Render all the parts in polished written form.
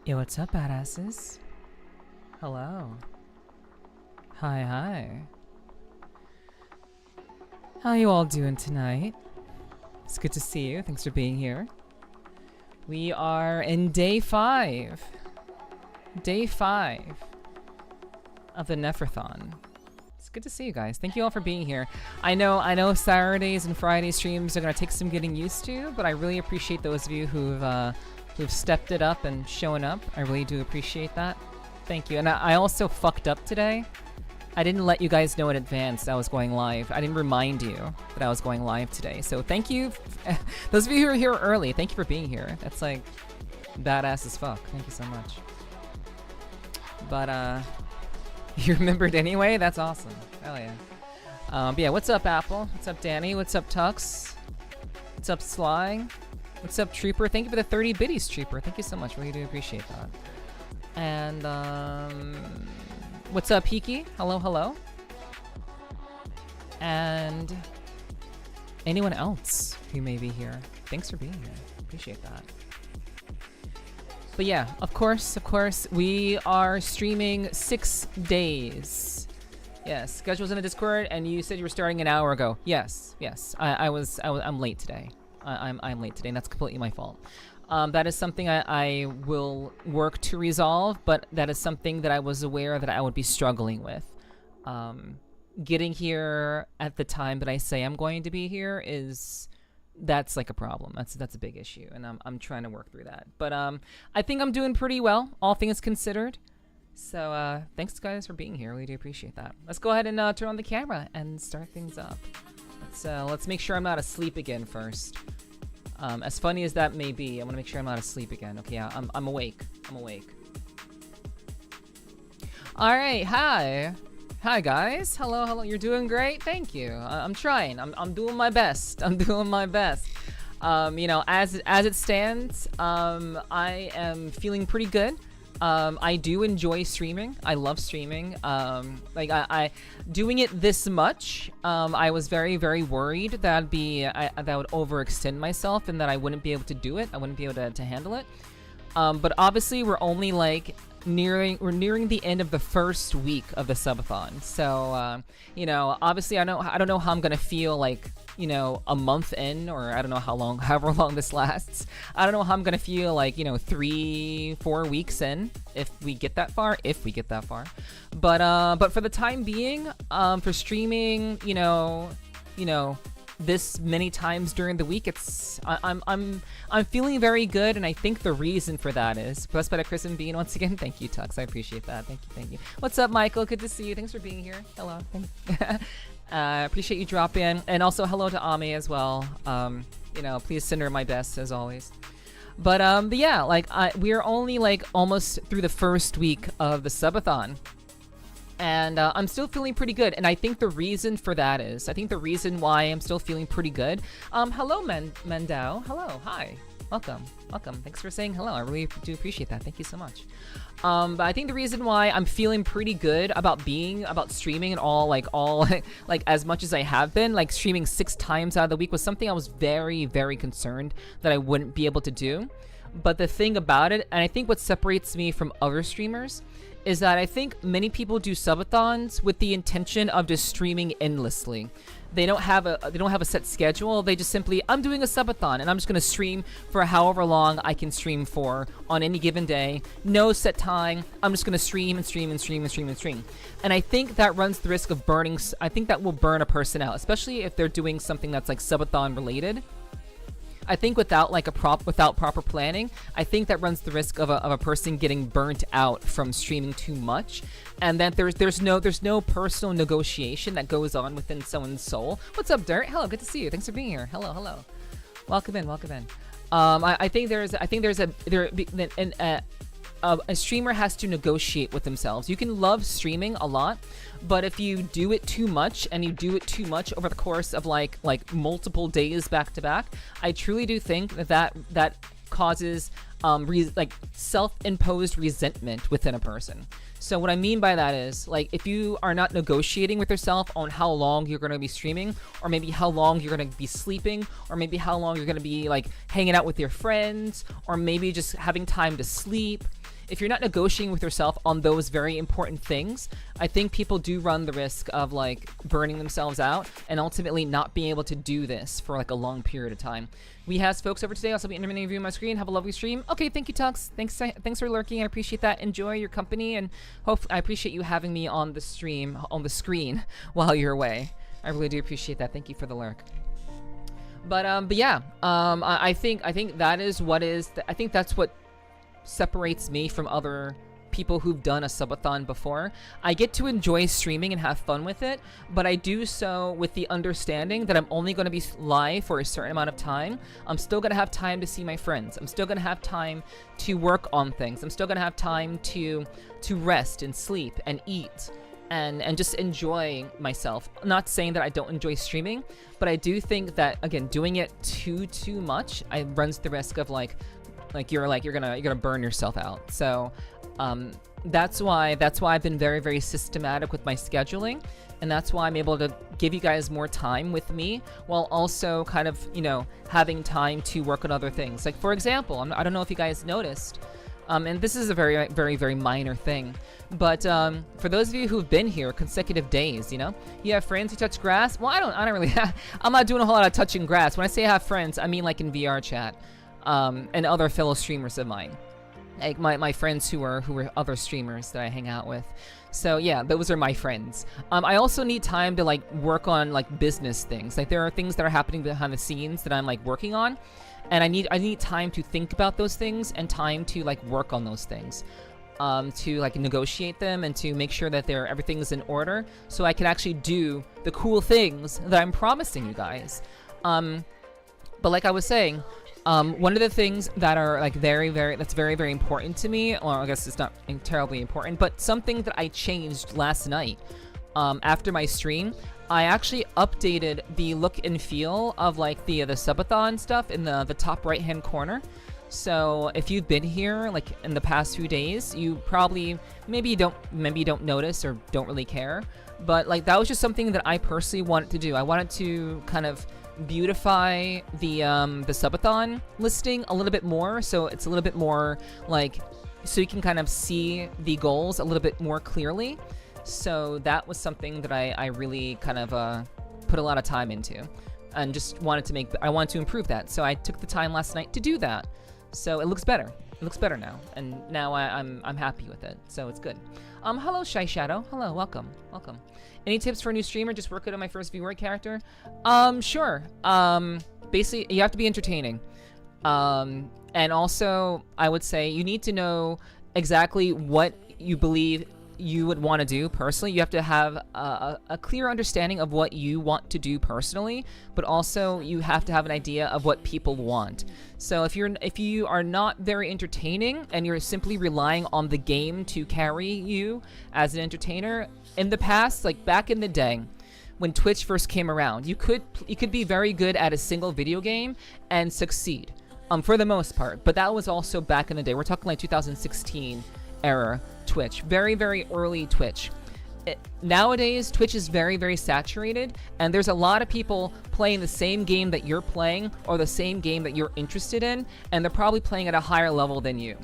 Yo, what's up, badasses? Hello. Hi, hi. How you all doing tonight? It's good to see you. Thanks for being here. We are in day 5. Day 5 of the Nepherthon. It's good to see you guys. Thank you all for being here. I know Saturdays and Friday streams are gonna take some getting used to, but I really appreciate those of you who've stepped it up and shown up. I really do appreciate that. Thank you. And I also fucked up today. I didn't let you guys know in advance that I was going live. I didn't remind you that I was going live today. So thank you. Those of you who are here early, thank you for being here. That's like badass as fuck. Thank you so much. But you remembered anyway? That's awesome. Hell yeah. But yeah, what's up, Apple? What's up, Danny? What's up, Tux? What's up, Sly? What's up, Trooper? Thank you for the 30 biddies, Trooper. Thank you so much. Really do appreciate that. And, what's up, Hiki? Hello, hello. And anyone else who may be here, thanks for being here. Appreciate that. But yeah, of course, we are streaming 6 days. Yes, schedule's in the Discord, and you said you were starting an hour ago. Yes. I'm late today. I'm late today, and that's completely my fault. That is something I will work to resolve, but that is something that I was aware that I would be struggling with. Getting here at the time that I say I'm going to be here that's like a problem. That's a big issue, and I'm trying to work through that. But I think I'm doing pretty well, all things considered. So thanks guys for being here. We do appreciate that. Let's go ahead and turn on the camera and start things up. Let's make sure I'm not asleep again first. As funny as that may be, I want to make sure I'm not asleep again. Okay, yeah, I'm awake. I'm awake. All right, hi. Hi guys, hello. You're doing great. Thank you. I'm trying. I'm doing my best. I'm doing my best. You know, as it stands, I am feeling pretty good. I do enjoy streaming. I love streaming. Like I doing it this much. I was very worried that that would overextend myself and that I wouldn't be able to do it. I wouldn't be able to handle it. But obviously we're only like nearing the end of the first week of the subathon. So you know, obviously I don't know how I'm gonna feel like, you know, a month in, or I don't know however long this lasts. I don't know how I'm gonna feel like, you know, 3-4 weeks in, if we get that far. But for the time being, for streaming, you know, this many times during the week, I'm feeling very good, and I think the reason for that is blessed by the Chris and Bean once again. Thank you, Tux. I appreciate that. Thank you. What's up, Michael? Good to see you. Thanks for being here. Hello. Appreciate you dropping, and also hello to Ame as well. You know, please send her my best as always. But yeah, like we're only like almost through the first week of the subathon. And I'm still feeling pretty good, and I think the reason for that is, I think the reason why I'm still feeling pretty good. Hello, Mendao. Hello, hi, welcome. Thanks for saying hello. I really do appreciate that. Thank you so much. But I think the reason why I'm feeling pretty good about streaming and all like as much as I have been, like streaming 6 times out of the week, was something I was very concerned that I wouldn't be able to do. But the thing about it, and I think what separates me from other streamers, is that I think many people do subathons with the intention of just streaming endlessly. They don't have a set schedule. They just simply, I'm doing a subathon and I'm just gonna stream for however long I can stream for on any given day. No set time. I'm just gonna stream. And I think that runs the risk of burning. I think that will burn a person out, especially if they're doing something that's like subathon related. I think without proper planning, I think that runs the risk of a person getting burnt out from streaming too much, and that there's no personal negotiation that goes on within someone's soul. What's up, Dirt? Hello, good to see you. Thanks for being here. Hello. Welcome in. I think a streamer has to negotiate with themselves. You can love streaming a lot, but if you do it too much, and you do it too much over the course of like multiple days back to back, I truly do think that causes like self-imposed resentment within a person. So what I mean by that is, like, if you are not negotiating with yourself on how long you're going to be streaming, or maybe how long you're going to be sleeping, or maybe how long you're going to be like hanging out with your friends, or maybe just having time to sleep, if you're not negotiating with yourself on those very important things, I think people do run the risk of like burning themselves out and ultimately not being able to do this for like a long period of time. We have folks over today. Also be intermittent review on my screen. Have a lovely stream. Okay, thank you, Tux. Thanks for lurking. I appreciate that. Enjoy your company, and I appreciate you having me on the stream, on the screen while you're away. I really do appreciate that. Thank you for the lurk. But yeah, I think that is what is. I think that's what separates me from other people who've done a subathon before. I get to enjoy streaming and have fun with it, but I do so with the understanding that I'm only going to be live for a certain amount of time. I'm still going to have time to see my friends. I'm still going to have time to work on things. I'm still going to have time to rest and sleep and eat and just enjoy myself. I'm not saying that I don't enjoy streaming, but I do think that, again, doing it too much, it runs the risk of you're gonna burn yourself out. So that's why I've been very systematic with my scheduling, and that's why I'm able to give you guys more time with me while also kind of, you know, having time to work on other things. Like, for example, I don't know if you guys noticed, and this is a very minor thing, but for those of you who've been here consecutive days, you know, you have friends who touch grass. Well, I don't really I'm not doing a whole lot of touching grass. When I say I have friends, I mean like in VR chat. And other fellow streamers of mine, like my friends who are other streamers that I hang out with. So yeah, those are my friends. I also need time to like work on like business things. Like there are things that are happening behind the scenes that I'm like working on, and I need time to think about those things and time to like work on those things, to like negotiate them and to make sure that everything's in order, so I can actually do the cool things that I'm promising you guys. But like I was saying, one of the things that are like very important to me, or I guess it's not terribly important, but something that I changed last night after my stream, I actually updated the look and feel of like the subathon stuff in the top right hand corner. So if you've been here like in the past few days, you probably maybe you don't notice or don't really care, but like that was just something that I personally wanted to do. I wanted to kind of beautify the subathon listing a little bit more, so it's a little bit more like, so you can kind of see the goals a little bit more clearly. So that was something that I really kind of put a lot of time into, and just wanted to improve that. So I took the time last night to do that. So it looks better. It looks better now, and now I'm happy with it. So it's good. Hello Shy Shadow. Hello, welcome. Any tips for a new streamer? Just work out on my first viewer character. Sure. Basically, you have to be entertaining. And also, I would say you need to know exactly what you believe you would want to do personally. You have to have a clear understanding of what you want to do personally, but also you have to have an idea of what people want. So if you are not very entertaining and you're simply relying on the game to carry you as an entertainer, in the past, like back in the day, when Twitch first came around, you could be very good at a single video game and succeed, for the most part. But that was also back in the day. We're talking like 2016 era Twitch, very, very early Twitch. Nowadays, Twitch is very, very saturated, and there's a lot of people playing the same game that you're playing or the same game that you're interested in, and they're probably playing at a higher level than you,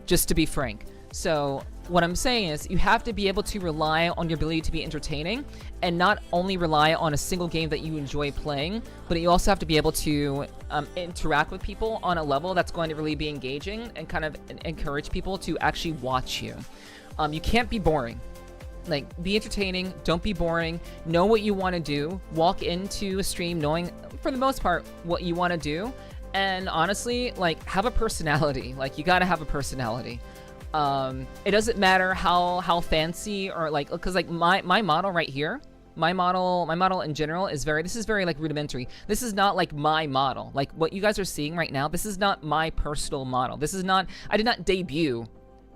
just to be frank. So what I'm saying is you have to be able to rely on your ability to be entertaining, and not only rely on a single game that you enjoy playing, but you also have to be able to interact with people on a level that's going to really be engaging and kind of encourage people to actually watch you. You can't be boring. Like, be entertaining, don't be boring, know what you want to do, walk into a stream knowing, for the most part, what you want to do, and honestly, like, have a personality. Like, you gotta have a personality. It doesn't matter how fancy or like, because like my model right here, my model in general is very like rudimentary. This is not like my model. Like what you guys are seeing right now, this is not my personal model. This is not, I did not debut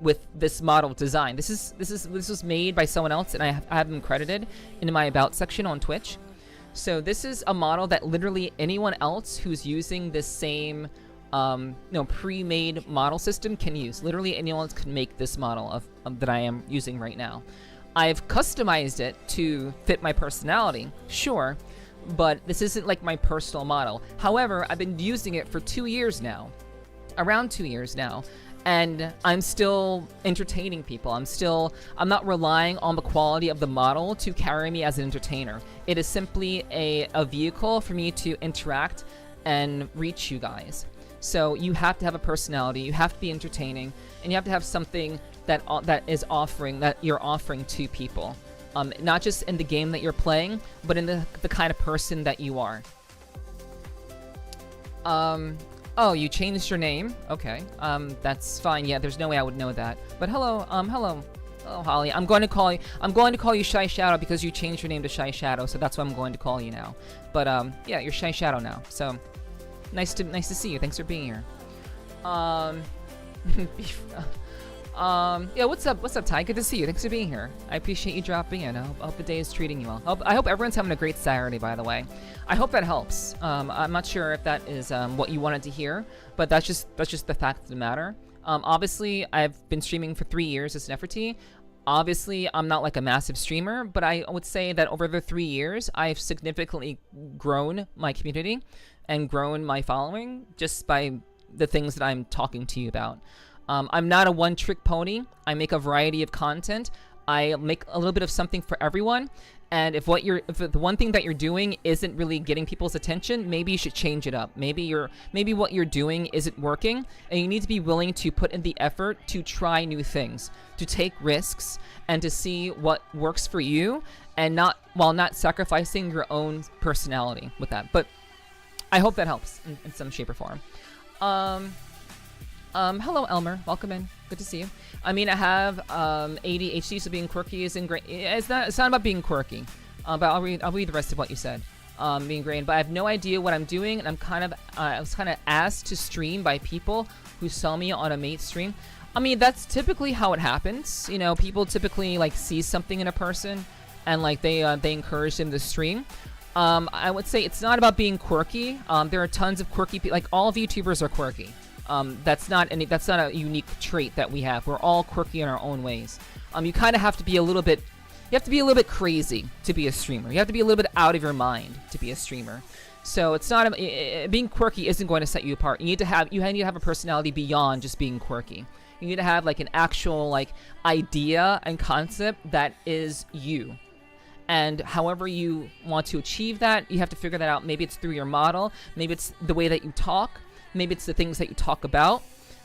with this model design. This was made by someone else, and I have them credited in my about section on Twitch. So this is a model that literally anyone else who's using this same pre-made model system can use. Literally anyone can make this model of that I am using right now. I've customized it to fit my personality, sure, but this isn't like my personal model. However, I've been using it for 2 years now, around 2 years now, and I'm still entertaining people. I'm not relying on the quality of the model to carry me as an entertainer. It is simply a vehicle for me to interact and reach you guys. So you have to have a personality, you have to be entertaining, and you have to have something that you're offering to people. Not just in the game that you're playing, but in the kind of person that you are. Oh, you changed your name? Okay. That's fine. Yeah, there's no way I would know that. But hello, hello, Holly. I'm going to call you Shy Shadow because you changed your name to Shy Shadow, so that's what I'm going to call you now. But yeah, you're Shy Shadow now. So nice to see you. Thanks for being here. Yeah, what's up, Ty? Good to see you. Thanks for being here. I appreciate you dropping in. I hope the day is treating you well. I hope everyone's having a great Saturday, by the way. I hope that helps. I'm not sure if that is what you wanted to hear, but that's just the fact of the matter. Obviously, I've been streaming for 3 years as Nepherti. Obviously, I'm not like a massive streamer, but I would say that over the 3 years, I've significantly grown my community and grown my following just by the things that I'm talking to you about. I'm not a one-trick pony. I make a variety of content. I make a little bit of something for everyone. And if the one thing that you're doing isn't really getting people's attention, maybe you should change it up. Maybe what you're doing isn't working, and you need to be willing to put in the effort to try new things, to take risks, and to see what works for you, and while not sacrificing your own personality with that. But I hope that helps in some shape or form. Hello Elmer, welcome in. Good to see you. I mean, I have ADHD, so being quirky isn't great. It's not about being quirky, but I'll read the rest of what you said. Being great, but I have no idea what I'm doing, and I was kind of asked to stream by people who saw me on a mate stream. I mean, that's typically how it happens. You know, people typically like see something in a person, and like they encouraged him to stream. I would say it's not about being quirky. There are tons of quirky people. Like all VTubers are quirky. That's not a unique trait that we have. We're all quirky in our own ways. You kind of have to be a little bit. You have to be a little bit crazy to be a streamer. You have to be a little bit out of your mind to be a streamer. So it's not being quirky isn't going to set you apart. You need to have a personality beyond just being quirky. You need to have like an actual like idea and concept that is you. And however you want to achieve that, you have to figure that out. Maybe it's through your model. Maybe it's the way that you talk. Maybe it's the things that you talk about.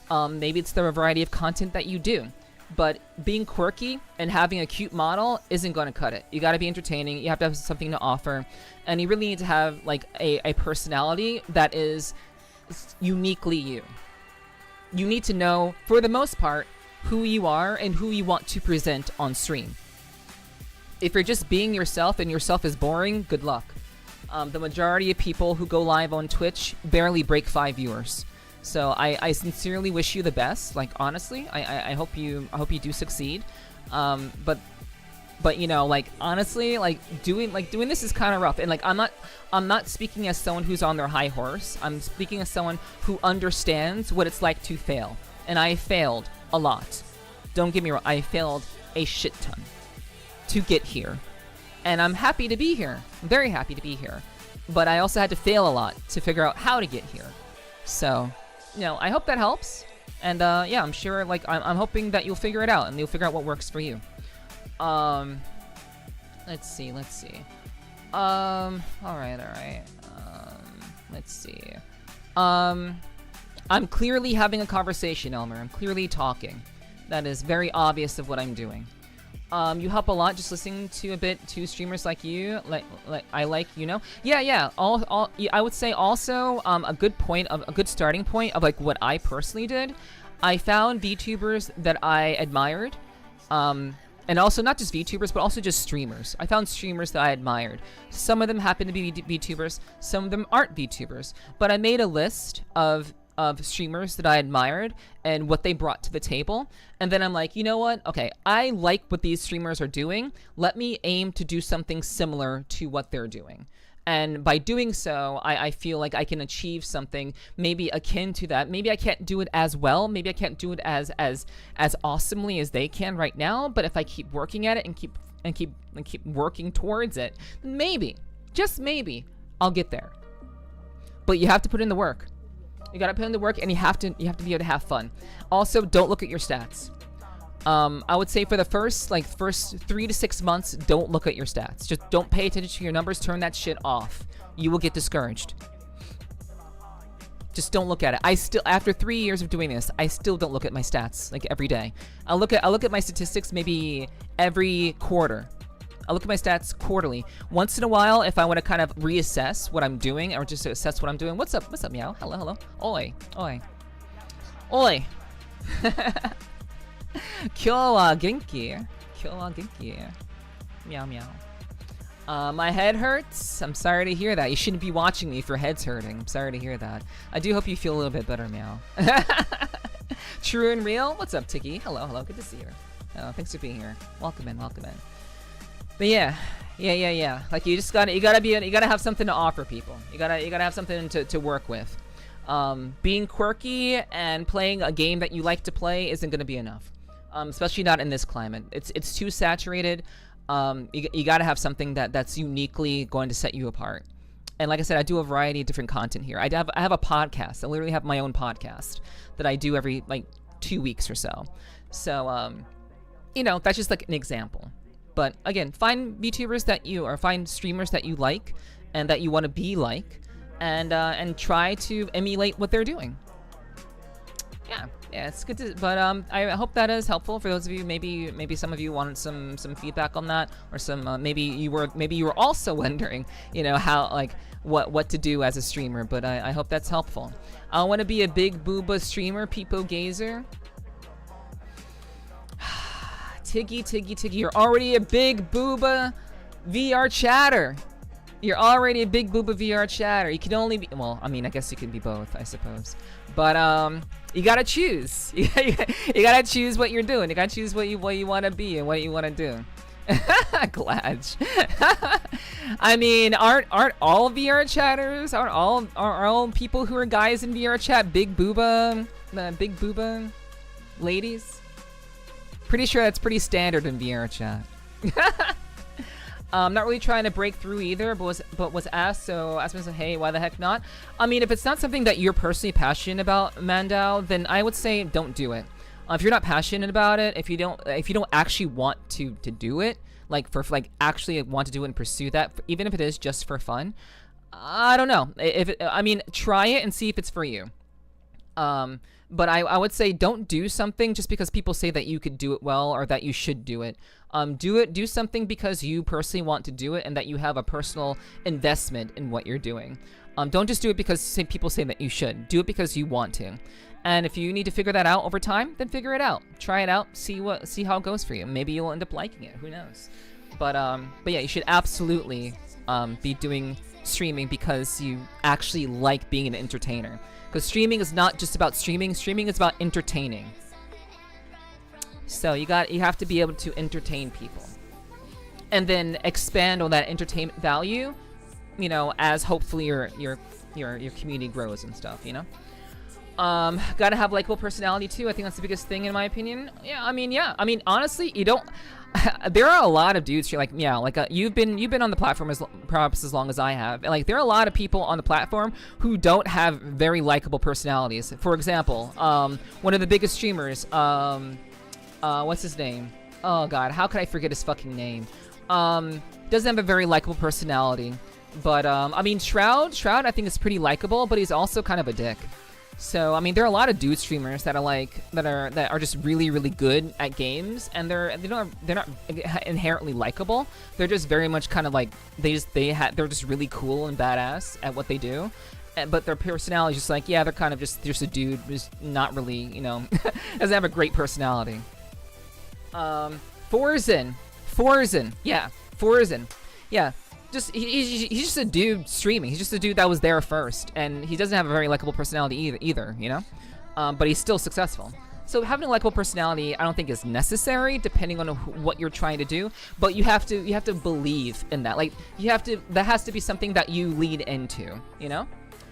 Maybe it's the variety of content that you do. But being quirky and having a cute model isn't going to cut it. You got to be entertaining. You have to have something to offer. And you really need to have like a personality that is uniquely you. You need to know, for the most part, who you are and who you want to present on stream. If you're just being yourself and yourself is boring, good luck. The majority of people who go live on Twitch barely break 5 viewers. So I sincerely wish you the best. Like honestly, I hope you do succeed. But you know, like honestly, like doing this is kind of rough. And like I'm not speaking as someone who's on their high horse. I'm speaking as someone who understands what it's like to fail. And I failed a lot. Don't get me wrong, I failed a shit ton to get here. And I'm happy to be here. I'm very happy to be here. But I also had to fail a lot to figure out how to get here. So, you know, I hope that helps. And yeah, I'm sure, like, I'm hoping that you'll figure it out and you'll figure out what works for you. Let's see. Alright. Let's see. I'm clearly having a conversation, Elmer. I'm clearly talking. That is very obvious of what I'm doing. You help a lot just listening to streamers like you, you know. Yeah. I would say also a good starting point of like what I personally did. I found VTubers that I admired, and also not just VTubers, but also just streamers. I found streamers that I admired. Some of them happen to be VTubers, some of them aren't VTubers. But I made a list of streamers that I admired and what they brought to the table. And then I'm like, you know what? Okay, I like what these streamers are doing. Let me aim to do something similar to what they're doing. And by doing so, I feel like I can achieve something maybe akin to that. Maybe I can't do it as well. Maybe I can't do it as awesomely as they can right now. But if I keep working at it and keep working towards it, maybe, just maybe, I'll get there. But you have to put in the work. You gotta put in the work, and you have to be able to have fun. Also, don't look at your stats. I would say for the first 3 to 6 months, don't look at your stats. Just don't pay attention to your numbers. Turn that shit off. You will get discouraged. Just don't look at it. After 3 years of doing this, I still don't look at my stats like every day. I look at my statistics maybe every quarter. I look at my stats quarterly. Once in a while, if I want to kind of reassess what I'm doing or just to assess what I'm doing. What's up, meow? Hello. Oi. Oi. Kyo wa genki. Meow. My head hurts. I'm sorry to hear that. You shouldn't be watching me if your head's hurting. I'm sorry to hear that. I do hope you feel a little bit better, meow. True and real. What's up, Tiki? Hello. Good to see you. Oh, thanks for being here. Welcome in. But yeah. Like you gotta have something to offer people. You gotta have something to work with. Being quirky and playing a game that you like to play isn't gonna be enough. Especially not in this climate. It's too saturated. You gotta have something that's uniquely going to set you apart. And like I said, I do a variety of different content here. I have a podcast. I literally have my own podcast that I do every like 2 weeks or so. So you know, that's just like an example. But again, find VTubers find streamers that you like and that you want to be like, and try to emulate what they're doing. Yeah, it's good to. But I hope that is helpful for those of you. Maybe some of you wanted some feedback on that, or some maybe you were also wondering, you know, how like what to do as a streamer. But I hope that's helpful. I want to be a big booba streamer, peepo gazer. Tiggy, you're already a big booba VR chatter. You can only be, well, I mean, I guess you can be both, I suppose. But you gotta choose. You gotta choose what you're doing. You gotta choose what you want to be and what you want to do. Glad. I mean, aren't all VR chatters? Aren't all people who are guys in VR chat big booba ladies? Pretty sure that's pretty standard in VR chat. Not really trying to break through either, but was asked, so asked me, hey, why the heck not? I mean, if it's not something that you're personally passionate about, Mandao, then I would say don't do it. If you're not passionate about it, if you don't actually want to do it, like actually want to do it and pursue that, even if it is just for fun, I don't know. I mean, try it and see if it's for you. But I would say don't do something just because people say that you could do it well or that you should do it. Do something because you personally want to do it and that you have a personal investment in what you're doing. Don't just do it because people say that you should. Do it because you want to. And if you need to figure that out over time, then figure it out. Try it out. See how it goes for you. Maybe you'll end up liking it. Who knows? But yeah, you should absolutely be doing streaming because you actually like being an entertainer. Because streaming is not just about streaming. Streaming is about entertaining. So you have to be able to entertain people, and then expand on that entertainment value, you know, as hopefully your community grows and stuff, you know. Gotta have likable personality too. I think that's the biggest thing in my opinion. Yeah, I mean, honestly, you don't. There are a lot of dudes you've been on the platform perhaps as long as I have, and like there are a lot of people on the platform who don't have very likable personalities. For example, one of the biggest streamers, what's his name? Oh god, how could I forget his fucking name? Doesn't have a very likable personality, but I mean Shroud I think is pretty likable, but he's also kind of a dick. So I mean, there are a lot of dude streamers that are just really good at games, and they're not inherently likable. They're just very much kind of like they're just really cool and badass at what they do. But their personality is just like, yeah, they're kind of just a dude who's not really, you know, doesn't have a great personality. Forzen, yeah, Forzen, yeah. He's just a dude streaming. He's just a dude that was there first, and he doesn't have a very likable personality either, you know. But he's still successful. So having a likable personality, I don't think is necessary, depending on what you're trying to do. But you have to believe in that. Like that has to be something that you lead into, you know.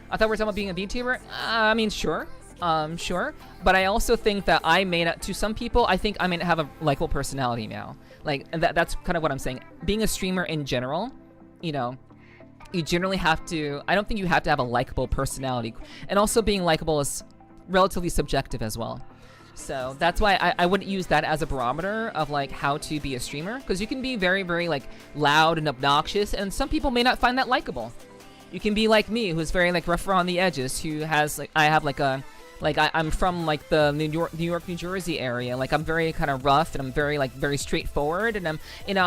I thought we were talking about being a VTuber. I mean, sure. Sure. But I also think that to some people, I think I may not have a likable personality now. Like, and that's kind of what I'm saying. Being a streamer in general, you know, you generally have to, I don't think you have to have a likable personality. And also being likable is relatively subjective as well. So that's why I wouldn't use that as a barometer of like how to be a streamer. Because you can be very like loud and obnoxious, and some people may not find that likable. You can be like me, who's very like rough around the edges, who has like, I'm from like the New York, New Jersey area. Like I'm very kind of rough, and I'm very straightforward, and I'm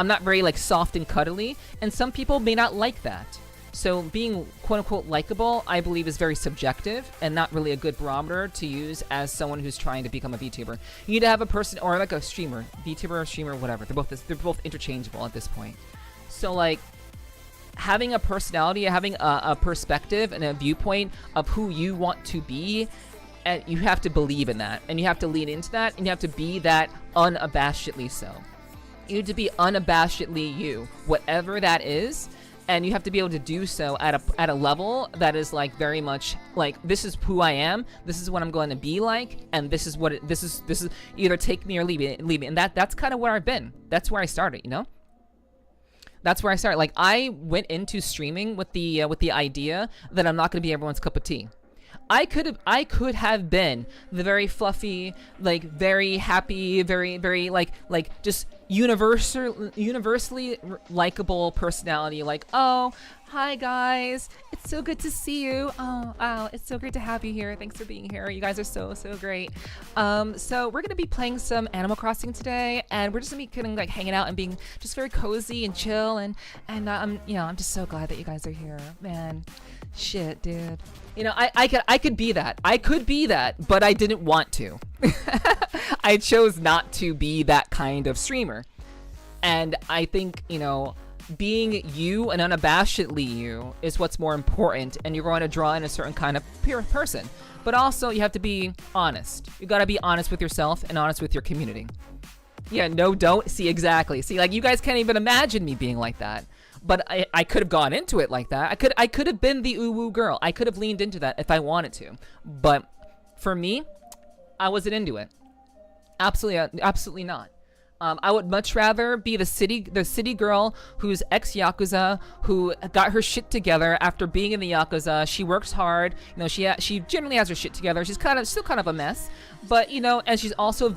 not very like soft and cuddly. And some people may not like that. So being quote unquote likable, I believe, is very subjective and not really a good barometer to use as someone who's trying to become a VTuber. You need to have a person, or like a streamer, VTuber or streamer, whatever. They're both interchangeable at this point. So like, having a personality, having a perspective and a viewpoint of who you want to be, and you have to believe in that, and you have to lean into that, and you have to be that unabashedly so. You need to be unabashedly you, whatever that is, and you have to be able to do so at a level that is like very much like, this is who I am, this is what I'm going to be like, and this is either take me or leave me, and that's kind of where I've been. That's where I started, you know. That's where I started. Like, I went into streaming with the idea that I'm not going to be everyone's cup of tea. I could have been the very fluffy, like very happy, very like just universally likable personality. Like, oh, hi guys, it's so good to see you. Oh, wow, it's so great to have you here. Thanks for being here. You guys are so great. So we're gonna be playing some Animal Crossing today, and we're just gonna be kind of like hanging out and being just very cozy and chill, and I'm just so glad that you guys are here, man. Shit, dude. You know, I could be that. I could be that, but I didn't want to. I chose not to be that kind of streamer. And I think, you know, being you and unabashedly you is what's more important, and you're going to draw in a certain kind of person. But also, you have to be honest. You gotta be honest with yourself and honest with your community. Yeah, no, don't. See, exactly. See, like, you guys can't even imagine me being like that. But I could have gone into it like that. I could have been the uwu girl. I could have leaned into that if I wanted to. But for me, I wasn't into it. Absolutely not. I would much rather be the city girl who's ex-Yakuza, who got her shit together after being in the Yakuza. She works hard. You know, she generally has her shit together. She's still kind of a mess, but you know, and she's also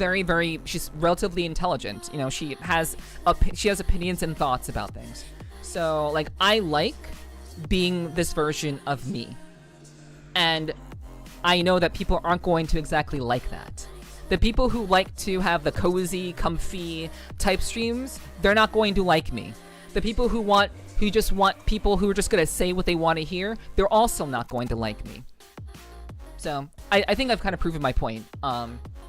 she's relatively intelligent. You know, she has opinions and thoughts about things. So like, I like being this version of me, and I know that people aren't going to exactly like that. The people who like to have the cozy, comfy type streams, they're not going to like me. The people who just want people who are just gonna say what they want to hear, they're also not going to like me. So I think I've kind of proven my point.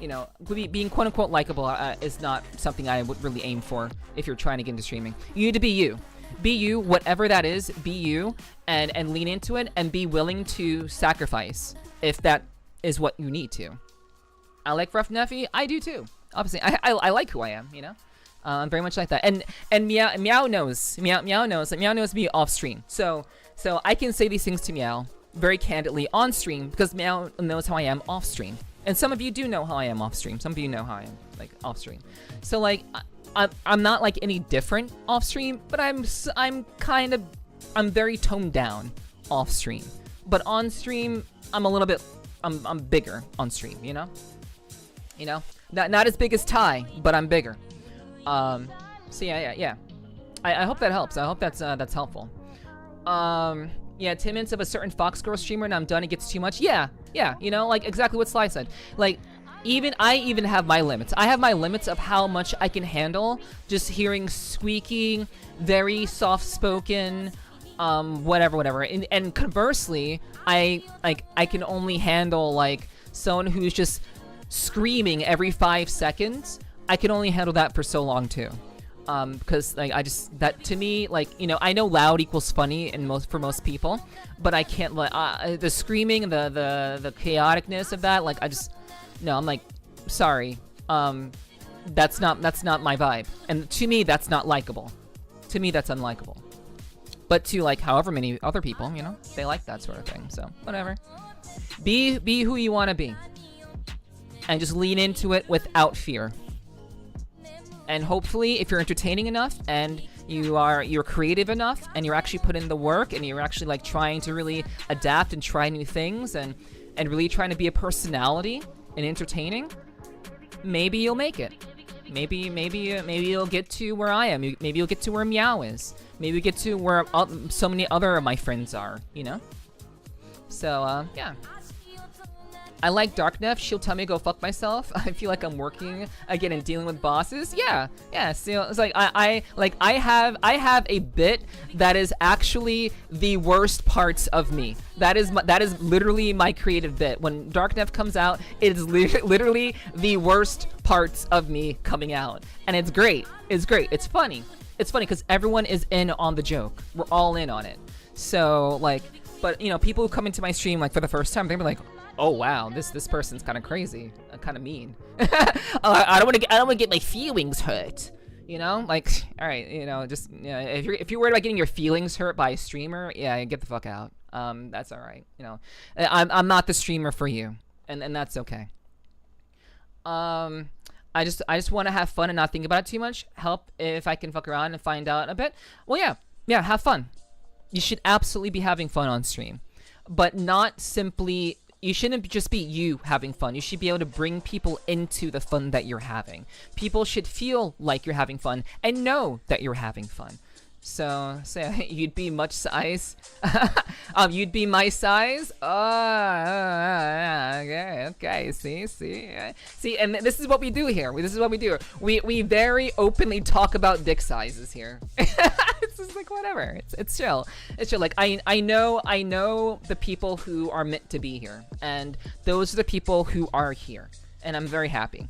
You know, being quote unquote likable is not something I would really aim for if you're trying to get into streaming. You need to be you. Be you, whatever that is, be you, and lean into it, and be willing to sacrifice if that is what you need to. I like Rough Nephi. I do too. Obviously, I like who I am. You know, I'm very much like that. And Meow knows me off stream. So I can say these things to Meow very candidly on stream because Meow knows how I am off stream. And some of you do know how I am off stream. Some of you know how I am like off stream. So like, I'm not like any different off stream, but I'm very toned down off stream. But on stream, I'm bigger on stream. You know, not as big as Ty, but I'm bigger. So yeah. I hope that helps. I hope that's helpful. Yeah, 10 minutes of a certain Fox Girl streamer and I'm done. It gets too much. Yeah. You know, like exactly what Sly said. Like, I even have my limits. I have my limits of how much I can handle. Just hearing squeaking, very soft-spoken, whatever. And conversely, I can only handle like someone who's just screaming every 5 seconds. I can only handle that for so long too, because like that to me, like, you know, I know loud equals funny for most people, but I can't let the screaming and the chaoticness of that. Like I'm like, sorry, that's not my vibe, and to me that's not likable. To me that's unlikable. But to like however many other people, you know, they like that sort of thing. So whatever. Be who you want to be. And just lean into it without fear. And hopefully, if you're entertaining enough and you're creative enough and you're actually putting in the work and you're actually like trying to really adapt and try new things and really trying to be a personality and entertaining, maybe you'll make it. Maybe you'll get to where I am. Maybe you'll get to where Meow is. Maybe you get to where so many other of my friends are. You know. So yeah. I like Darknef. She'll tell me to go fuck myself. I feel like I'm working again and dealing with bosses. Yeah. So it's like I have a bit that is actually the worst parts of me. That is literally my creative bit. When Darknef comes out, it is literally the worst parts of me coming out, and it's great. It's great. It's funny. It's funny because everyone is in on the joke. We're all in on it. So like, but you know, people who come into my stream like for the first time, they're like, oh wow, this person's kind of crazy, kind of mean. I don't want to get my feelings hurt, you know. Like, all right, you know, just if you're worried about getting your feelings hurt by a streamer, yeah, get the fuck out. That's all right, you know. I'm not the streamer for you, and that's okay. I just want to have fun and not think about it too much. Help if I can fuck around and find out a bit. Well, yeah, have fun. You should absolutely be having fun on stream, but not simply. You shouldn't just be you having fun. You should be able to bring people into the fun that you're having. People should feel like you're having fun and know that you're having fun. So you'd be much size. You'd be my size. Okay. See, and this is what we do here. This is what we do. We very openly talk about dick sizes here. It's just like whatever. It's chill. It's chill. Like I know the people who are meant to be here, and those are the people who are here, and I'm very happy.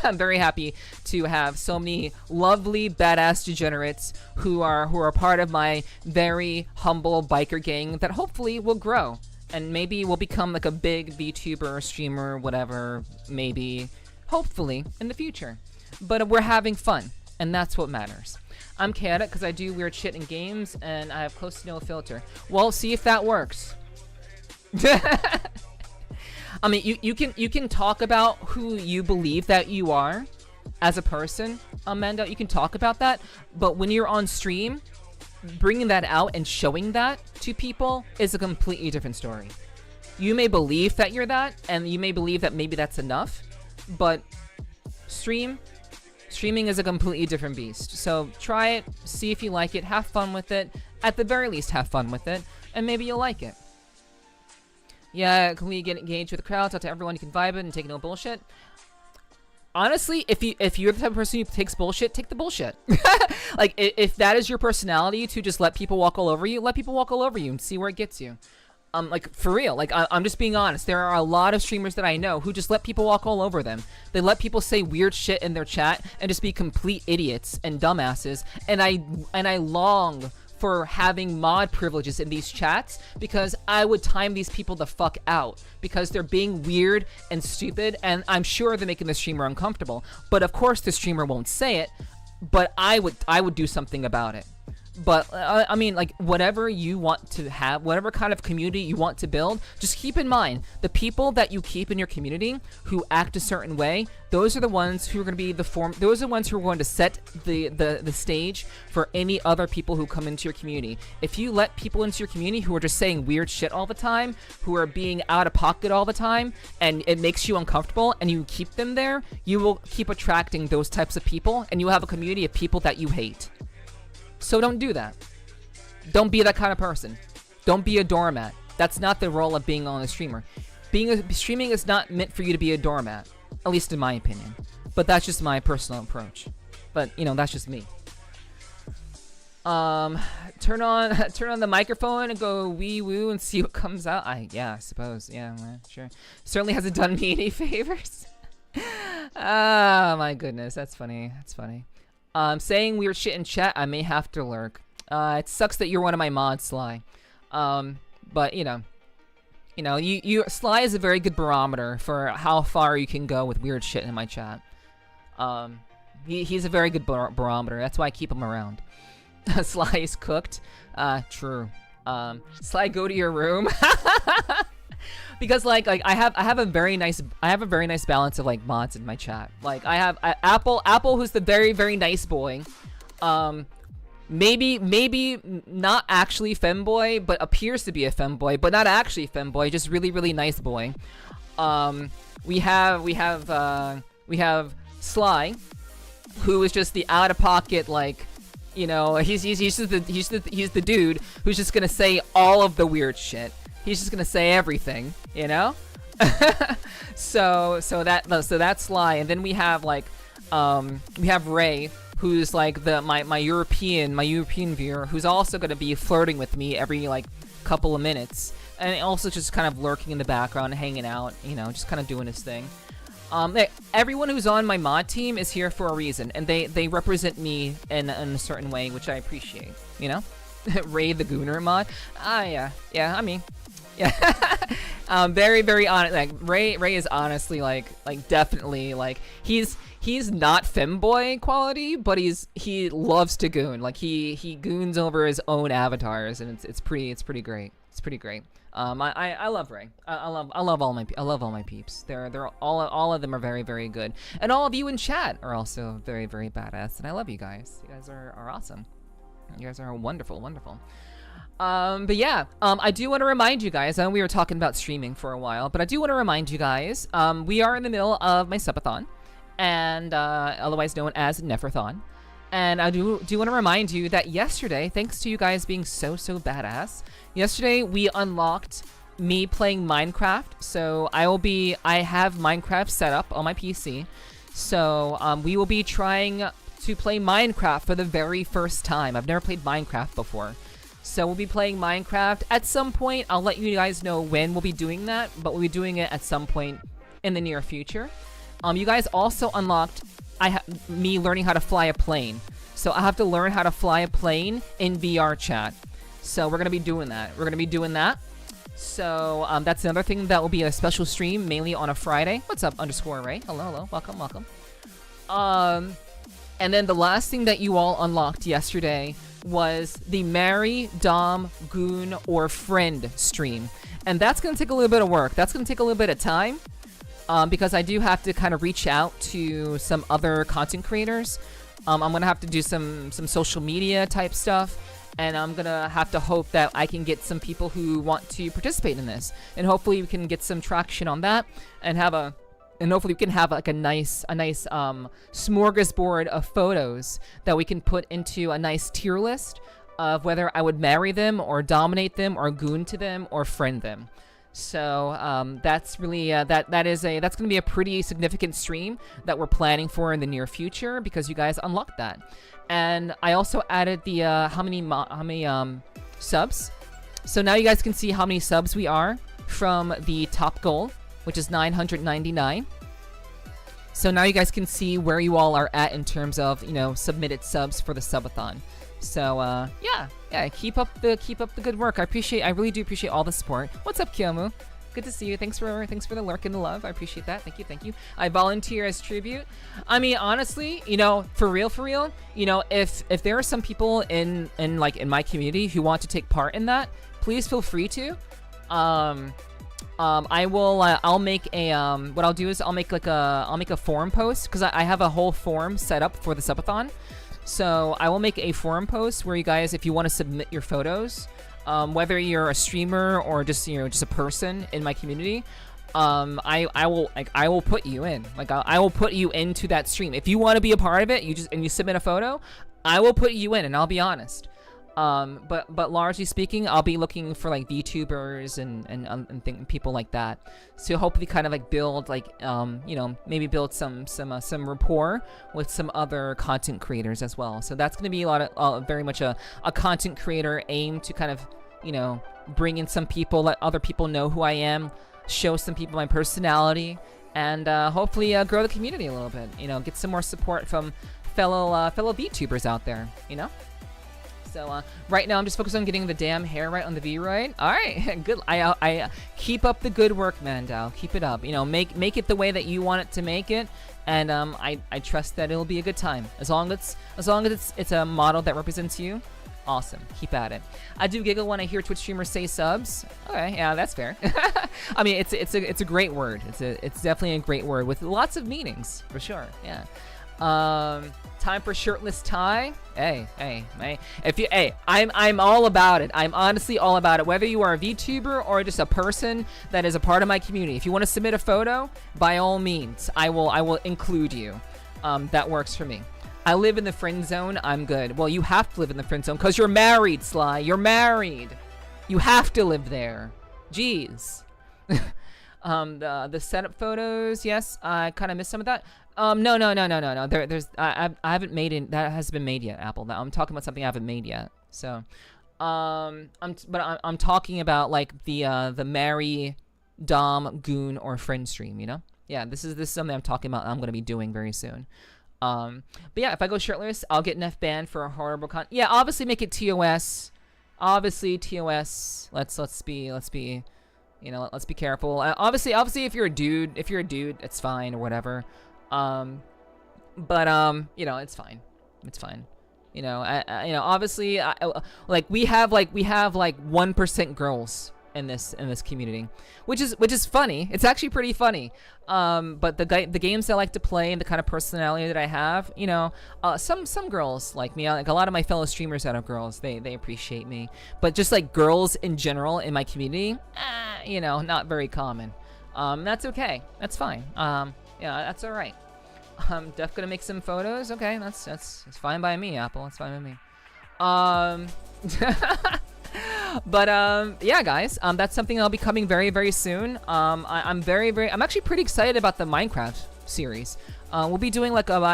I'm very happy to have so many lovely badass degenerates who are part of my very humble biker gang that hopefully will grow and maybe will become like a big VTuber streamer, whatever, maybe, hopefully in the future. but we're having fun, and that's what matters. I'm chaotic because I do weird shit in games, and I have close to no filter. Well, see if that works. I mean, you can talk about who you believe that you are as a person, Amanda. You can talk about that, but when you're on stream, bringing that out and showing that to people is a completely different story. You may believe that you're that, and you may believe that maybe that's enough, but streaming is a completely different beast. So try it, see if you like it, have fun with it. At the very least, have fun with it, and maybe you'll like it. Yeah, can we get engaged with the crowd? Talk to everyone, you can vibe it and take no bullshit. Honestly, if you're the type of person who takes bullshit, take the bullshit. Like, if that is your personality to just let people walk all over you, let people walk all over you and see where it gets you. Like, for real, like, I'm just being honest. There are a lot of streamers that I know who just let people walk all over them. They let people say weird shit in their chat and just be complete idiots and dumbasses. And I long for having mod privileges in these chats, because I would time these people the fuck out because they're being weird and stupid, and I'm sure they're making the streamer uncomfortable. But of course the streamer won't say it, but I would do something about it. But I mean, like, whatever you want to have, whatever kind of community you want to build, just keep in mind the people that you keep in your community who act a certain way. Those are the ones who are going to be those are the ones who are going to set the stage for any other people who come into your community. If you let people into your community who are just saying weird shit all the time, who are being out of pocket all the time, and it makes you uncomfortable, and you keep them there, you will keep attracting those types of people, and you will have a community of people that you hate. So don't do that. Don't be that kind of person. Don't be a doormat. That's not the role of being on a streamer. Streaming is not meant for you to be a doormat, at least in my opinion. But that's just my personal approach. But, you know, that's just me. Turn on the microphone and go wee woo and see what comes out. Yeah, I suppose. Yeah, sure. Certainly hasn't done me any favors. Oh my goodness, that's funny. That's funny. Saying weird shit in chat, I may have to lurk. It sucks that you're one of my mods, Sly. But you know, Sly is a very good barometer for how far you can go with weird shit in my chat. He's a very good barometer. That's why I keep him around. Sly is cooked. True. Sly, go to your room. Because like I have a very nice balance of like mods in my chat. Like I have Apple, who's the very nice boy. Maybe not actually femboy, but appears to be a femboy, but not actually femboy, just really nice boy. We have Sly, who is just the out of pocket, like, you know, he's the dude who's just gonna say all of the weird shit. He's just gonna say everything, you know. so that's Sly, and then we have like we have Ray, who's like my European viewer, who's also gonna be flirting with me every like couple of minutes, and also just kind of lurking in the background, hanging out, you know, just kind of doing his thing. Everyone who's on my mod team is here for a reason, and they represent me in a certain way, which I appreciate, you know. Ray the Gooner mod. Yeah, I mean. Yeah. Very honest. Like Ray is honestly like definitely like he's not femboy quality, but he loves to goon. Like he goons over his own avatars, and it's pretty great. It's pretty great. I love Ray. I love all my peeps. They're all of them are very good, and all of you in chat are also very badass, and I love you guys. You guys are awesome. You guys are wonderful. But yeah, I do want to remind you guys, I know we were talking about streaming for a while, but I do want to remind you guys, we are in the middle of my subathon, and otherwise known as Nepherthon. And I do want to remind you that yesterday, thanks to you guys being so badass, yesterday we unlocked me playing Minecraft. So I have Minecraft set up on my PC. So we will be trying to play Minecraft for the very first time. I've never played Minecraft before. So we'll be playing Minecraft at some point. I'll let you guys know when we'll be doing that, but we'll be doing it at some point in the near future. You guys also unlocked me learning how to fly a plane. So I have to learn how to fly a plane in VR chat. So we're gonna be doing that. So that's another thing that will be a special stream, mainly on a Friday. What's up, _Ray? Hello, welcome. And then the last thing that you all unlocked yesterday was the Marry, Dom, Goon, or Friend stream. And that's going to take a little bit of work. That's going to take a little bit of time. Because I do have to kind of reach out to some other content creators. I'm going to have to do some social media type stuff. And I'm going to have to hope that I can get some people who want to participate in this. And hopefully we can get some traction on that. And hopefully we can have like a nice smorgasbord of photos that we can put into a nice tier list of whether I would marry them or dominate them or goon to them or friend them. So that's really that's going to be a pretty significant stream that we're planning for in the near future because you guys unlocked that. And I also added the how many subs. So now you guys can see how many subs we are from the top goal, which is 999. So now you guys can see where you all are at in terms of, you know, submitted subs for the subathon. So yeah, keep up the good work. I really do appreciate all the support. What's up, Kyomu? Good to see you. Thanks for the lurk and the love. I appreciate that. Thank you. I volunteer as tribute. I mean, honestly, you know, for real, you know, if there are some people in my community who want to take part in that, please feel free to. I will. I'll make a. What I'll do is I'll make a forum post because I have a whole forum set up for the subathon. So I will make a forum post where you guys, if you want to submit your photos, whether you're a streamer or just a person in my community, I will put you in. I will put you into that stream. If you want to be a part of it, you submit a photo, I will put you in, and I'll be honest. But largely speaking, I'll be looking for like VTubers and people like that. So hopefully kind of like build maybe build some rapport with some other content creators as well. So that's going to be very much a content creator aim to kind of, you know, bring in some people, let other people know who I am, show some people my personality, and hopefully grow the community a little bit. You know, get some more support from fellow VTubers out there. You know. So right now I'm just focused on getting the damn hair right on the V-Roid. All right, good. I keep up the good work, Mandao. Keep it up. You know, make it the way that you want it to make it, and I trust that it'll be a good time. As long as it's a model that represents you, awesome. Keep at it. I do giggle when I hear Twitch streamers say subs. Okay, yeah, that's fair. I mean, it's a great word. It's definitely a great word with lots of meanings for sure. Yeah. Time for shirtless tie. Hey, I'm all about it. I'm honestly all about it. Whether you are a VTuber or just a person that is a part of my community, if you want to submit a photo, by all means, I will include you. That works for me. I live in the friend zone. I'm good. Well, you have to live in the friend zone because you're married, Sly. You're married. You have to live there. Jeez. The setup photos. Yes, I kind of missed some of that. No. I haven't made it. That hasn't been made yet, Apple. I'm talking about something I haven't made yet. So, I'm talking about like the Marry, Dom, Goon, or Friend stream. You know? Yeah, this is something I'm talking about. I'm gonna be doing very soon. But yeah, if I go shirtless, I'll get Nef banned for a horrible Yeah, obviously make it TOS. Obviously TOS. Let's be. You know, let's be careful. Obviously, if you're a dude, it's fine or whatever. You know, it's fine. It's fine. You know, obviously, we have 1% girls in this community, which is funny. It's actually pretty funny. But the games I like to play and the kind of personality that I have, you know, some girls like me. Like a lot of my fellow streamers that are girls, they appreciate me. But just like girls in general in my community, you know, not very common. That's okay. That's fine. Yeah, that's all right. I'm definitely gonna make some photos. Okay, that's fine by me, Apple. It's fine by me. But yeah, guys, that's something that'll be coming very, very soon. I'm actually pretty excited about the Minecraft series. We'll be doing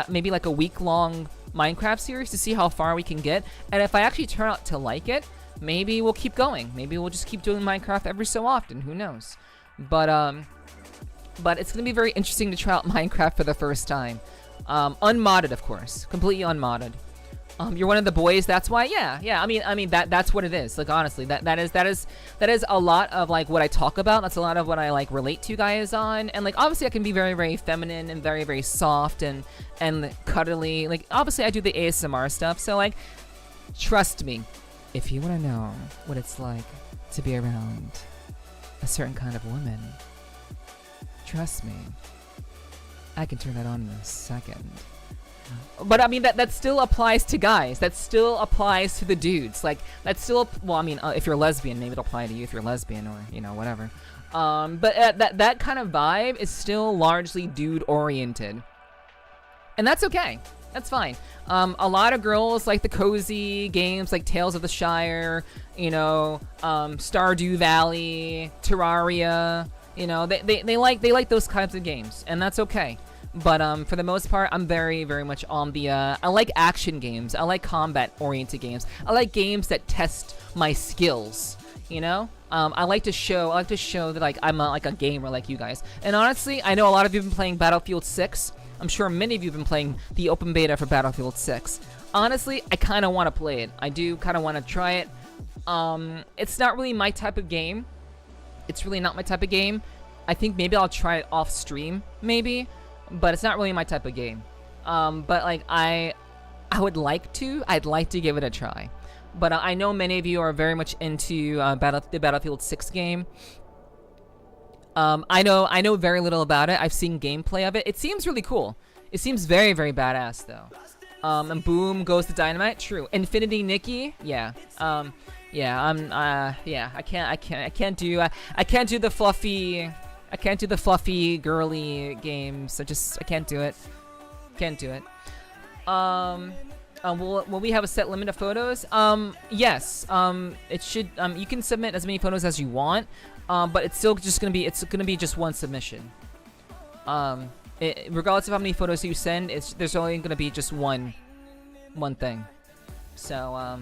maybe a week-long Minecraft series to see how far we can get, and if I actually turn out to like it, maybe we'll keep going. Maybe we'll just keep doing Minecraft every so often. Who knows? But it's gonna be very interesting to try out Minecraft for the first time. Unmodded, of course, completely unmodded. You're one of the boys. That's why. Yeah. I mean that's what it is. Like honestly, that is a lot of like what I talk about. That's a lot of what I like relate to you guys on. And like obviously I can be very very feminine and very very soft and cuddly. Like obviously I do the ASMR stuff. So like trust me, if you want to know what it's like to be around a certain kind of woman, trust me, I can turn that on in a second. But I mean that still applies to guys. That still applies to the dudes. Like that's still well. I mean, if you're lesbian, maybe it'll apply to you if you're lesbian or you know whatever. But that kind of vibe is still largely dude oriented, and that's okay. That's fine. A lot of girls like the cozy games like Tales of the Shire, you know, Stardew Valley, Terraria. You know, they like those kinds of games, and that's okay. But for the most part, I'm very, very much on the, I like action games. I like combat-oriented games. I like games that test my skills, you know? I like to show that, like, I'm like a gamer like you guys. And honestly, I know a lot of you have been playing Battlefield 6. I'm sure many of you have been playing the open beta for Battlefield 6. Honestly, I kind of want to play it. I do kind of want to try it. It's not really my type of game. It's really not my type of game. I think maybe I'll try it off stream, maybe. But it's not really my type of game. But like I would like to. I'd like to give it a try. But I know many of you are very much into the Battlefield 6 game. I know very little about it. I've seen gameplay of it. It seems really cool. It seems very very badass though. And boom goes the dynamite. True. Infinity Nikki. Yeah. Yeah. I can't do the fluffy. I can't do the fluffy, girly games. I can't do it. Can't do it. Will we have a set limit of photos? Yes. It should. You can submit as many photos as you want. But it's still just gonna be. It's gonna be just one submission. Regardless of how many photos you send, there's only gonna be just one thing. So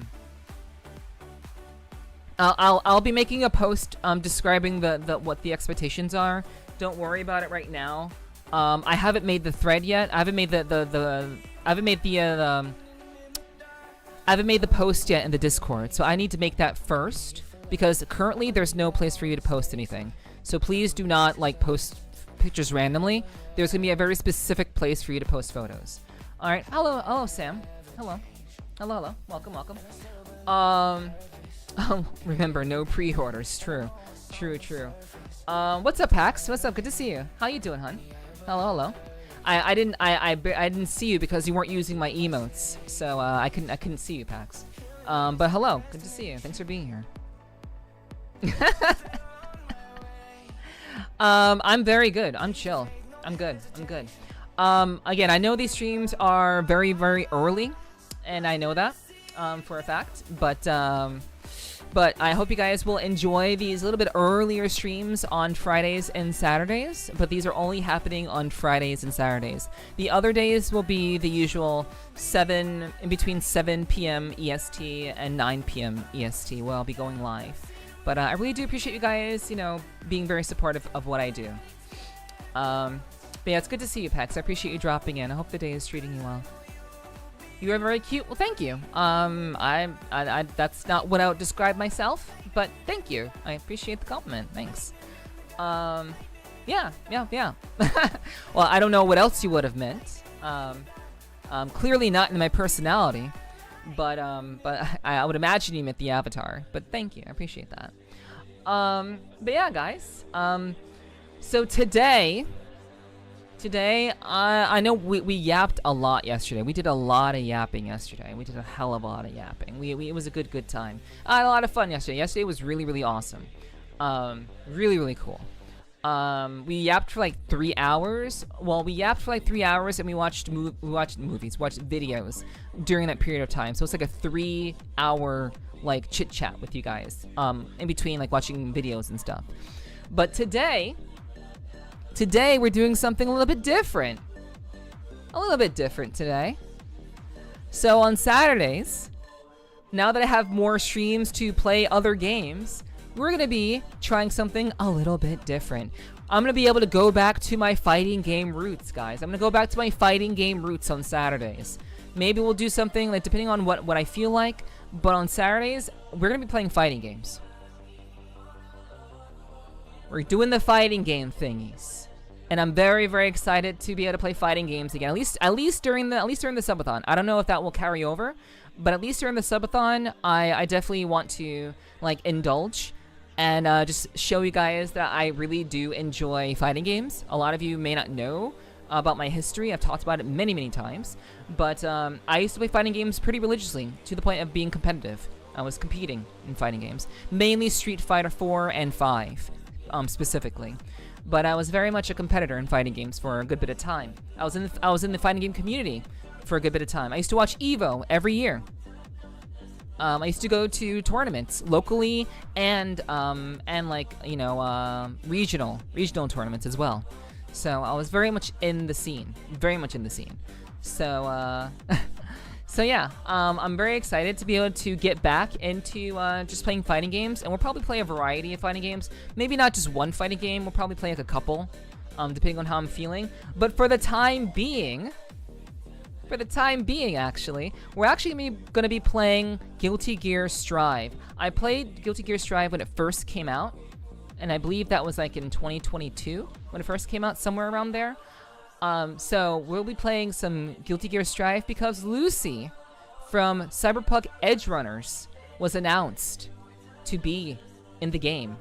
I'll be making a post describing what the expectations are. Don't worry about it right now. I haven't made the thread yet. I haven't made I haven't made the post yet in the Discord. So I need to make that first because currently there's no place for you to post anything. So please do not like post pictures randomly. There's gonna be a very specific place for you to post photos. All right. Hello Sam. Hello. Welcome. Remember, no pre-orders. True. What's up, Pax? What's up? Good to see you. How you doing, hun? Hello. I didn't see you because you weren't using my emotes, so I couldn't see you, Pax. But hello, good to see you. Thanks for being here. I'm very good. I'm chill. I'm good. Again, I know these streams are very very early, and I know that for a fact, but I hope you guys will enjoy these a little bit earlier streams on Fridays and Saturdays. But these are only happening on Fridays and Saturdays. The other days will be the usual between 7 p.m. EST and 9 p.m. EST where I'll be going live. But I really do appreciate you guys, you know, being very supportive of what I do. But yeah, it's good to see you, Pax. I appreciate you dropping in. I hope the day is treating you well. You are very cute. Well, thank you. I that's not what I would describe myself, but thank you. I appreciate the compliment. Thanks. Yeah. Well, I don't know what else you would have meant. Clearly not in my personality, but I would imagine you meant the avatar. But thank you. I appreciate that. But yeah, guys. So today, I know we yapped a lot yesterday. We did a lot of yapping yesterday. We did a hell of a lot of yapping. It was a good time. I had a lot of fun yesterday. Yesterday was really, really awesome. Really, really cool. We yapped for like 3 hours. Well, we yapped for like 3 hours and we watched videos during that period of time. So it's like a 3-hour like chit chat with you guys. In between like watching videos and stuff. But today we're doing something a little bit different. Today. So on Saturdays, now that I have more streams to play other games, we're going to be trying something a little bit different. I'm going to be able to go back to my fighting game roots, guys. I'm going to go back to my fighting game roots on Saturdays. Maybe we'll do something, like, depending on what I feel like. But on Saturdays, we're going to be playing fighting games. We're doing the fighting game thingies. And I'm very, very excited to be able to play fighting games again. At least during the subathon. I don't know if that will carry over, but at least during the subathon, I definitely want to, like, indulge and just show you guys that I really do enjoy fighting games. A lot of you may not know about my history. I've talked about it many, many times, but I used to play fighting games pretty religiously to the point of being competitive. I was competing in fighting games, mainly Street Fighter 4 and 5, specifically. But I was very much a competitor in fighting games for a good bit of time. I was in the fighting game community for a good bit of time. I used to watch EVO every year. I used to go to tournaments locally and like, you know, regional tournaments as well. So I was very much in the scene, So so yeah, I'm very excited to be able to get back into just playing fighting games, and we'll probably play a variety of fighting games. Maybe not just one fighting game. We'll probably play like a couple, depending on how I'm feeling. But for the time being, actually, we're actually going to be playing Guilty Gear Strive. I played Guilty Gear Strive when it first came out, and I believe that was like in 2022 when it first came out, somewhere around there. So we'll be playing some Guilty Gear Strive because Lucy from Cyberpunk EDGERUNNERS was announced to be in the game.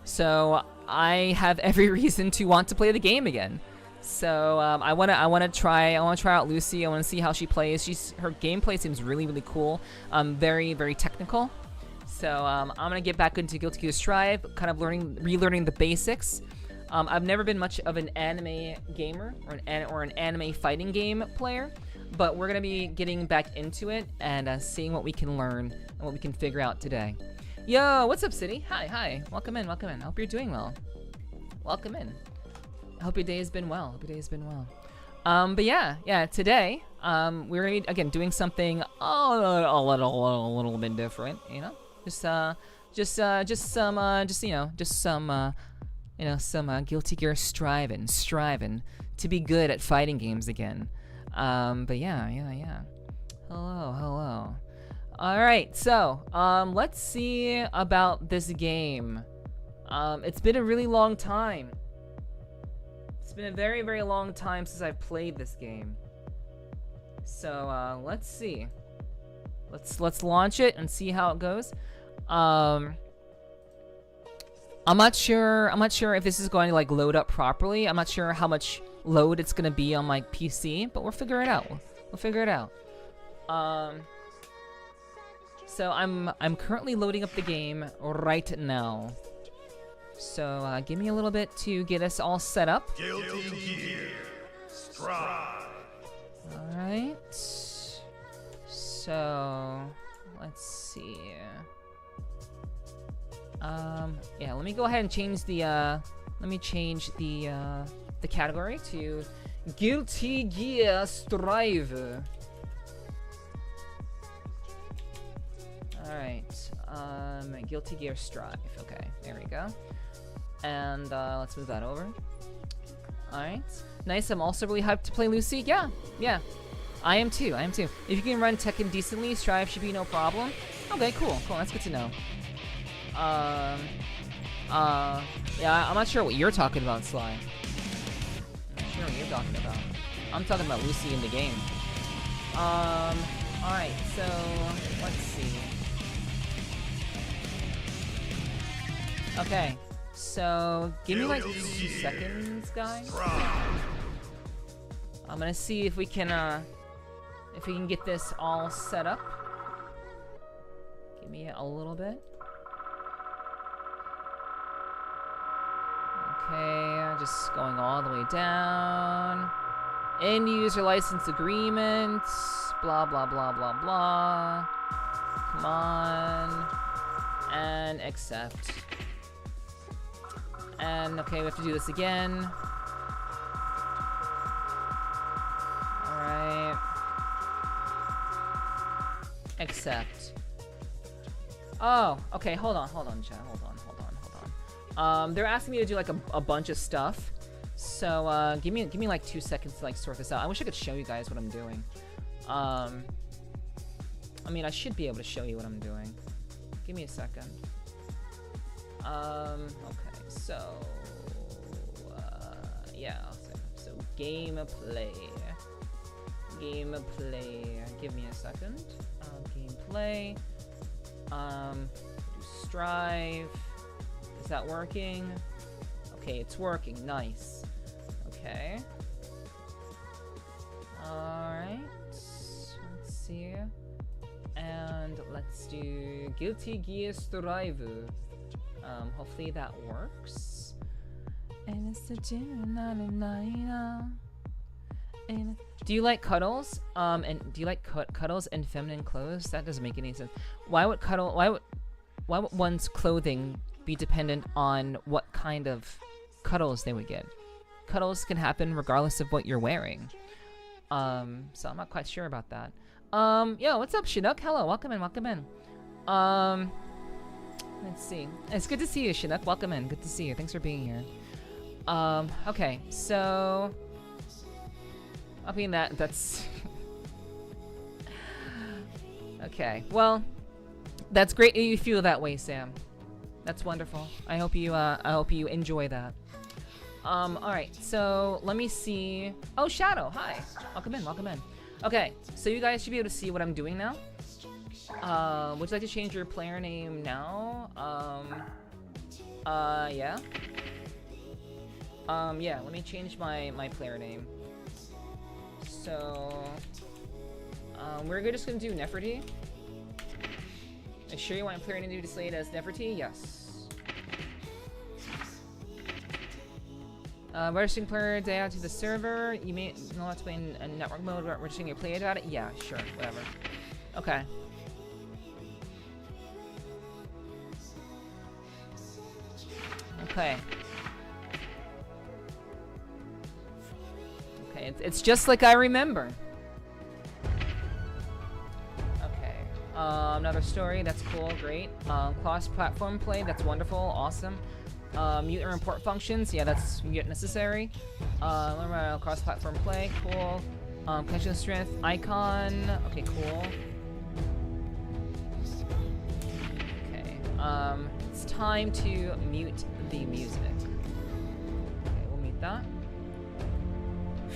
So I have every reason to want to play the game again. So I wanna try out Lucy. I wanna see how she plays. Her gameplay seems really, really cool. Very, very technical. So I'm gonna get back into Guilty Gear Strive, kind of relearning the basics. I've never been much of an anime gamer or an anime fighting game player, but we're gonna be getting back into it and seeing what we can learn and what we can figure out today. Yo, what's up, City? Hi. Welcome in. I hope you're doing well. Welcome in. I hope your day has been well. But yeah, today, we're gonna be, again, doing something a little bit different, you know? Some Guilty Gear striving to be good at fighting games again. But yeah. Hello. Alright, so, let's see about this game. It's been a really long time. It's been a very, very long time since I've played this game. So, let's see. Let's launch it and see how it goes. I'm not sure if this is going to like load up properly. I'm not sure how much load it's gonna be on my PC, but we'll figure it out. We'll figure it out. So I'm currently loading up the game right now. So give me a little bit to get us all set up. Guilty Gear Strive. All right. So let's see. Yeah, let me go ahead and change the the category to Guilty Gear Strive. Alright, Guilty Gear Strive. Okay, there we go. And let's move that over. Alright, nice. I'm also really hyped to play Lucy. Yeah. I am too. If you can run Tekken decently, Strive should be no problem. Okay, cool. That's good to know. Yeah, I'm not sure what you're talking about, Sly. I'm not sure what you're talking about. I'm talking about Lucy in the game. Alright, so, let's see. Okay, so, give me like 2 seconds, guys. I'm gonna see if we can get this all set up. Give me a little bit. Okay, just going all the way down. End user license agreement. Blah, blah, blah, blah, blah. Come on. And accept. And, okay, we have to do this again. Alright. Accept. Oh, okay, hold on, chat. Hold on. They're asking me to do like a bunch of stuff. So, give me like 2 seconds to like sort this out. I wish I could show you guys what I'm doing. I mean, I should be able to show you what I'm doing. Give me a second. Okay, so yeah, so gameplay. Give me a second. Gameplay. Do strive. Is that working? Okay, it's working. Nice. Okay. Alright. Let's see. And let's do Guilty Gear Strive. Hopefully that works. And it's the do you like cuddles? And do you like cuddles and feminine clothes? That doesn't make any sense. Why would one's clothing be dependent on what kind of cuddles they would get? Cuddles can happen regardless of what you're wearing. So I'm not quite sure about that. Yo, what's up, Chinook? Hello, welcome in. Let's see. It's good to see you, Chinook. Welcome in. Good to see you. Thanks for being here. Okay, so I mean that's okay. Well, that's great that you feel that way, Sam. That's wonderful. I hope you enjoy that. All right. So let me see. Oh, Shadow. Hi. Welcome in. Okay. So you guys should be able to see what I'm doing now. Would you like to change your player name now? Yeah. Yeah. Let me change my player name. So, we're just gonna do Nepherti. Are you sure you want a player name to be displayed as Nepherti? Yes. Registering player data to the server. You may not to play in network mode. Registering your player data. Yeah, sure, whatever. Okay. Okay. Okay, it's just like I remember. Okay. Another story. That's cool. Great. Cross-platform play. That's wonderful. Awesome. Mute and report functions. Yeah, that's necessary. Learn about cross-platform play. Cool. Connection strength icon. Okay, cool. Okay. It's time to mute the music. Okay, we'll mute that.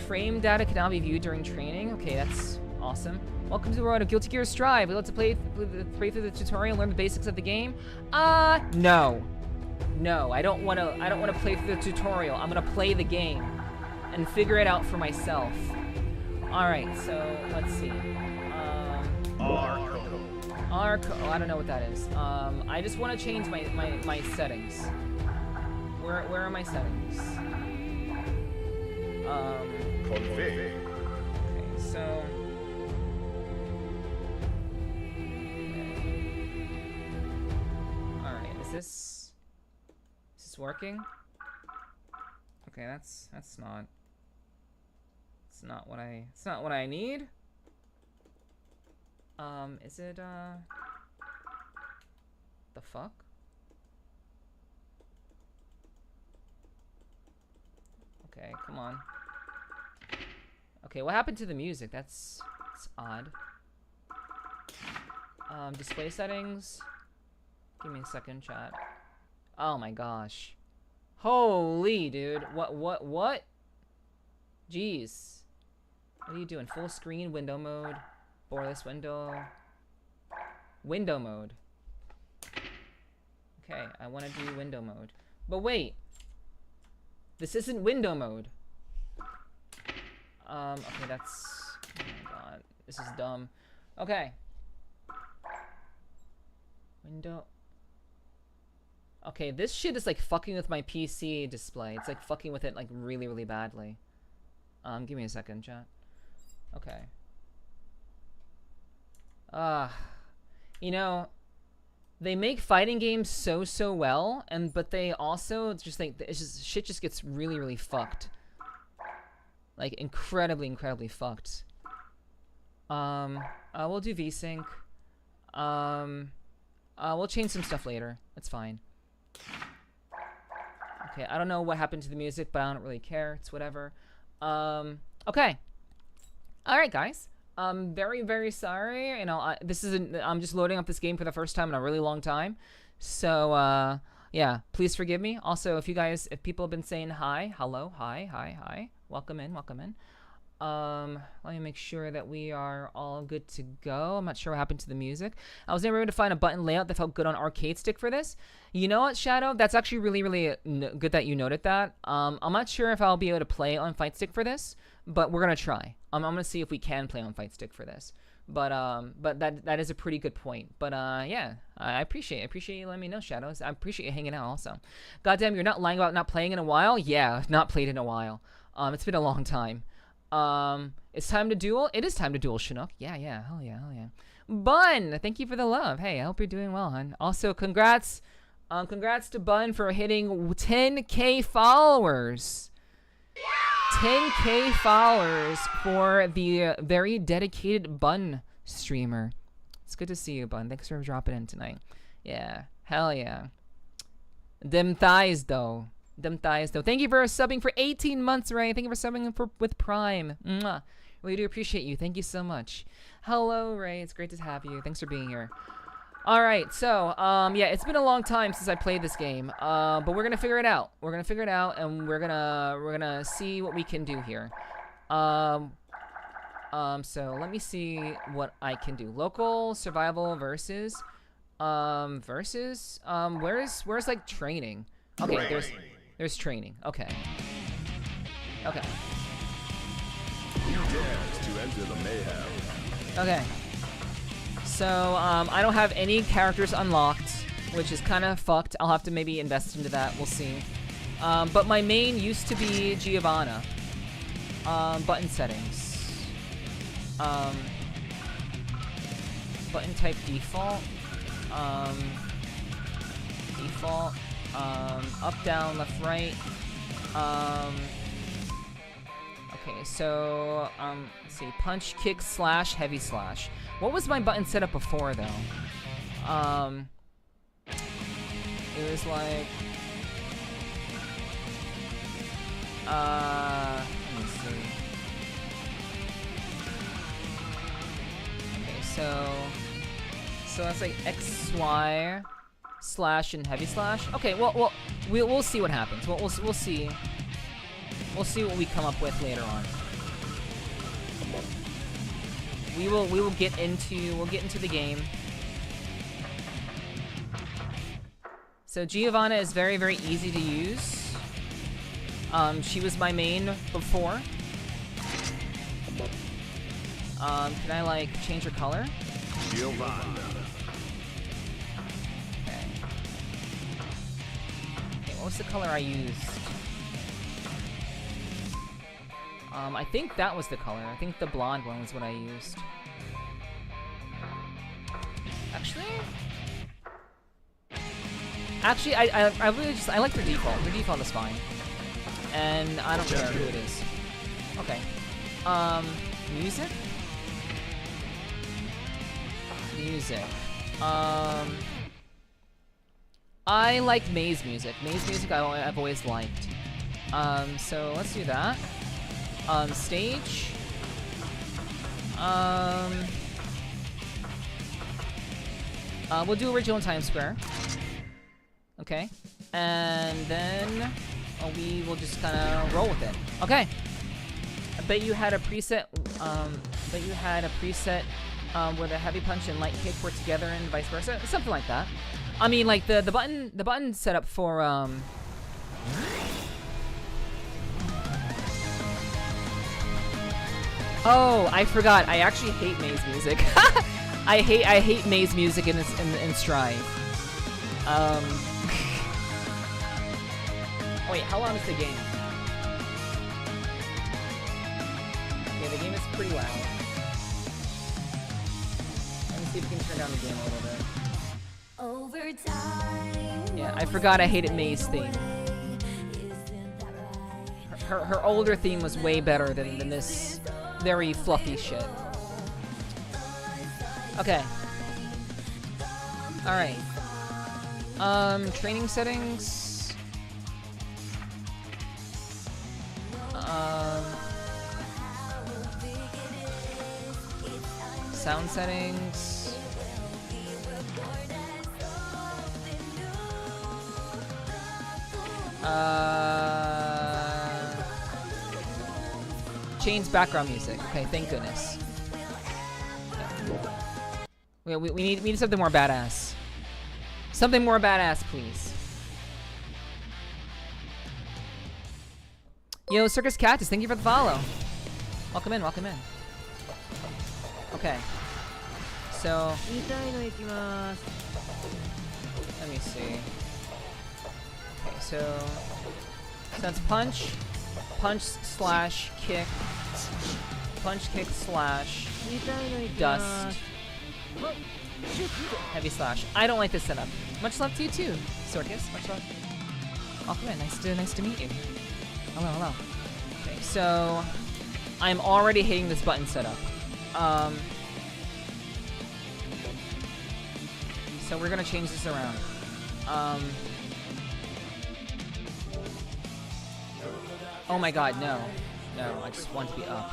Frame data can now be viewed during training. Okay, that's awesome. Welcome to the world of Guilty Gear Strive. We'd love to play through the tutorial, learn the basics of the game. No. No, I don't want to play through the tutorial. I'm gonna play the game and figure it out for myself. All right, so let's see. Arco. Oh, I don't know what that is. I just want to change my settings. Where are my settings? Okay, so. All right, is this working? Okay, that's not. It's not what I need. Is it the fuck? Okay, come on. Okay, what happened to the music? That's odd. Display settings. Give me a second, chat. Oh my gosh. Holy dude. What? Jeez. What are you doing? Full screen, window mode, borderless window. Window mode. Okay, I want to do window mode. But wait. This isn't window mode. Okay, that's... Oh my god. This is dumb. Okay. Window... Okay, this shit is like fucking with my PC display. It's like fucking with it like really, really badly. Give me a second, chat. Okay. You know, they make fighting games so well, but they also just like shit just gets really, really fucked. Like incredibly fucked. We'll do VSync. We'll change some stuff later. That's fine. Okay, I don't know what happened to the music, but I don't really care. It's whatever. Okay. All right, guys. I'm very sorry. You know, I'm just loading up this game for the first time in a really long time. So, yeah, please forgive me. Also, if people have been saying hi, hello, hi, welcome in. Let me make sure that we are all good to go. I'm not sure what happened to the music. I was never able to find a button layout that felt good on arcade stick for this. You know what, Shadow? That's actually really good that you noted that. I'm not sure if I'll be able to play on fight stick for this, but we're gonna try. I'm gonna see if we can play on fight stick for this. But that is a pretty good point. But yeah, I appreciate you letting me know, Shadows. I appreciate you hanging out also. Goddamn, you're not lying about not playing in a while? Yeah, I've not played in a while. It's been a long time. It's time to duel. It is time to duel, Chinook. Yeah, hell yeah. Bun, thank you for the love. Hey, I hope you're doing well, hon. Also, congrats to Bun for hitting 10K followers. 10K followers for the very dedicated Bun streamer. It's good to see you, Bun. Thanks for dropping in tonight. Yeah, hell yeah. Them thighs, though. Thank you for subbing for 18 months, Ray. Thank you for subbing with Prime. Mwah. Really do appreciate you. Thank you so much. Hello, Ray. It's great to have you. Thanks for being here. All right, so yeah, it's been a long time since I played this game, but we're gonna figure it out. And we're gonna see what we can do here. So let me see what I can do. Local survival versus where's like training? Okay, there's training. Okay. Who dares to enter the mayhem? Okay. So, I don't have any characters unlocked, which is kind of fucked. I'll have to maybe invest into that. We'll see. But my main used to be Giovanna. Button settings. Button type default. Up, down, left, right. Okay, so, let's see. Punch, kick, slash, heavy slash. What was my button setup before, though? It was like... let me see. Okay, so that's like X, Y, slash, and heavy slash. Okay, well, we'll see what happens. We'll see. We'll see what we come up with later on. We'll get into the game. So Giovanna is very easy to use. She was my main before. Can I like change her color? Giovanna. Okay. What was the color I used? I think that was the color. I think the blonde one was what I used. Actually, I really I like their default. Their default is fine, and I don't care who it is. Okay. Music. I like maze music. Maze music I've always liked. So let's do that. Stage. We'll do original Times Square. Okay. And then we will just kind of roll with it. Okay. I bet you had a preset. Where the heavy punch and light kick were together and vice versa. Something like that. I mean, like the button setup for Oh, I forgot. I actually hate maze music. I hate maze music in Strive. Wait, how long is the game? Okay, the game is pretty loud. Let me see if we can turn down the game a little bit. Yeah, I forgot I hated May's theme. Her older theme was way better than this very fluffy shit. Okay. Alright. Training settings. Sound settings. Change background music. Okay, thank goodness. We need something more badass. Something more badass, please. Yo, Circus Cactus, thank you for the follow. Welcome in, welcome in. Okay. So, let me see. Okay, so that's punch, slash kick, kick slash dust, heavy slash. I don't like this setup. Much love to you too, Circus. Much love. Welcome in. Nice to meet you. Hello. Okay, so I'm already hating this button setup. So we're gonna change this around. Oh my god, no. No, I just want to be up.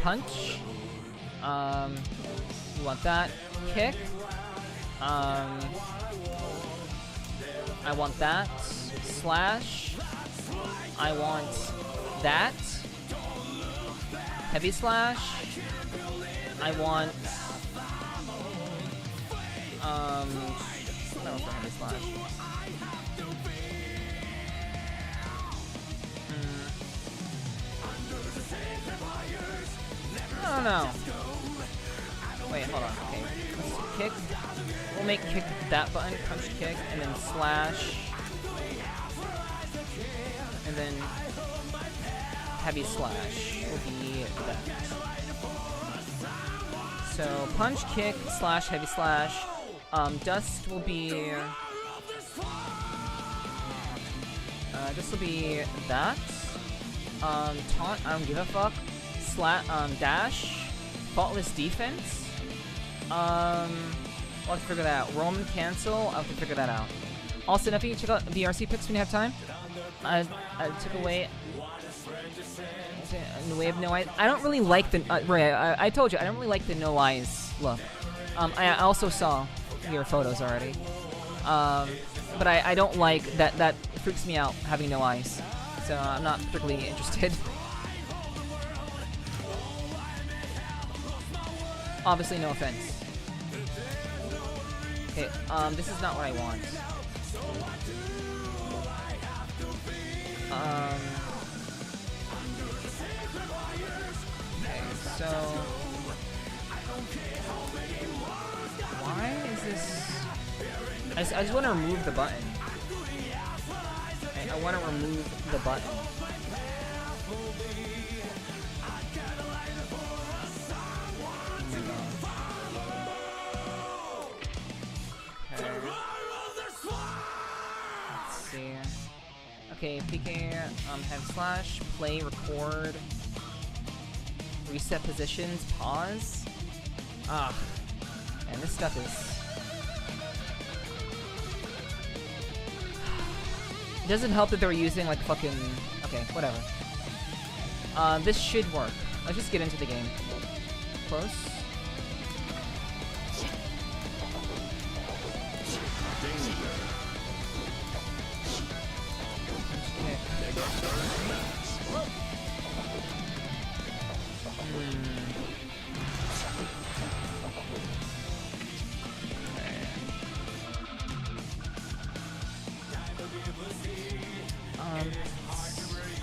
Punch. You want that. Kick. I want that. Slash. I want that. Heavy slash. I want no, for heavy slash. I don't know. Wait, hold on. Okay, let's kick. We'll make kick that button, punch kick, and then slash, and then heavy slash will be that. So punch, kick, slash, heavy slash. Dust will be. This will be that. Taunt. I don't give a fuck. Dash. Faultless defense. I'll have to figure that out. Roman cancel. I'll have to figure that out. Also, Nephi, check out VRC picks when you have time. I took away. In the way of no eyes. I don't really like the. Right, I told you I don't really like the no eyes look. I also saw your photos already. But I don't like that. That freaks me out having no eyes. So I'm not particularly interested. Obviously, no offense. Okay, this is not what I want. Okay, so why is this? I just want to remove the button. I want to remove the button. Okay, PK, have slash, play, record, reset positions, pause. Ah, man, this stuff is. It doesn't help that they're using like fucking. Okay, whatever. This should work. Let's just get into the game. Close.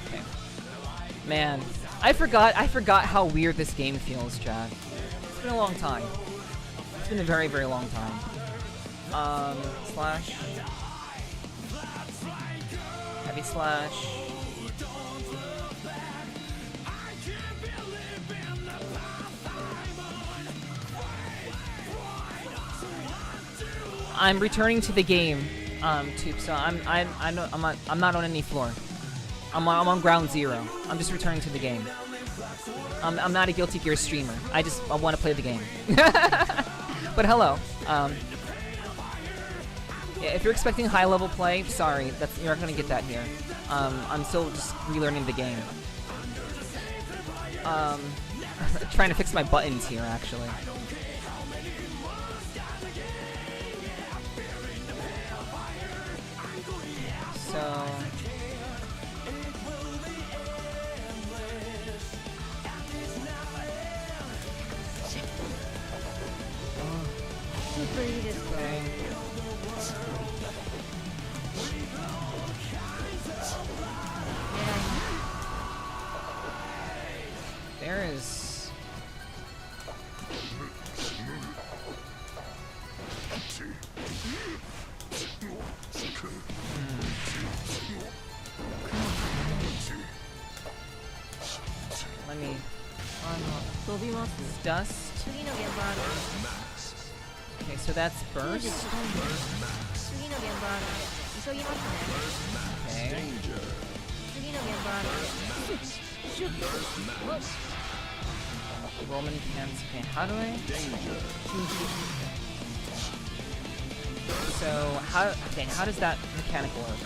Okay. Man, I forgot how weird this game feels, Chad. It's been a long time. It's been a very, very long time. Slash. Heavy slash. I'm returning to the game, Toop. So I'm not on any floor. I'm on ground zero. I'm just returning to the game. I'm not a Guilty Gear streamer. I want to play the game. But hello. Yeah, if you're expecting high level play, sorry, you're not gonna get that here. I'm still just relearning the game. trying to fix my buttons here, actually. So... Okay. There is... Let me... Dust. Okay, so that's burst. Okay. Roman cans. Okay, how do I? So how does that mechanic work?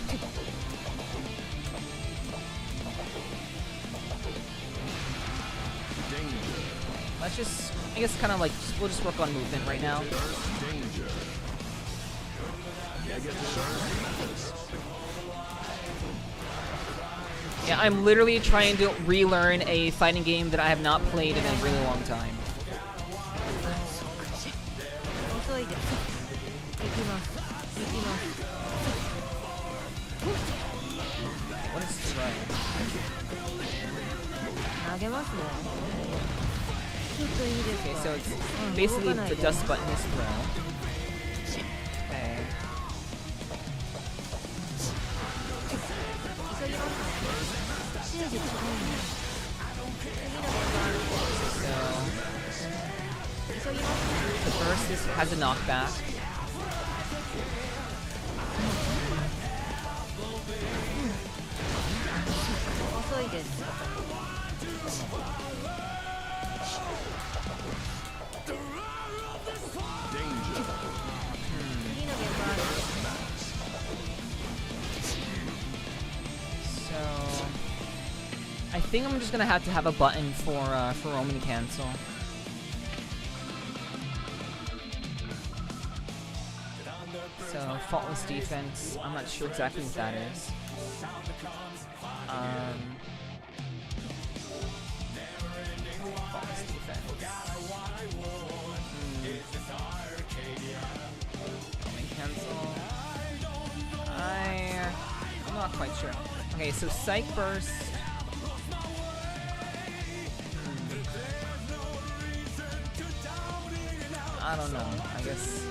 Let's just, I guess, kind of like we'll just work on movement right now. Yeah, I'm literally trying to relearn a fighting game that I have not played in a really long time. What is throw? Okay, so it's basically the dust button is throw. Okay. So the burst has a knockback. I think I'm just gonna have to have a button for Roman cancel. So faultless defense. I'm not sure exactly what that is. Faultless defense. Roman cancel. I'm not quite sure. Okay, so psych burst. I don't know. I guess.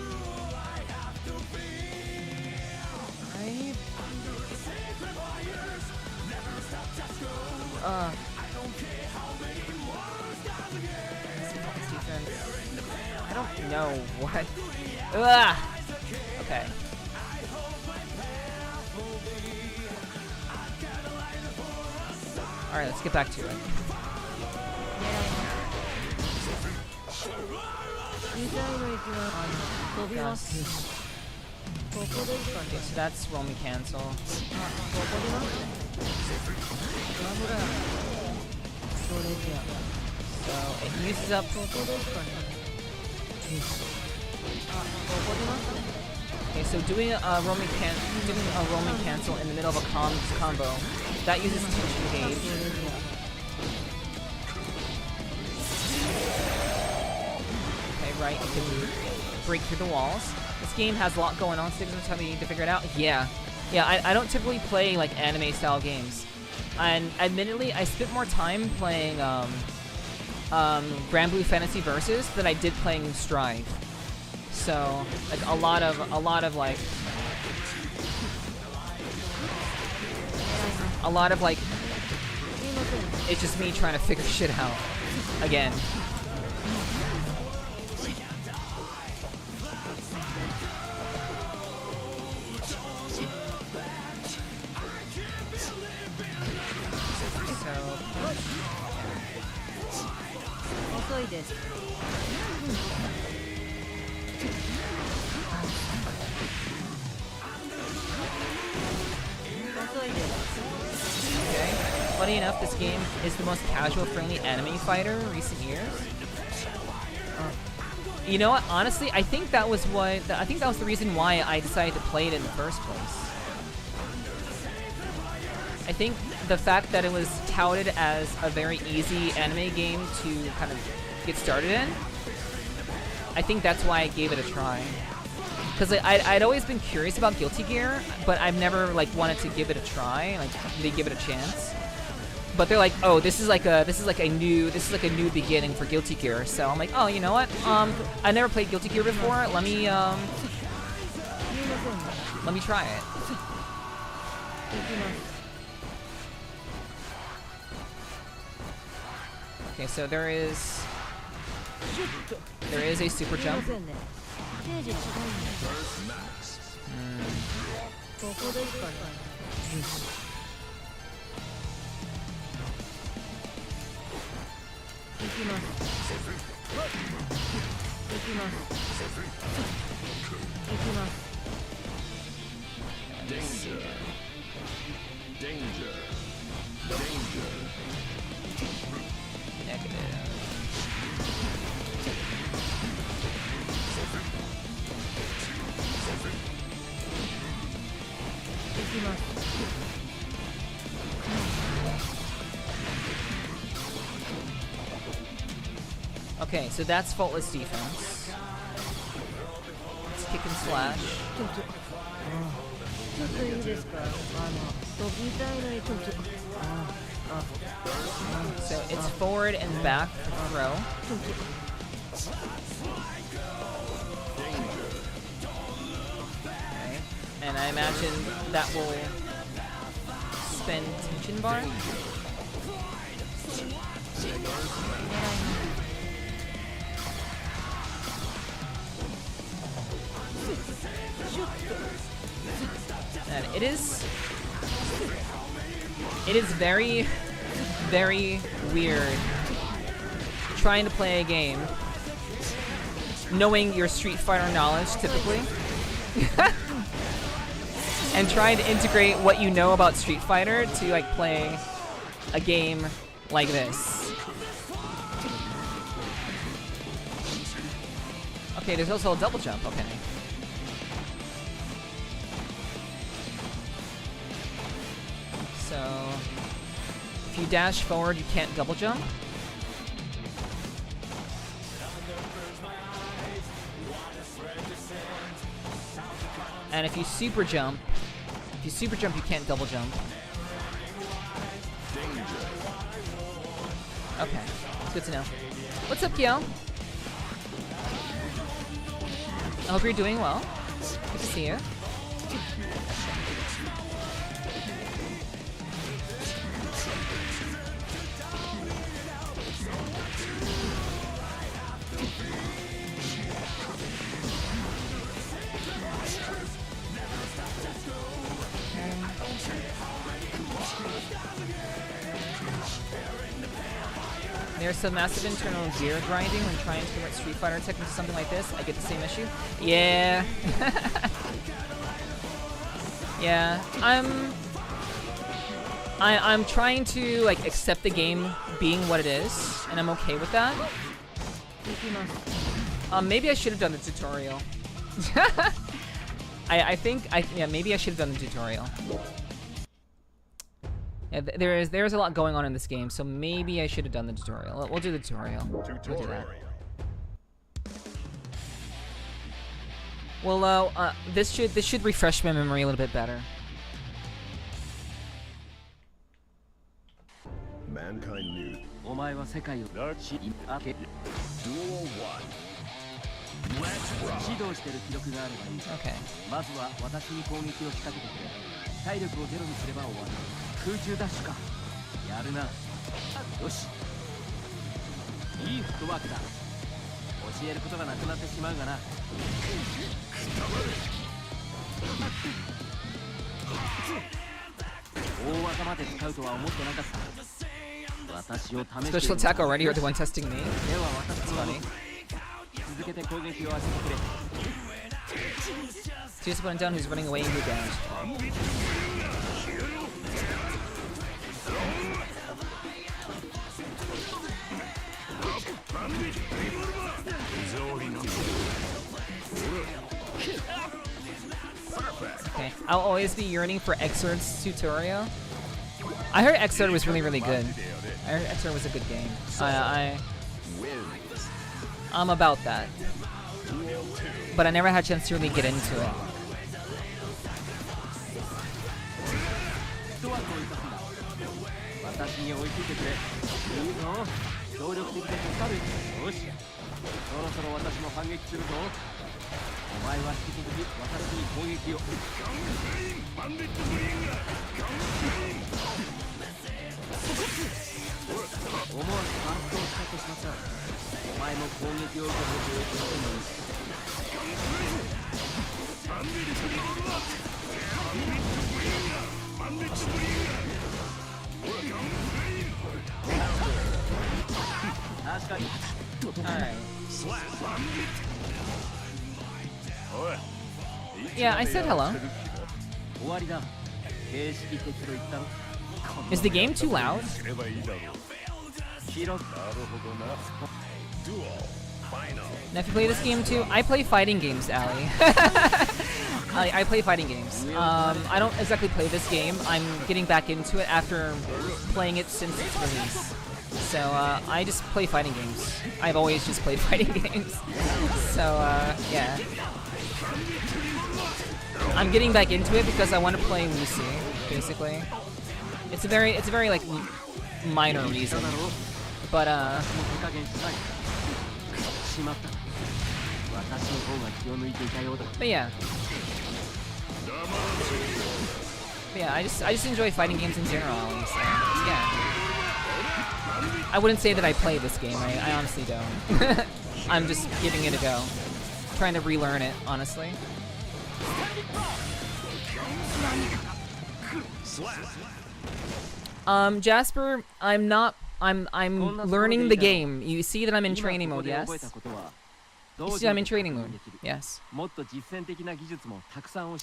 I don't know what. Ugh. Okay. All right, let's get back to it. Okay, so that's Roman cancel. So it uses up. Okay, so doing a Roman cancel in the middle of a combo that uses tension gauge. Okay, right. You can break through the walls. This game has a lot going on, so how we need to figure it out. Yeah, I don't typically play like anime style games, and admittedly, I spent more time playing Grand Blue Fantasy Versus than I did playing Strive. So like a lot of like it's just me trying to figure shit out again. Okay, funny enough, this game is the most casual-friendly anime fighter in recent years. You know what? Honestly, I think that was the reason why I decided to play it in the first place. I think the fact that it was touted as a very easy anime game to kind of get started in, I think that's why I gave it a try. Because I'd always been curious about Guilty Gear, but I've never like wanted to give it a try, like really give it a chance. But they're like, oh, this is like a new beginning for Guilty Gear. So I'm like, oh, you know what? I never played Guilty Gear before. Let me try it. Okay, so there is a super jump. Danger. Danger. Danger. Negative. Okay, so that's faultless defense. Let's kick and slash. So it's forward and back throw. Okay. And I imagine that will spend tension bar. And it is very, very weird trying to play a game knowing your Street Fighter knowledge typically and trying to integrate what you know about Street Fighter to like play a game like this. Okay, there's also a double jump, okay. So, if you dash forward, you can't double jump. And if you super jump, you can't double jump. Okay, it's good to know. What's up, Kyo? I hope you're doing well. Good to see you. There's some massive internal gear grinding when trying to convert Street Fighter tech into something like this. I get the same issue. Yeah. Yeah. I'm trying to like accept the game being what it is, and I'm okay with that. Maybe I should have done the tutorial. I think maybe I should have done the tutorial. Yeah, there's a lot going on in this game, so maybe I should have done the tutorial. We'll do the tutorial. We'll do that. Well, this should refresh my memory a little bit better. Mankind knew. Duel 1. Let's rock. Okay. Special attack already, or the one testing me? That's funny. Choose opponent down who's running away and you're damaged. I'll always be yearning for Exord's tutorial. I heard Exord was really, really good. I heard Exord was a good game. I'm about that. But I never had a chance to really get into it. Alright. Yeah, I said hello. Is the game too loud? Now, if you play this game too, I play fighting games, Ali. I play fighting games. I don't exactly play this game. I'm getting back into it after playing it since its release. So, I just play fighting games. I've always just played fighting games. So, yeah. I'm getting back into it because I want to play Lucy, basically. It's a very like minor reason. But yeah. But yeah, I just enjoy fighting games in general, at least. Yeah. I wouldn't say that I play this game. I honestly don't. I'm just giving it a go. Trying to relearn it, honestly. Jasper, I'm learning the game. You see that I'm in training mode, yes? You see I'm in training mode, yes. You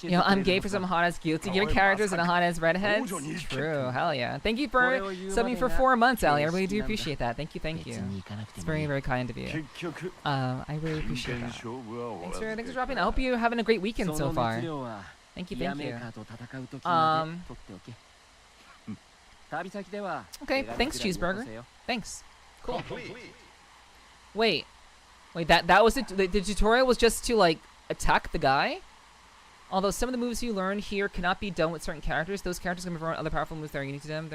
know, I'm gay for some hot-ass guilty gear characters and a hot-ass redheads. True, hell yeah. Thank you for subbing for 4 months, Ali. I really do appreciate that. Thank you, thank you. It's very, very kind of you. I really appreciate that. Thanks for dropping. I hope you're having a great weekend so far. Thank you, thank you. Okay, thanks, Cheeseburger. Thanks. Cool. Wait, that was the tutorial was just to, like, attack the guy? Although some of the moves you learn here cannot be done with certain characters, those characters can perform other powerful moves that are unique to them.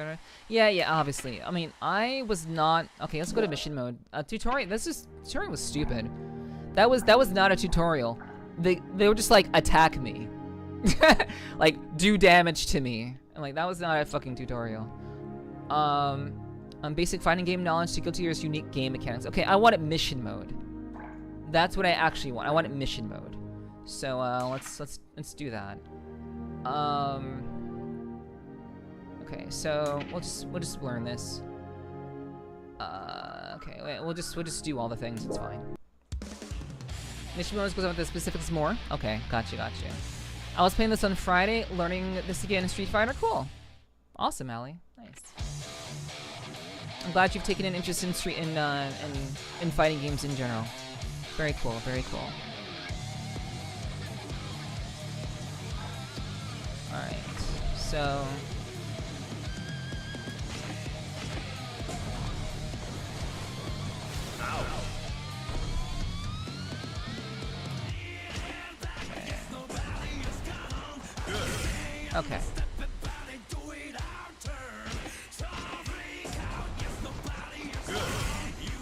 Yeah, obviously. I mean, I was not... Okay, let's go to mission mode. Tutorial was stupid. That was not a tutorial. They were just like, attack me. Like, do damage to me. I'm like, that was not a fucking tutorial. Basic fighting game knowledge to Guilty Gear's unique game mechanics. Okay, I want it mission mode. That's what I actually want. I want it mission mode. So let's do that. Okay, so we'll just learn this. Okay, wait, we'll just do all the things. It's fine. Mission mode goes on with the specifics more. Okay, gotcha. I was playing this on Friday, learning this again in Street Fighter. Cool, awesome, Ali. Nice. I'm glad you've taken an interest in in fighting games in general. Very cool, very cool. Alright, so... Okay.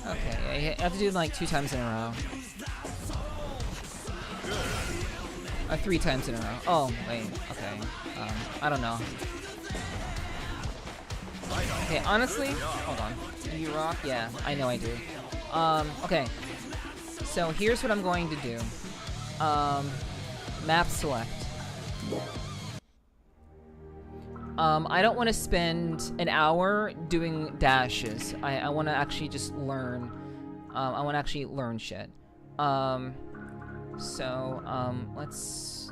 Okay, yeah, you have to do them like 2 times in a row. Or 3 times in a row. Oh, wait, okay. I don't know. Okay, honestly, hold on. Do you rock? Yeah, I know I do. Okay. So here's what I'm going to do. Map select. I don't want to spend an hour doing dashes. I want to actually just learn. I want to actually learn shit. Let's...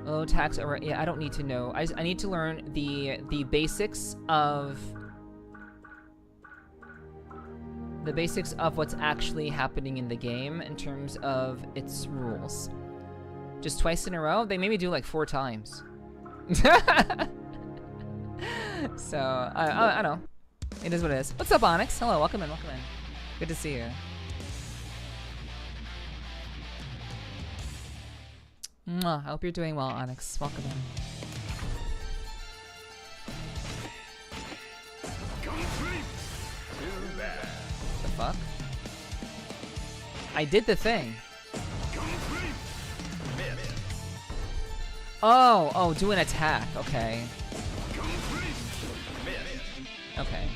Oh, attacks over... Yeah, I don't need to know. I need to learn the basics of... The basics of what's actually happening in the game in terms of its rules. Just twice in a row? They made me do like 4 times. So, I don't know. It is what it is. What's up, Onyx? Hello, welcome in, welcome in. Good to see you. Mwah, I hope you're doing well, Onyx. Welcome in. The fuck? I did the thing. Oh, do an attack. Okay. Okay.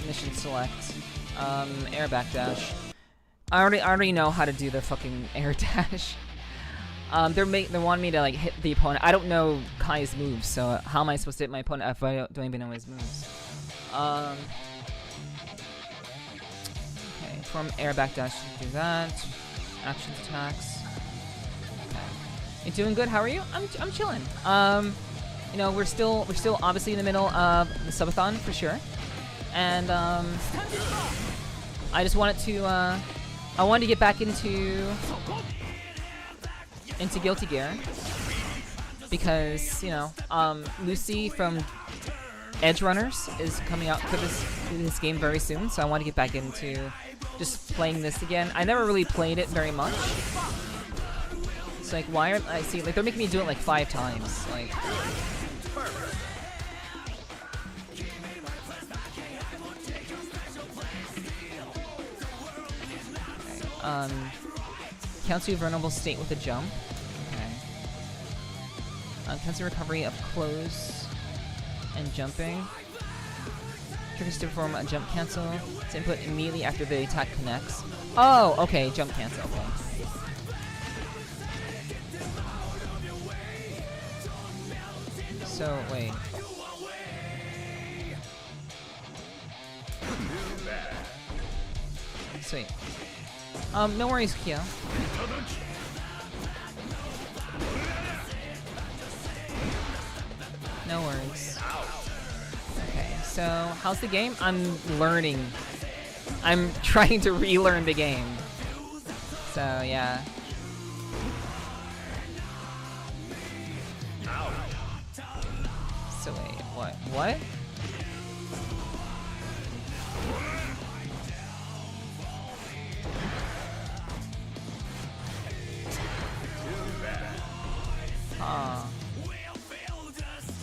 Mission select. Air backdash. I already know how to do the fucking air dash. They're wanting me to like hit the opponent. I don't know Kai's moves, so how am I supposed to hit my opponent if I don't even know his moves? Okay, from air backdash, do that. Actions, attacks. Okay. You doing good? How are you? I'm chilling. You know, we're still obviously in the middle of the subathon for sure, and I just wanted to I wanted to get back into Guilty Gear because, you know, Lucy from EDGERUNNER is coming out for this game very soon, so I want to get back into just playing this again. I never really played it very much. It's like, why aren't I see, like, they're making me do it like 5 times, like. Okay, counts your vulnerable state with a jump. Okay. Counts the recovery of close and jumping. Triggers to perform a jump cancel. It's input immediately after the attack connects. Oh, okay, jump cancel. Okay. So, wait. Sweet. No worries, Kyo. No worries. Okay, so how's the game? I'm learning. I'm trying to relearn the game. So, yeah. So wait, what? What?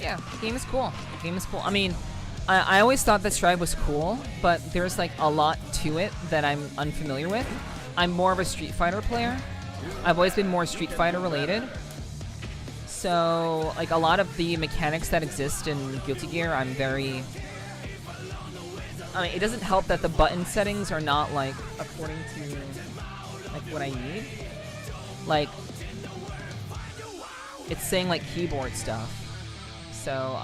Yeah, game is cool. Game is cool. I mean, I always thought that Strive was cool, but there's like a lot to it that I'm unfamiliar with. I'm more of a Street Fighter player. I've always been more Street Fighter related. So, like, a lot of the mechanics that exist in Guilty Gear, I'm very... I mean, it doesn't help that the button settings are not, like, according to, like, what I need. Like, it's saying, like, keyboard stuff. So,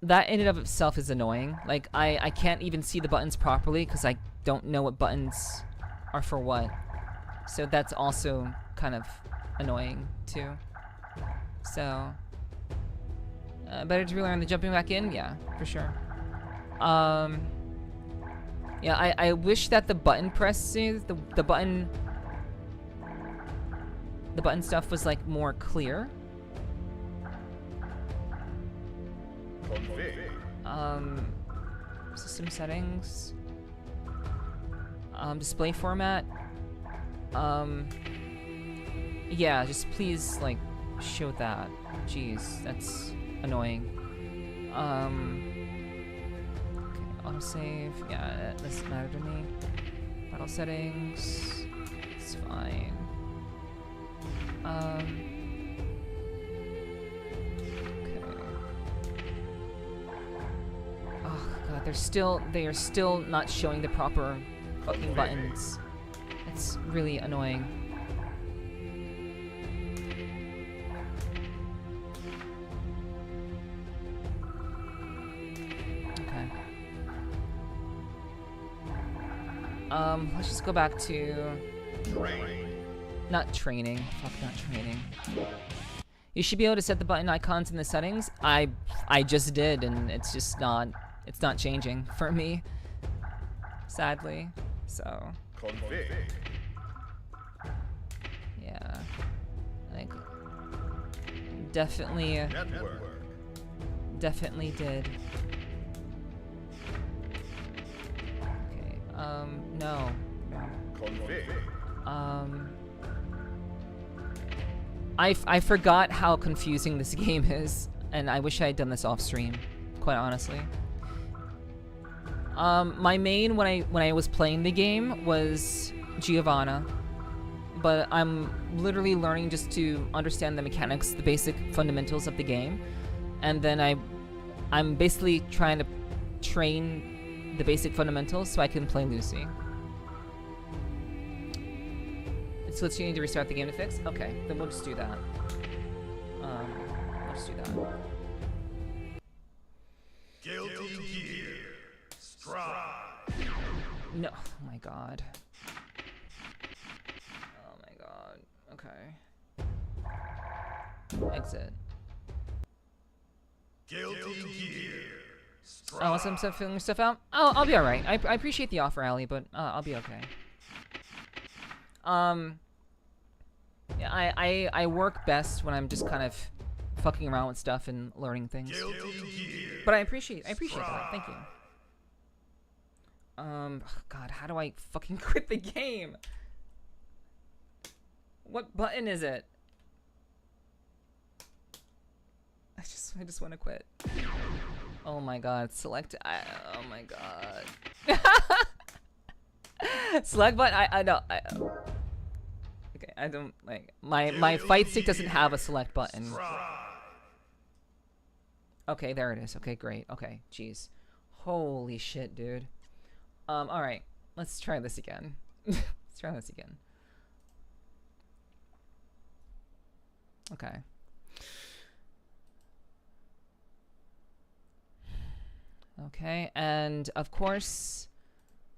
that in and of itself is annoying. Like, I can't even see the buttons properly because I don't know what buttons are for what. So that's also kind of annoying too. So better to relearn the jumping back in, yeah, for sure. Yeah, I wish that the button pressing, the button stuff was like more clear. System settings, display format. Yeah, just please, like, show that. Jeez, that's annoying. Okay, autosave. Yeah, that doesn't matter to me. Battle settings. It's fine. Okay. Oh god, they are still not showing the proper fucking buttons. It's really annoying. Okay. Let's just go back to... Not training. Fuck, not training. You should be able to set the button icons in the settings. I just did, and it's just not. It's not changing for me. Sadly. So. Config. Yeah. Like. Definitely. Network. Definitely did. Okay. No. Config. I forgot how confusing this game is, and I wish I had done this off stream, quite honestly. My main when I was playing the game was Giovanna, but I'm literally learning just to understand the mechanics, the basic fundamentals of the game, and then I'm basically trying to train the basic fundamentals so I can play Lucy. So let's need to restart the game to fix? Okay, then we'll just do that. We'll just do that. Guilty Gear. Strive. No, oh my god. Oh my god. Okay. Exit. Guilty Gear. Strive. Oh, some stuff, filling stuff out? Oh, I'll be alright. I appreciate the offer, Ali, but I'll be okay. Yeah, I work best when I'm just kind of fucking around with stuff and learning things. But I appreciate that. Thank you. Oh God, how do I fucking quit the game? What button is it? I just want to quit. Oh my God, select. Oh my God. Select button. I know. Okay, I don't like my fight stick doesn't have a select button. Okay, there it is. Okay, great. Okay, jeez. Holy shit, dude. All right, let's try this again. Let's try this again. Okay. Okay, and of course,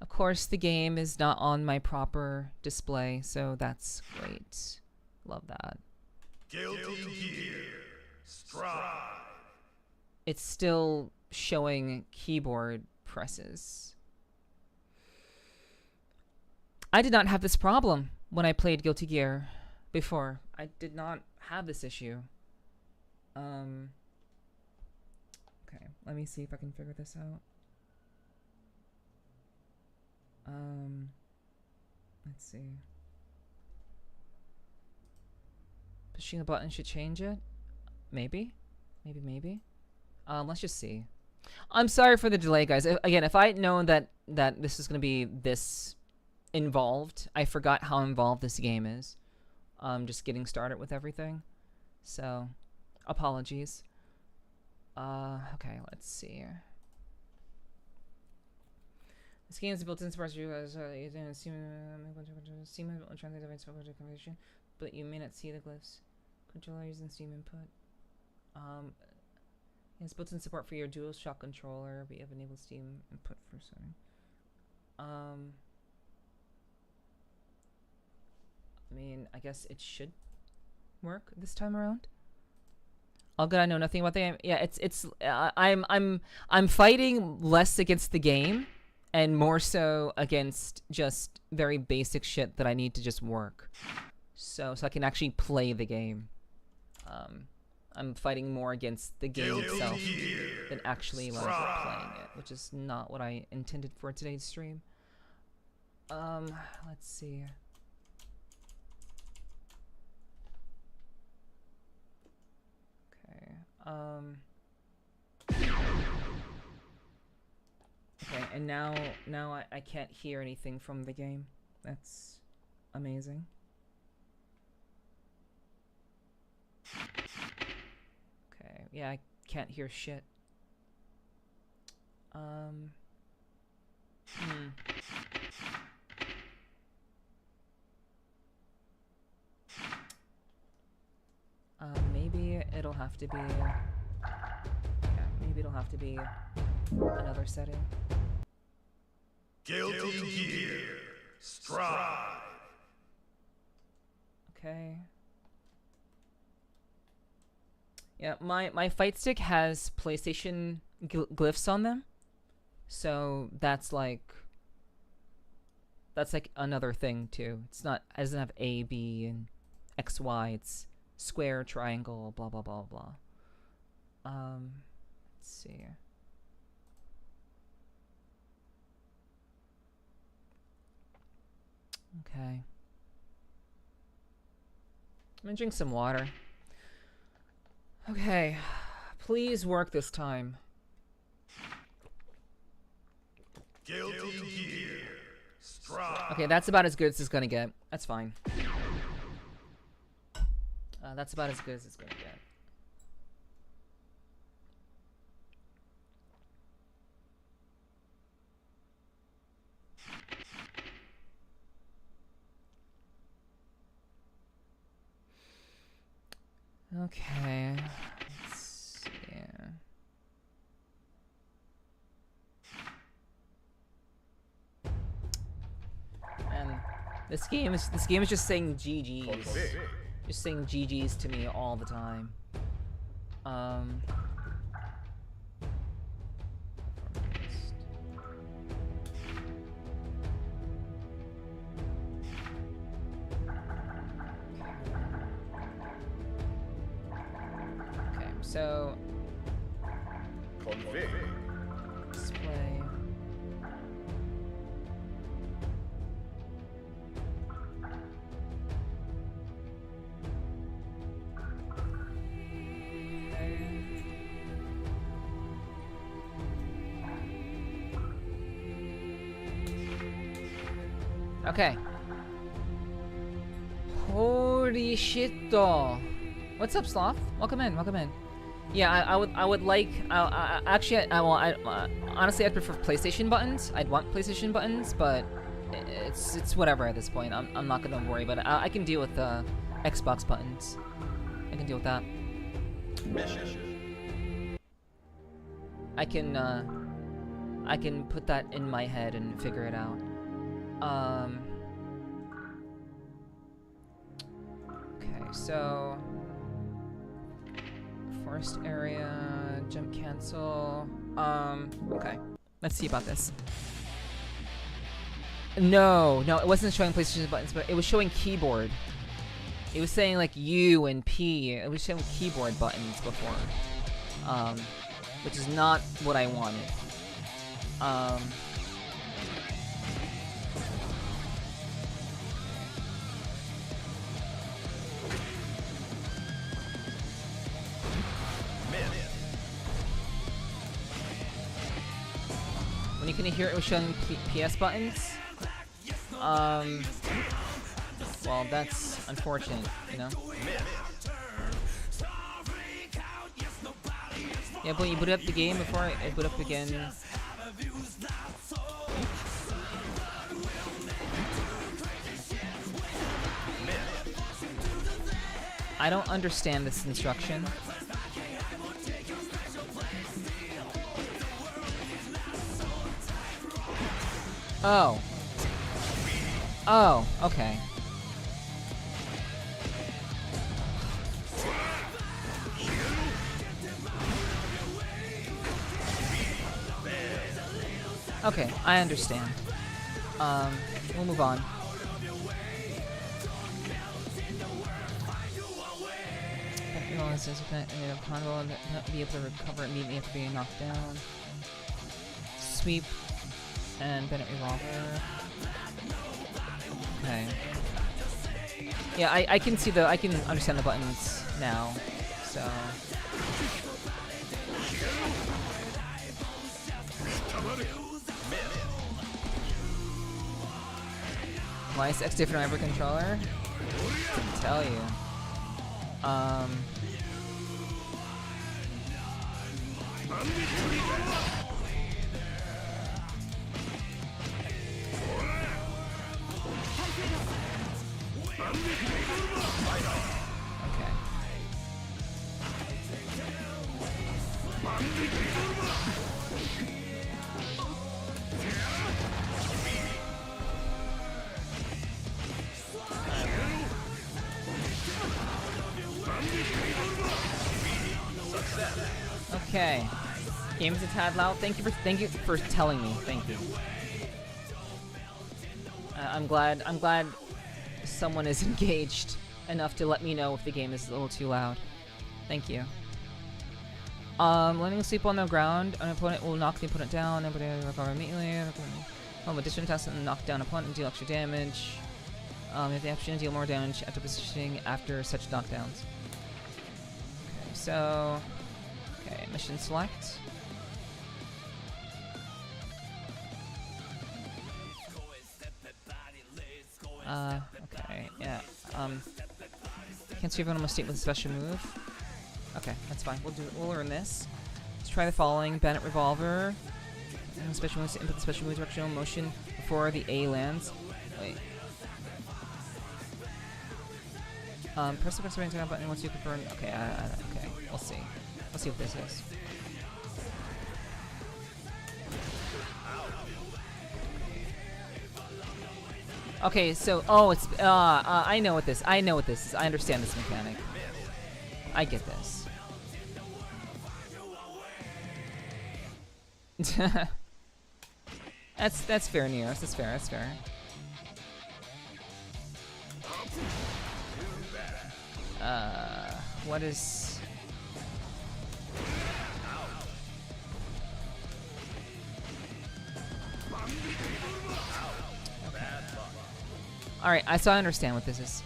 the game is not on my proper display, so that's great. Love that. Guilty Gear. Strive. It's still showing keyboard presses. I did not have this problem when I played Guilty Gear before. I did not have this issue. Okay, let me see if I can figure this out. Let's see. Pushing the button should change it? Maybe? Maybe. Let's just see. I'm sorry for the delay, guys. Again, if I had known that this is going to be this involved, I forgot how involved this game is. Just getting started with everything. So, apologies. Okay, let's see. This game is built in support you as Steam conversation, but you may not see the glyphs. Controller using Steam input. It's built-in support for your DualShock controller, but you have enabled Steam input for setting. I mean, I guess it should work this time around. All good. I know nothing about the game. Yeah, I'm fighting less against the game and more so against just very basic shit that I need to just work, so I can actually play the game. I'm fighting more against the game itself than actually like playing it, which is not what I intended for today's stream. Let's see. Okay. Okay, and now I can't hear anything from the game. That's amazing. Okay, yeah, I can't hear shit. Maybe it'll have to be... Yeah, maybe it'll have to be another setting. Guilty Gear. Strive. Okay. Yeah, my fight stick has PlayStation glyphs on them, so that's like another thing too. It doesn't have A, B, and X, Y. It's square, triangle, blah blah blah blah. Let's see. Okay. I'm gonna drink some water. Okay, please work this time. Guilty Gear Strive. Okay, that's about as good as it's gonna get. That's fine. That's about as good as it's gonna get. Okay, let's see. And this game is just saying GG's. Config. Just saying GG's to me all the time. Okay, so Config. display. Okay. Holy shit, though. What's up, Sloth? Welcome in. Welcome in. Yeah, I would like. Honestly, I'd prefer PlayStation buttons. I'd want PlayStation buttons, but it's whatever at this point. I'm not gonna worry about it. I can deal with the Xbox buttons. I can deal with that. I can put that in my head and figure it out. Okay, so forest area, jump cancel. Okay. Let's see about this. No, it wasn't showing PlayStation buttons, but it was showing keyboard. It was saying like U and P. It was showing keyboard buttons before. Which is not what I wanted. When you can hear it was showing PS buttons, well, that's unfortunate, you know? Yeah, but you boot up the game before I boot up again. I don't understand this instruction. Oh. Oh, okay. Okay, I understand. We'll move on. Convo and not be able to recover immediately after being knocked down. Sweep and Bennett revolver. Okay. Yeah, I can see I can understand the buttons now. So. Why is X different on every controller? Couldn't tell you. Okay. Okay. Game is a tad loud. Thank you for telling me. Thank you. I'm glad someone is engaged enough to let me know if the game is a little too loud. Thank you. Letting sleep on the ground, an opponent will knock the opponent down, and will recover immediately. Additional attacks and knock down opponent and deal extra damage. You have the option to deal more damage after positioning after such knockdowns. Okay, so... Okay, mission select. Okay, yeah. Cancel your vulnerable state with a special move. Okay, that's fine. We'll learn this. Let's try the following. Bandit Revolver. And special moves to input the special move directional motion before the A lands. Wait. Press the press button once you confirm. Okay, okay. We'll see. Let's see what this is. Okay, so it's I know what this is. I understand this mechanic. I get this. That's fair, Nero. That's fair. What is... Alright, so I understand what this is.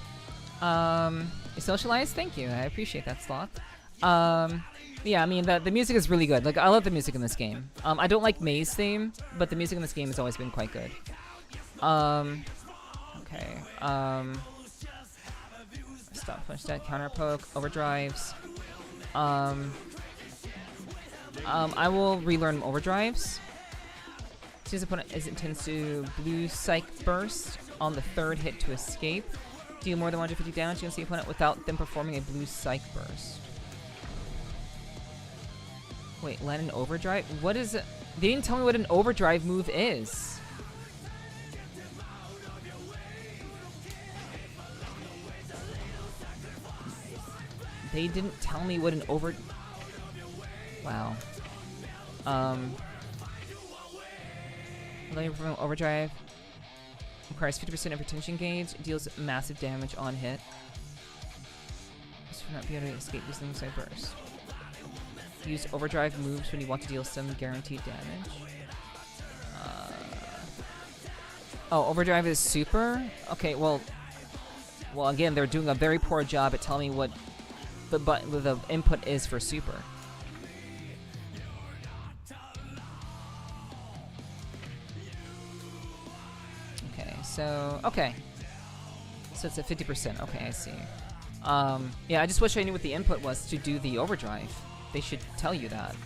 Socialize? Thank you. I appreciate that, Sloth. Yeah, I mean, the music is really good. Like, I love the music in this game. I don't like May's theme, but the music in this game has always been quite good. Okay. Stop, punch that, counter poke, overdrives. I will relearn overdrives. Choose opponent is intends to blue psych burst on the third hit to escape. Deal more than 150 damage against the opponent without them performing a blue psych burst. Wait, land an overdrive? What is it? They didn't tell me what an overdrive move is. They didn't tell me what an Wow. Letting you perform overdrive. Requires 50% of retention gauge. Deals massive damage on hit. This will not be able to escape this thing, so I burst. Use overdrive moves when you want to deal some guaranteed damage. Oh, overdrive is super? Okay, well again, they're doing a very poor job at telling me what the input is for super. Okay, so it's at 50%. Okay, I see. Yeah, I just wish I knew what the input was to do the overdrive. They should tell you that.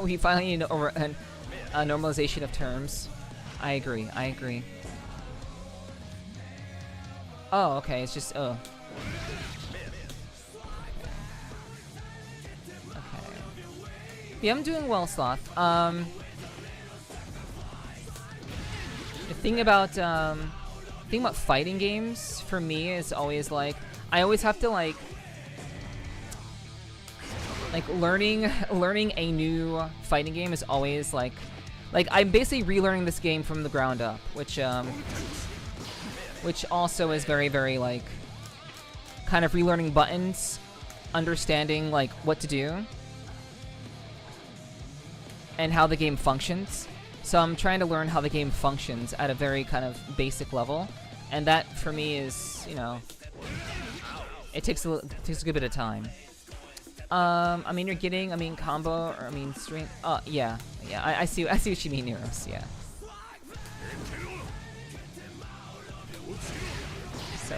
We finally need a normalization of terms. I agree. Oh, okay, it's just, okay. Yeah, I'm doing well, Sloth. The thing about fighting games for me is always like I always have to like learning a new fighting game is always like I'm basically relearning this game from the ground up, which also is very, very like kind of relearning buttons, understanding like what to do and how the game functions. So I'm trying to learn how the game functions at a very kind of basic level, and that for me is, you know, it takes a good bit of time. I mean, you're getting, combo, or strength. Yeah, I see what you mean, Neros. Yeah. So.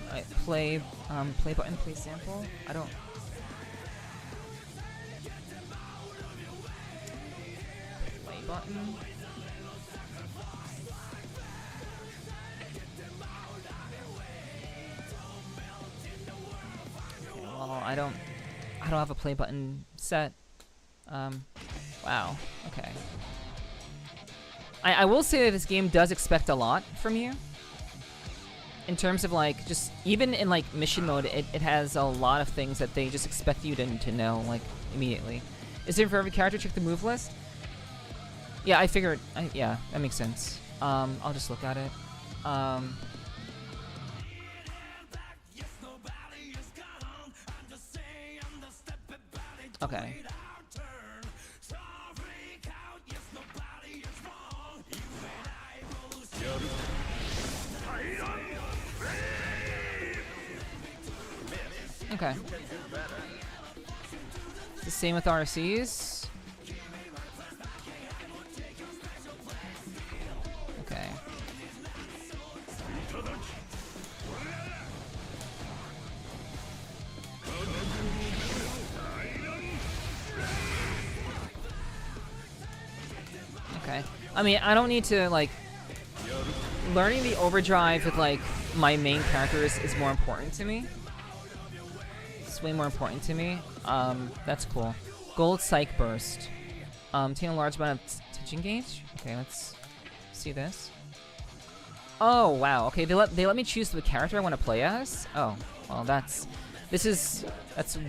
Alright, play button, play sample. I don't. Play button. Okay, well, I don't have a play button set. Wow. Okay. I will say that this game does expect a lot from you. In terms of like, just even in like mission mode, it has a lot of things that they just expect you to know like immediately. Is there for every character? Check the move list. Yeah, I figured. Yeah, that makes sense. I'll just look at it. Okay. Okay. It's the same with RCs. Okay. Okay. I mean, I don't need to, like... Learning the overdrive with, like, my main characters is more important to me. It's way more important to me. That's cool. Gold Psych Burst. Taking a large amount of tension gauge? Okay, let's see this. Oh, wow. Okay, they let me choose the character I want to play as? Oh, well, that's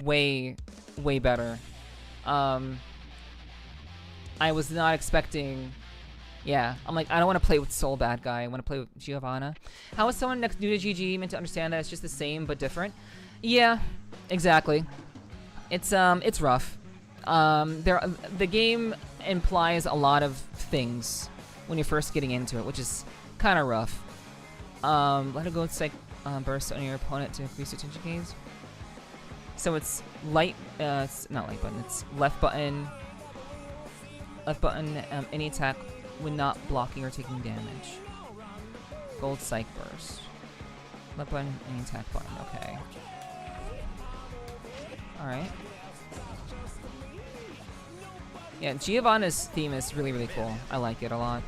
way better. I was not expecting... Yeah, I'm like, I don't want to play with Soul Bad Guy. I want to play with Giovanna. How is someone next new to GG meant to understand that it's just the same but different? Yeah, exactly. It's rough. The game implies a lot of things when you're first getting into it, which is kind of rough. Let it go psych burst on your opponent to increase your tension gauge. So it's light. It's not light button. It's left button. Left button. Any attack when not blocking or taking damage. Gold Psych Burst. Left button. Any attack button. Okay. Alright. Yeah, Giovanna's theme is really, really cool. I like it a lot.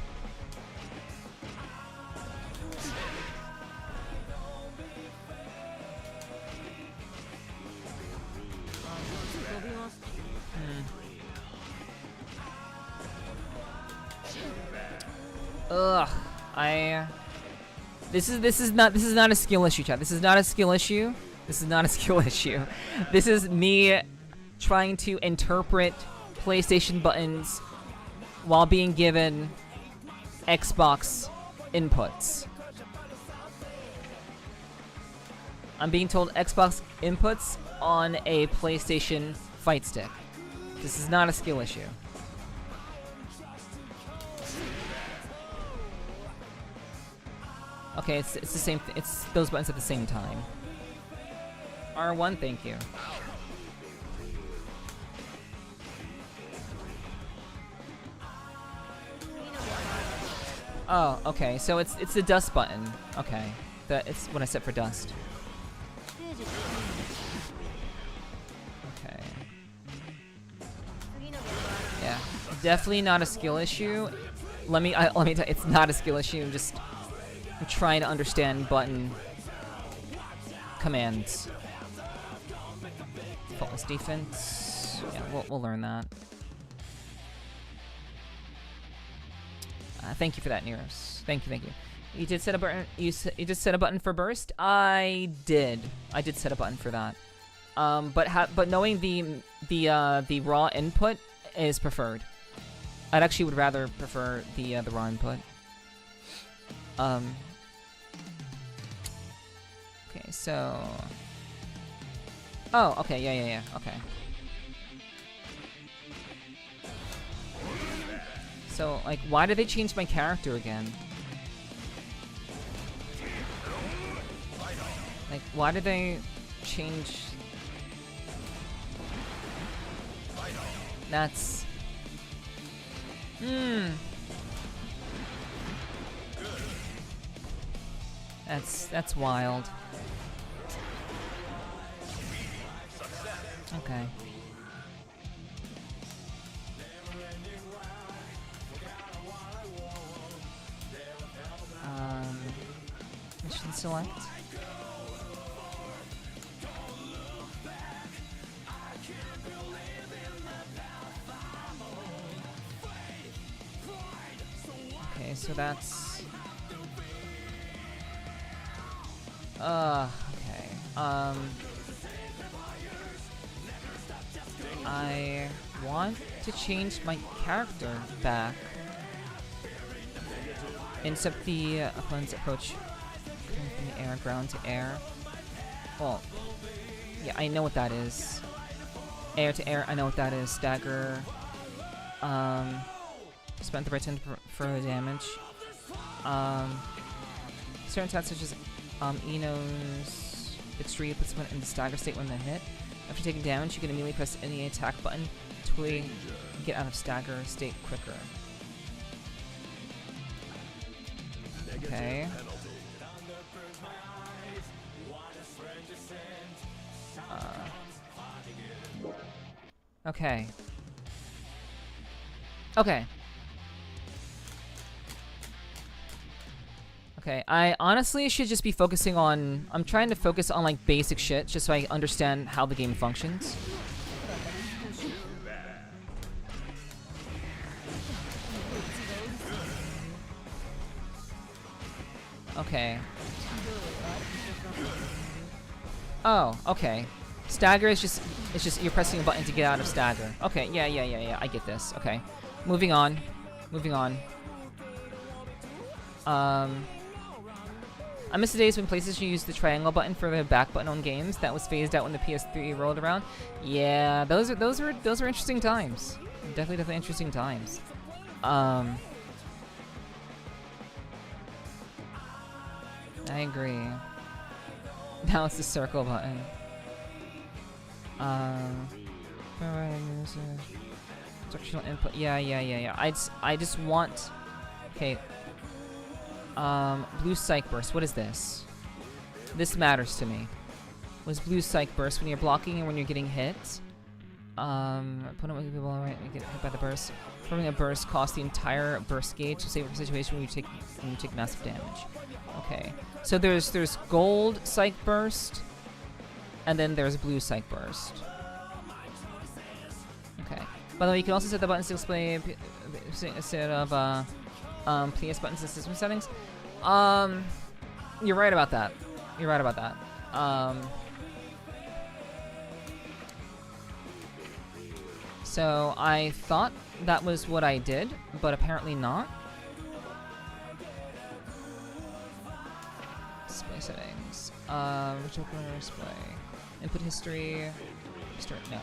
Ugh. This is not a skill issue, chat. This is not a skill issue. This is not a skill issue. This is me trying to interpret PlayStation buttons while being given Xbox inputs. I'm being told Xbox inputs on a PlayStation fight stick. This is not a skill issue. Okay, it's the same. It's those buttons at the same time. R1, thank you. Oh, okay. So it's the dust button. Okay, it's what I set for dust. Okay. Yeah, definitely not a skill issue. Let me tell you, it's not a skill issue. I'm trying to understand button commands. Faultless defense. Yeah, we'll learn that. Thank you for that, Neros. Thank you. You did set a button. You just set a button for burst. I did set a button for that. But knowing the raw input is preferred. I'd actually would rather prefer the raw input. Okay, so. Oh, okay, yeah, okay. So, like, why did they change my character again? Like, why did they change... That's... That's wild. Okay. Mission select. Okay, so that's... okay. I want to change my character back. Intercept the opponent's approach from the air, ground to air. Well, yeah, I know what that is. Air to air, I know what that is. Stagger. Spend the right turn for the damage. Certain stats such as Eno's Victory puts someone in the stagger state when they hit. After taking damage, you can immediately press any attack button to get out of stagger state quicker. Okay. Okay. Okay. Okay, I honestly should just be focusing on... I'm trying to focus on, like, basic shit, just so I understand how the game functions. Okay. Oh, okay. Stagger is just... It's just you're pressing a button to get out of stagger. Okay, yeah, I get this. Okay. Moving on. I miss the days when PlayStation used the triangle button for the back button on games. That was phased out when the PS3 rolled around. Yeah, those were interesting times. Definitely interesting times. I agree. Now it's the circle button. Instructional input. Yeah. I just want. Okay. Blue Psych Burst. What is this? This matters to me. Was Blue Psych Burst when you're blocking and when you're getting hit? Opponent will be able to get hit by the burst. Performing a burst costs the entire burst gauge to save a situation when you take massive damage. Okay. So there's gold Psych Burst, and then there's blue Psych Burst. Okay. By the way, you can also set the buttons to display instead of PS buttons and system settings. You're right about that. So I thought that was what I did, but apparently not. Display settings. Virtual corner display. Input history. Start no.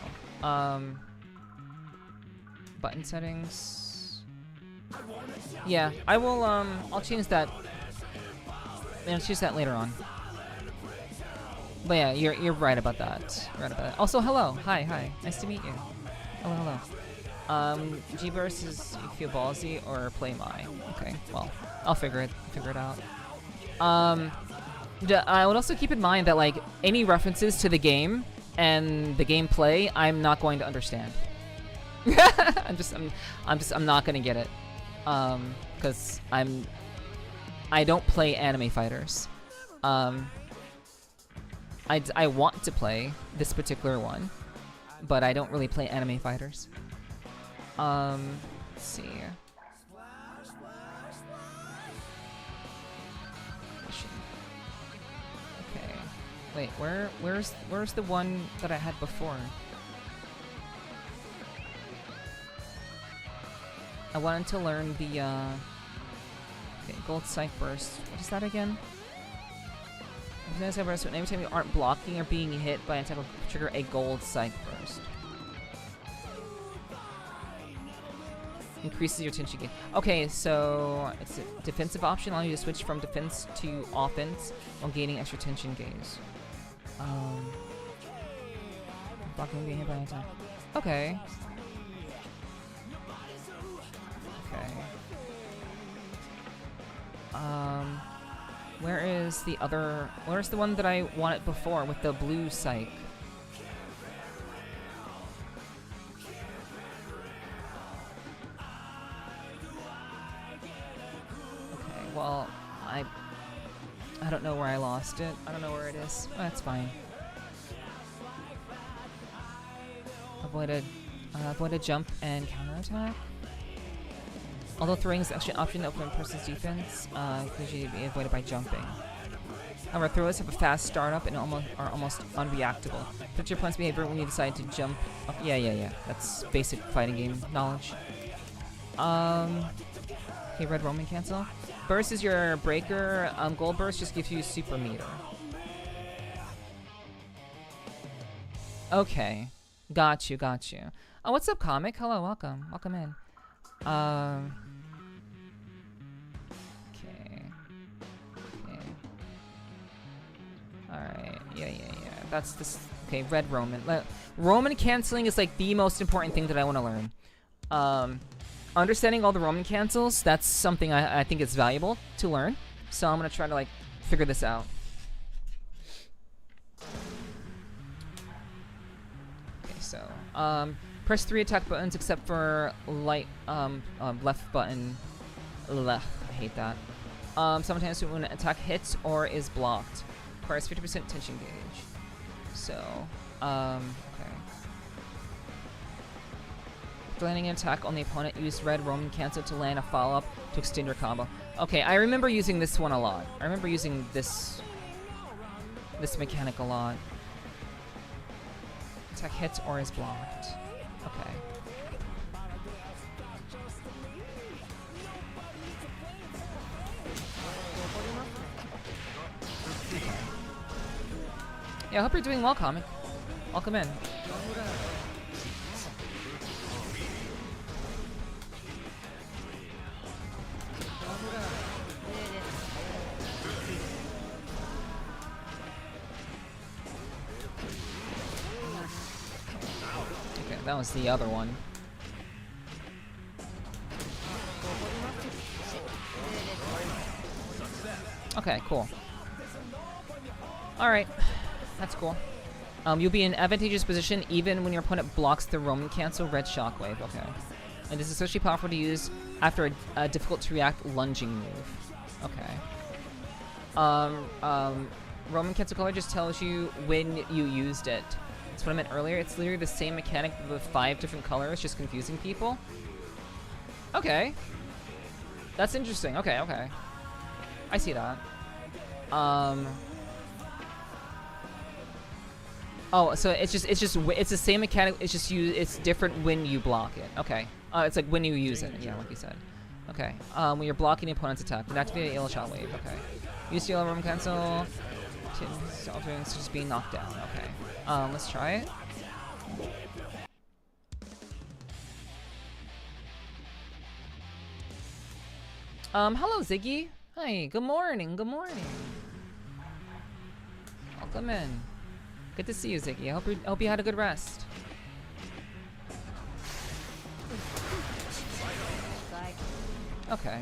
Button settings. Yeah, I will, I'll change that. I'll change that later on. But yeah, you're right about that. Also, hello. Hi. Nice to meet you. Hello. G-Burst is you feel ballsy or play my. Okay, well, I'll figure it out. I would also keep in mind that, like, any references to the game and the gameplay, I'm not going to understand. I'm not gonna get it. Because I don't play anime fighters. I want to play this particular one, but I don't really play anime fighters. Let's see. Okay. Wait, where's the one that I had before? I wanted to learn the, okay, Gold Psych Burst. What is that again? Psych Burst, every time you aren't blocking or being hit by an attack will trigger a Gold Psych Burst. Increases your tension gain. Okay, so it's a defensive option, allowing you to switch from defense to offense while gaining extra tension gauge. Blocking being hit by an attack. Okay. Where's the one that I wanted before with the blue psych? Okay, well, I don't know where I lost it. I don't know where it is. Oh, that's fine. Avoid a jump and counterattack. Although throwing is actually an option to open a person's defense, it can usually be avoided by jumping. However, throwers have a fast startup and are almost unreactable. Predict your opponent's behavior when you decide to jump up. Yeah. That's basic fighting game knowledge. Okay, red Roman cancel. Burst is your breaker. Gold burst just gives you super meter. Okay. Got you. Oh, what's up, comic? Hello, welcome in. Okay. Alright, yeah. That's this. Okay, red Roman. Roman canceling is like the most important thing that I want to learn. Understanding all the Roman cancels, that's something I think is valuable to learn. So I'm gonna try to like figure this out. Okay, so press 3 attack buttons except for left button. I hate that. Sometimes when an attack hits or is blocked, requires 50% tension gauge. So, okay. After landing an attack on the opponent, use red Roman cancel to land a follow-up to extend your combo. Okay, I remember using this one a lot. I remember using this mechanic a lot. Attack hits or is blocked. Okay. Yeah, I hope you're doing well, comic. Welcome in. Okay, that was the other one. Okay, cool. Alright. That's cool. You'll be in an advantageous position even when your opponent blocks the Roman cancel red shockwave. Okay. And this is especially powerful to use after a difficult to react lunging move. Okay. Roman cancel color just tells you when you used it. That's what I meant earlier. It's literally the same mechanic with 5 different colors, just confusing people. Okay. That's interesting. Okay. I see that. Oh, so it's the same mechanic. It's just it's different when you block it. Okay. It's like when you use it. Yeah, like you said. Okay. When you're blocking the opponent's attack, activate a yellow shot wave. Okay. Use the yellow Roman cancel. It's just being knocked down. Okay. Let's try it. Hello Ziggy. Hi. Good morning. Welcome in. Good to see you, Ziggy. I hope you had a good rest. Okay.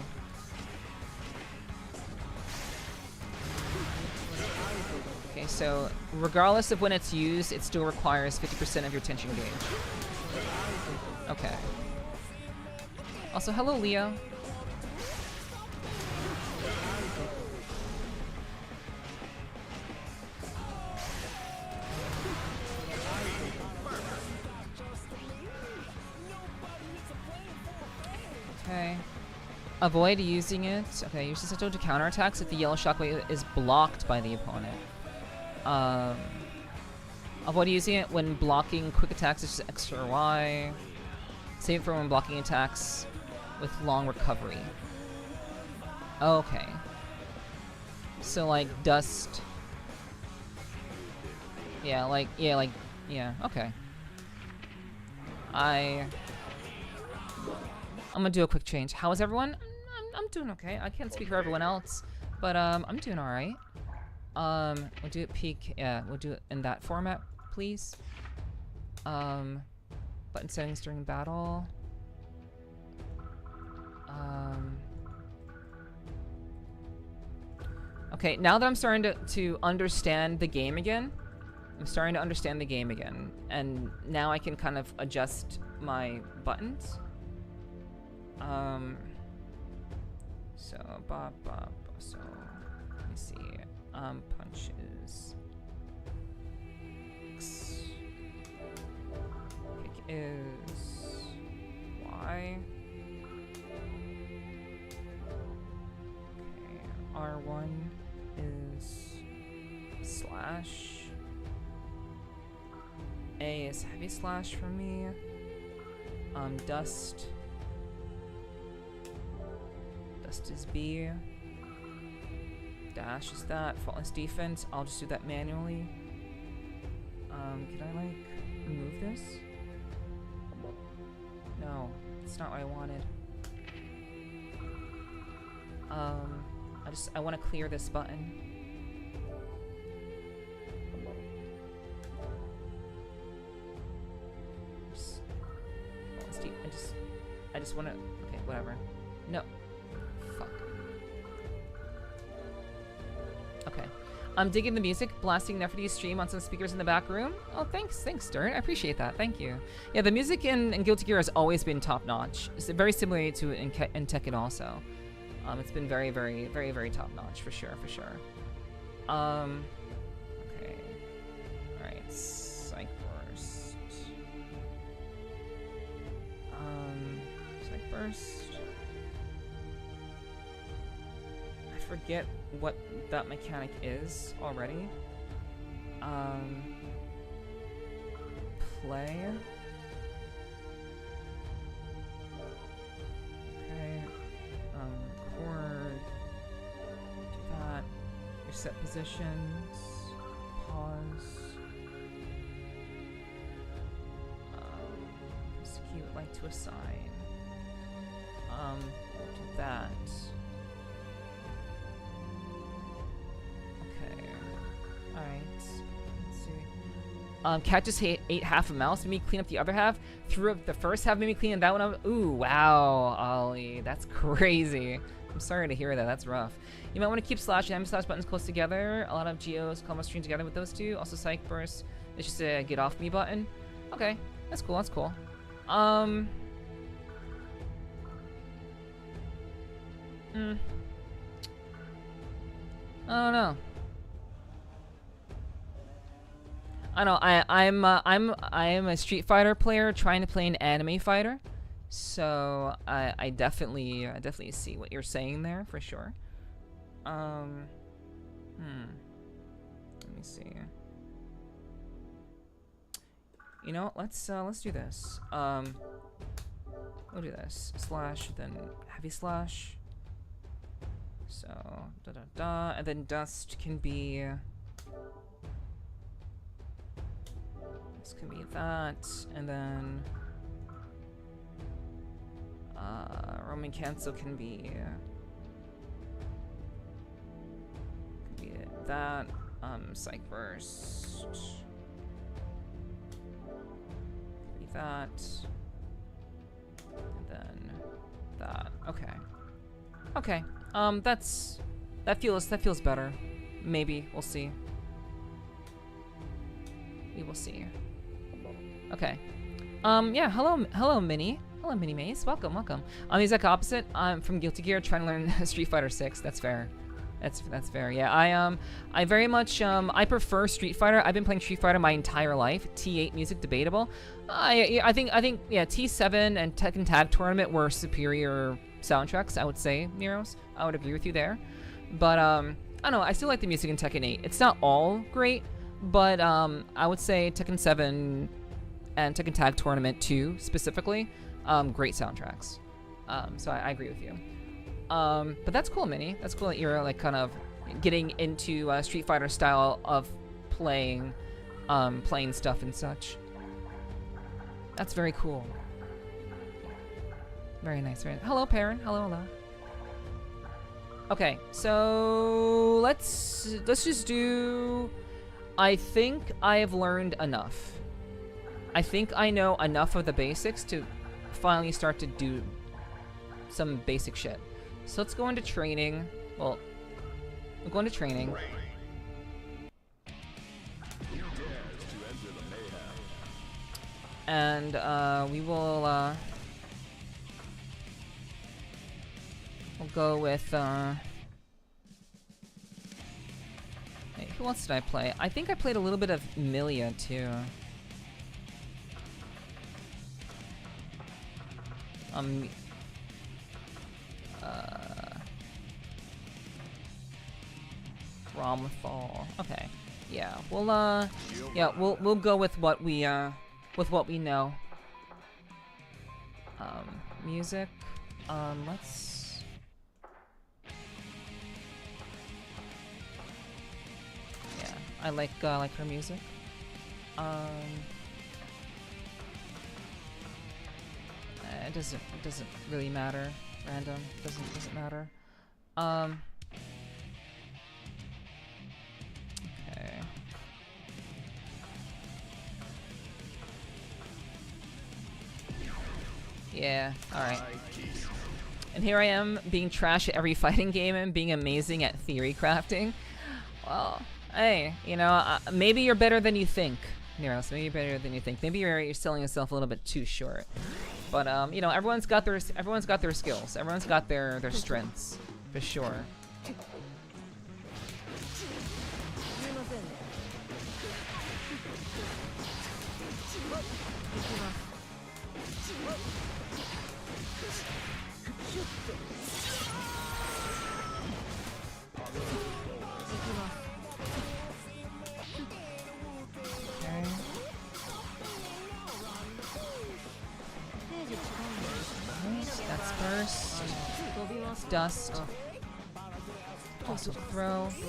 Okay, so regardless of when it's used, it still requires 50% of your tension gauge. Okay. Also, hello, Leo. Okay. Avoid using it. Okay, use this to counterattacks if the yellow shockwave is blocked by the opponent. Avoid using it when blocking quick attacks such as X or Y. Save it for when blocking attacks with long recovery. Okay. So like dust. Yeah, okay. I'm gonna do a quick change. How is everyone? I'm doing okay. I can't speak for everyone else, but I'm doing all right. We'll do it peak. Yeah, we'll do it in that format, please. Button settings during battle. Okay, now that I'm starting to understand the game again, and now I can kind of adjust my buttons. So let me see. Punches. X. Kick is Y. R1 is slash. A is heavy slash for me. Dust. Dust is B. Dash is that. Faultless defense. I'll just do that manually. Can I like remove this? No, it's not what I wanted. I want to clear this button. I just want to. Okay, whatever. No. Fuck. Okay. I'm digging the music, blasting Nepherti's stream on some speakers in the back room. Oh, thanks, Dirt. I appreciate that. Thank you. Yeah, the music in Guilty Gear has always been top notch. It's very similar to in Tekken also. It's been very, very, very, very top notch for sure, for sure. Okay. All right. Psych burst. Psych burst. I forget what that mechanic is already. Play. Okay. Record. Do that. Your set positions. Pause. Execute like to assign. Do that. Alright, let's see. Cat just ate half a mouse, made me clean up the other half. Threw up the first half, made me clean that one up. Ooh, wow, Ollie, that's crazy. I'm sorry to hear that, that's rough. You might want to keep slash and slash buttons close together. A lot of geos call my stream together with those two. Also psych burst, it's just a get off me button. Okay, that's cool, that's cool. I don't know. I know. I am a Street Fighter player trying to play an anime fighter, so I definitely see what you're saying there for sure. Let me see. You know, let's do this. We'll do this. Slash, then heavy slash. So and then dust can be. This can be that, and then Roman cancel can be that. Psych burst can be that, and then that. Okay. Okay. That feels better. Maybe we'll see. We will see. Okay. Yeah, hello, Minnie. Hello, Minnie Maze. Welcome. I'm the exact opposite. I'm from Guilty Gear, trying to learn Street Fighter 6. That's fair. That's fair. Yeah, I very much, I prefer Street Fighter. I've been playing Street Fighter my entire life. T8 music debatable. I think, yeah, T7 and Tekken Tag Tournament were superior soundtracks, I would say, Neros. I would agree with you there. But, I don't know, I still like the music in Tekken 8. It's not all great, but, I would say Tekken 7 and Tekken Tag Tournament 2 specifically, great soundtracks. So I agree with you. But that's cool, Minnie. That's cool that you're like kind of getting into Street Fighter style of playing stuff and such. That's very cool. Very nice. Very nice. Hello, Perrin. Hello. Okay, so let's just do. I think I have learned enough. I think I know enough of the basics to finally start to do some basic shit. So let's go into training. Well, we'll go into training. And we will we'll go with hey, who else did I play? I think I played a little bit of Milia too. Romfall. Okay. Yeah, we'll go with what we know. Music. Let's. Yeah, I like her music. It doesn't really matter. Random doesn't matter. Okay. Yeah, alright. And here I am, being trash at every fighting game and being amazing at theory crafting. Well, hey, you know, maybe you're better than you think, Nero. Maybe you're better than you think. Maybe you're selling yourself a little bit too short. But you know, everyone's got their skills. Everyone's got their strengths, for sure. That's first. Dust. Also throw. Okay.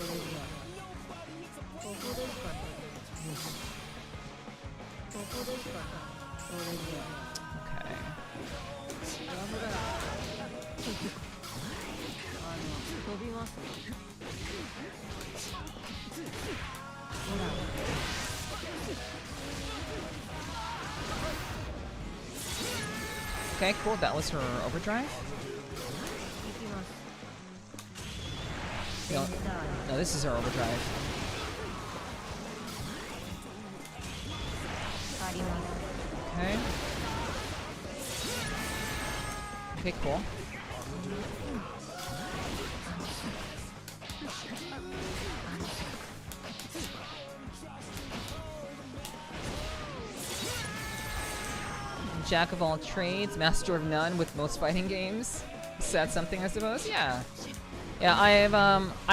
Okay, cool. That was her overdrive. No, this is her overdrive. Okay. Okay, cool. Jack of all trades, master of none with most fighting games. Said something, I suppose. Yeah. Yeah, I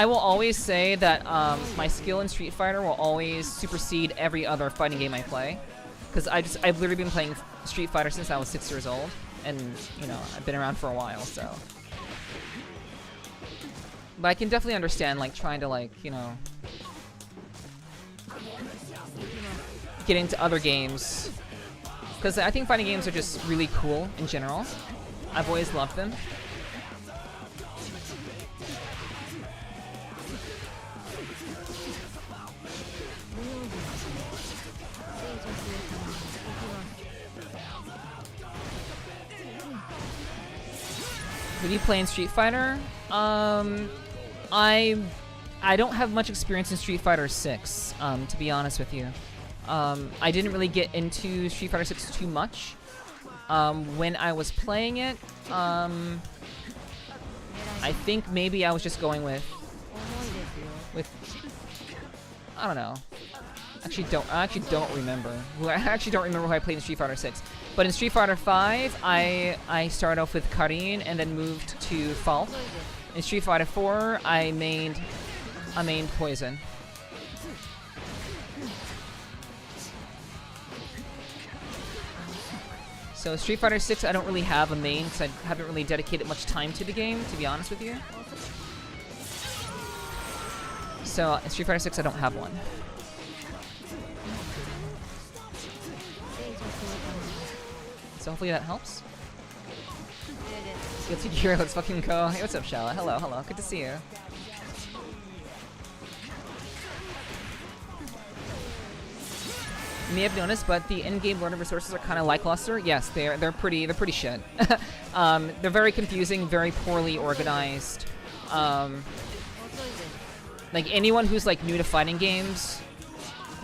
will always say that my skill in Street Fighter will always supersede every other fighting game I play, because I've literally been playing Street Fighter since I was 6 years old, and you know, I've been around for a while, so. But I can definitely understand like trying to like, you know, get into other games, because I think fighting games are just really cool in general. I've always loved them. Did you play in Street Fighter? I don't have much experience in Street Fighter 6, to be honest with you. I didn't really get into Street Fighter 6 too much. When I was playing it, I think maybe I was just going with I don't know. I actually don't remember. I actually don't remember who I played in Street Fighter 6. But in Street Fighter 5, I started off with Karin and then moved to Falk. In Street Fighter 4, I mained Poison. So Street Fighter 6, I don't really have a main because I haven't really dedicated much time to the game, to be honest with you. So in Street Fighter 6, I don't have one. So hopefully that helps. Guilty Gear, let's fucking go. Hey, what's up, Shala? Hello, hello. Good to see you. You may have noticed, but the in-game learning resources are kind of lackluster. Yes, they're pretty shit. They're very confusing, very poorly organized. Like anyone who's like new to fighting games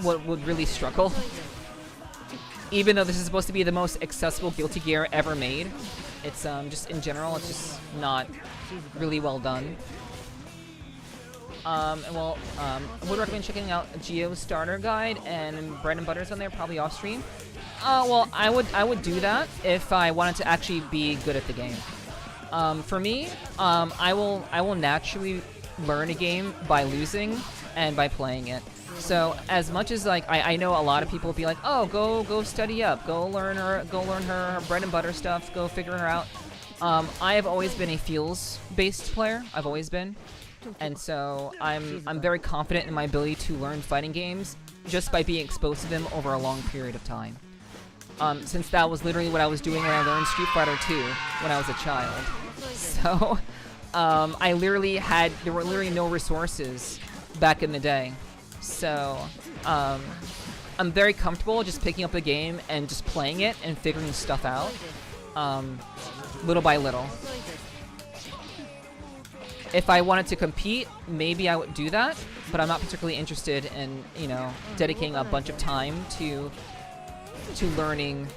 would really struggle. Even though this is supposed to be the most accessible Guilty Gear ever made, it's just in general, it's just not really well done. I would recommend checking out Geo's starter guide and Bread and Butter's on there, probably off stream. Well, I would do that if I wanted to actually be good at the game. For me, I will naturally learn a game by losing, and by playing it. So as much as like I know a lot of people will be like, oh, go study up, go learn her bread and butter stuff, go figure her out. I have always been a feels-based player. I've always been, and so I'm very confident in my ability to learn fighting games just by being exposed to them over a long period of time. Since that was literally what I was doing when I learned Street Fighter 2 when I was a child. So there were literally no resources back in the day. So I'm very comfortable just picking up a game and just playing it and figuring stuff out, little by little. If I wanted to compete, maybe I would do that, but I'm not particularly interested in, you know, dedicating a bunch of time to learning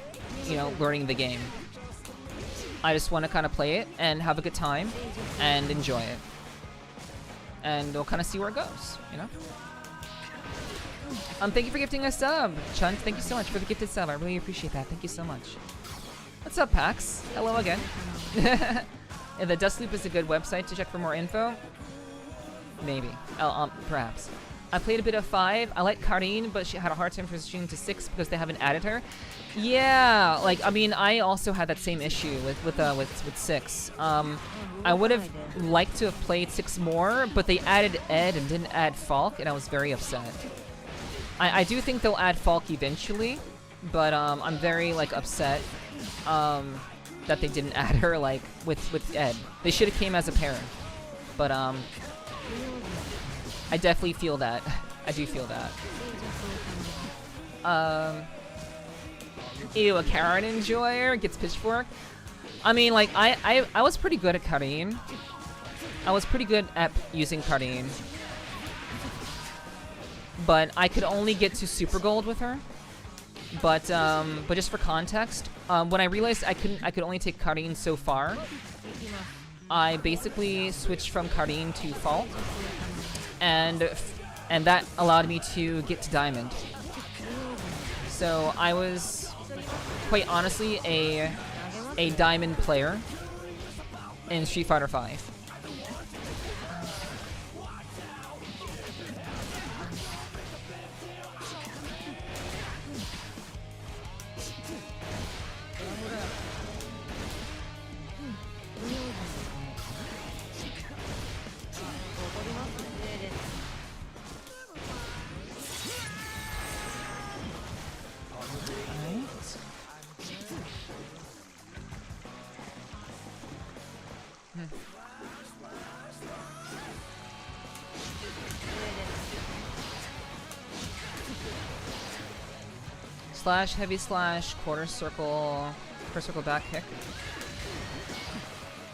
the game. I just want to kind of play it and have a good time and enjoy it. And we'll kind of see where it goes, you know? Thank you for gifting a sub. Chunt, thank you so much for the gifted sub. I really appreciate that. Thank you so much. What's up, Pax? Hello again. Yeah, the Dust Loop is a good website to check for more info. Maybe. Perhaps. I played a bit of 5. I like Karine, but she had a hard time transitioning to 6 because they haven't added her. Yeah, like, I mean, I also had that same issue with 6. I would have liked to have played 6 more, but they added Ed and didn't add Falk, and I was very upset. I do think they'll add Falk eventually, but I'm very, like, upset that they didn't add her, like, with Ed. They should have came as a pair, but I definitely feel that. I do feel that. Ew, a Karen enjoyer gets pitchfork. I mean, like, I was pretty good at Karine. I was pretty good at using Karine. But I could only get to Super Gold with her. But just for context, when I realized I could only take Karine so far, I basically switched from Karine to Falk. And that allowed me to get to Diamond. So I was, quite honestly, a Diamond player in Street Fighter 5. Slash, heavy slash, quarter circle back kick.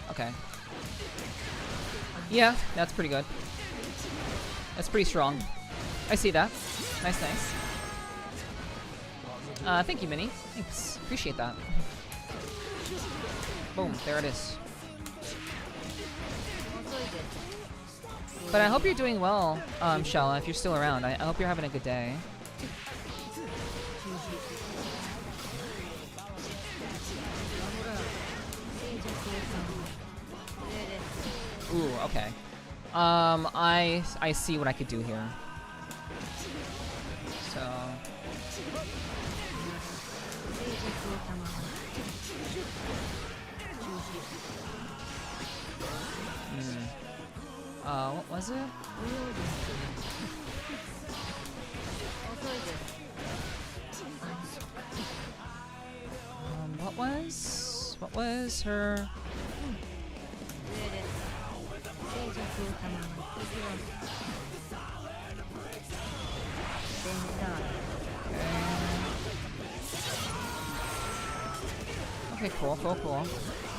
Okay. Yeah, that's pretty good. That's pretty strong. I see that. Nice, nice. Thank you, Minnie. Thanks. Appreciate that. Boom, there it is. But I hope you're doing well, Shella, if you're still around. I hope you're having a good day. Ooh, okay. I see what I could do here. So... what was it? What was her? Okay, cool.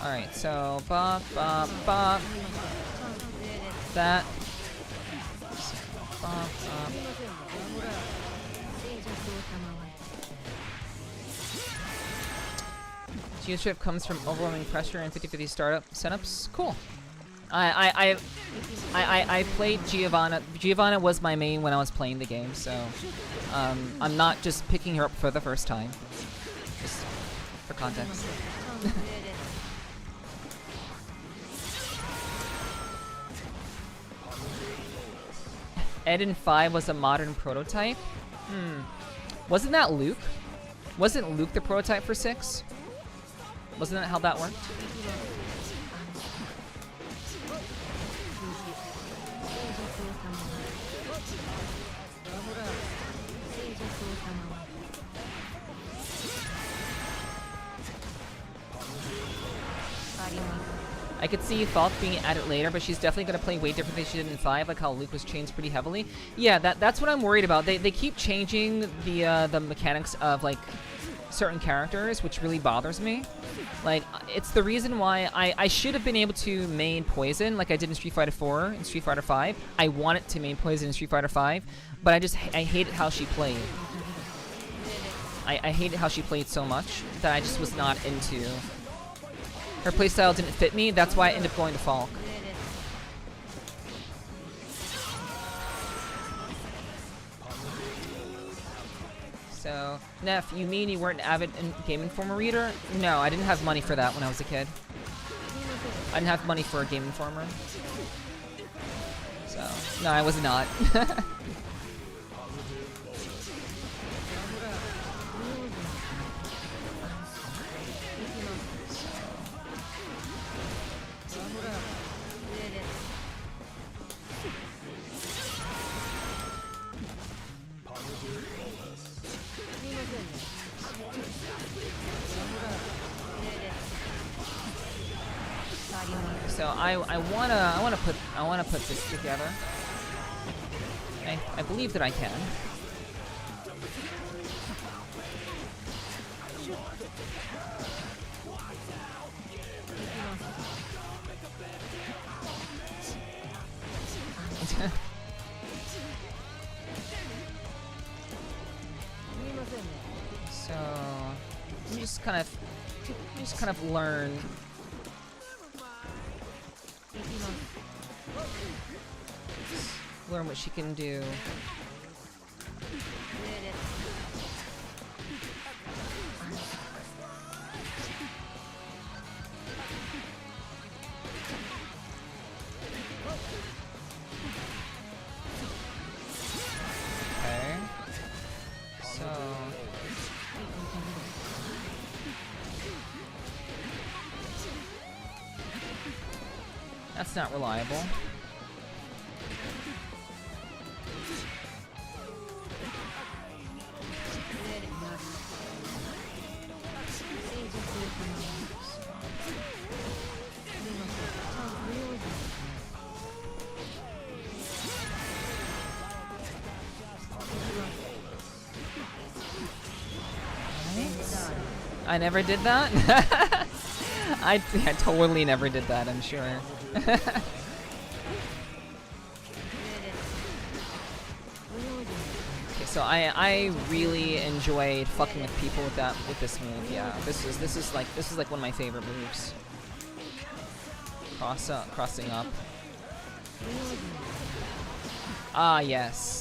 Alright, so bop. That. So, bop. Geostrip comes from overwhelming pressure and 50-50 startup setups. Cool. I played Giovanna. Giovanna was my main when I was playing the game, so I'm not just picking her up for the first time. Just for context. Ed in 5 was a modern prototype? Wasn't that Luke? Wasn't Luke the prototype for 6? Wasn't that how that worked? I could see Falk being added later, but she's definitely going to play way different than she did in 5, like how Luke was changed pretty heavily. Yeah, that's what I'm worried about. They keep changing the mechanics of, like, certain characters, which really bothers me. Like, it's the reason why I should have been able to main Poison like I did in Street Fighter 4 and Street Fighter 5. I wanted to main Poison in Street Fighter 5, but I hated how she played. I hated how she played so much that I just was not into. Her playstyle didn't fit me, that's why I ended up going to Falk. So, Neff, you mean you weren't an avid Game Informer reader? No, I didn't have money for that when I was a kid. I didn't have money for a Game Informer. So, no, I was not. So I wanna put this together. I believe that I can. So you just kind of learn. Learn what she can do. Okay. So that's not reliable. I never did that? I totally never did that, I'm sure. Okay, so I really enjoyed fucking with people with this move. Yeah, this is like one of my favorite moves. Crossing up. Ah, yes.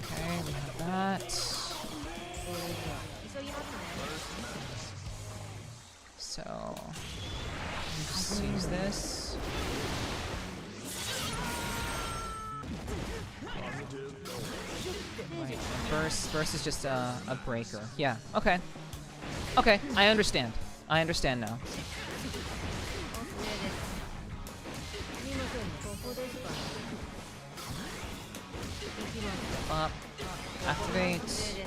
Okay, we have that. So, let's use this. Right, burst is just a breaker. Yeah, okay. Okay, I understand. I understand now. Up. Activate.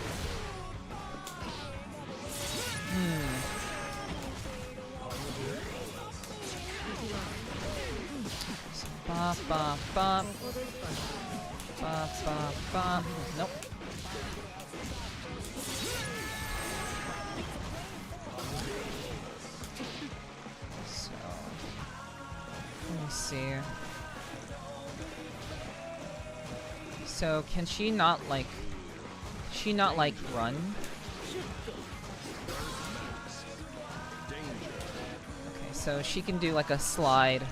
Bop, bop, bop. Bop, bop, bop. Nope. So, let me see. So, can she not like run? so she can do like a slide.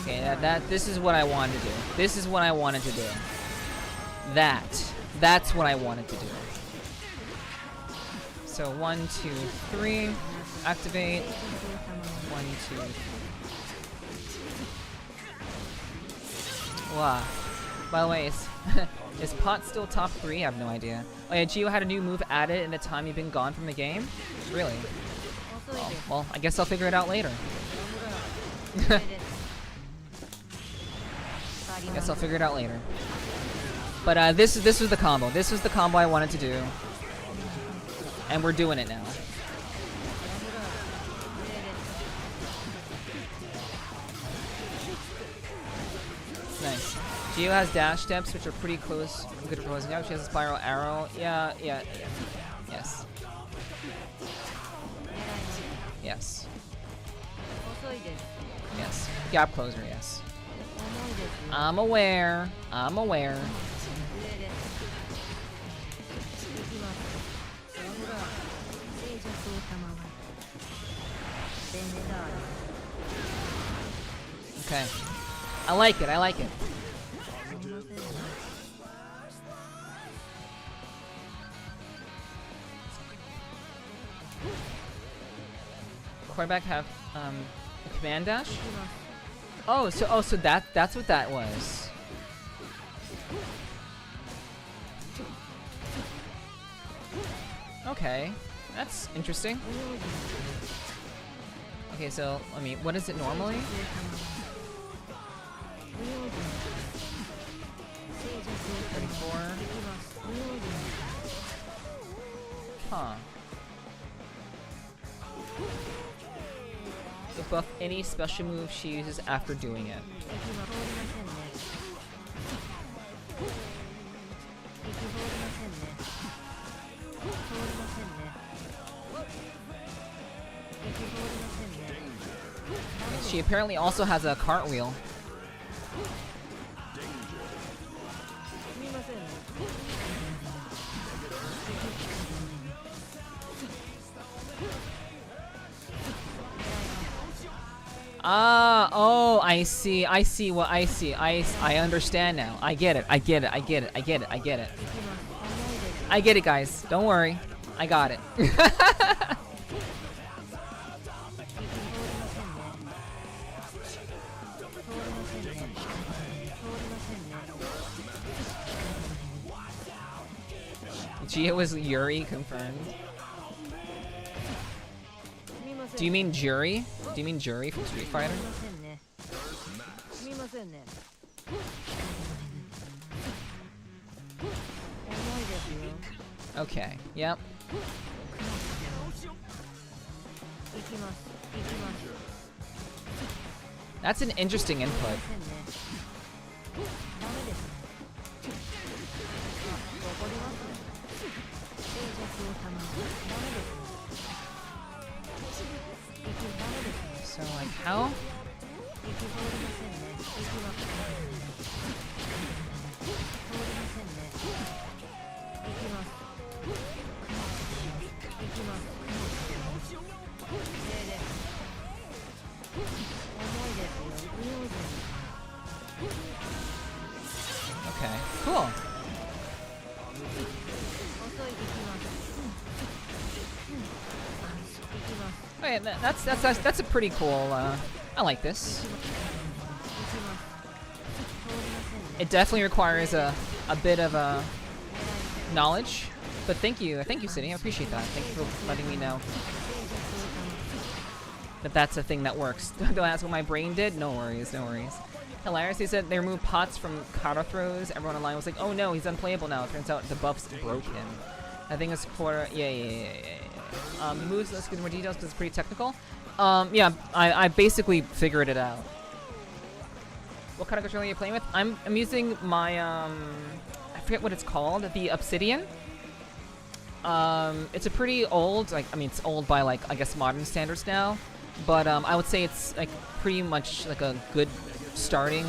Okay, this is what I wanted to do. This is what I wanted to do. That's what I wanted to do. So 1, 2, 3, activate. 1, 2. Wow. By the way, is Pot still top 3? I have no idea. Oh yeah, Gio had a new move added in the time you've been gone from the game? Really? Oh, well, I guess I'll figure it out later. Guess I'll figure it out later. But this was the combo. This was the combo I wanted to do. And we're doing it now. Nice. Gio has dash steps, which are pretty close. Good for closing out. She has a spiral arrow. Yeah. Yes. Yes. Yes. Gap closer, yes. I'm aware. I'm aware. Okay. I like it. I like it. Quarterback have a command dash? Oh, so that's what that was. Okay, that's interesting. Okay, so I mean, what is it normally? Huh. Buff any special move she uses after doing it. She apparently also has a cartwheel. Oh, I see what I see. I understand now. I get it. I get it. I get it, guys. Don't worry. I got it. Gia was Yuri confirmed. Do you mean Jury? Do you mean Jury from Street Fighter? Okay, yep. That's an interesting input. So, like, how? Okay, cool. Okay, that's a pretty cool. I like this. It definitely requires a bit of knowledge, but thank you, City. I appreciate that. Thank you for letting me know that that's a thing that works. Don't ask what my brain did. No worries, no worries. Hilarious. They said they removed pots from counter throws. Everyone online was like, "Oh no, he's unplayable now." It turns out the buffs broke him. I think it's quarter. Yeah. The moves. Let's get into more details because it's pretty technical. Yeah, I basically figured it out. What kind of controller are you playing with? I'm using my I forget what it's called. The Obsidian. It's a pretty old, like, I mean, it's old by, like, I guess modern standards now, but I would say it's like pretty much like a good starting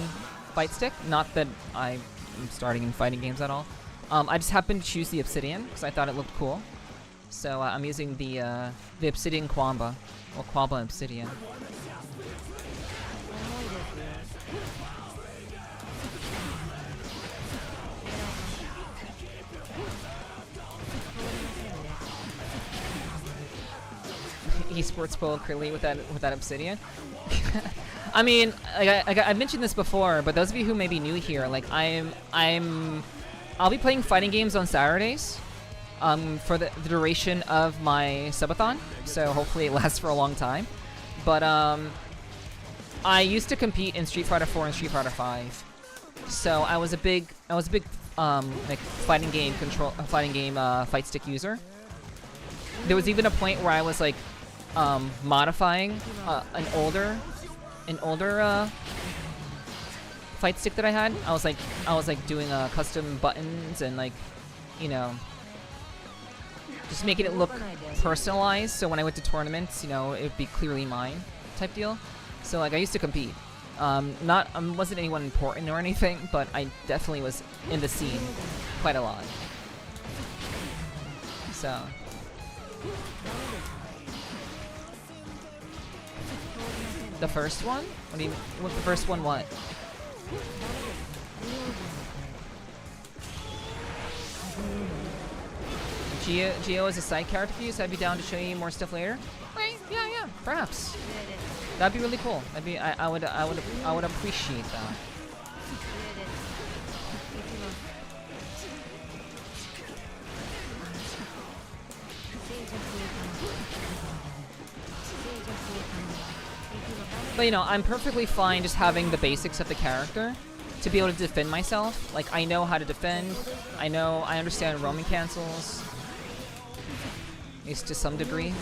fight stick. Not that I'm starting in fighting games at all. I just happened to choose the Obsidian because I thought it looked cool. So I'm using the Obsidian Quamba, or Quamba Obsidian. Esports spoiled clearly with that Obsidian. I mean, I mentioned this before, but those of you who may be new here, like I'll be playing fighting games on Saturdays, for the duration of my subathon. So hopefully it lasts for a long time. But I used to compete in Street Fighter 4 and Street Fighter 5, so I was a big like fighting game fight stick user. There was even a point where I was like modifying an older fight stick that I had. I was like doing custom buttons and, like, you know, just making it look personalized, so when I went to tournaments, you know, it would be clearly mine type deal. So like I used to compete. Wasn't anyone important or anything, but I definitely was in the scene quite a lot. So the first one? What do you mean? What the first one? What? Geo is a side character for you, so I'd be down to show you more stuff later. Right? Yeah, perhaps. That'd be really cool. I would appreciate that. But you know, I'm perfectly fine just having the basics of the character to be able to defend myself. Like, I know how to defend. I understand roaming cancels. At least to some degree.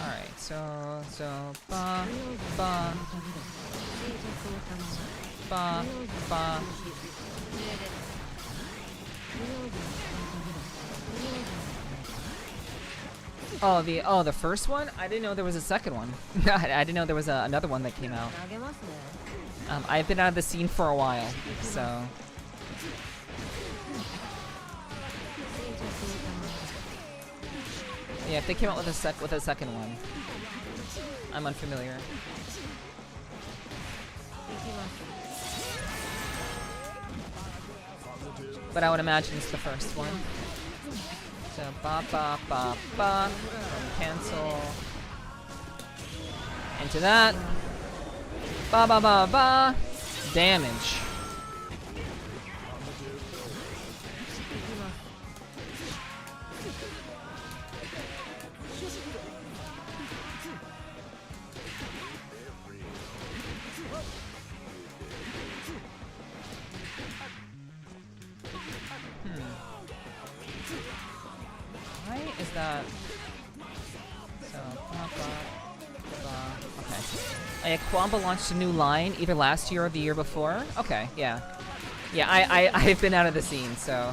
Alright, so ba ba ba ba. Oh, the first one? I didn't know there was a second one. I didn't know there was another one that came out. I've been out of the scene for a while, so. Yeah, if they came out with a second one, I'm unfamiliar. But I would imagine it's the first one. So ba ba ba ba, cancel. Into that. Ba ba ba ba. Damage. Is that so? Okay. Quamba launched a new line either last year or the year before. Okay, yeah. I've been out of the scene, so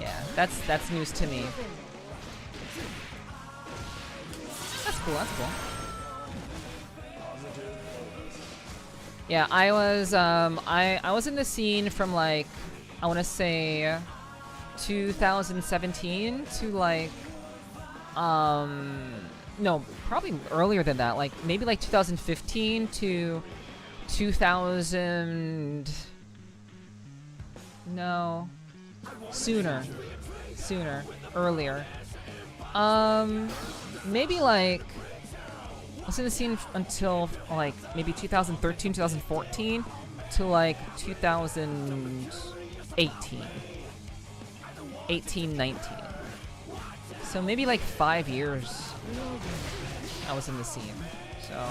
yeah, that's news to me. That's cool. Yeah, I was in the scene from, like, I want to say 2017 to, like, no, probably earlier than that, like maybe like 2015 to 2000. No, earlier. Maybe like I was in the scene until like maybe 2013, 2014 to like 2000. 18. 18, 19. So maybe like 5 years I was in the scene. So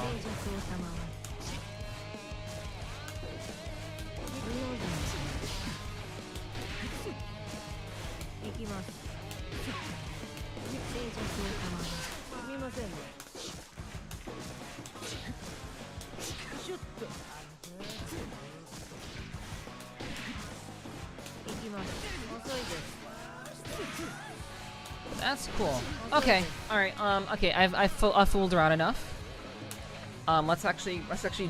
that's cool. Okay, all right. Okay, I've fooled around enough. Let's actually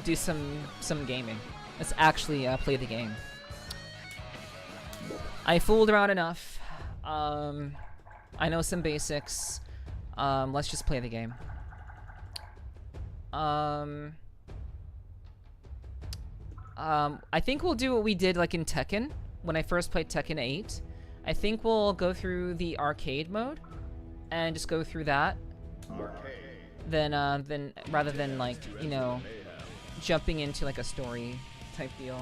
do some gaming. Let's actually play the game. I fooled around enough. I know some basics. Let's just play the game. I think we'll do what we did like in Tekken when I first played Tekken 8. I think we'll go through the arcade mode and just go through that. Then rather than like, you know, jumping into like a story type deal.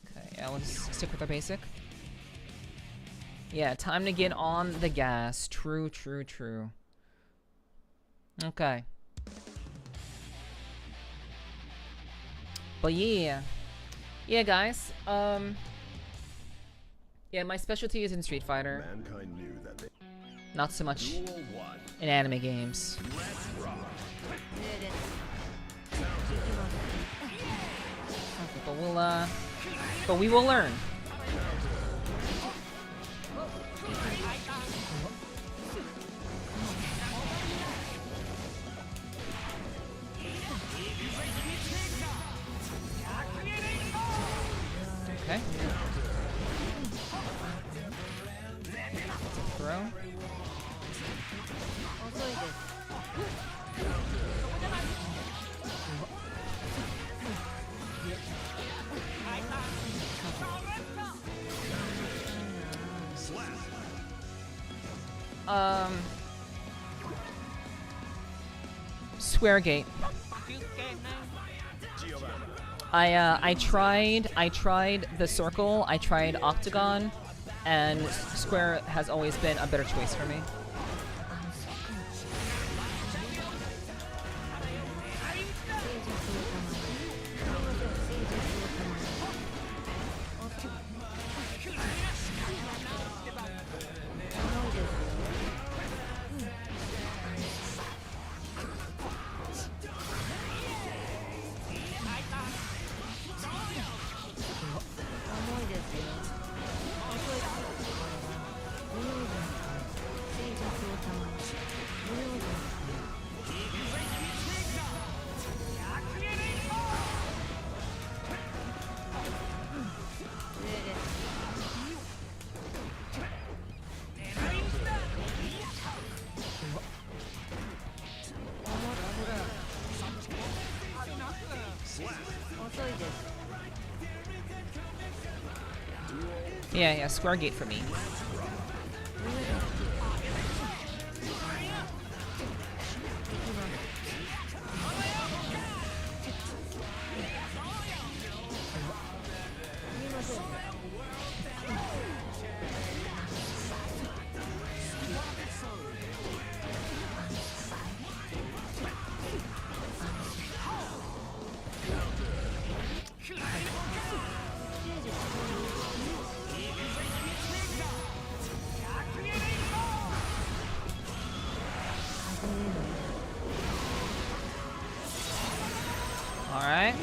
Okay, yeah, let's stick with our basic. Yeah, time to get on the gas. True, true, true. Okay. But yeah. Yeah, guys. Yeah, my specialty is in Street Fighter. Not so much in anime games. Okay, but we will learn. Okay. Throw. Square Gate. I tried the circle, I tried octagon, and square has always been a better choice for me. Yeah, square gate for me. Alright.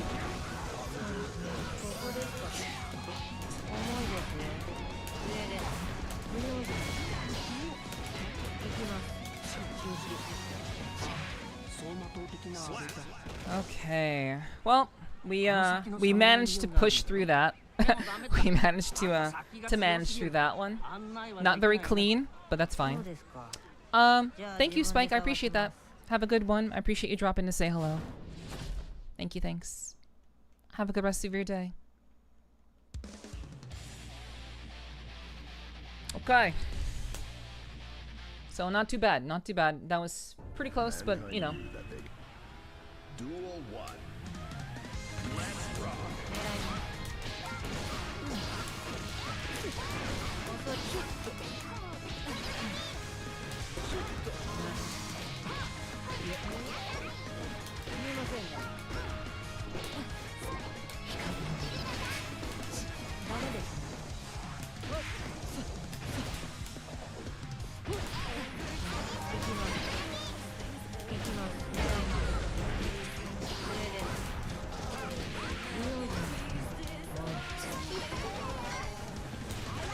Okay. Well, we managed to push through that. We managed to manage through that one. Not very clean, but that's fine. Thank you, Spike. I appreciate that. Have a good one. I appreciate you dropping to say hello. Thank you, thanks. Have a good rest of your day. Okay. So not too bad, not too bad. That was pretty close, but you know, Duel 1. Let's rock.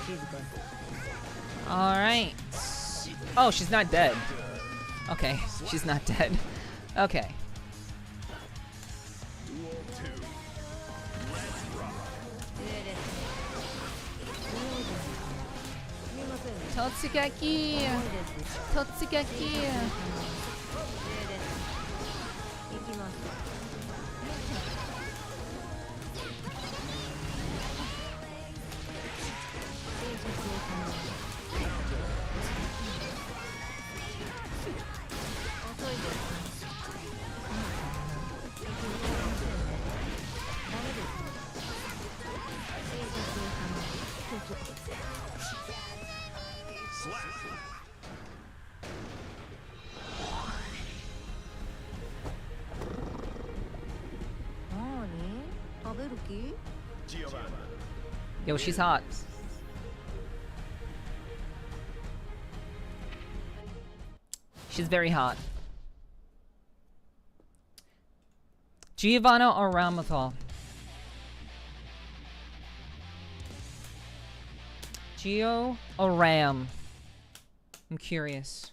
静かに。 All right. Oh, she's not dead. Okay, she's not dead. Okay. Duel 2. Let's rock. すみませんね。 Totsugaki. そうです。 Totsugaki. 行きます。 Slap. 食べる気？ Giovanna. Yo, she's hot. She's very hot. Giovanna or Ramathal? Geo or Ram? I'm curious.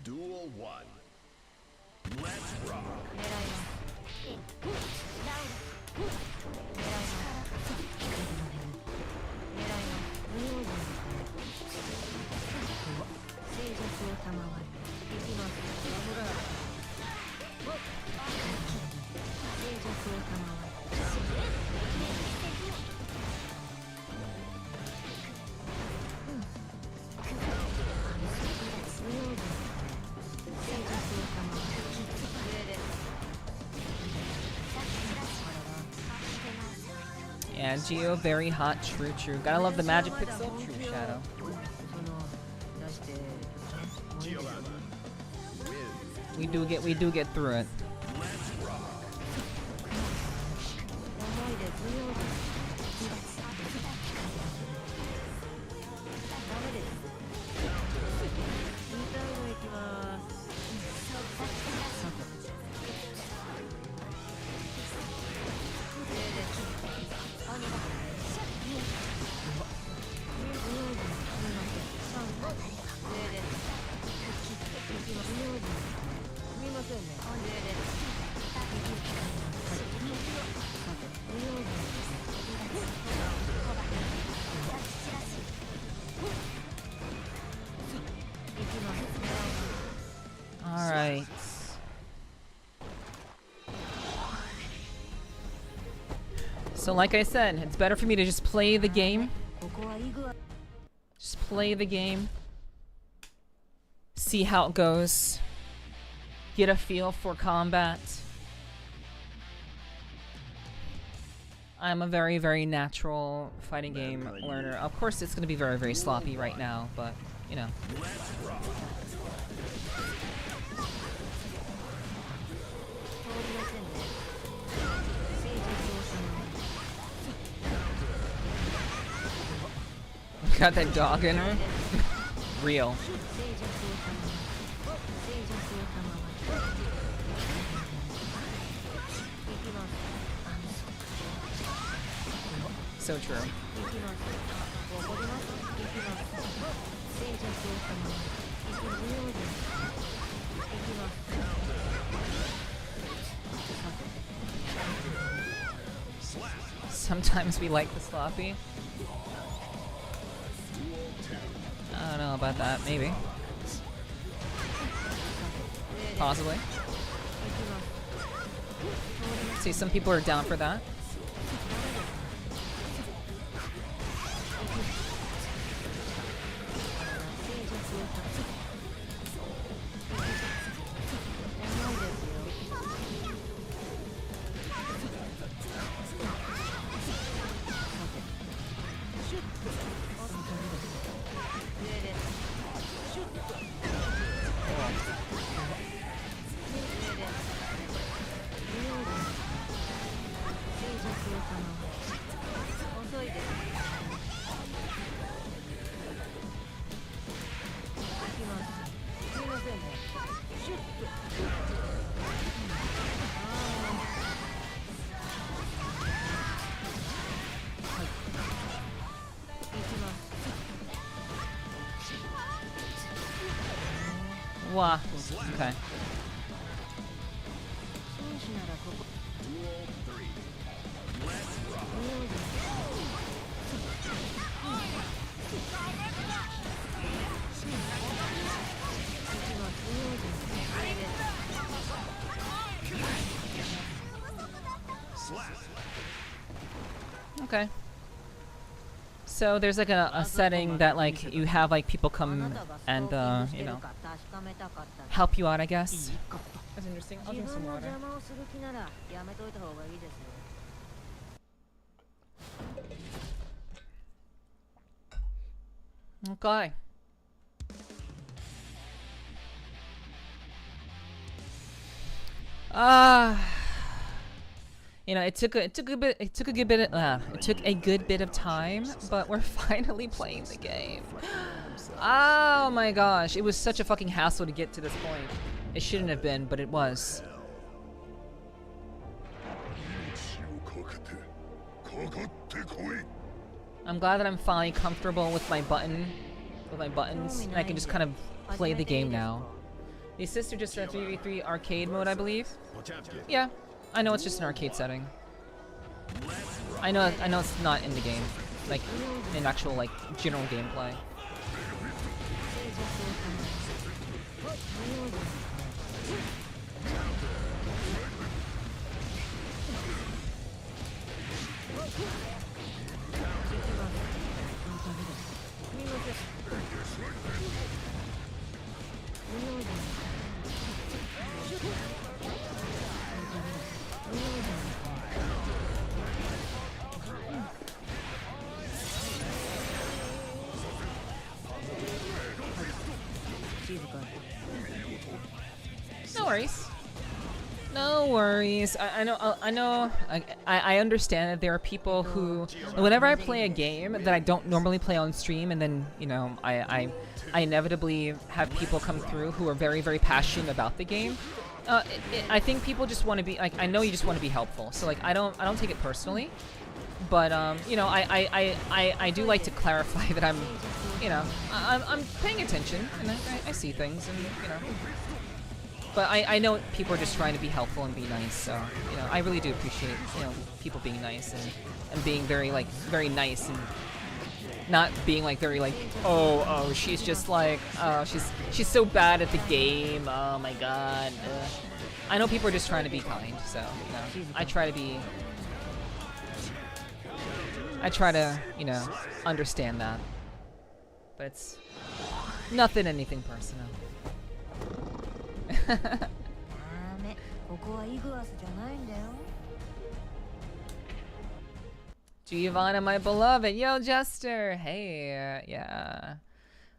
Duel 1. Let's rock. Yeah, Geo, very hot. True, true. Gotta love the magic pixel. True Shadow. その出して Giovanna. Win. We do get through it. Let's rock. 重いですよ。ダメです。2回目いきます。All right. So like I said, it's better for me to just play the game. ここはいい具合。 Just play the game. See how it goes. Get a feel for combat. I'm a very, very natural fighting game learner. Of course, it's going to be very, very sloppy right now, but, you know. Let's rock. Got that dog in her? Real. So true. Sometimes we like the sloppy. I don't know about that, maybe. Possibly. See, some people are down for that. Wow. Okay. 紳士ならここ Duel 3. Let's rock. 不用心敵は不用心 Slap. Okay. So there's like a setting that like you have like people あ come なたがスト and ーキングし you てる know か確かめたかったら help you out, I guess. That's interesting. I'll 自 drink 分 some の water. 邪魔をする気ならやめといた方がいいですよ Okay. You know, it took a good bit of time, but we're finally playing the game. Oh my gosh, it was such a fucking hassle to get to this point. It shouldn't have been, but it was. I'm glad that I'm finally comfortable with my buttons, and I can just kind of play the game now. The sister just said 3v3 arcade mode, I believe. Yeah, I know it's just an arcade setting. I know it's not in the game, like in actual like general gameplay. No worries. No worries. I know. I understand that there are people who, whenever I play a game that I don't normally play on stream, and then you know I inevitably have people come through who are very very passionate about the game. I think people just want to be like, I know you just want to be helpful, so like I don't take it personally, but you know I do like to clarify that I'm paying attention and I see things, and you know. But I know people are just trying to be helpful and be nice, so you know I really do appreciate people being nice and being very nice and not being like very like oh she's just like she's so bad at the game, oh my god. I know people are just trying to be kind, so you know I try to understand that, but it's anything personal. ダメここはイグアスじゃないんだよ Giovanna, my beloved, yo Jester, hey, yeah.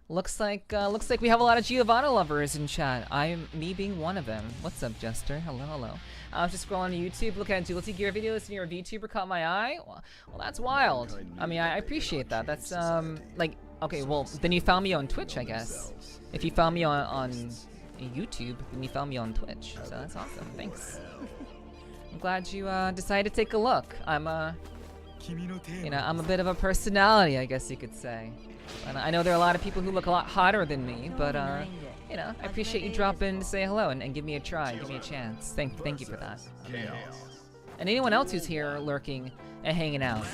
Looks like we have a lot of Giovanna lovers in chat. Me being one of them. What's up, Jester? Hello, hello. I was just scrolling to YouTube, looking at Duality Gear videos, and your VTuber caught my eye. Well, that's wild. I mean, I appreciate that. That's like, okay, well, then you found me on Twitch, I guess. If you found me on YouTube, then you found me on Twitch. So that's awesome. Thanks. I'm glad you decided to take a look. I'm a bit of a personality, I guess you could say. And I know there are a lot of people who look a lot hotter than me, but you know, I appreciate you dropping to say hello and give me a try, give me a chance. Thank you for that. And anyone else who's here lurking and hanging out,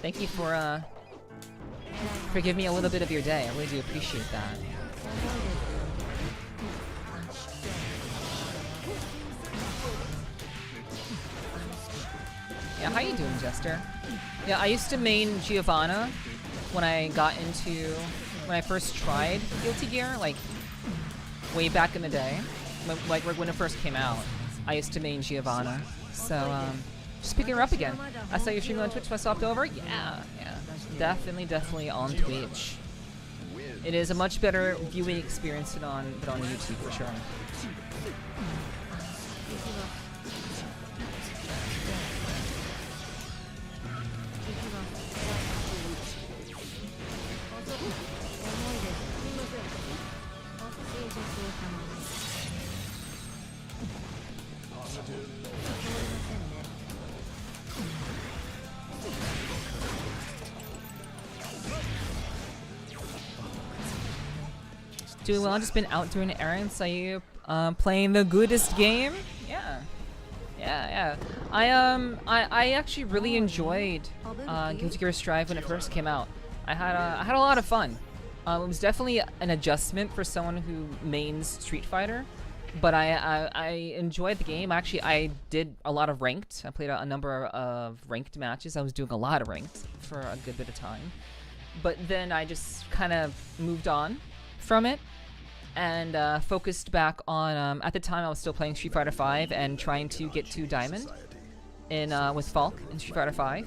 thank you for giving me a little bit of your day. I really do appreciate that. Yeah, how you doing, Jester? Yeah, I used to main Giovanna when I first tried Guilty Gear, like way back in the day, like when it first came out. I used to main Giovanna, so just picking her up again. I saw you streaming on Twitch, so I swapped over. Yeah, definitely on Twitch. It is a much better viewing experience than on YouTube for sure. Doing well. Just been out doing errands. Are you playing the goodest game? Yeah. Yeah. I actually really enjoyed Guilty Gear Strive when it first came out. I had a lot of fun. It was definitely an adjustment for someone who mains Street Fighter, but I enjoyed the game. Actually, I did a lot of ranked. I played a number of ranked matches. I was doing a lot of ranked for a good bit of time, but then I just kind of moved on from it and focused back on. At the time, I was still playing Street Fighter V and trying to get to Diamond in with Falk in Street Fighter V.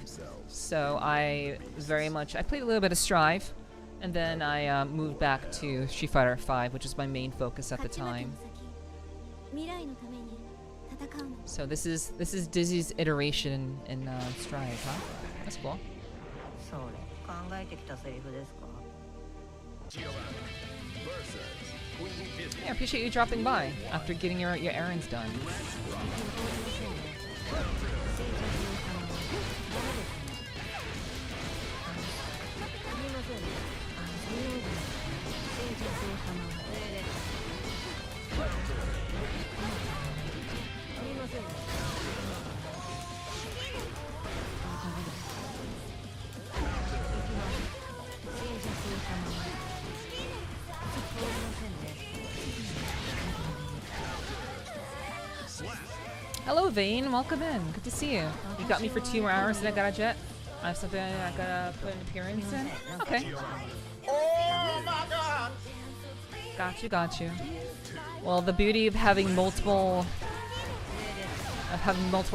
So I played a little bit of Strive, and then I moved back to Street Fighter V, which was my main focus at the time. So this is Dizzy's iteration in Strive, huh? That's cool. Yeah, I appreciate you dropping by after getting your errands done. Hello, Vane. Welcome in. Good to see you. You got me for 2 more hours and I got a jet. I have something I gotta put an appearance in. Okay. Oh my god! Got you. Well, the beauty of having multiple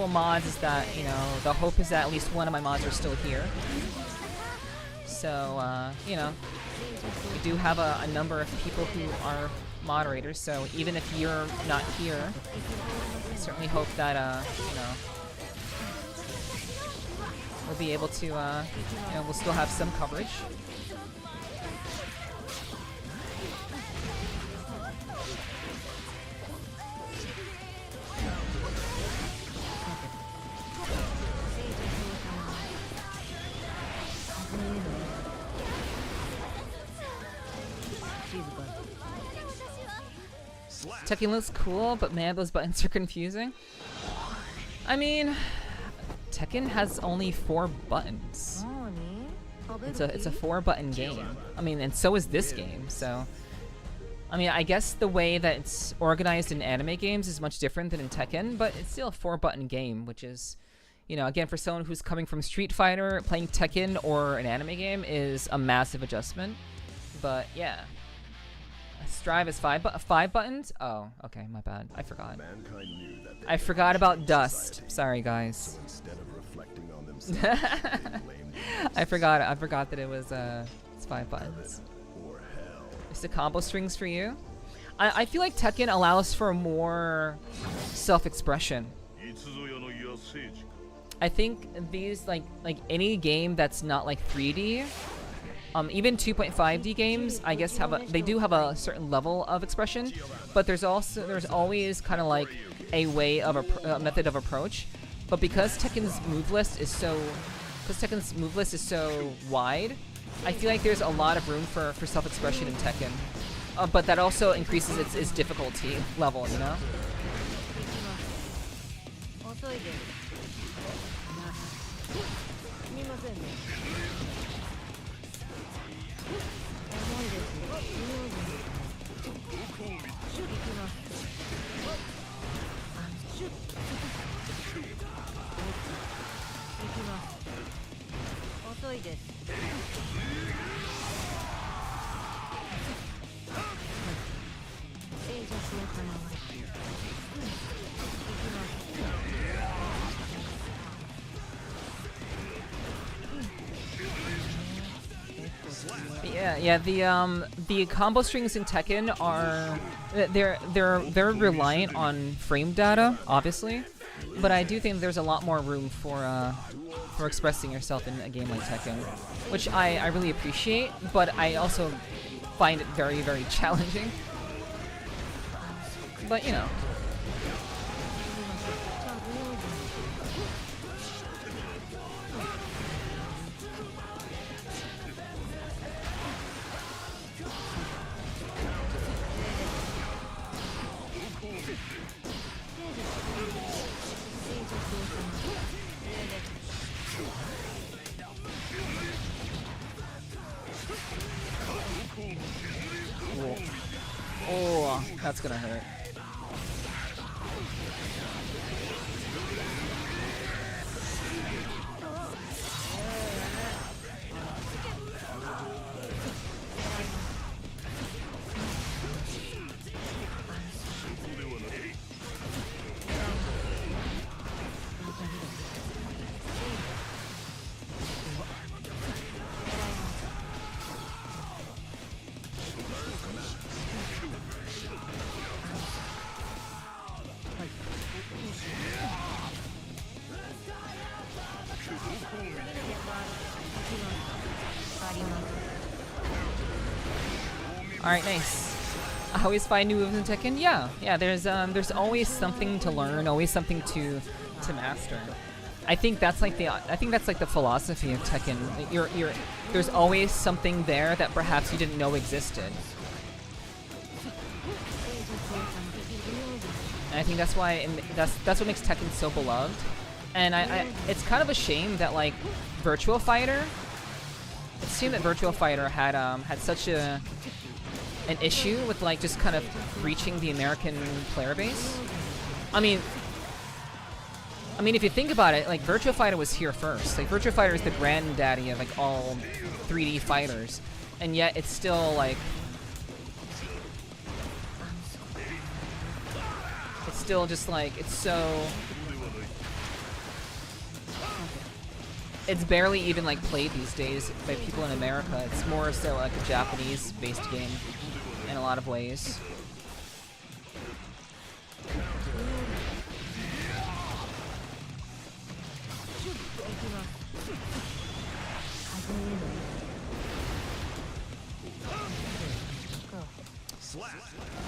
mods is that, you know, the hope is that at least one of my mods are still here. So, you know, we do have a number of people who are moderators, so even if you're not here, I certainly hope that, you know, we'll be able to, you know, we'll still have some coverage. Tekken looks cool, but man, those buttons are confusing. I mean, Tekken has only 4 buttons. It's a 4-button game. I mean, and so is this game, so... I mean, I guess the way that it's organized in anime games is much different than in Tekken, but it's still a 4-button game, which is, you know, again, for someone who's coming from Street Fighter, playing Tekken or an anime game is a massive adjustment. But, yeah. Strive is 5 buttons? Oh, okay, my bad. I forgot. I forgot about Dust. Sorry, guys. I forgot that it was it's 5 buttons. Is the combo strings for you? I feel like Tekken allows for more self-expression. I think these like any game that's not like 3D. Even 2.5D games, I guess, they do have a certain level of expression, but there's always kind of like a way of a method of approach. But because Tekken's move list is so wide, I feel like there's a lot of room for self-expression in Tekken. But that also increases its difficulty level, you know? Yeah. The combo strings in Tekken are they're very reliant on frame data, obviously, but I do think there's a lot more room for expressing yourself in a game like Tekken, which I really appreciate, but I also find it very, very challenging. But you know. Oh, that's gonna hurt. Alright, nice. I always find new moves in Tekken. Yeah, there's always something to learn, always something to master. I think that's like the philosophy of Tekken. There's always something there that perhaps you didn't know existed. And I think that's why that's what makes Tekken so beloved. And it's kind of a shame that like Virtua Fighter. It's a shame that Virtua Fighter had such an issue with like just kind of reaching the American player base. I mean, if you think about it, like Virtua Fighter was here first. Like Virtua Fighter is the granddaddy of like all 3D fighters, and yet it's still like just like it's barely even like played these days by people in America. It's more so like a Japanese-based game in a lot of ways.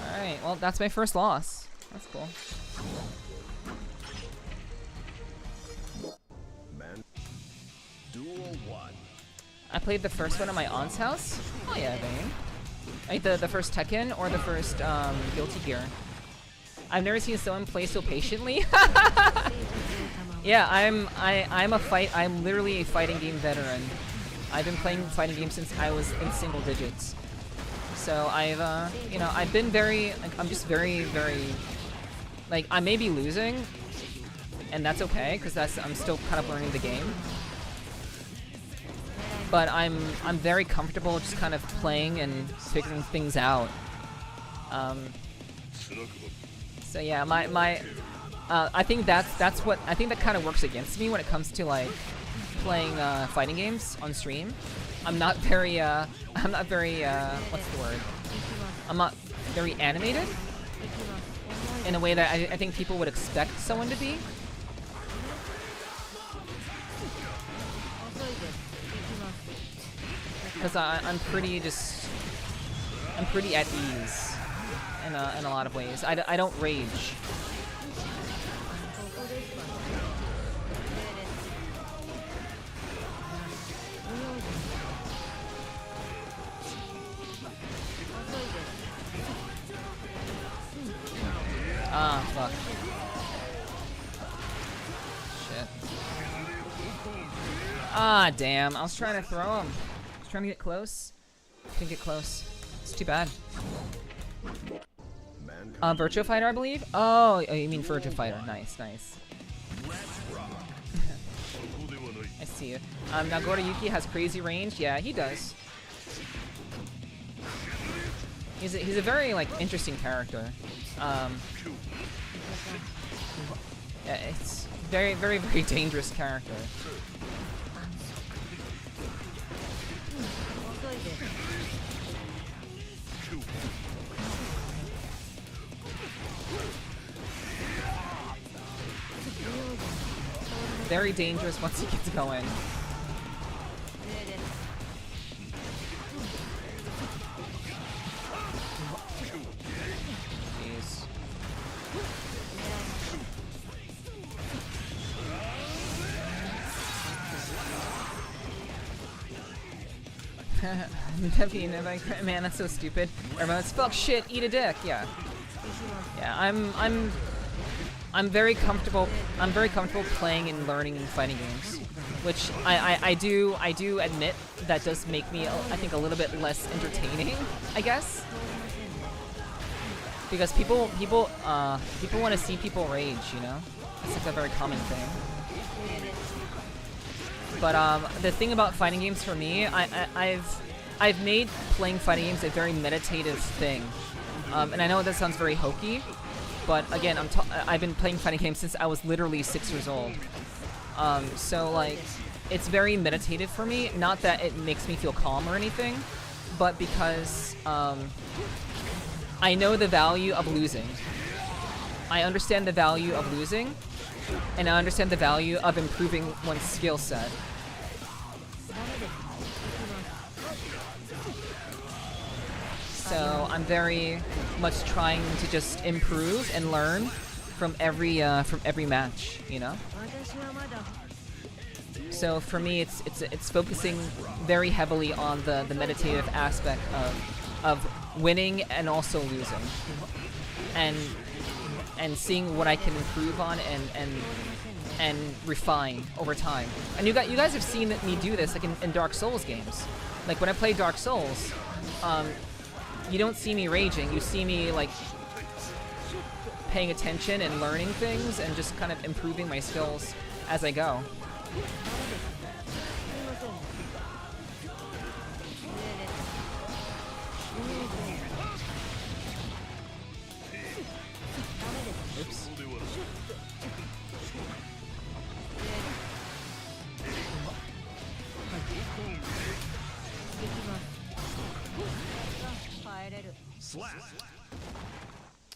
Alright, well that's my first loss. That's cool. I played the first one at my aunt's house. Oh yeah, Bane. Like the first Tekken or the first Guilty Gear. I've never seen someone play so patiently. Yeah, I'm literally a fighting game veteran. I've been playing fighting games since I was in single digits. So I've been very, like, I'm just very, like, I may be losing, and that's okay, because I'm still kind of learning the game. But I'm very comfortable just kind of playing and figuring things out. So yeah, I think that kind of works against me when it comes to like playing fighting games on stream. I'm not very what's the word? I'm not very animated in a way that I think people would expect someone to be. Because I'm pretty at ease in a lot of ways. I don't rage. Ah, fuck. Shit. Ah, damn. I was trying to throw him. I was trying to get close. Couldn't get close. It's too bad. Virtua Fighter, I believe? Oh, you mean Virtua Fighter. Nice, nice. I see you. Now Gorayuki has crazy range. Yeah, he does. He's a very, like, interesting character. Yeah, it's very, very, very dangerous character. Very dangerous once he gets going. Jeez. Man, that's so stupid. Everyone's fuck shit, eat a dick. Yeah. Yeah, I'm very comfortable. I'm very comfortable playing and learning fighting games, which I do admit that does make me I think a little bit less entertaining, I guess, because people want to see people rage, you know. It's like a very common thing. But the thing about fighting games for me, I've made playing fighting games a very meditative thing, and I know that sounds very hokey. But again, I've been playing fighting games since I was literally 6 years old. So like, it's very meditative for me. Not that it makes me feel calm or anything, but because I know the value of losing. I understand the value of losing, and I understand the value of improving one's skill set. So I'm very much trying to just improve and learn from every match, you know. So for me, it's focusing very heavily on the meditative aspect of winning and also losing, and seeing what I can improve on and refine over time. And you guys have seen me do this like in Dark Souls games. Like when I play Dark Souls, you don't see me raging. You see me like paying attention and learning things and just kind of improving my skills as I go. Oops.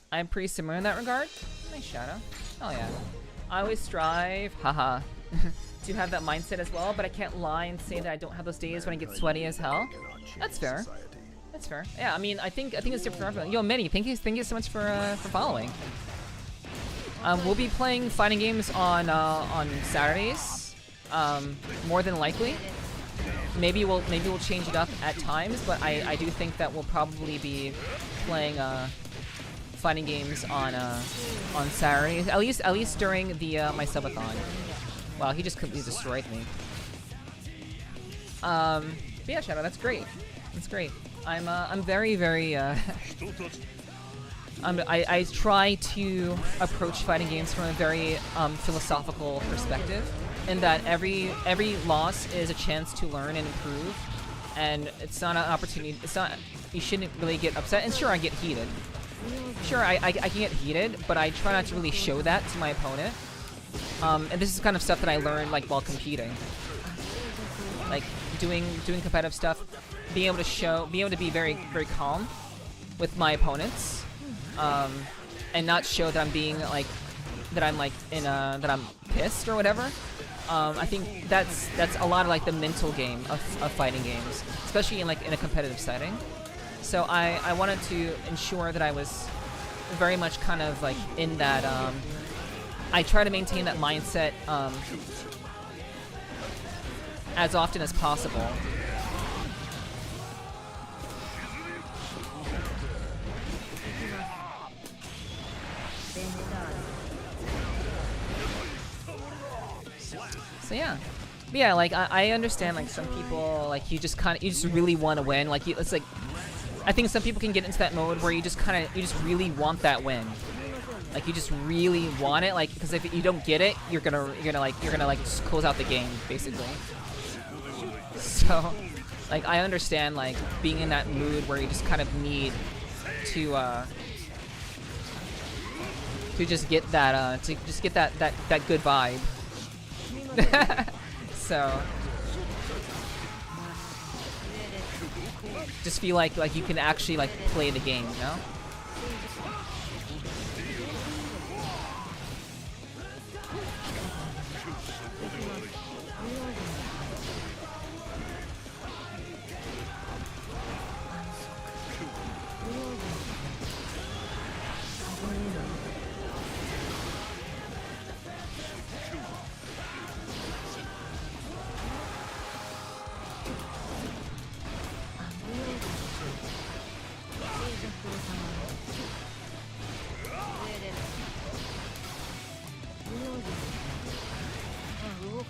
I'm pretty similar in that regard. Nice shadow. Oh yeah. I always strive, haha, to have that mindset as well, but I can't lie and say that I don't have those days when I get sweaty as hell. That's fair. That's fair. Yeah, I mean, I think it's different for everyone. Yo, Minnie, thank you so much for following. We'll be playing fighting games on Saturdays, more than likely. Maybe we'll change it up at times, but I do think that we'll probably be playing fighting games on Saturdays, at least during the my subathon. Wow, he just completely destroyed me. But yeah, Shadow, that's great. That's great. I'm very I try to approach fighting games from a very philosophical perspective, in that every loss is a chance to learn and improve, and it's not an opportunity. It's not. You shouldn't really get upset. And sure, I get heated. Sure, I can get heated, but I try not to really show that to my opponent. And this is kind of stuff that I learned like while competing, like doing competitive stuff, being able to be very calm with my opponents, and not show that I'm being like that I'm pissed or whatever. I think that's a lot of like the mental game of fighting games, especially in a competitive setting. So I wanted to ensure that I was very much kind of like in that. I try to maintain that mindset as often as possible. So yeah. But yeah, like I understand like some people like you just really want to win. Like it's like I think some people can get into that mode where you just really want that win. Like you just really want it, like, because if you don't get it, you're gonna just close out the game basically. So like I understand like being in that mood where you just kind of need to just get that that good vibe. So just feel like you can actually like play the game, you know?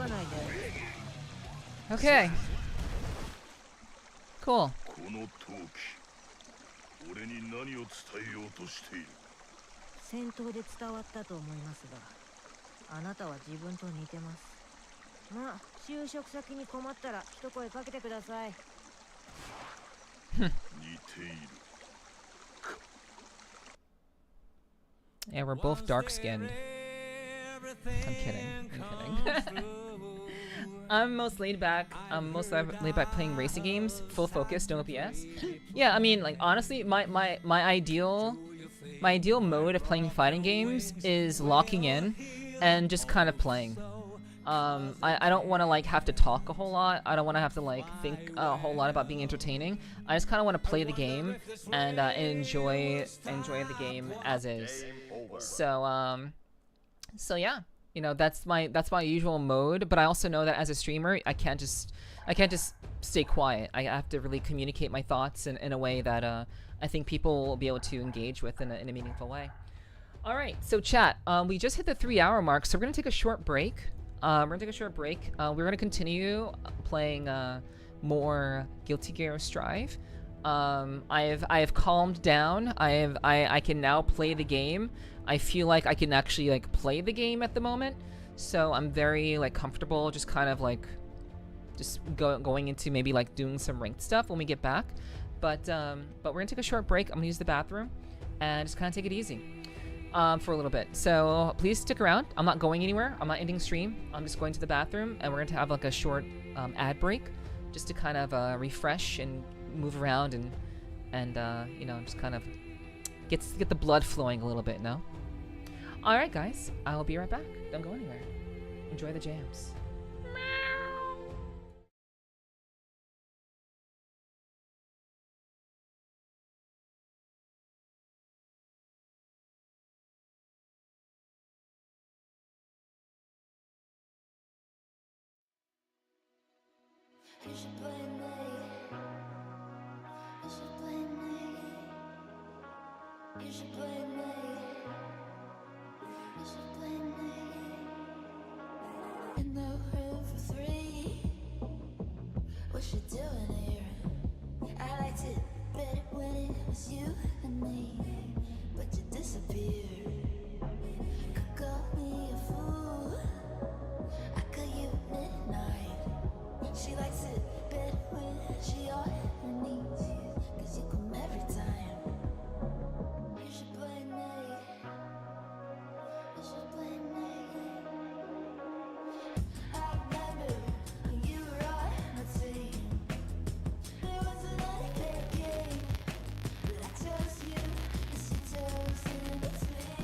ないで。 Okay. Cool. この陶器俺に何を伝えようとしている。戦闘で伝わったと思いますが、あなたは自分と似てます。まあ就職先に困ったら一声かけてください。似ている。 Yeah, we're both dark-skinned. I'm kidding. I'm kidding. I'm most laid back. I'm most laid back playing racing games, full focus, no OPS. Yeah, I mean, like honestly, my ideal mode of playing fighting games is locking in and just kind of playing. I don't want to like have to talk a whole lot. I don't want to have to like think a whole lot about being entertaining. I just kind of want to play the game and enjoy the game as is. So yeah, you know, that's my usual mode. But I also know that as a streamer, I can't just stay quiet. I have to really communicate my thoughts in a way that I think people will be able to engage with in a meaningful way. All right, so chat, we just hit the 3-hour mark, so we're gonna take a short break. We're gonna continue playing more Guilty Gear Strive. I have calmed down. I can now play the game. I feel like I can actually like play the game at the moment, so I'm very like comfortable just kind of like just going into maybe like doing some ranked stuff when we get back. But we're gonna take a short break. I'm gonna use the bathroom and just kind of take it easy for a little bit. So please stick around. I'm not going anywhere. I'm not ending stream. I'm just going to the bathroom, and we're going to have like a short ad break just to kind of refresh and move around and you know, just kind of get the blood flowing a little bit. No. All right, guys. I'll be right back. Don't go anywhere. Enjoy the jams. You should blame me. You should blame me. You should blame me. You should blame me. In the room for 3. What you doing here? I liked it better when it was you and me, but you disappeared. Could call me a fool. I could you midnight. She likes it better when she on her knees, 'cause you come every time. You should blame me. You should blame me. I remember when you were on my team. There wasn't any fair game, but I chose you, 'cause you chose in between.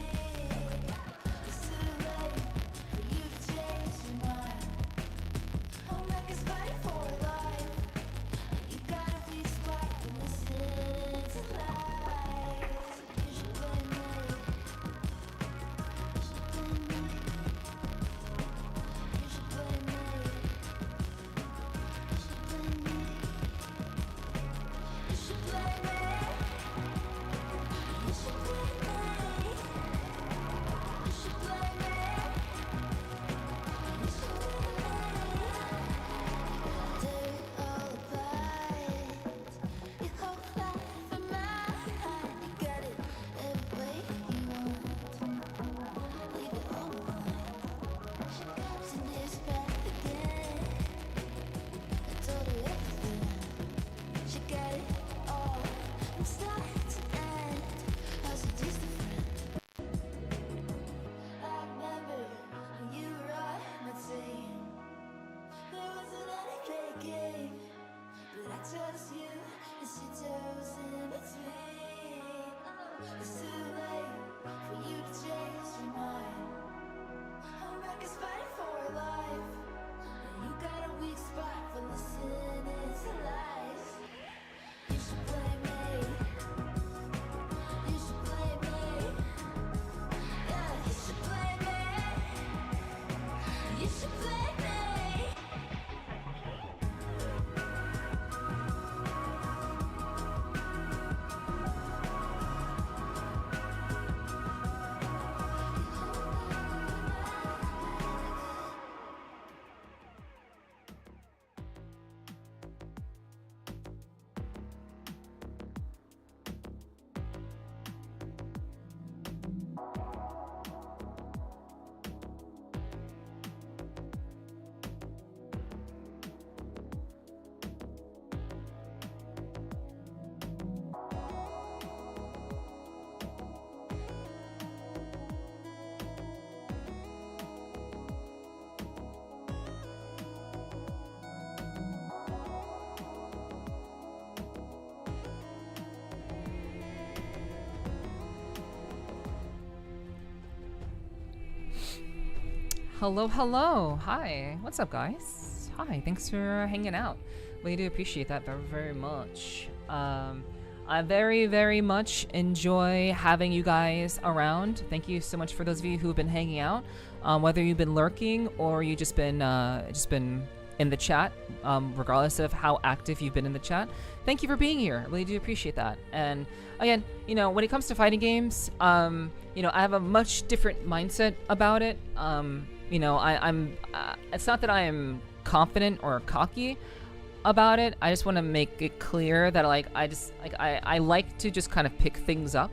Hello, hello. Hi. What's up, guys? Hi. Thanks for hanging out. We do appreciate that very, very much. I very, very much enjoy having you guys around. Thank you so much for those of you who have been hanging out. Whether you've been lurking or you just been in the chat, regardless of how active you've been in the chat. Thank you for being here. I really do appreciate that. And again, you know, when it comes to fighting games, you know, I have a much different mindset about it. You know, I'm it's not that I am confident or cocky about it. I just want to make it clear that I like to just kind of pick things up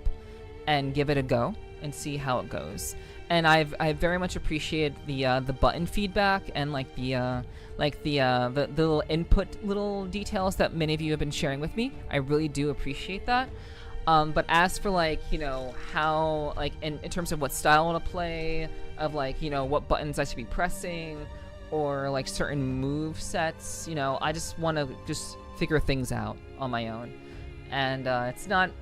and give it a go and see how it goes. And I very much appreciate the button feedback and the little input little details that many of you have been sharing with me. I really do appreciate that. But as for you know, how in terms of what style to play, of you know, what buttons I should be pressing, or certain move sets, you know, I just want to figure things out on my own. And it's not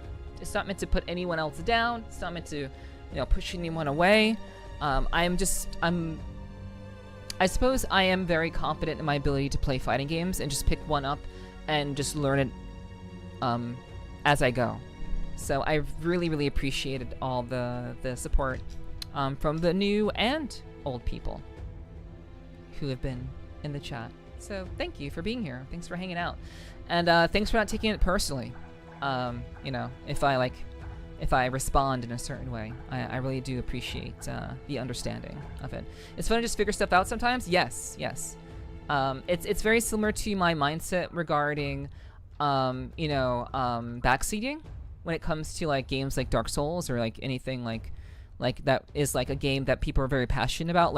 meant to put anyone else down. It's not meant to, you know, push anyone away. I suppose I am very confident in my ability to play fighting games and just pick one up and just learn it as I go. So I really, really appreciated all the support from the new and old people who have been in the chat. So thank you for being here. Thanks for hanging out. And thanks for not taking it personally. You know, if I respond in a certain way, I really do appreciate the understanding of it. It's fun to just figure stuff out sometimes. Yes. It's very similar to my mindset regarding, you know, backseating when it comes to games like Dark Souls or anything like that is a game that people are very passionate about.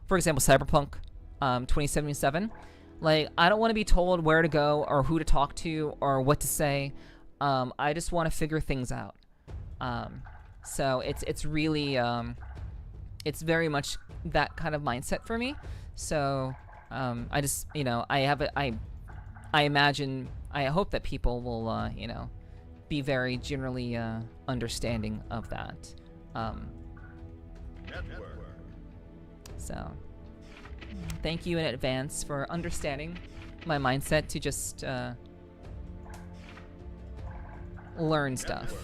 For example, Cyberpunk 2077. I don't want to be told where to go or who to talk to or what to say. I just want to figure things out. So it's really it's very much that kind of mindset for me. So I just, you know, I imagine, I hope that people will you know, be very generally understanding of that. So thank you in advance for understanding my mindset to just learn stuff.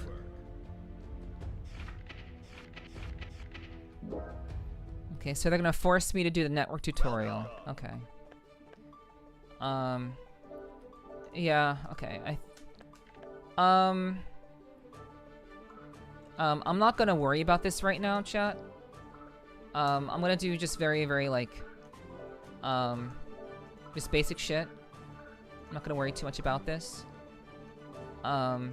Okay, so they're gonna force me to do the network tutorial. Okay. Yeah, okay. I'm not gonna worry about this right now, chat. I'm gonna do just very, very just basic shit. I'm not gonna worry too much about this. Yeah,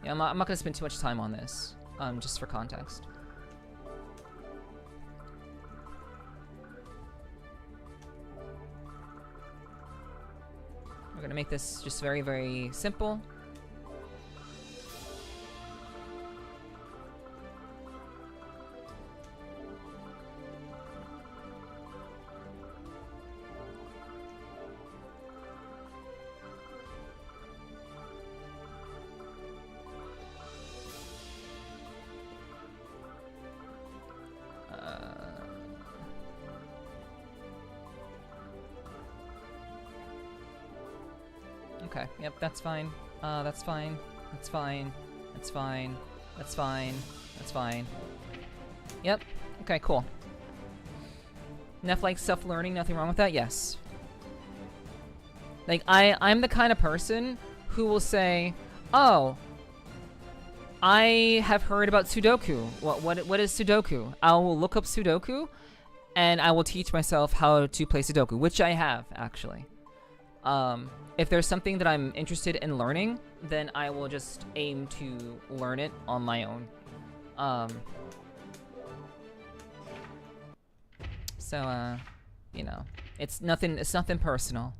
I'm not gonna spend too much time on this. Just for context. We're gonna make this just very, very simple. Okay, yep, that's fine. That's fine. That's fine. That's fine. That's fine. That's fine. Yep. Okay, cool. Neff likes self-learning, nothing wrong with that? Yes. I'm the kind of person who will say, oh, I have heard about Sudoku. What is Sudoku? I will look up Sudoku, and I will teach myself how to play Sudoku, which I have, actually. If there's something that I'm interested in learning, then I will just aim to learn it on my own. So, you know, it's nothing personal.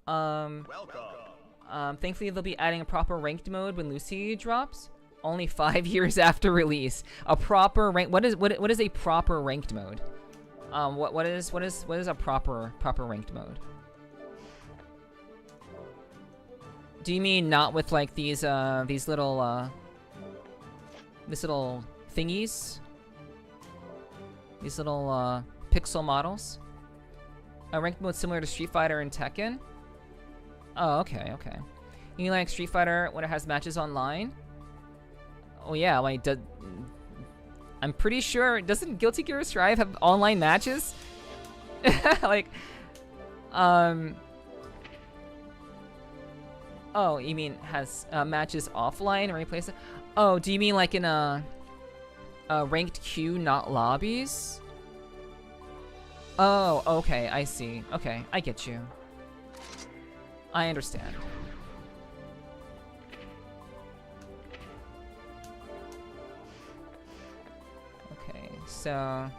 Thankfully they'll be adding a proper ranked mode when Lucy drops. Only 5 years after release. A proper rank. What is a proper ranked mode? What is a proper ranked mode? Do you mean not with these little These little thingies. These little pixel models. A ranked mode similar to Street Fighter and Tekken. Oh, okay, okay. You like Street Fighter when it has matches online? Oh yeah, like I'm pretty sure, doesn't Guilty Gear Strive have online matches? Like, oh, you mean has matches offline or replace it? Oh, do you mean like in a ranked queue, not lobbies? Oh, okay, I see. Okay, I get you. I understand. Okay, so...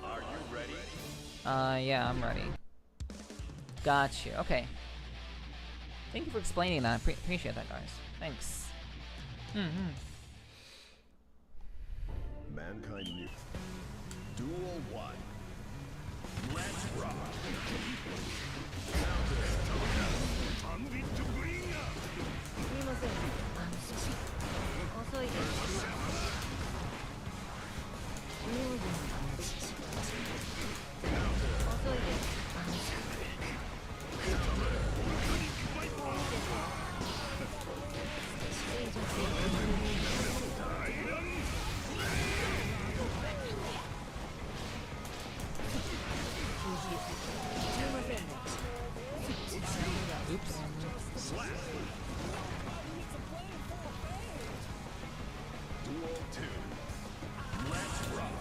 Are you ready? Yeah, I'm ready. Got you. Okay. Thank you for explaining that. Appreciate that, guys. Thanks. Mankind new. Duel 1. Let's rock. Oops. Duel 2. Let's rock.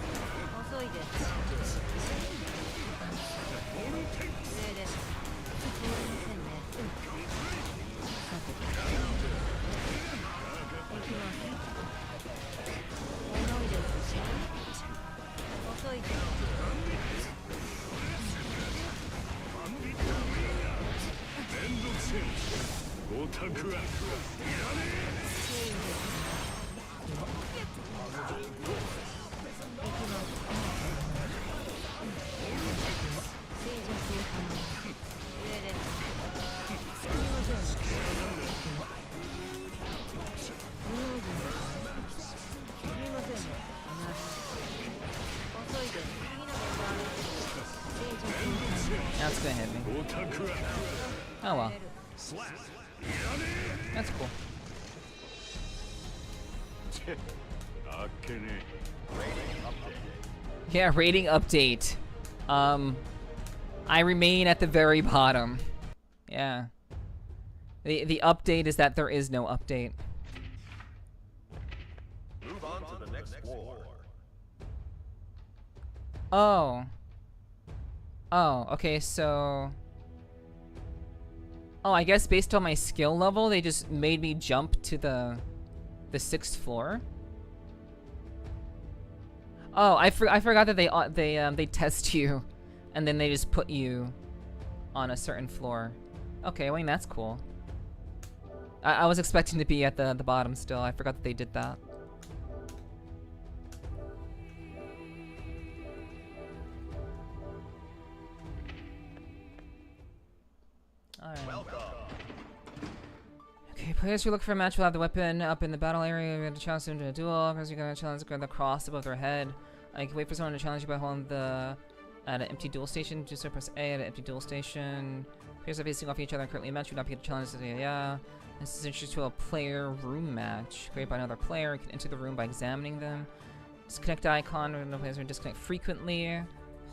That's gonna hit me. Oh well. That's cool. Yeah, rating update. I remain at the very bottom. Yeah. The update is that there is no update. Move on to the next floor. Oh. Oh, okay, so... Oh, I guess based on my skill level, they just made me jump to the 6th floor. Oh, I forgot that they test you, and then they just put you on a certain floor. Okay, I mean that's cool. I was expecting to be at the bottom still. I forgot that they did that. Alright. Okay, players who look for a match will have the weapon up in the battle area. You're going to challenge them to a duel. Because you're going to challenge the cross above their head. You can wait for someone to challenge you by holding at an empty duel station. Do so, press A at an empty duel station. Players are facing off each other currently in a match. You would not be able to challenge the yeah. This is introduced to a player room match. Created by another player. You can enter the room by examining them. Disconnect icon. No players are disconnect frequently.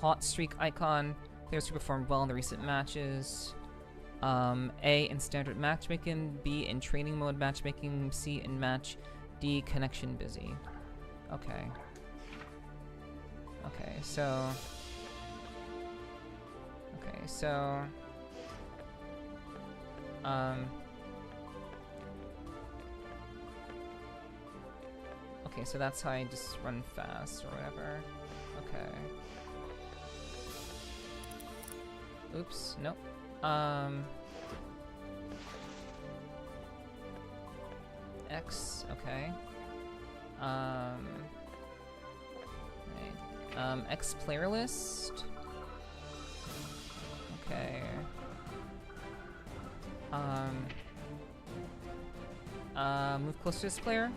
Hot streak icon. Players who performed well in the recent matches. A in standard matchmaking, B in training mode matchmaking, C in match, D connection busy. Okay. Okay, so... Okay, so... Okay, so that's how I just run fast or whatever. Okay. Oops, nope. X, okay. Right. X player list. Okay. Move closer to this player.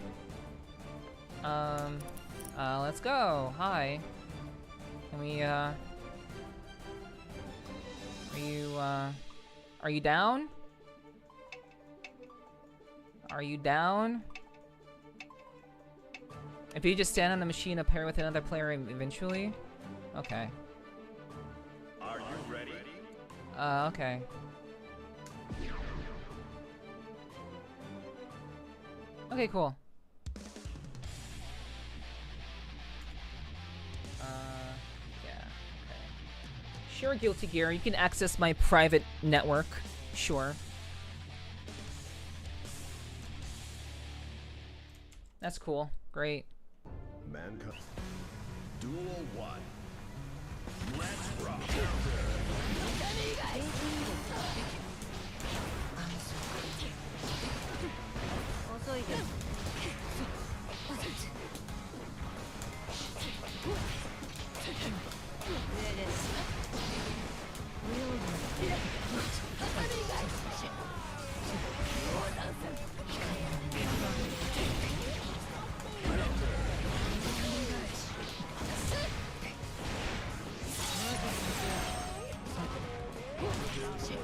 Let's go. Hi. Can we, are you down? Are you down? If you just stand on the machine, a pair with another player eventually? Okay. Are you ready? Okay. Okay, cool. Yeah, okay. Sure, Guilty Gear, you can access my private network. Sure. That's cool. Great. Mankind. Duel 1. Let's rock. 遅いです。上です。無用心。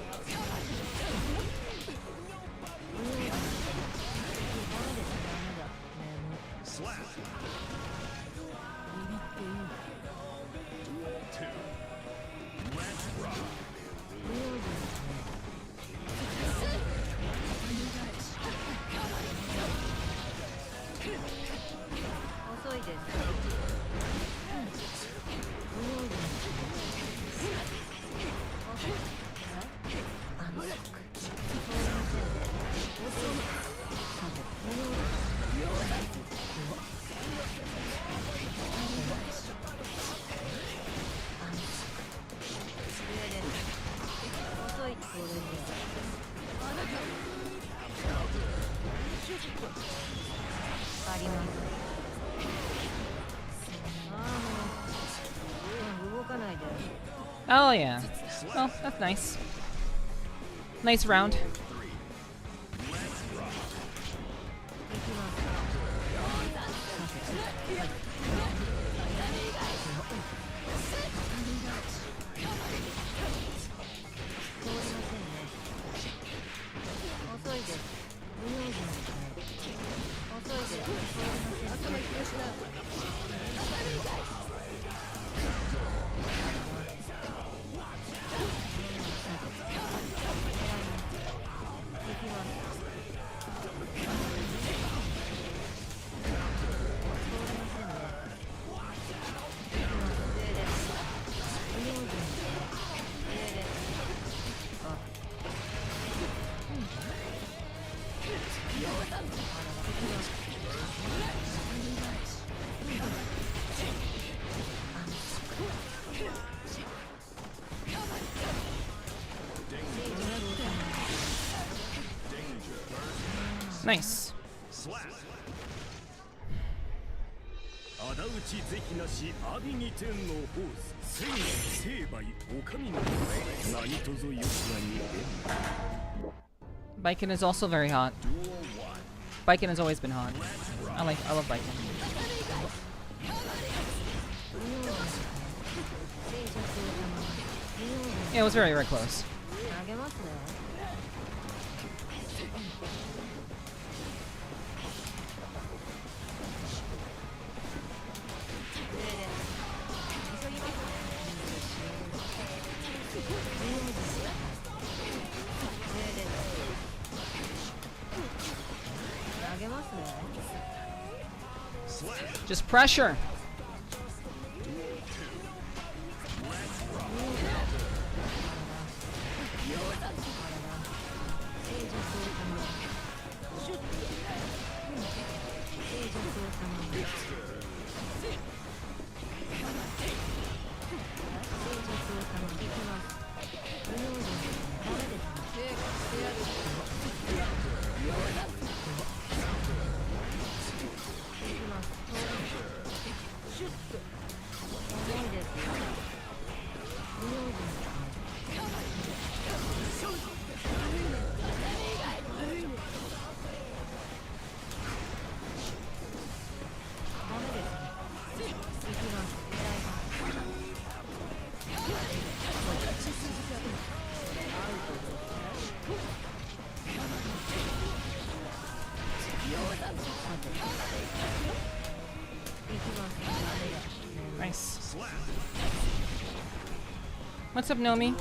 Oh yeah. Well, that's nice. Nice round. Nice. Biken is also very hot. Biken has always been hot. I love Biken. Yeah, it was very, very close. Just pressure. Nice. What's up, Nomi?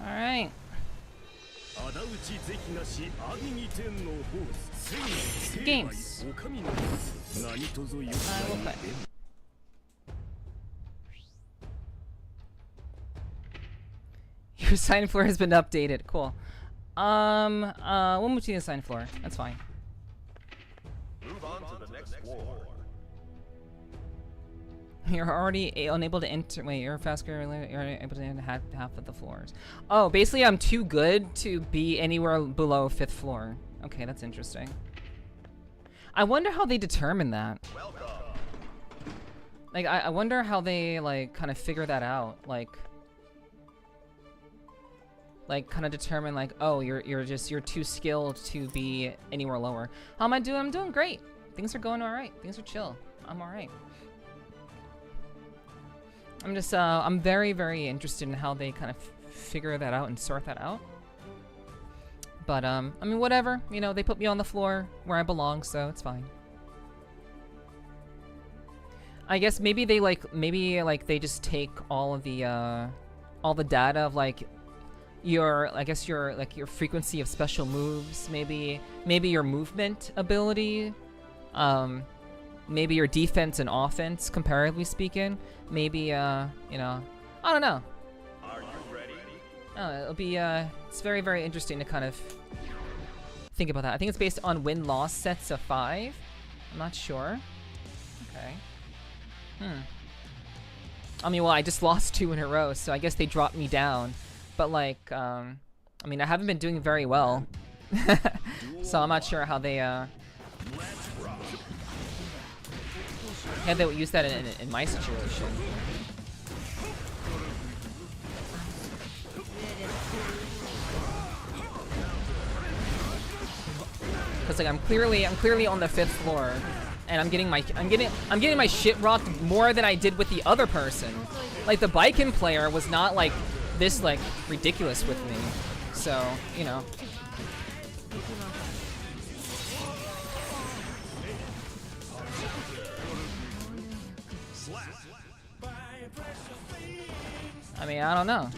Alright. Games. I will play. Your sign floor has been updated. Cool. We'll move to the sign floor. That's fine. Move on to the next floor. You're already unable to enter. Wait, you're faster. You're able to enter half of the floors. Oh, basically, I'm too good to be anywhere below 5th floor. Okay, that's interesting. I wonder how they determine that. Welcome. Like, I wonder how they like kind of figure that out. Like kind of determine like, oh, you're too skilled to be anywhere lower. How am I doing? I'm doing great. Things are going all right. Things are chill. I'm all right. I'm just, I'm very, very interested in how they kind of figure that out and sort that out. But, I mean, whatever. You know, they put me on the floor where I belong, so it's fine. I guess maybe they, they just take all the data of, like, your frequency of special moves, maybe your movement ability, maybe your defense and offense, comparatively speaking. Maybe, you know, I don't know. Are you ready? Oh, it'll be, it's very, very interesting to kind of think about that. I think it's based on win-loss sets of 5. I'm not sure. Okay. I mean, well, I just lost 2 in a row, so I guess they dropped me down. But, like, I mean, I haven't been doing very well. So I'm not sure how they, yeah, they would use that in my situation. Cause like I'm clearly on the 5th floor, and I'm getting my shit rocked more than I did with the other person. Like the Baiken player was not like this like ridiculous with me, so you know. I mean, I don't know.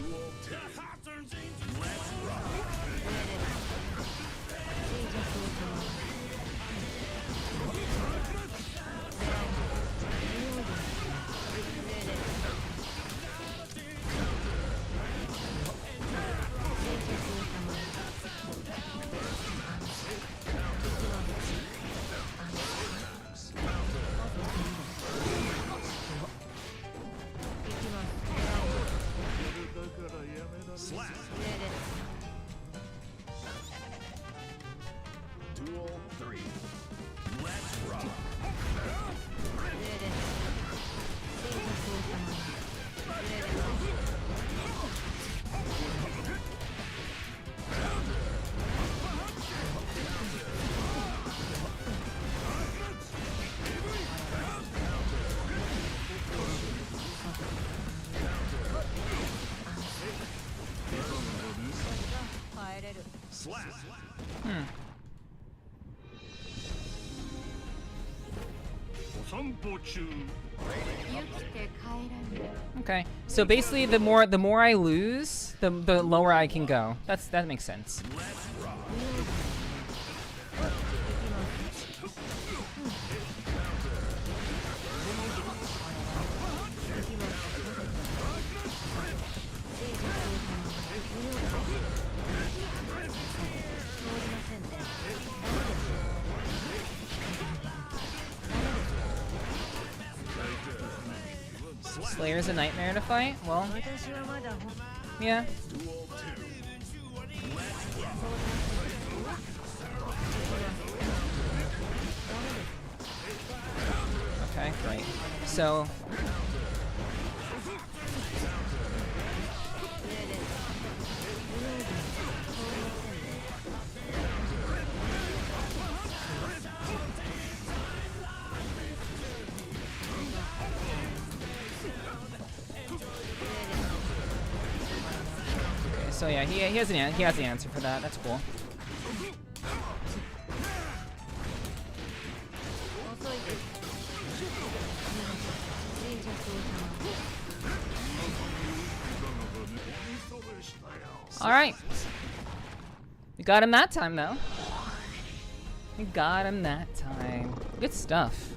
Okay, so basically, the more I lose, the lower I can go. That makes sense. Slayer's a nightmare to fight? Well, 私はまだほん yeah. Okay, great. So so yeah, he has the answer for that. That's cool. 遅いです。連着を頼む。 All right. We got him that time, though. We got him that time. Good stuff.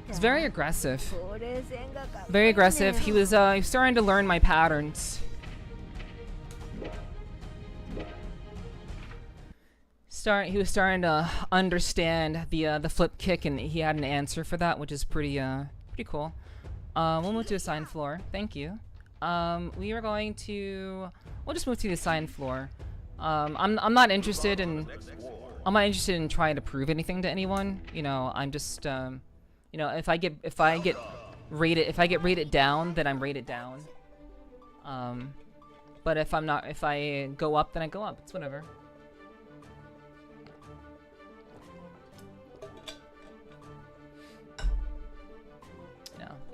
He's very aggressive. ほうれい線がかっこいいね。 Very aggressive. He was starting to learn my patterns. He was starting to understand the flip kick, and he had an answer for that, which is pretty cool. We'll move to the assigned floor. Thank you. We are going to. We'll just move to the assigned floor. I'm not interested in. I'm not interested in trying to prove anything to anyone. You know, I'm just. You know, if I get rated down, then I'm rated down. But if I go up, then I go up. It's whatever.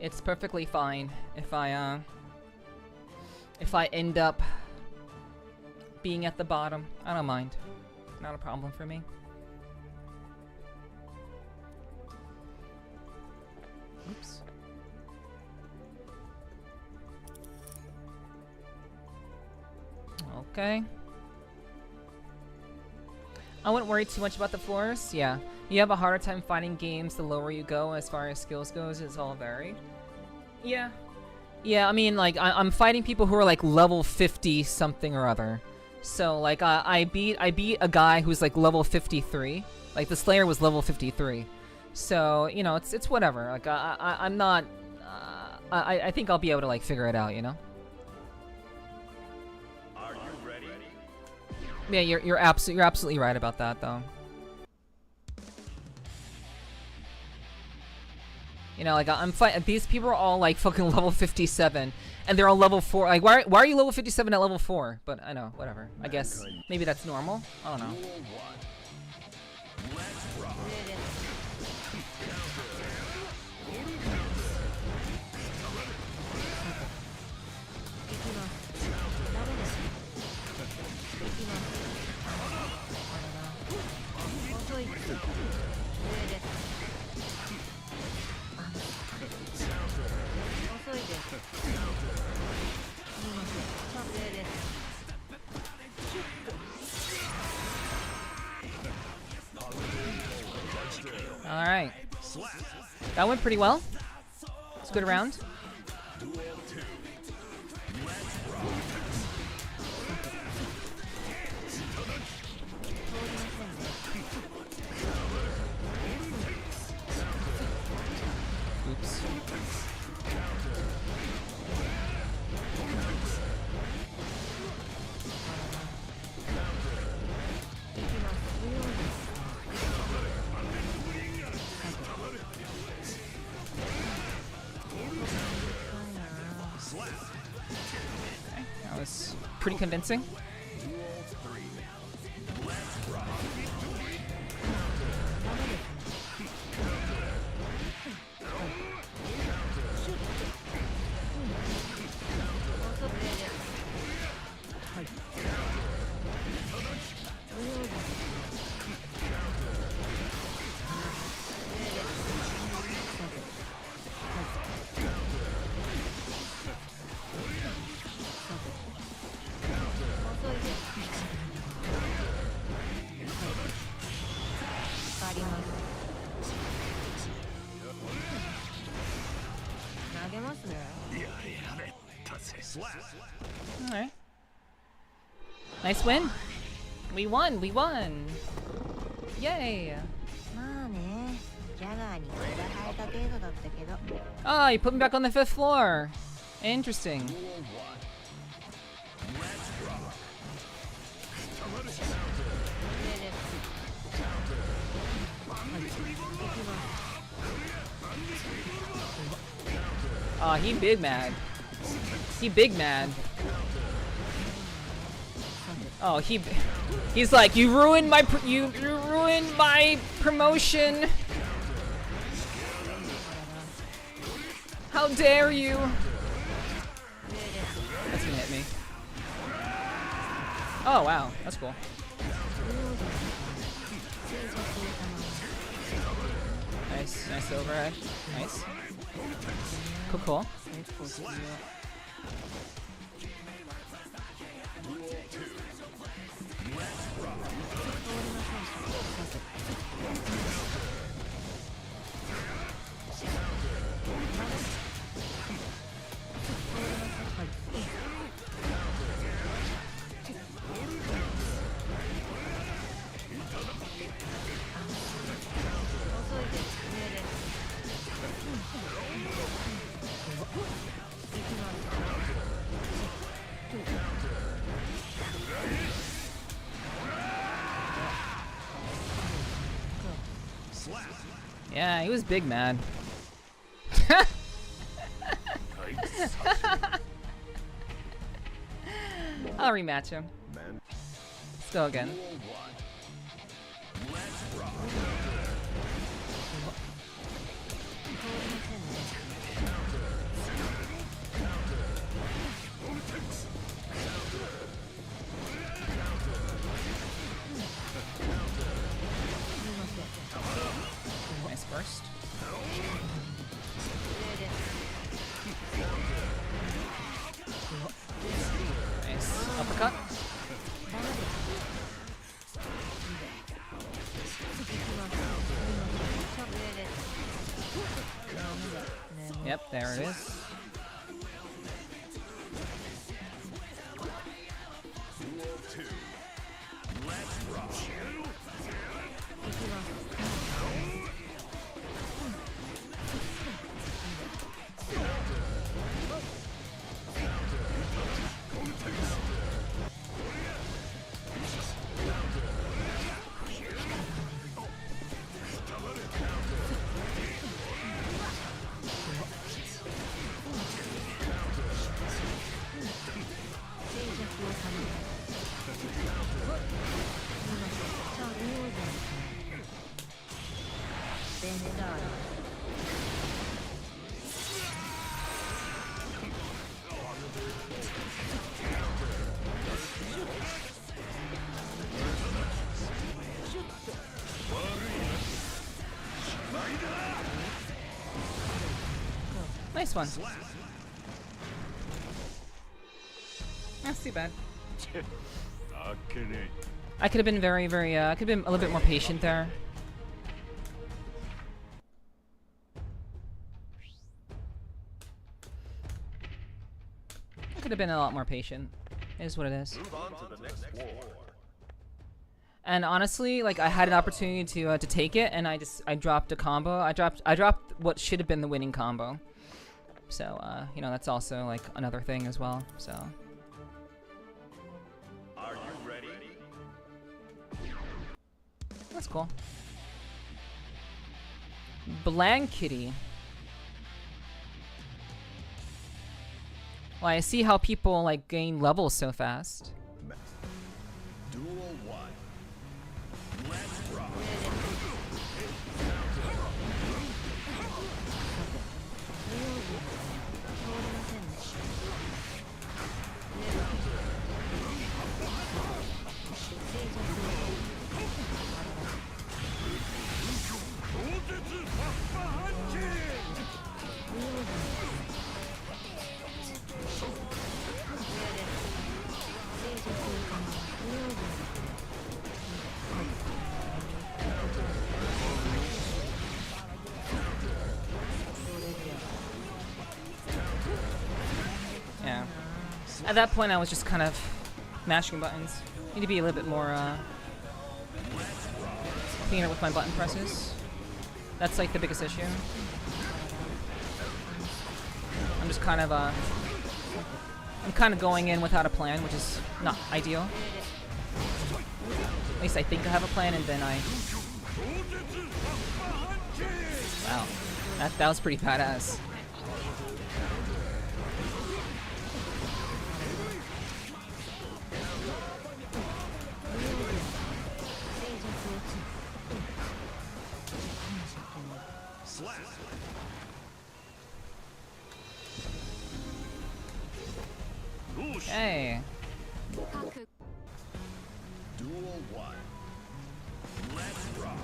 It's perfectly fine if I end up being at the bottom. I don't mind. Not a problem for me. Oops. Okay. I wouldn't worry too much about the floors. Yeah. You have a harder time finding games the lower you go as far as skills goes. It's all varied. Yeah. Yeah, I mean, like, I'm fighting people who are, like, level 50 something or other. So, like, I beat a guy who's, like, level 53. Like, the Slayer was level 53. So, you know, it's whatever. Like, I'm not... I think I'll be able to, like, figure it out, you know? Are you ready? Yeah, you're absolutely right about that, though. You know, like, I'm fighting. These people are all like fucking level 57, and they're all level 4. Like, why are you level 57 at level 4? But I know, whatever. I guess maybe that's normal. I don't know. All right, that went pretty well. It's a good round. Oops. That was pretty convincing. Alright. Nice win. We won. Yay. まあね、ジャガーに気が生えた程度 Oh, you put me back on the 5th floor. Interesting. Oh, he big mad. He big mad. Oh, he's like, you ruined my promotion. How dare you? That's gonna hit me. Oh wow, that's cool. Nice overhead. Nice. Cool. Yeah, he was big mad. I'll rematch him. Let's go again. Nice burst. Nice uppercut. Yep, there it is. Nice one. That's too bad. I could have been I could have been a little bit more patient there. I could have been a lot more patient. It is what it is. Move on to the next floor. And honestly, like I had an opportunity to take it, and I dropped a combo. I dropped what should have been the winning combo. So you know, that's also like another thing as well. So. Are you ready? That's cool. Blankety. Well, I see how people like gain levels so fast. Duel 1. Let's rock. Yeah. At that point, I was just kind of mashing buttons. Need to be a little bit more cleaner with my button presses. That's like the biggest issue. I'm just kind of I'm kind of going in without a plan, which is not ideal. At least I think I have a plan, and then I. Wow, that was pretty badass. Okay. Duel 1. Let's rock.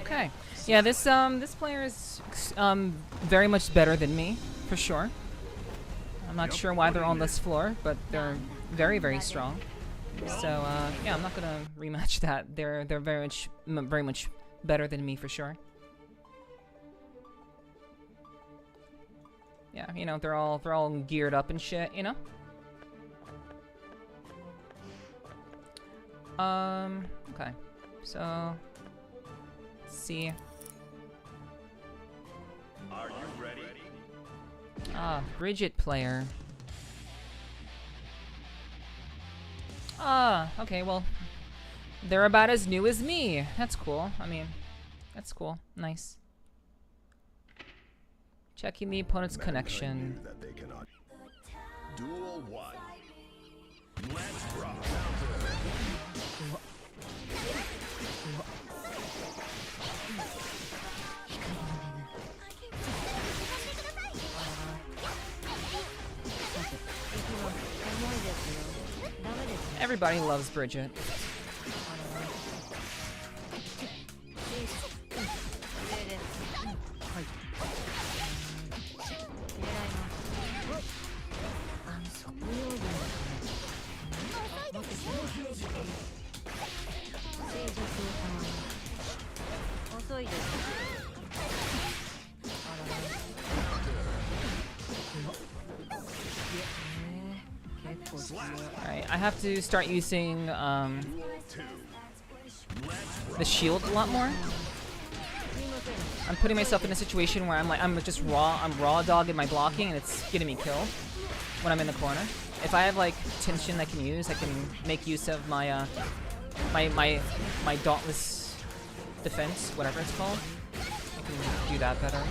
Okay. Yeah, this player is very much better than me, for sure. I'm not sure why they're on this floor, but they're very, very strong. So yeah, I'm not gonna rematch that. They're very much better than me, for sure. Yeah, you know, they're all geared up and shit, you know. Okay. So let's see. Are you ready? Ah, Bridget player. Ah, okay, well, they're about as new as me. That's cool. I mean, that's cool. Nice. Checking the opponent's connection. That they cannot. Duel 1. Let's rock. Everybody loves Bridget. Alright, I have to start using the shield a lot more. I'm putting myself in a situation where I'm just raw dogging my blocking, and it's getting me killed when I'm in the corner. If I have like tension I can use, I can make use of my my dauntless defense, whatever it's called. I can do that better.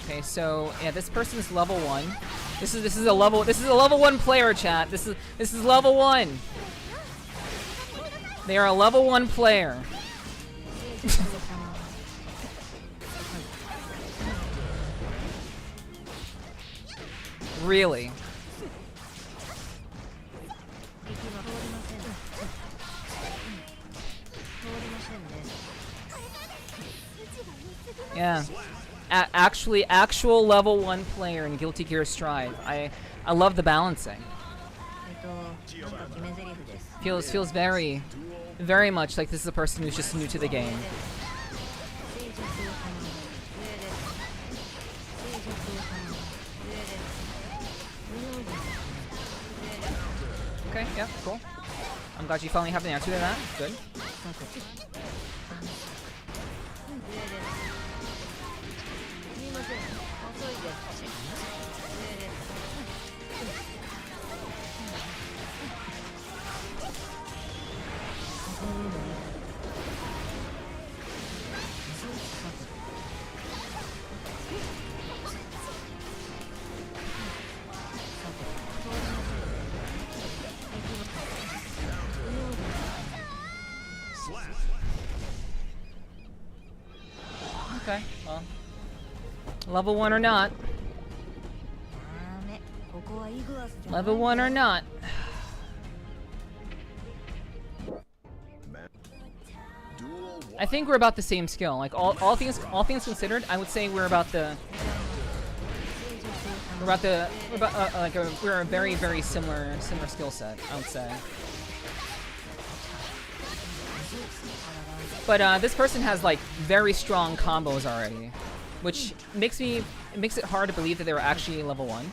Okay, so yeah, this person's level 1. This is a level 1 player, chat. This is level 1. They are a level 1 player. Really? Yeah. Actual level 1 player in Guilty Gear Strive. I love the balancing. Feels very very much like this is a person who's just new to the game. Okay, yeah, cool. I'm glad you finally have an answer to that. Good. Okay, well, level 1 or not. Level 1 or not. I think we're about the same skill. Like all things considered, I would say we're about the we're a very similar skill set. I would say. But this person has like very strong combos already, which makes it hard to believe that they were actually level 1.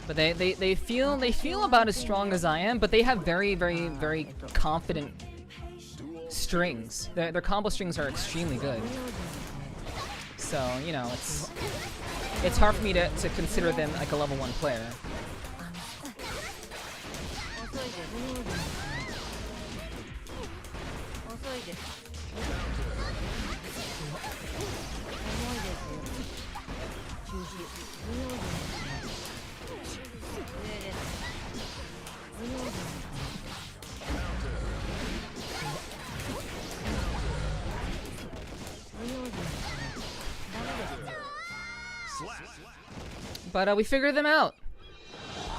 But they feel about as strong as I am, but they have very confident strings. Their combo strings are extremely good. So, you know, it's hard for me to consider them like a level 1 player. But we figured them out.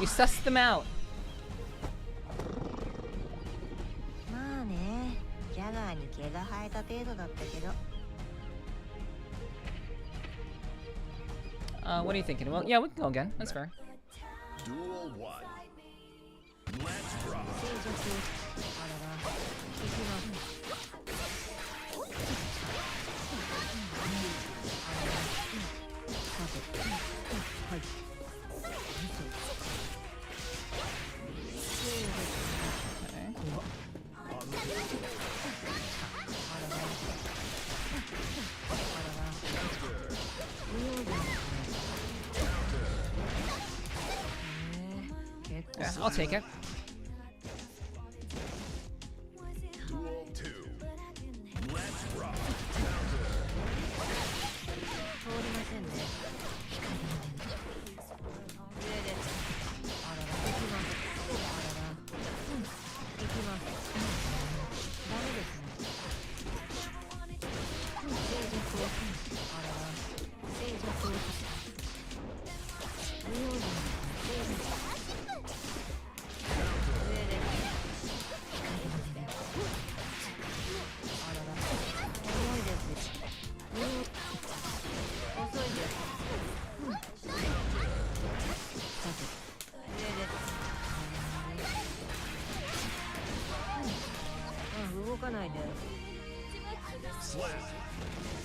We sussed them out. What are you thinking? Well, yeah, we can go again. That's fair. Duel 1. Let's rock. Yeah, I'll take it. Duel 2. Let's rock.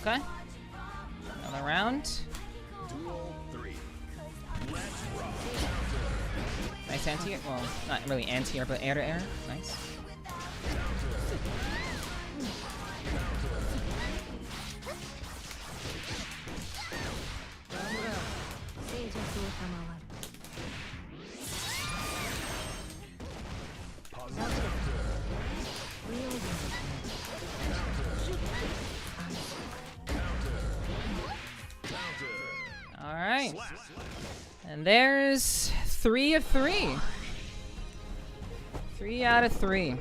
Okay. Another round. Duel 3. Let's rock. Nice anti-air. Well, not really anti-air, but air-to-air. Nice. Alright. And there's 3 of 3. 3 out of 3.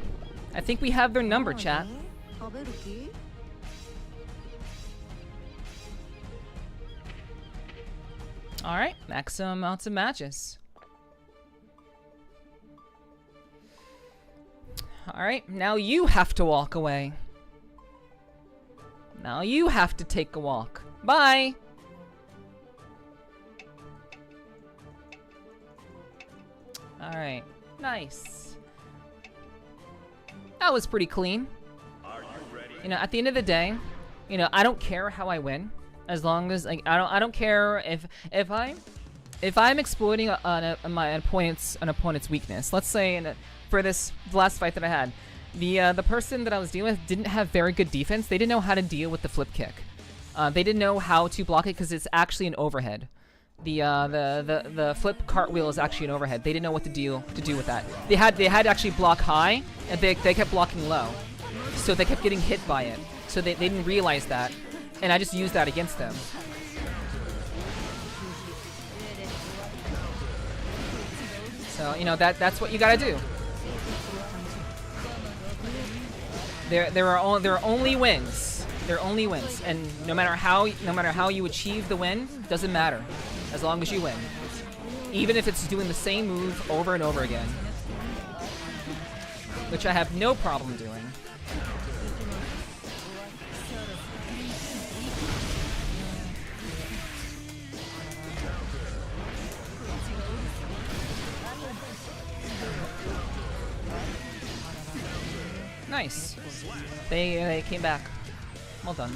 I think we have their number, chat. Alright, maximum amounts of matches. Alright, now you have to walk away. Now you have to take a walk. Bye! Alright, nice. That was pretty clean. Are you ready? You know, at the end of the day, you know, I don't care how I win, as long as like I don't care if I'm exploiting my opponent's weakness. Let's say for the last fight that I had, the person that I was dealing with didn't have very good defense. They didn't know how to deal with the flip kick. They didn't know how to block it because it's actually an overhead. The flip cartwheel is actually an overhead. They didn't know what to do with that. They had to actually block high, and they kept blocking low, so they kept getting hit by it. So they didn't realize that, and I just used that against them. So you know that's what you gotta do. There are only wins. There are only wins, and no matter how you achieve the win, doesn't matter, as long as you win. Even if it's doing the same move over and over again, which I have no problem doing. Nice. They came back. Well done.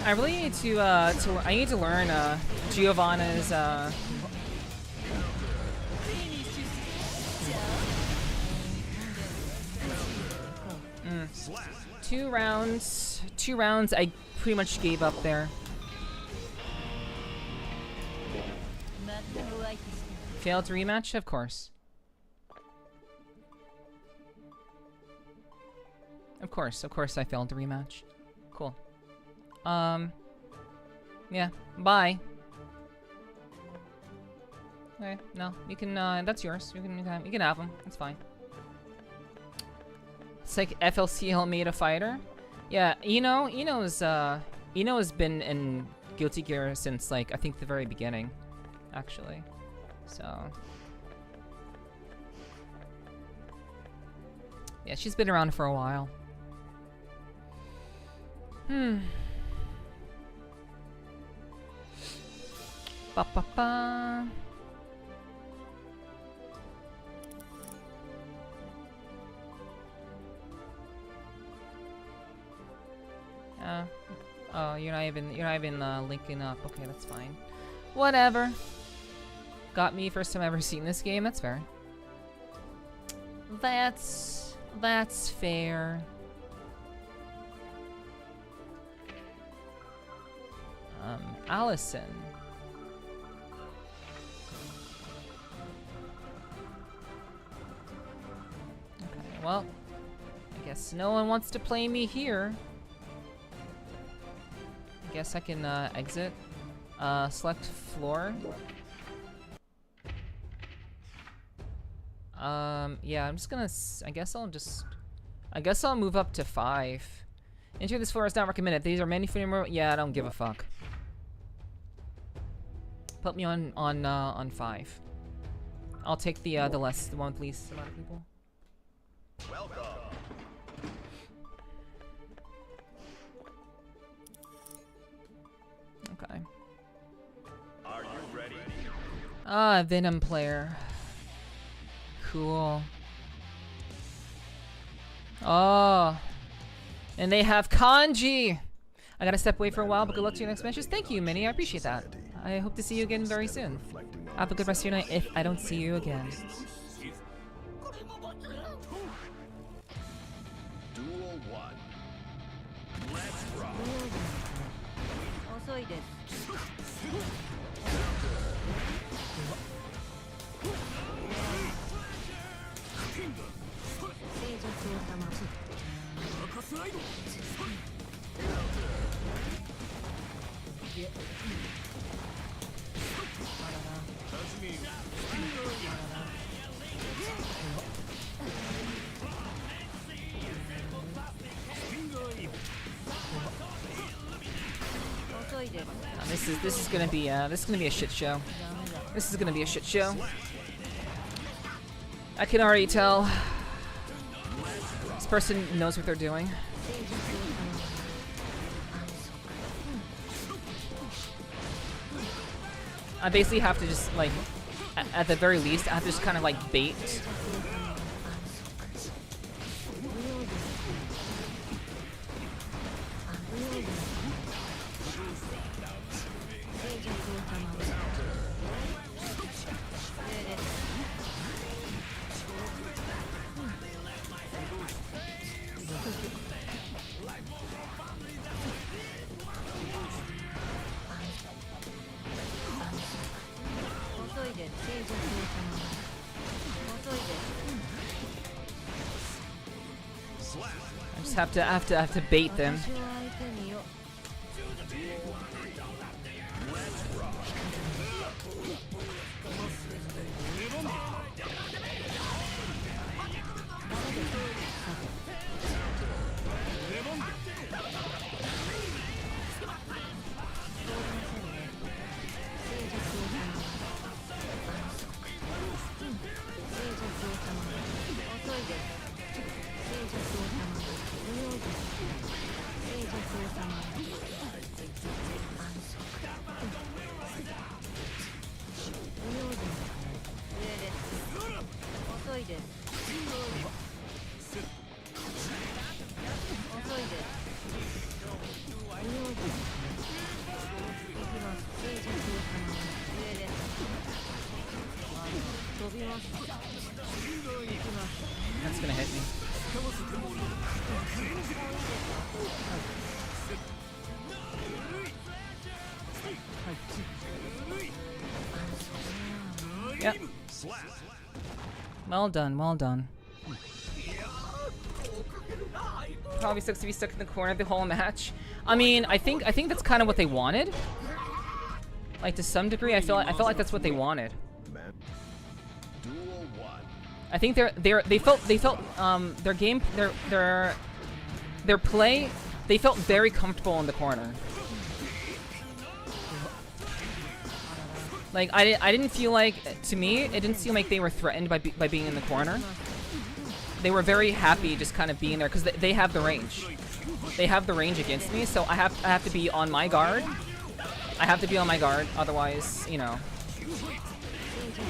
I really need to I need to learn Giovanna's 2 rounds. 2 rounds I pretty much gave up there. Failed to rematch? Of course. Of course I failed to rematch. Cool. Yeah, bye. Okay, no, you can, that's yours. You can have them. It's fine. It's like FLCL made a fighter. Yeah, Eno's been in Guilty Gear since, like, I think the very beginning, actually. So... yeah, she's been around for a while. Ba ba ba. Oh, you're not even linking up. Okay, that's fine. Whatever. Got me first time ever seen this game. That's fair. That's fair. Allison. Okay, well, I guess no one wants to play me here. I guess I can exit. Select floor. Yeah, I'm just gonna. I guess I'll move up to 5. Entering this floor is not recommended. These are many for yeah, I don't give a fuck. Put me on 5. I'll take the one with least amount of people. Welcome. Okay. Are you ready? Ah, Venom player. Cool. Oh. And they have kanji! I gotta step away for a while, but good luck to your next matches. Thank you, Minnie. I appreciate that. I hope to see you again very soon. Have a good rest of your night if I don't see you again. Duel 1. Let's rock. 遅いです。This is gonna be a shit show. This is gonna be a shit show. I can already tell. This person knows what they're doing. I basically have to just like, at the very least, I have to just kind of like bait. I just have to bait them. That's gonna hit me. Yep. Well done, well done. Probably sucks to be stuck in the corner the whole match. I mean, I think that's kind of what they wanted. Like to some degree, I felt like that's what they wanted. I think they felt their game their play, they felt very comfortable in the corner. Like I didn't feel like, to me, it didn't seem like they were threatened by being in the corner. They were very happy just kind of being there because they have the range. They have the range against me, so I have to be on my guard. I have to be on my guard, otherwise, you know,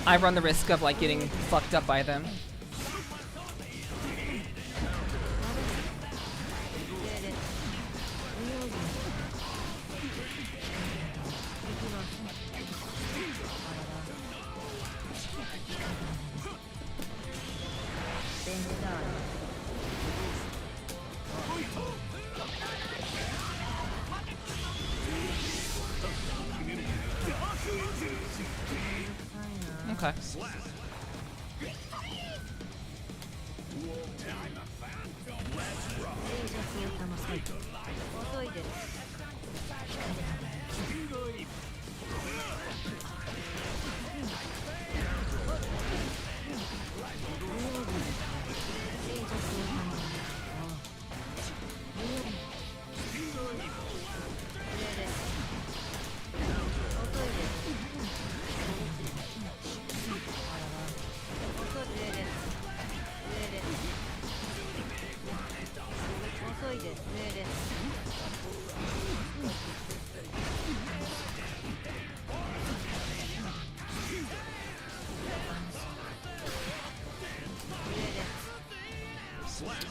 I run the risk of like getting fucked up by them. Okay.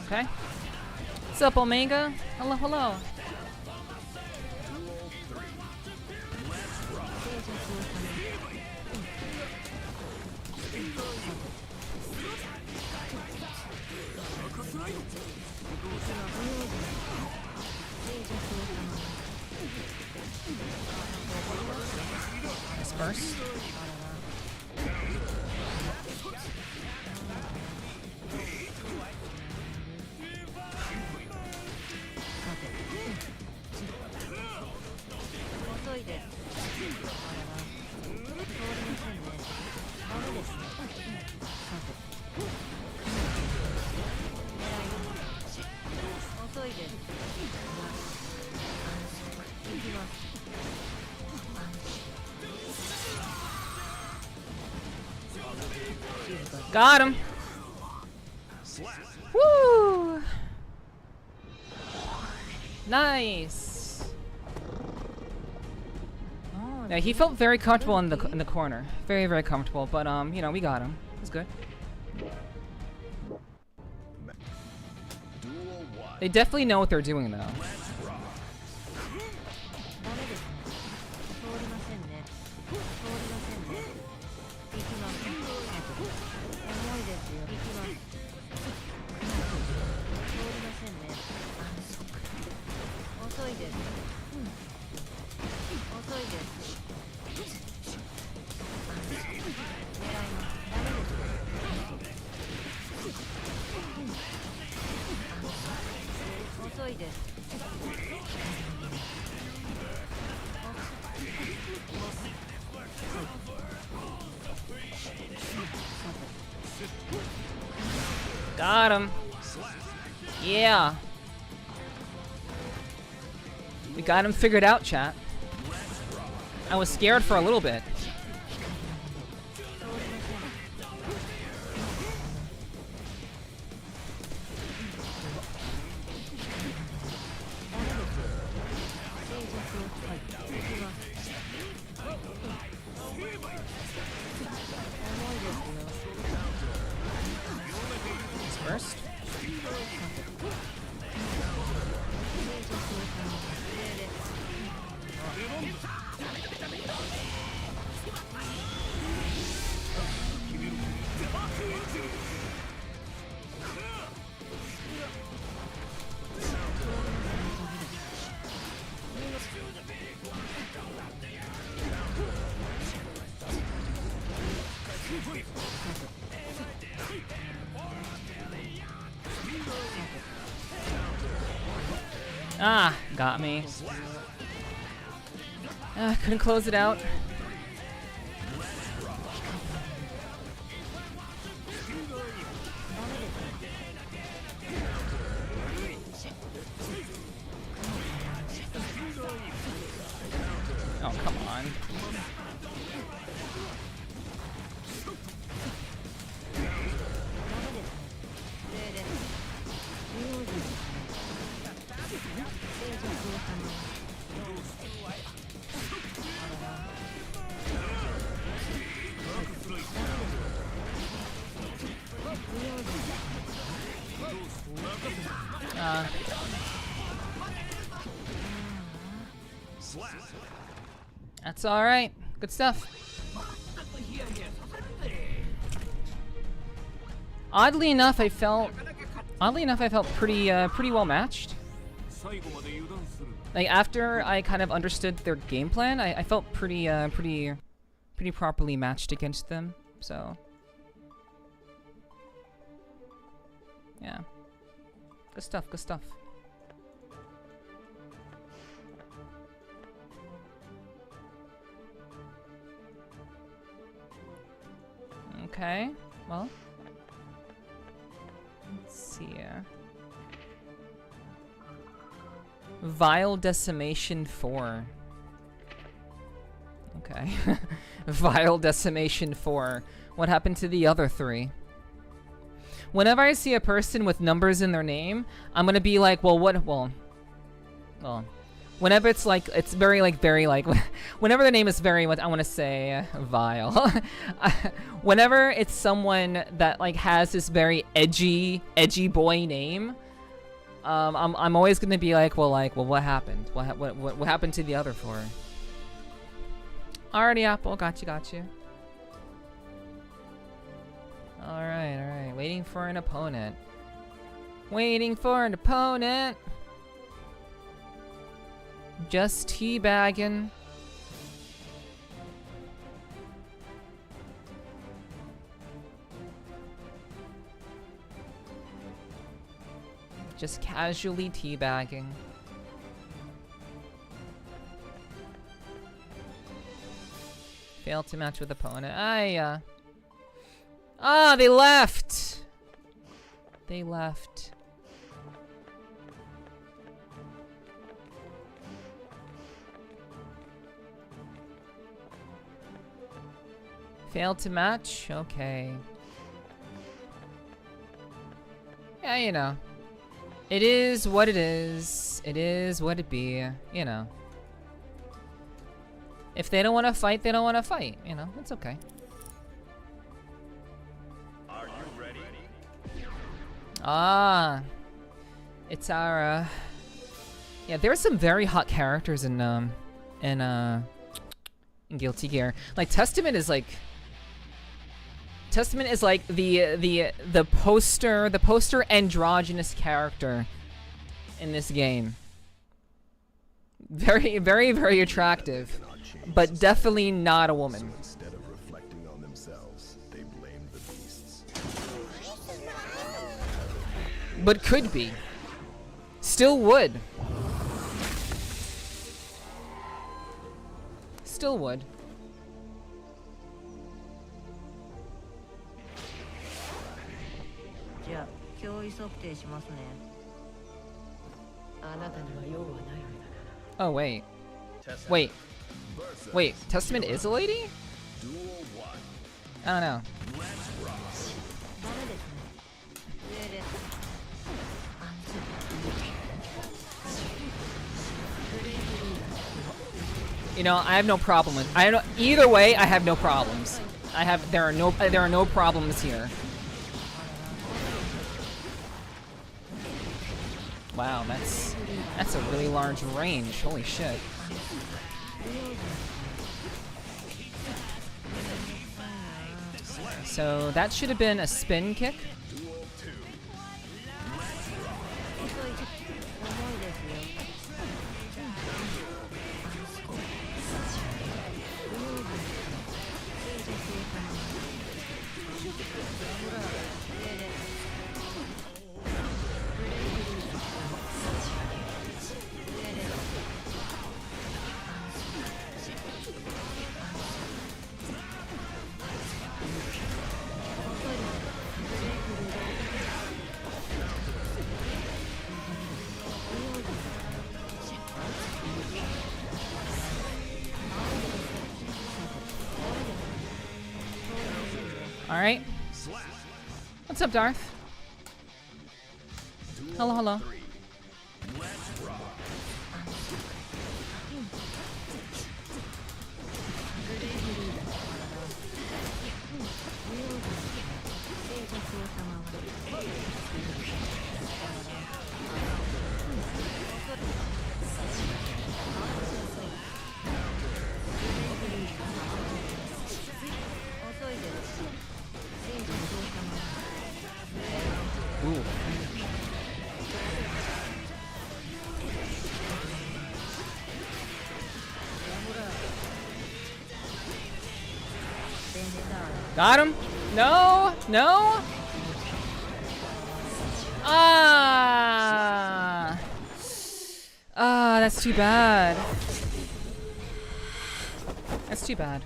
Okay. What's up, Omega? Hello, hello. First. Got him. Woo! Nice. Yeah, he felt very comfortable in the corner. Very, very comfortable. But you know, we got him. It's good. They definitely know what they're doing, though. 遅いです。 Got him. Yeah. We got him figured out, chat. I was scared for a little bit. First. Ah, got me. Couldn't close it out. Oh, come on. That's all right. Good stuff. Oddly enough, I felt pretty well matched. Like after I kind of understood their game plan, I felt pretty properly matched against them. So yeah, good stuff. Good stuff. Okay, well, let's see here. Vile Decimation 4. Okay. Vile Decimation 4. What happened to the other 3? Whenever I see a person with numbers in their name, I'm gonna be like, well, what, well, whenever it's like, it's very like, whenever the name is very, what I want to say, vile. Whenever it's someone that like has this very edgy boy name, I'm always gonna be like, well, what happened? What happened to the other 4? Alrighty, Apple, got you. All right. Waiting for an opponent. Just teabagging. Just casually teabagging. Failed to match with opponent. They left! Failed to match? Okay. Yeah, you know. It is what it is. It is what it be. You know. If they don't want to fight, they don't want to fight. You know, it's okay. Are you ready? Ah. It's our, yeah, there's some very hot characters in Guilty Gear. Like, Testament is like the poster androgynous character in this game. Very, very, very attractive, but definitely not a woman. Instead of reflecting on themselves, they blame the beasts. But could be. Still would. Still would. Oh wait. Wait. Wait, Testament is a lady? Duel 1. I don't know. Let's rock. You know, I have no problem with. I don't. Either way, I have no problems. There are no problems here. Wow, that's a really large range. Holy shit. So that should have been a spin kick. Alright. What's up, Darth? Hello, hello. Ooh. Got him? No, no. That's too bad. That's too bad.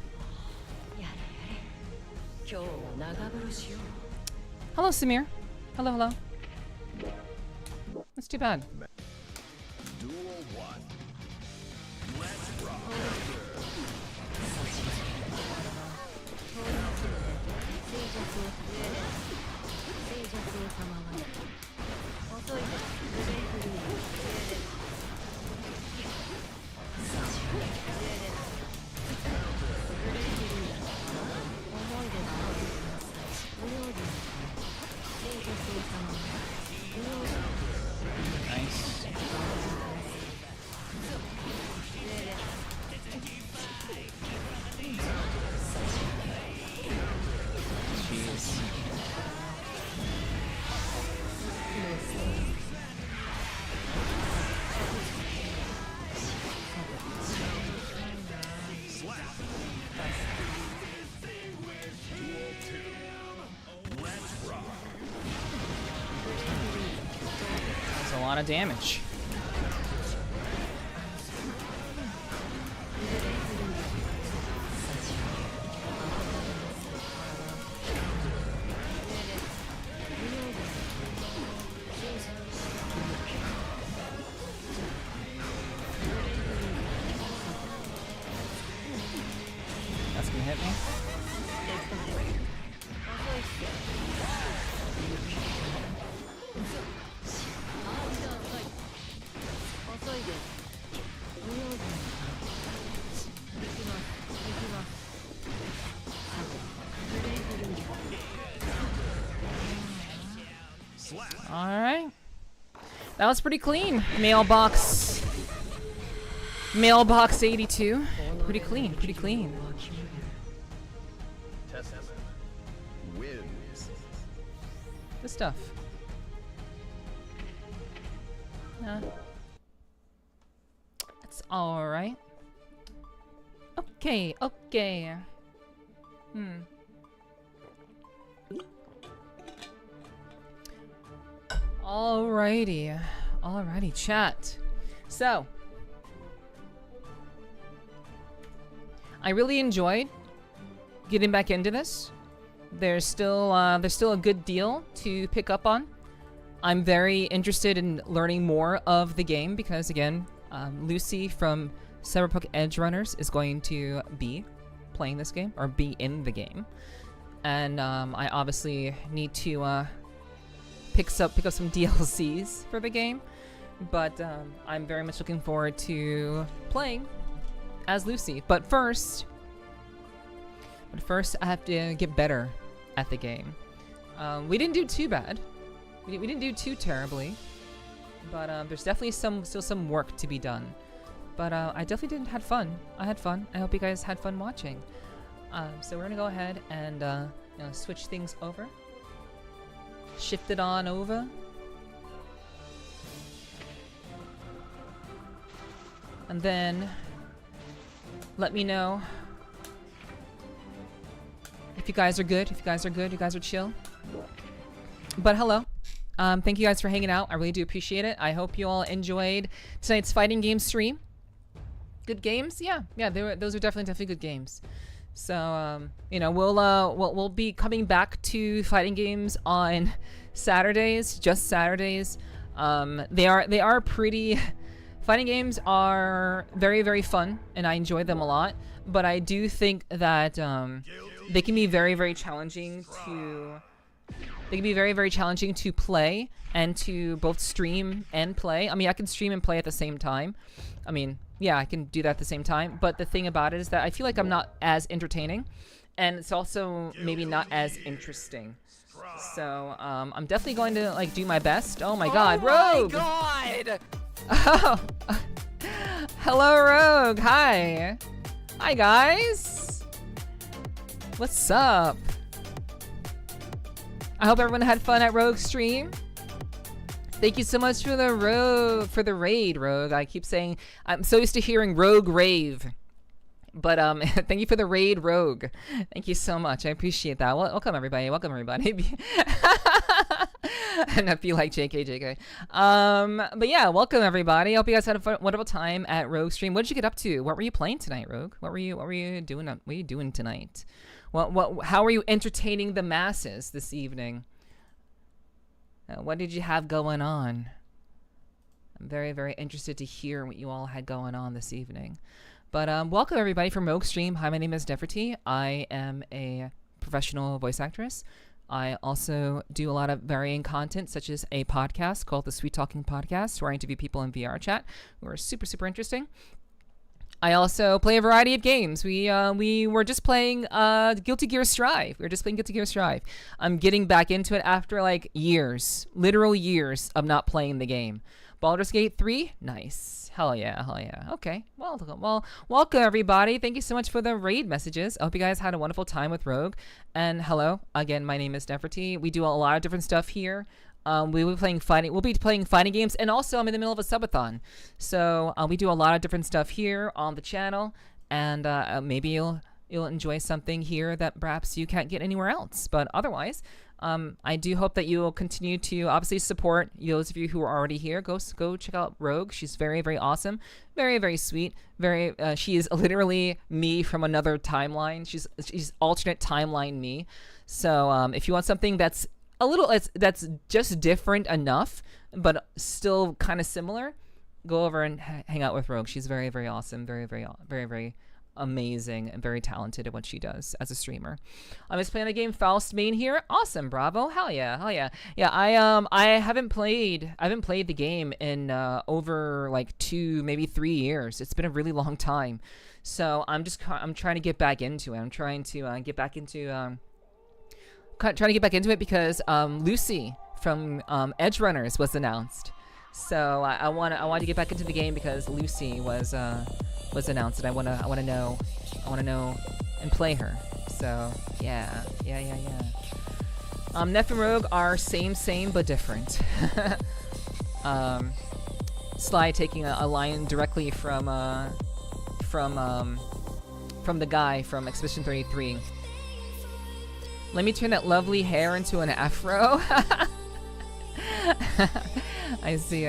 Hello, Samir. Hello, hello. That's too bad. Duel 1. Let's rock. Nice. Jeez. That's a lot of damage. That's gonna hit me. Slap. Alright. That was pretty clean. Mailbox 82. Pretty clean, pretty clean. Wins. Good stuff. That's alright. Okay, okay. Alrighty, chat. So, I really enjoyed getting back into this. There's still a good deal to pick up on. I'm very interested in learning more of the game because, again, Lucy from Cyberpunk Edgerunners is going to be playing this game, or be in the game. And I obviously need to pick up some DLCs for the game. But I'm very much looking forward to playing as Lucy. But first I have to get better at the game. We didn't do too bad. We didn't do too terribly. But there's definitely still some work to be done. But I definitely had fun. I had fun. I hope you guys had fun watching. So we're gonna go ahead and switch things over. Shift it on over. And then let me know if you guys are good, you guys are chill. But hello. Thank you guys for hanging out. I really do appreciate it. I hope you all enjoyed tonight's fighting game stream. Good games? Yeah, those are definitely good games. So, we'll be coming back to fighting games on Saturdays, just Saturdays. They are pretty... Fighting games are very, very fun, and I enjoy them a lot. But I do think that they can be very, very challenging to... They can be very, very challenging to play and to both stream and play. I mean, I can stream and play at the same time. I mean, yeah, I can do that at the same time. But the thing about it is that I feel like I'm not as entertaining, and it's also maybe not as interesting. So I'm definitely going to do my best. Oh my God, Rogue! Oh my God! Oh. Hello, Rogue. Hi. Hi, guys. What's up? I hope everyone had fun at Rogue's stream. Thank you so much for the raid, Rogue. I keep saying I'm so used to hearing Rogue rave. But thank you for the raid, Rogue. Thank you so much. I appreciate that. Welcome everybody. Welcome everybody. And I feel like JK. But yeah, welcome everybody. I hope you guys had a wonderful time at Rogue stream. What did you get up to? What were you playing tonight, Rogue? What were you doing? What are you doing tonight? How are you entertaining the masses this evening? What did you have going on? I'm very, very interested to hear what you all had going on this evening. But welcome everybody from Rogue Stream. Hi, my name is Nepherti. I am a professional voice actress. I also do a lot of varying content, such as a podcast called the Sweet Talking Podcast, where I interview people in VR chat who are super, super interesting. I also play a variety of games. We were just playing Guilty Gear Strive. I'm getting back into it after years, literal years of not playing the game. Baldur's Gate 3, nice. Hell yeah. Okay, well, welcome everybody. Thank you so much for the raid messages. I hope you guys had a wonderful time with Rogue. And hello, again, my name is Nepherti. We do a lot of different stuff here. We'll be playing fighting games, and also I'm in the middle of a subathon. So we do a lot of different stuff here on the channel, and maybe you'll enjoy something here that perhaps you can't get anywhere else. But otherwise, I do hope that you will continue to obviously support those of you who are already here. Go check out Rogue. She's very, very awesome, very, very sweet. She is literally me from another timeline. She's alternate timeline me. So if you want something that's that's just different enough, but still kind of similar, go over and hang out with Rogue. She's very, very awesome, very, very, very, very amazing, and very talented at what she does as a streamer. I'm just playing a game, Faust main here. Awesome, bravo, hell yeah. Yeah, I haven't played the game in over 2, maybe 3 years. It's been a really long time, so I'm trying to get back into it. I'm trying to get back into it because Lucy EDGERUNNERS was announced. So I want to get back into the game because Lucy was announced, and I wanna know and play her. So yeah. Neph and Rogue are same but different. Sly taking a line directly from the guy from Expedition 33. Let me turn that lovely hair into an afro. I see.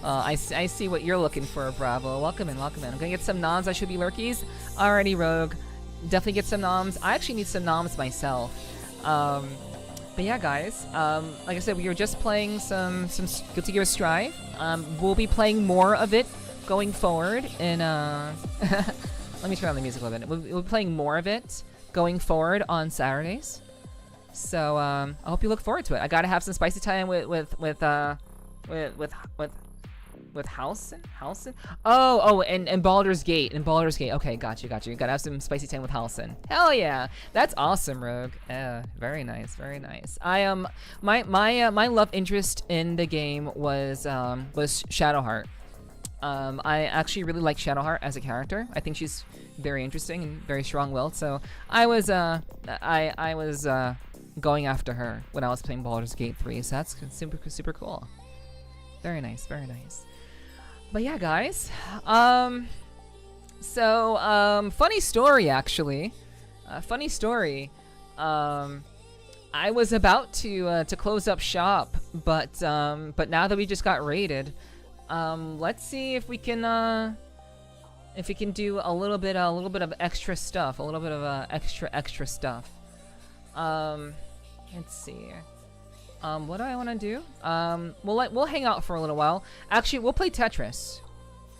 I see what you're looking for, Bravo. Welcome in. I'm gonna get some noms. I should be lurkies. Alrighty, Rogue. Definitely get some noms. I actually need some noms myself. But yeah, guys. Like I said, we were just playing some Guilty Gear Strive. We'll be playing more of it going forward. And let me turn on the music a little bit. We'll be playing more of it going forward on Saturdays. So I hope you look forward to it. I gotta have some spicy time with Halcyon. Oh, and Baldur's Gate. Okay, got you. You gotta have some spicy time with Halcyon. Hell yeah, that's awesome, Rogue. Very nice. I my love interest in the game was Shadowheart. I actually really like Shadowheart as a character. I think she's very interesting and very strong-willed. So I was going after her when I was playing Baldur's Gate 3. So that's super cool. Very nice. But yeah, guys. Funny story actually. Funny story. I was about to close up shop, but now that we just got raided, let's see if we can do a little bit of extra stuff, extra stuff. Let's see. What do I want to do? We'll hang out for a little while. Actually, we'll play Tetris.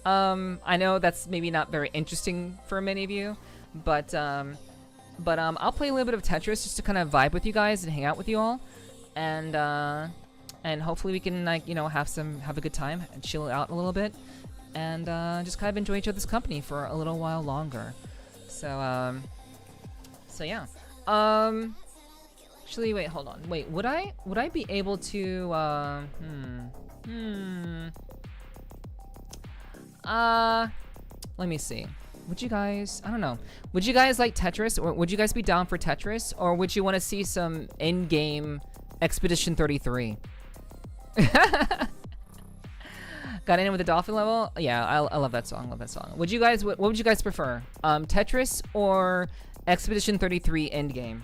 I know that's maybe not very interesting for many of you, but I'll play a little bit of Tetris just to kind of vibe with you guys and hang out with you all, and hopefully we can have a good time and chill out a little bit, and just kind of enjoy each other's company for a little while longer. So yeah. Actually, wait, hold on. Wait, would I be able to, let me see. Would you guys, I don't know. Would you guys like Tetris, or would you guys be down for Tetris, or would you want to see some in-game Expedition 33? Got in with the dolphin level? Yeah, I love that song, Would you guys, what would you guys prefer? Tetris or Expedition 33 endgame?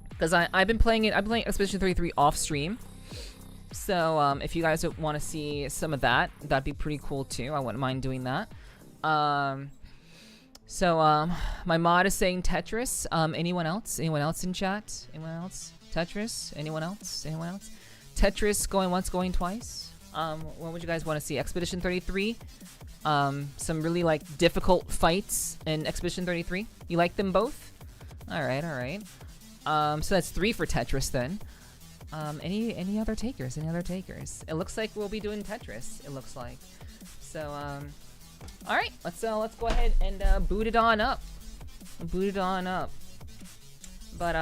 Because I've been playing Expedition 33 off stream. So if you guys want to see some of that, that'd be pretty cool too. I wouldn't mind doing that. My mod is saying Tetris. Anyone else? Anyone else in chat? Anyone else? Tetris? Anyone else? Tetris going once, going twice. What would you guys want to see? Expedition 33. Some really difficult fights in Expedition 33. You like them both? All right. So that's 3 for Tetris then. Any other takers? It looks like we'll be doing Tetris. It looks like. So all right. Let's go ahead and boot it on up. But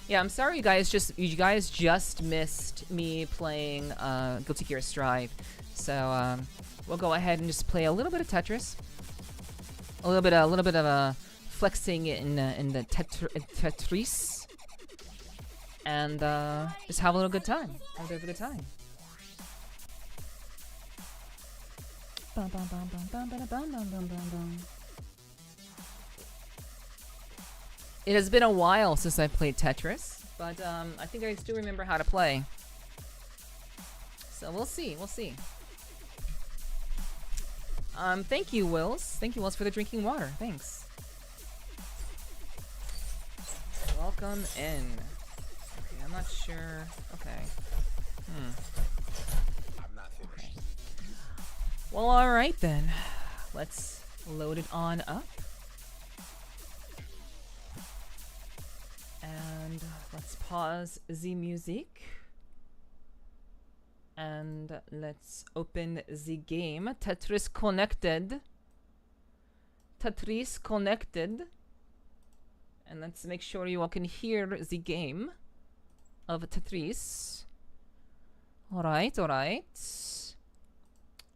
yeah, I'm sorry you guys just missed me playing Guilty Gear Strive. So we'll go ahead and just play a little bit of Tetris. A little bit of flexing in the Tetris. And just have a little good time. It has been a while since I played Tetris, but I think I still remember how to play. So we'll see. Thank you, Wills. For the drinking water. Thanks. Welcome in. Okay, I'm not sure. Okay. Okay. Well, alright then. Let's load it on up. And let's pause the music. And let's open the game. Tetris connected. And let's make sure you all can hear the game of Tetris. Alright, alright.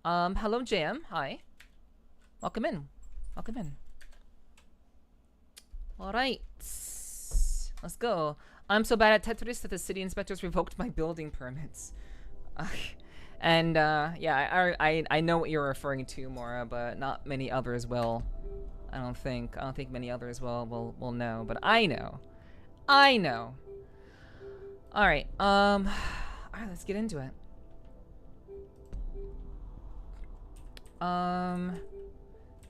Hello JM, hi. Welcome in. Welcome in. Alright. Let's go. I'm so bad at Tetris that the city inspectors revoked my building permits. And yeah, I know what you're referring to, Morra, but not many others will. I don't think many others will know, but I know. I know. Alright, alright, let's get into it.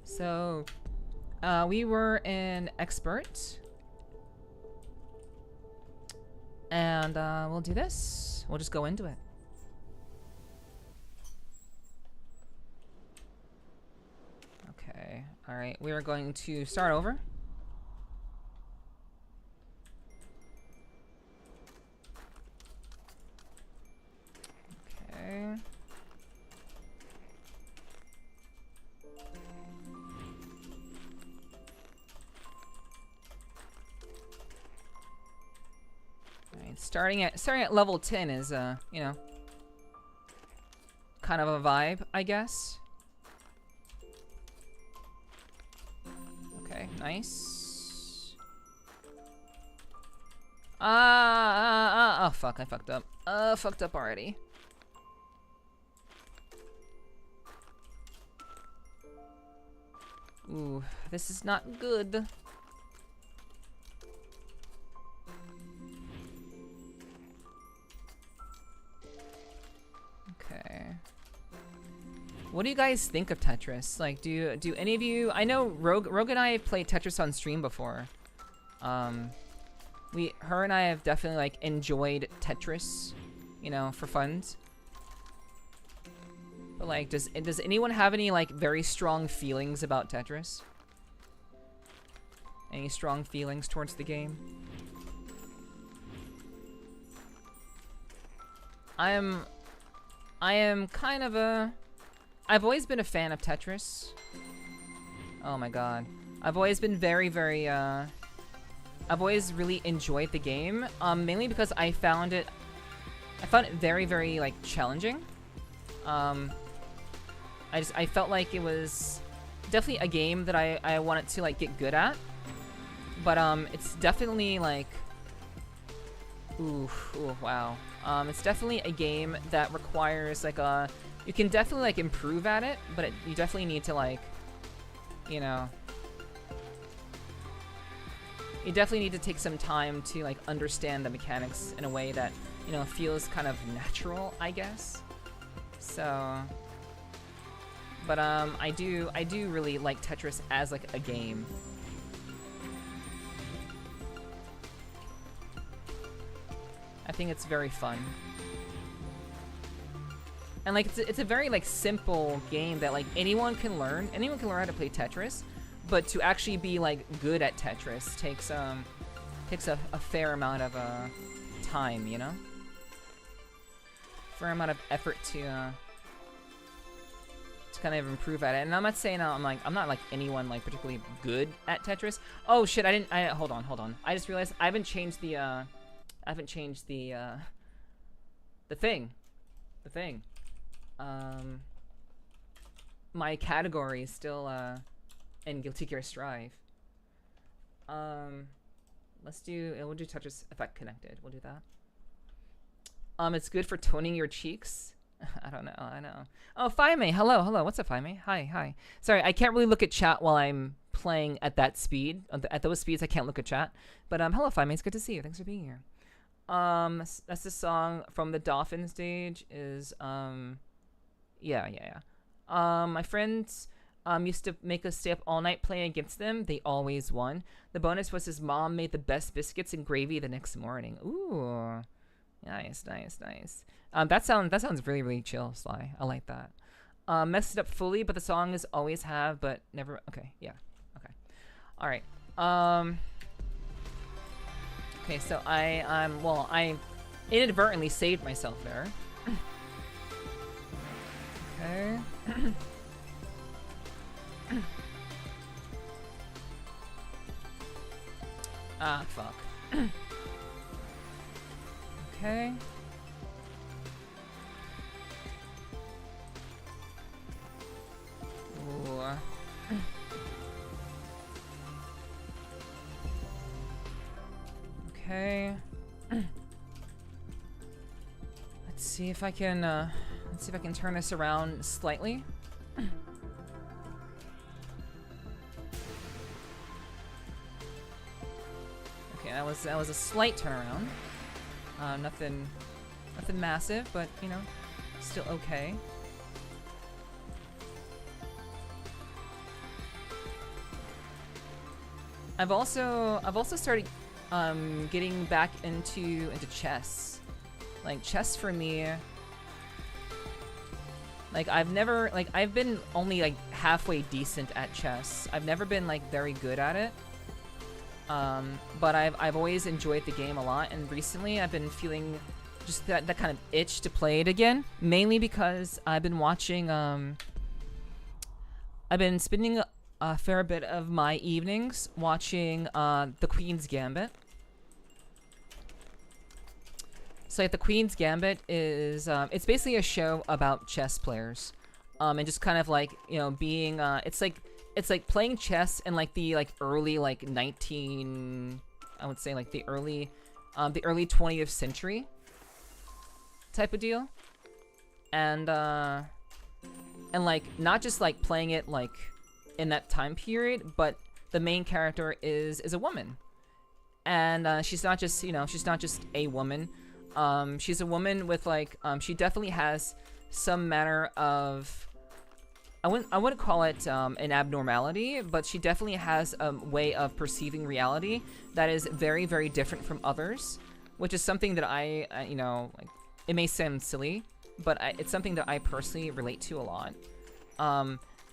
So we were in expert. And we'll do this. We'll just go into it. Okay, alright, we are going to start over. Okay. Alright, starting at level 10 is you know, kind of a vibe, I guess. Okay, nice. Oh fuck, I fucked up. Fucked up already. Ooh, this is not good. Okay. What do you guys think of Tetris? Like, do any of you? I know Rogue and I have played Tetris on stream before. Her and I have definitely like enjoyed Tetris, you know, for fun. But like, does anyone have any like very strong feelings about Tetris? Any strong feelings towards the game? I am kind of a... I've always been a fan of Tetris. Oh my god. I've always been very, very, I've always really enjoyed the game, mainly because I found it very, very, like, challenging. I felt like it was definitely a game that I wanted to, like, get good at. But, it's definitely, like... Ooh, wow. It's definitely a game that requires, like, a... You can definitely, like, improve at it, but you definitely need to, like, you know... You definitely need to take some time to, like, understand the mechanics in a way that, you know, feels kind of natural, I guess. So... But, I do really like Tetris as, like, a game. I think it's very fun. And like it's a very like simple game that like anyone can learn. Anyone can learn how to play Tetris, but to actually be like good at Tetris takes a fair amount of time, you know? Fair amount of effort to kind of improve at it. And I'm not saying I'm not like anyone like particularly good at Tetris. Oh shit, hold on. I just realized I haven't changed the thing. My category is still in Guilty Gear Strive. We'll do Tetris effect connected. We'll do that. It's good for toning your cheeks. I don't know. I know. Oh, Faime, hello. What's up, Faime? Hi. Sorry, I can't really look at chat while I'm playing at that speed. At those speeds, I can't look at chat. But hello, Faime. It's good to see you. Thanks for being here. That's the song from the Dolphin stage. Is yeah. My friends used to make us stay up all night playing against them. They always won. The bonus was his mom made the best biscuits and gravy the next morning. Ooh, nice. That sounds really, really chill, Sly. I like that. Messed it up fully, but the song is always have, but never. Okay, yeah. Okay, all right. Okay, so I inadvertently saved myself there. Okay. Ah, fuck. Okay. Let's see if I can turn this around slightly. Okay, that was a slight turnaround. Nothing massive, but you know, still okay. I've also started getting back into chess. Like chess for me, like I've been only like halfway decent at chess. I've never been like very good at it. But I've always enjoyed the game a lot, and recently I've been feeling just that kind of itch to play it again, mainly because I've been watching I've been spending a fair bit of my evenings watching The Queen's Gambit. So like, The Queen's Gambit is it's basically a show about chess players, and just kind of like, you know, being it's like playing chess in like the early I would say like the early 20th century type of deal, and like not just like playing it like in that time period, but the main character is a woman, and she's not just a woman. She's a woman with like she definitely has some manner of, I wouldn't call it an abnormality, but she definitely has a way of perceiving reality that is very, very different from others, which is something that I you know, like, it may sound silly, but it's something that I personally relate to a lot.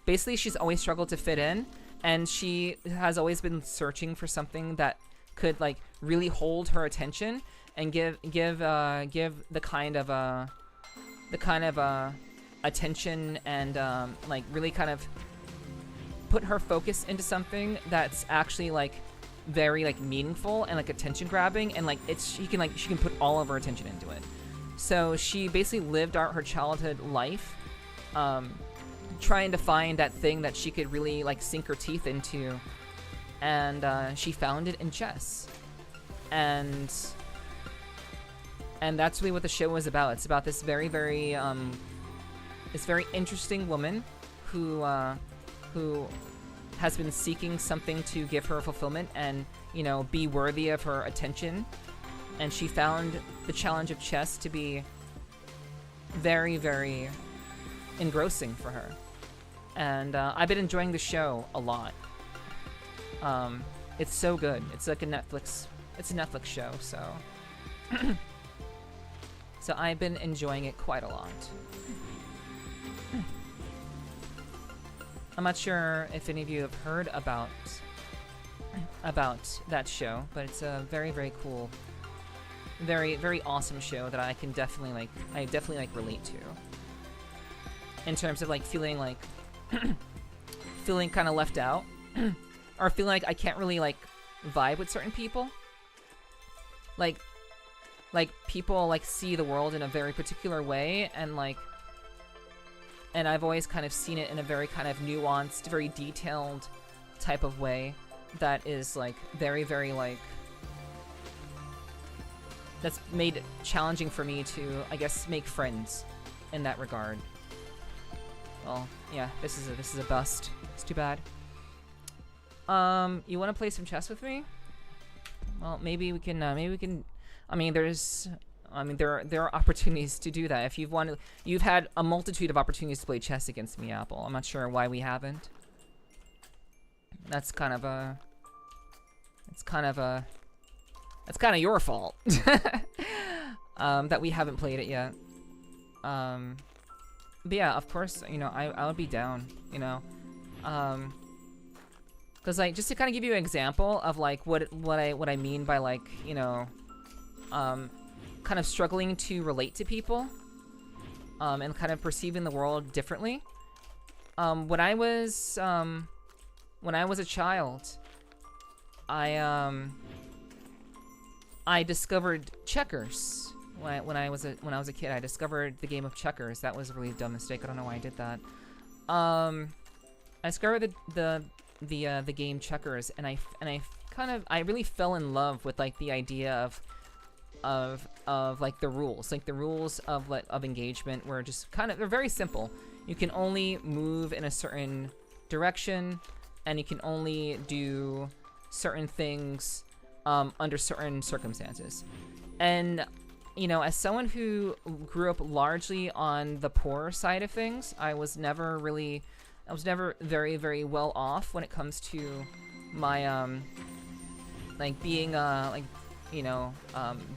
Basically, she's always struggled to fit in, and she has always been searching for something that could like really hold her attention and give the kind of attention and like really kind of put her focus into something that's actually like very like meaningful and like attention grabbing, and like she can put all of her attention into it. So she basically lived out her childhood life trying to find that thing that she could really like sink her teeth into, and she found it in chess. And that's really what the show was about. It's about this very, very interesting woman who has been seeking something to give her fulfillment and, you know, be worthy of her attention. And she found the challenge of chess to be very, very engrossing for her. And I've been enjoying the show a lot. It's so good. It's like a Netflix show, so so I've been enjoying it quite a lot. I'm not sure if any of you have heard about that show, but it's a very, very cool, very, very awesome show that I can definitely relate to. In terms of like feeling like feeling kind of left out, or feeling like I can't really like vibe with certain people. Like people like see the world in a very particular way, and I've always kind of seen it in a very kind of nuanced, very detailed type of way that is like very, very like, that's made it challenging for me to, I guess, make friends in that regard. Well, yeah, this is a bust. It's too bad. You want to play some chess with me? Well, maybe we can. I mean, there are opportunities to do that. If you've had a multitude of opportunities to play chess against me, Apple. I'm not sure why we haven't. That's kind of your fault that we haven't played it yet. But yeah, of course, you know, I would be down, you know, because like, just to kind of give you an example of like what I mean by like, you know, kind of struggling to relate to people, and kind of perceiving the world differently. When I was a child, I discovered checkers. When I was a kid, I discovered the game of checkers. That was a really dumb mistake. I don't know why I did that. I discovered the game checkers, and I really fell in love with like the idea of like the rules. Like the rules of engagement were just kind of, they're very simple. You can only move in a certain direction, and you can only do certain things under certain circumstances. And you know, as someone who grew up largely on the poorer side of things, I was never very, very well off when it comes to my like being like, you know,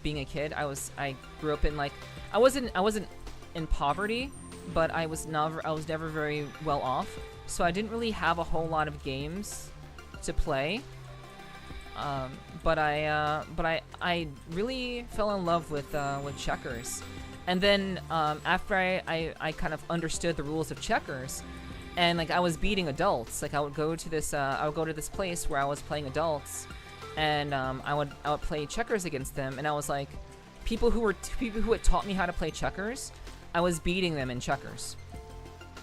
being a kid. I grew up in like, I wasn't in poverty, but I was never very well off, so I didn't really have a whole lot of games to play. But I really fell in love with checkers. And then after I kind of understood the rules of checkers, and like I was beating adults. Like I would go to this place where I was playing adults, and I would play checkers against them, and I was like, people who had taught me how to play checkers, I was beating them in checkers.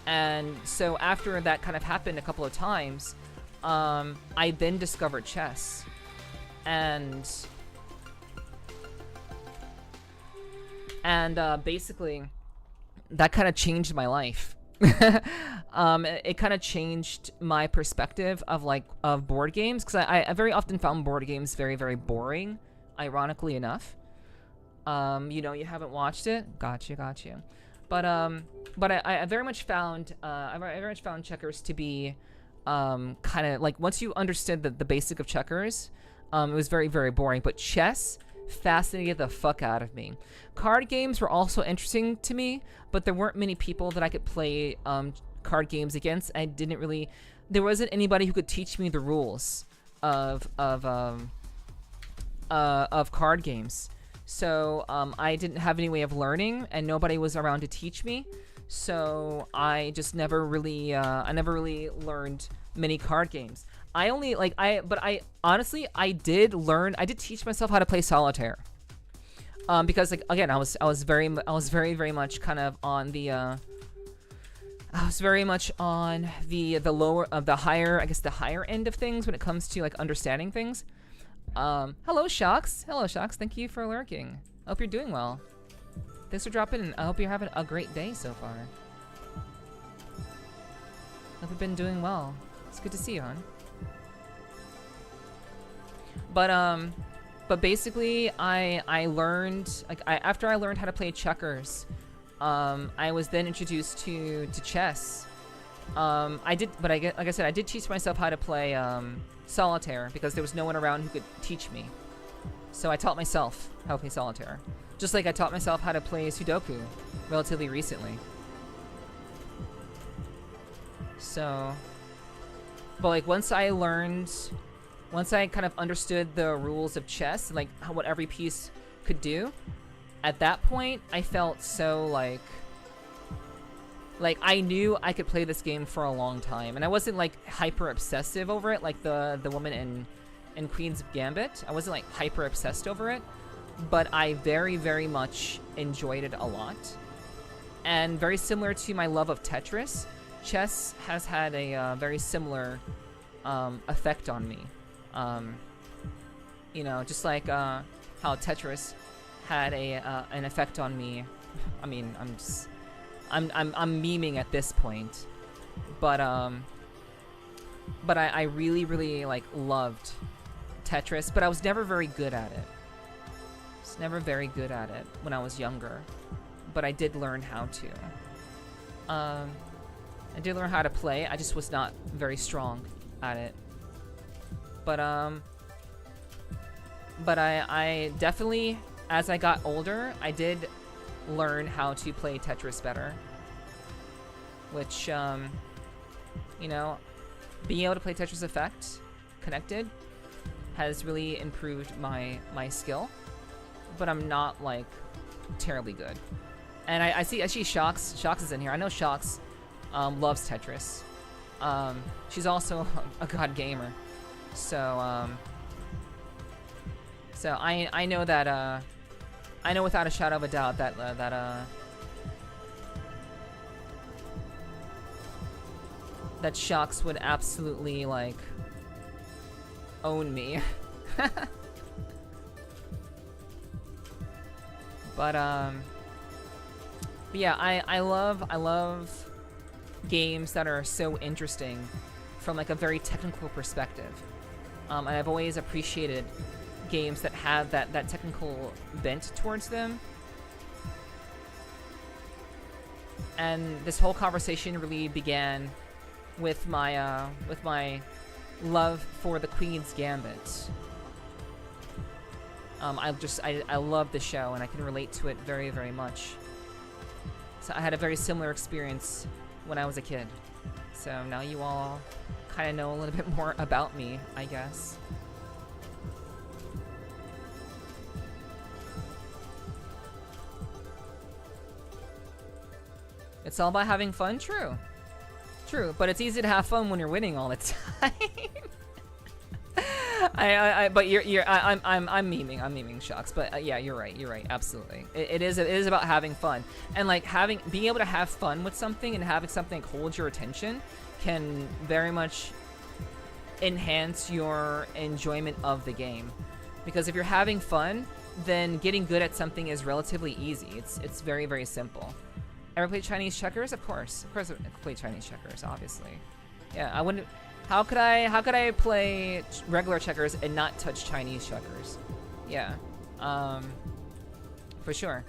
And so after that kind of happened a couple of times, I then discovered chess. And basically that kind of changed my life. It kind of changed my perspective of board games, because I very often found board games very, very boring, ironically enough. You know, you haven't watched it, got you. But I very much found checkers to be kind of like, once you understood the basic of checkers, it was very, very boring. But chess fascinated the fuck out of me. Card games were also interesting to me, but there weren't many people that I could play card games against. There wasn't anybody who could teach me the rules of card games. So I didn't have any way of learning, and nobody was around to teach me. So I just never really learned many card games. I did teach myself how to play solitaire. Because like, again, I was very, very much kind of on the higher end of things when it comes to like understanding things. Hello Shocks. Thank you for lurking. I hope you're doing well. Thanks for dropping in. I hope you're having a great day so far. Hope you've been doing well. It's good to see you, hon. But basically, I learned, like, after I learned how to play checkers, I was then introduced to chess. Like I said, I did teach myself how to play solitaire, because there was no one around who could teach me. So I taught myself how to play solitaire. Just like I taught myself how to play Sudoku relatively recently. So, but like once I kind of understood the rules of chess and like what every piece could do, at that point I felt so like I knew I could play this game for a long time, and I wasn't like hyper obsessive over it like the woman in Queen's Gambit. I wasn't like hyper obsessed over it, but I very, very much enjoyed it a lot. And very similar to my love of Tetris, chess has had a very similar effect on me. You know, just like how Tetris had an effect on me. I mean, I'm memeing at this point, but I really, really like loved Tetris, but I was never very good at it. I was never very good at it when I was younger, but I did learn how to. I did learn how to play. I just was not very strong at it. But I definitely, as I got older, I did learn how to play Tetris better, which you know, being able to play Tetris Effect connected has really improved my skill, but I'm not like terribly good. And I see Shocks is in here. I know Shocks loves Tetris. She's also a god gamer, so so I know that I know without a shadow of a doubt that that Shocks would absolutely like own me. But yeah, I love games that are so interesting from like a very technical perspective. And I've always appreciated games that have that technical bent towards them. And this whole conversation really began with my love for the Queen's Gambit. I love the show and I can relate to it very, very much. So I had a very similar experience when I was a kid. So now you all kind of know a little bit more about me, I guess. It's all about having fun? True. True, but it's easy to have fun when you're winning all the time. But I'm memeing Shocks, but yeah, you're right, absolutely. It is about having fun, and like being able to have fun with something and having something hold your attention can very much enhance your enjoyment of the game. Because if you're having fun, then getting good at something is relatively easy. It's very, very simple. Ever played Chinese checkers? Of course I play Chinese checkers, obviously. Yeah, I wouldn't. How could I play regular checkers and not touch Chinese checkers? Yeah, for sure.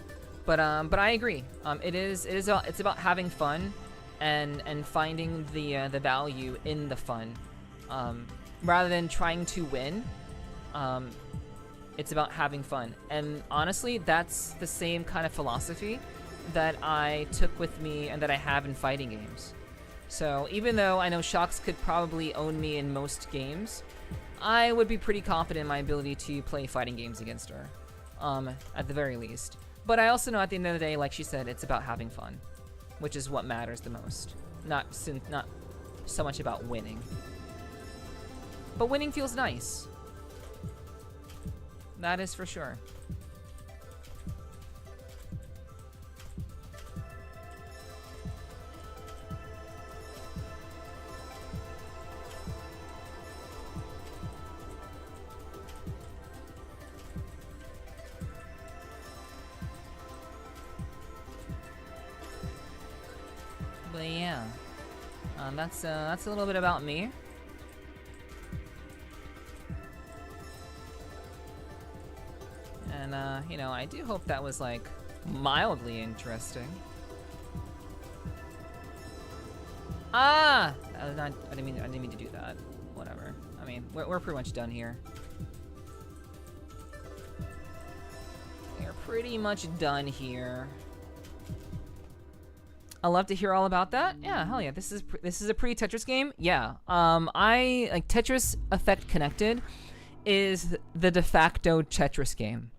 But I agree. It's about having fun, and finding the value in the fun, rather than trying to win. It's about having fun, and honestly, that's the same kind of philosophy that I took with me and that I have in fighting games. So even though I know Shocks could probably own me in most games, I would be pretty confident in my ability to play fighting games against her, at the very least. But I also know at the end of the day, like she said, it's about having fun, which is what matters the most. Not so much about winning. But winning feels nice. That is for sure. But yeah, that's a little bit about me. And you know, I do hope that was like mildly interesting. Ah, that was not. I didn't mean to do that. Whatever. I mean, we're pretty much done here. We're pretty much done here. I'd love to hear all about that. Yeah, hell yeah. This is a pretty Tetris game. Yeah. I like Tetris Effect Connected is the de facto Tetris game.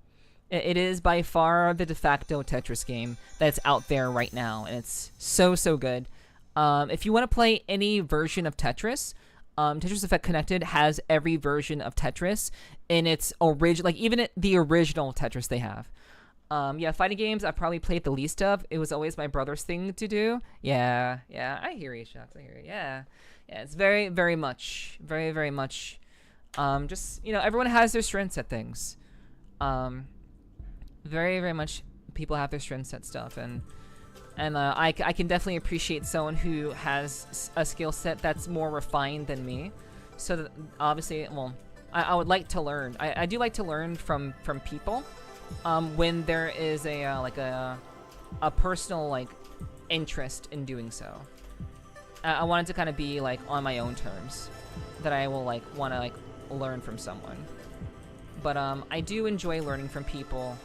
It is by far the de facto Tetris game that's out there right now, and it's so good. If you want to play any version of Tetris, Tetris Effect Connected has every version of Tetris in its original, like even the original Tetris they have. Yeah, fighting games I've probably played the least of. It was always my brother's thing to do. Yeah, I hear you, Shucks. I hear you. Yeah, it's very much. Just, you know, everyone has their strengths at things. Very much people have their strengths at stuff, and I can definitely appreciate someone who has a skill set that's more refined than me. So that obviously, well, I would like to learn. I do like to learn from people. When there is a personal like interest in doing so. I want it to kind of be like on my own terms, that I will like want to like learn from someone. But I do enjoy learning from people.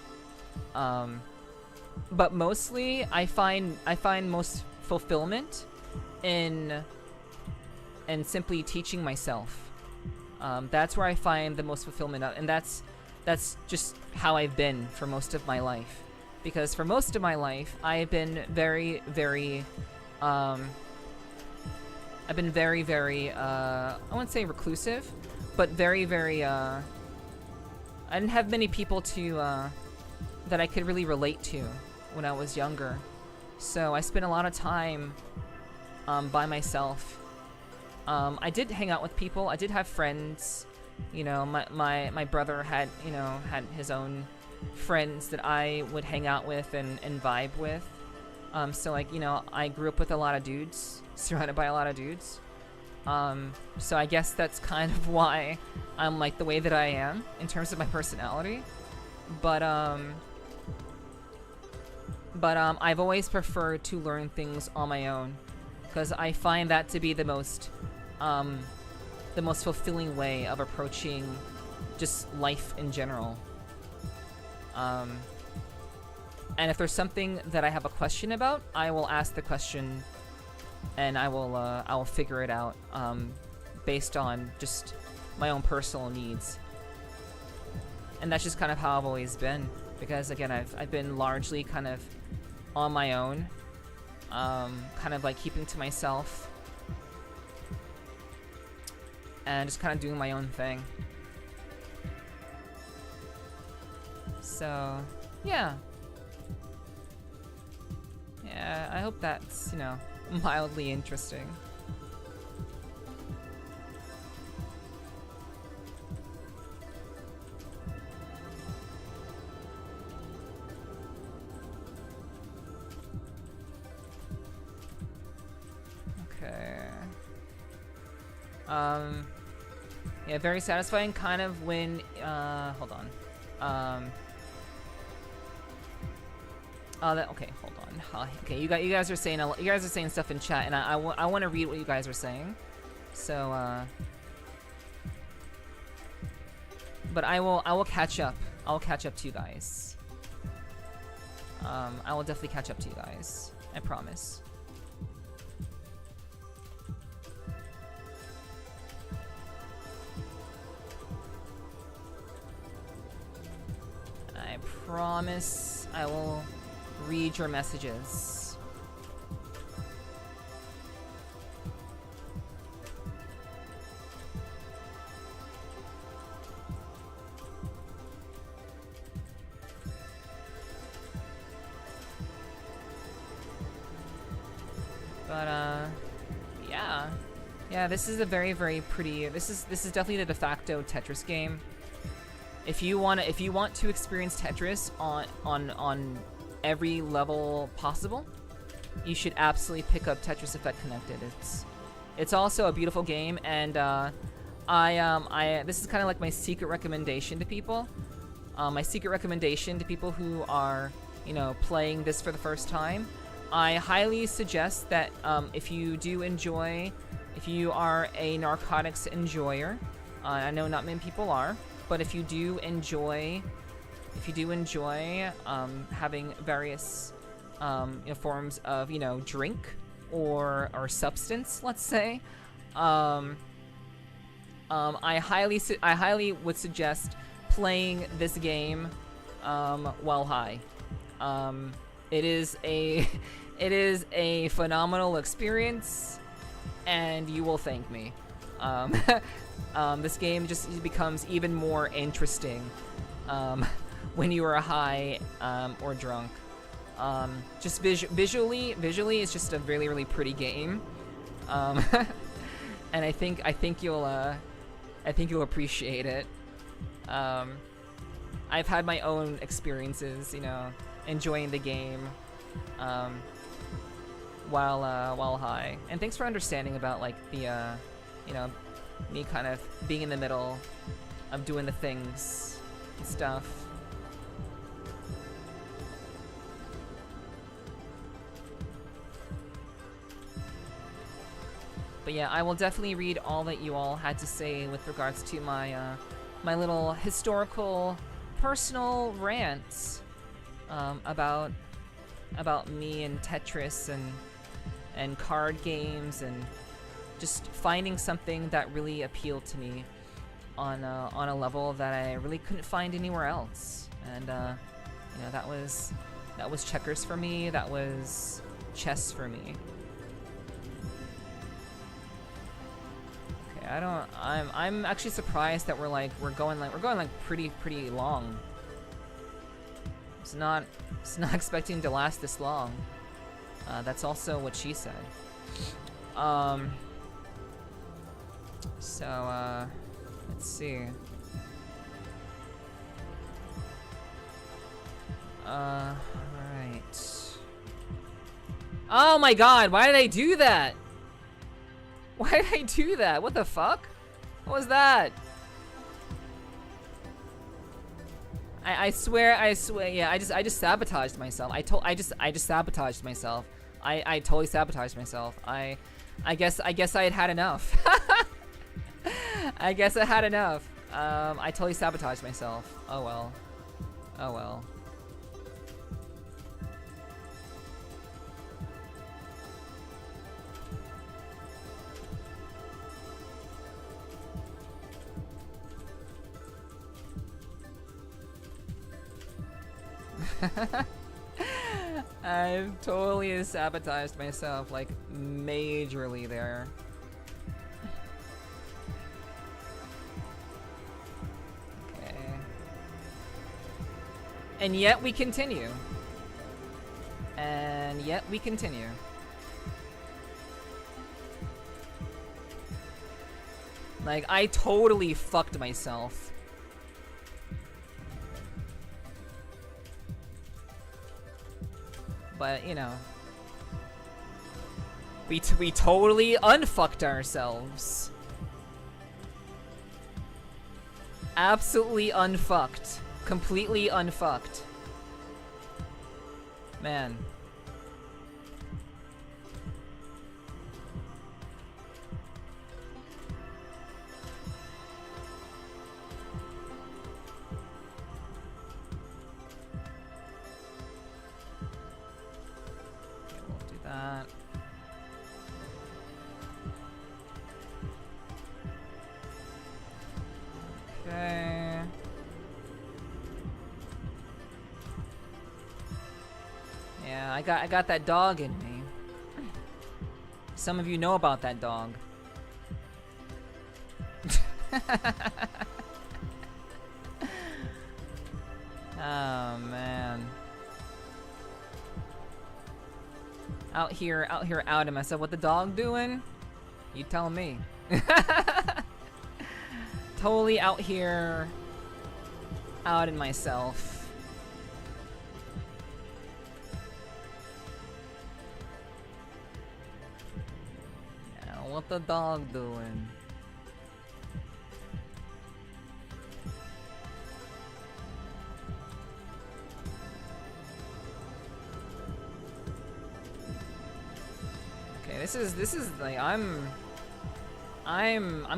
But mostly I find most fulfillment in simply teaching myself. That's where I find the most fulfillment, and that's just how I've been for most of my life. Because for most of my life, I've been very, I wouldn't say reclusive, but very, I didn't have many people to, that I could really relate to when I was younger. So I spent a lot of time, by myself. I did hang out with people, I did have friends. You know, my brother had his own friends that I would hang out with and vibe with. So like, you know, I grew up with a lot of dudes, surrounded by a lot of dudes. So I guess that's kind of why I'm like the way that I am in terms of my personality. But I've always preferred to learn things on my own, because I find that to be the most fulfilling way of approaching just life in general. And if there's something that I have a question about, I will ask the question, and I will figure it out based on just my own personal needs. And that's just kind of how I've always been, because again, I've been largely kind of on my own, kind of like keeping to myself and just kind of doing my own thing. So yeah, I hope that's, you know, mildly interesting. Okay. Yeah, very satisfying kind of when, hold on. Okay, hold on. Okay, you guys are saying stuff in chat, and I want to read what you guys are saying. So, but I will catch up. I'll catch up to you guys. I will definitely catch up to you guys. I promise. I promise I will read your messages. But yeah, this is a very, very pretty. This is definitely the de facto Tetris game. If you want to experience Tetris on every level possible, you should absolutely pick up Tetris Effect Connected. It's also a beautiful game, and this is kind of like my secret recommendation to people. My secret recommendation to people who are, you know, playing this for the first time. I highly suggest that if you are a narcotics enjoyer, I know not many people are, but if you do enjoy having various forms of, you know, drink or substance, let's say, I highly would suggest playing this game while high. It is a phenomenal experience, and you will thank me. This game just becomes even more interesting when you are high or drunk. Just visually, it's just a really, really pretty game, and I think you'll appreciate it. I've had my own experiences, you know, enjoying the game while high. And thanks for understanding about like the you know, me kind of being in the middle of doing the things and stuff. But yeah, I will definitely read all that you all had to say with regards to my my little historical, personal rants about me and Tetris and card games, and just finding something that really appealed to me on a level that I really couldn't find anywhere else. And you know, that was checkers for me. That was chess for me. Okay, I'm actually surprised that we're going pretty long. It's not expecting to last this long. That's also what she said. So let's see. Alright. Oh my god, why did I do that? Why did I do that? What the fuck? What was that? I swear, yeah, I just sabotaged myself. I just sabotaged myself. I totally sabotaged myself. I guess I had had enough. I guess I had enough. I totally sabotaged myself. Oh well. Oh well. I've totally sabotaged myself, like, majorly there. Okay. And yet we continue. And yet we continue. Like, I totally fucked myself. But, you know, we totally unfucked ourselves. Absolutely unfucked. Completely unfucked. Man. That. Okay. Yeah, I got that dog in me. Some of you know about that dog. Oh man. Out here out of myself. What the dog doing? You tell me. Totally out here out in myself. Yeah, what the dog doing? This is like I'm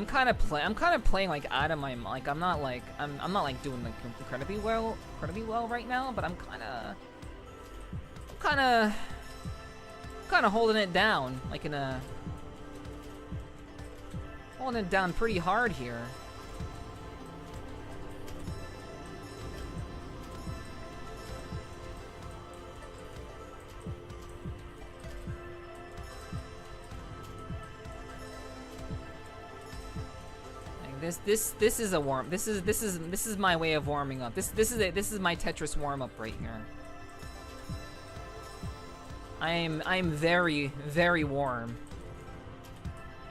kind of playing like out of my, like I'm not like doing like incredibly well right now, but I'm kind of holding it down, like holding it down pretty hard here. This is a warm. This is my way of warming up. This is my Tetris warm up right here. I'm very warm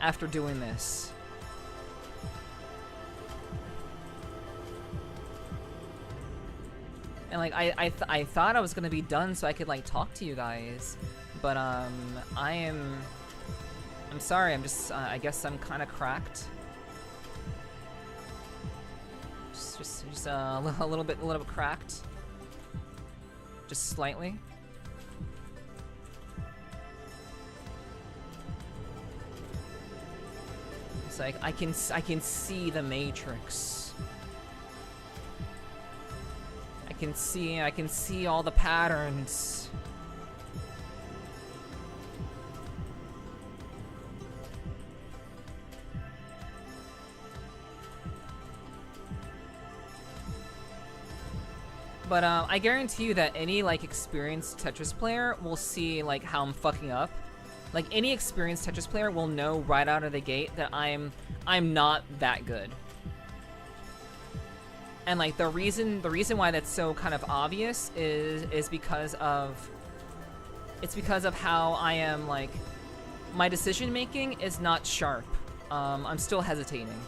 after doing this. And like I thought I was gonna be done so I could like talk to you guys, but I'm sorry. I'm just I guess I'm kind of cracked. Just a little bit cracked. Just slightly. It's like I can see the Matrix. I can see all the patterns. But I guarantee you that any like experienced Tetris player will see like how I'm fucking up. Like any experienced Tetris player will know right out of the gate that I'm not that good. And like the reason why that's so kind of obvious is because of how I am, like my decision making is not sharp. I'm still hesitating.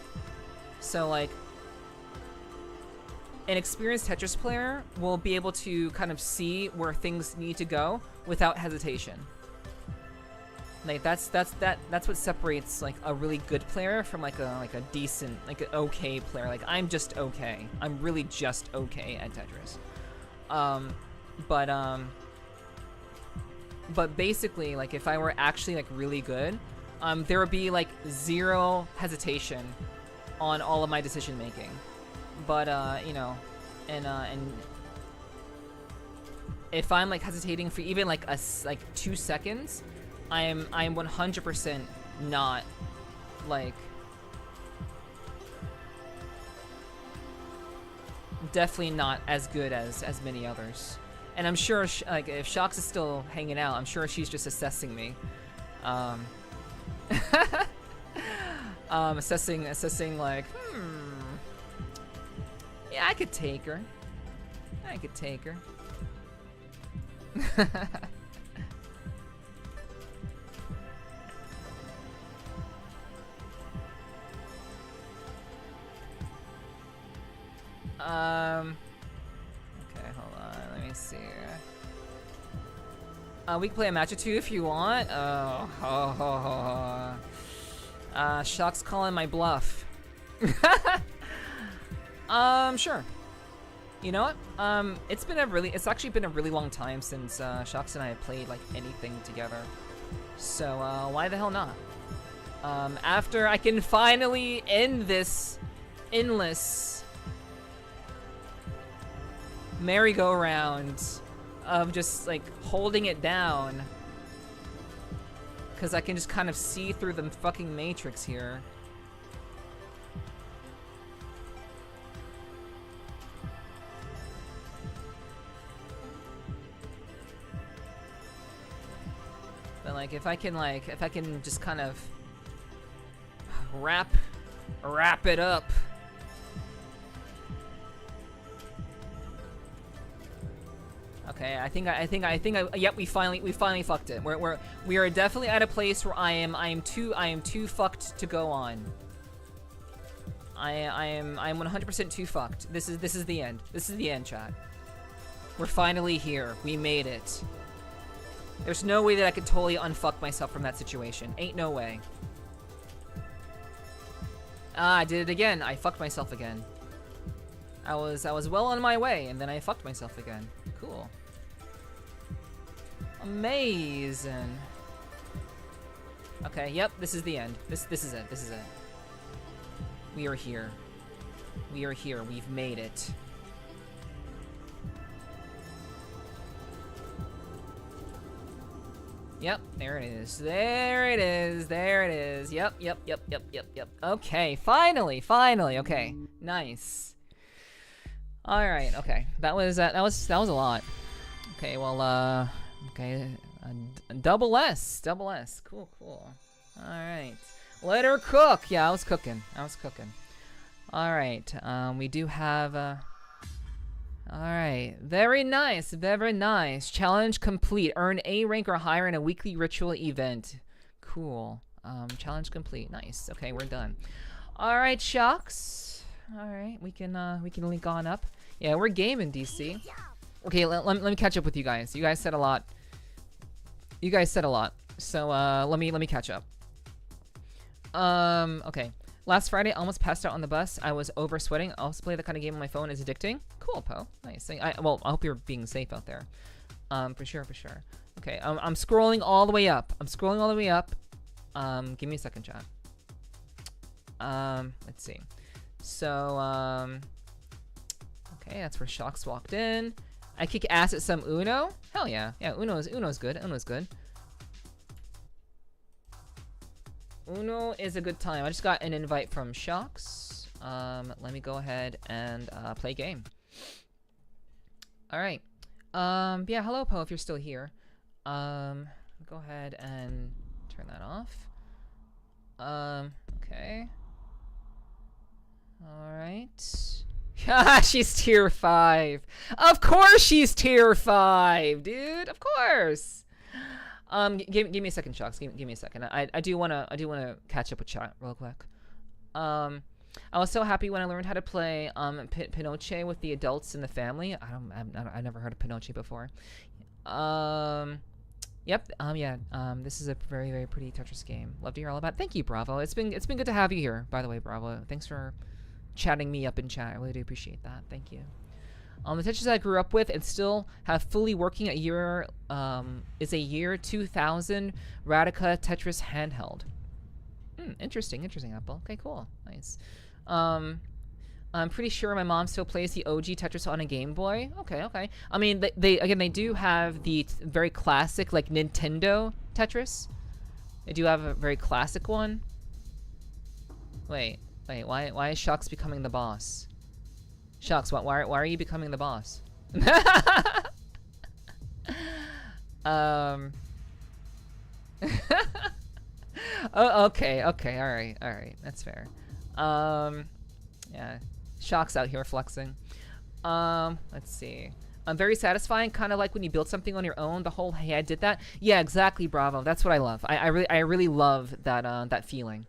So like an experienced Tetris player will be able to kind of see where things need to go without hesitation. Like that's what separates like a really good player from like a decent, like an okay player. Like I'm just okay. I'm really just okay at Tetris. But basically, like if I were actually like really good, there would be like zero hesitation on all of my decision making. But you know, and if I'm like hesitating for even like 2 seconds, I am 100% not like definitely not as good as many others. And I'm sure like if Shox is still hanging out, I'm sure she's just assessing me. Assessing like, yeah, I could take her. I could take her. Okay, hold on. Let me see. We can play a match or two if you want. Shock's calling my bluff. Sure. You know what? It's actually been a really long time since Shox and I have played like anything together. So why the hell not? After I can finally end this endless merry-go-round of just like holding it down, because I can just kind of see through the fucking matrix here. But like if I can just kind of wrap it up. Okay, yep, we finally fucked it. We are definitely at a place where I am too fucked to go on. I'm 100% too fucked. This is the end. This is the end, chat. We're finally here. We made it. There's no way that I could totally unfuck myself from that situation. Ain't no way. Ah, I did it again. I fucked myself again. I was well on my way, and then I fucked myself again. Cool. Amazing. Okay, yep, this is the end. This is it. This is it. We are here. We are here. We've made it. Yep, there it is. There it is. There it is. Yep. Okay, finally. Okay, nice. All right. Okay, that was a lot. Okay, well, okay, double S. Cool. All right, let her cook. Yeah, I was cooking. All right. We do have. All right, very nice. Challenge complete. Earn A rank or higher in a weekly ritual event. Cool. Challenge complete. Nice. Okay, we're done. All right, Shox. All right, we can link on up. Yeah, we're gaming, DC. Okay, let me catch up with you guys. You guys said a lot. So let me catch up. Okay. Last Friday, I almost passed out on the bus. I was over sweating. I also play the kind of game on my phone is addicting. Cool, Poe. Nice. Well, I hope you're being safe out there. For sure. Okay, I'm scrolling all the way up. Give me a second, chat. Let's see. So, okay, that's where Shox walked in. I kick ass at some Uno. Hell yeah. Yeah, Uno's good. Uno is a good time. I just got an invite from Shox. Let me go ahead and play game. All right. Yeah, hello, Poe, if you're still here. Go ahead and turn that off. Okay. All right. She's tier 5. Of course she's tier 5, dude. Of course. Give me a second, Shox. Give me a second. I do wanna catch up with chat real quick. I was so happy when I learned how to play Pinochet with the adults in the family. I never heard of Pinochet before. Yep. Yeah. This is a very, very pretty Tetris game. Love to hear all about it. Thank you, Bravo. It's been good to have you here, by the way, Bravo. Thanks for chatting me up in chat. I really do appreciate that. Thank you. The Tetris I grew up with and still have fully working is a year 2000 Radica Tetris handheld. Interesting, Apple. Okay, cool. Nice. I'm pretty sure my mom still plays the OG Tetris on a Game Boy. Okay. I mean, they do have the very classic, like, Nintendo Tetris. They do have a very classic one. Wait, why is Shocks becoming the boss? Shocks, why are you becoming the boss? Oh, okay, alright, that's fair. Yeah, Shocks out here flexing. Let's see. Very satisfying, kind of like when you build something on your own. The whole, hey, I did that. Yeah, exactly, Bravo. That's what I love. I really love that that feeling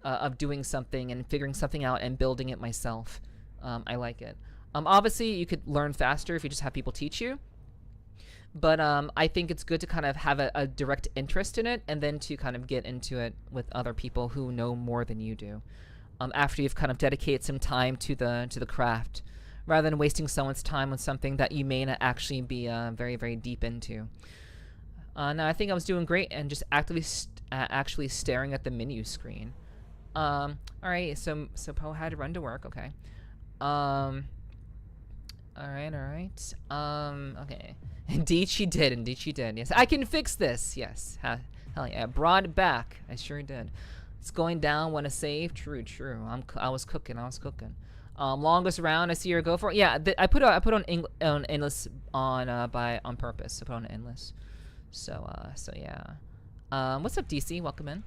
of doing something and figuring something out and building it myself. I like it. Obviously, you could learn faster if you just have people teach you. But I think it's good to kind of have a direct interest in it and then to kind of get into it with other people who know more than you do. After you've kind of dedicated some time to the craft, rather than wasting someone's time on something that you may not actually be very, very deep into. Now, I think I was doing great and just actively actually staring at the menu screen. All right, so Poe had to run to work. Okay. All right. Okay. Indeed she did. Yes, I can fix this. Yes. Hell yeah. Brought it back. I sure did. It's going down when a save. True. I was cooking. Longest round. I see her go for it. Yeah. I put on endless on purpose. I put on endless. So yeah. What's up, DC? Welcome in.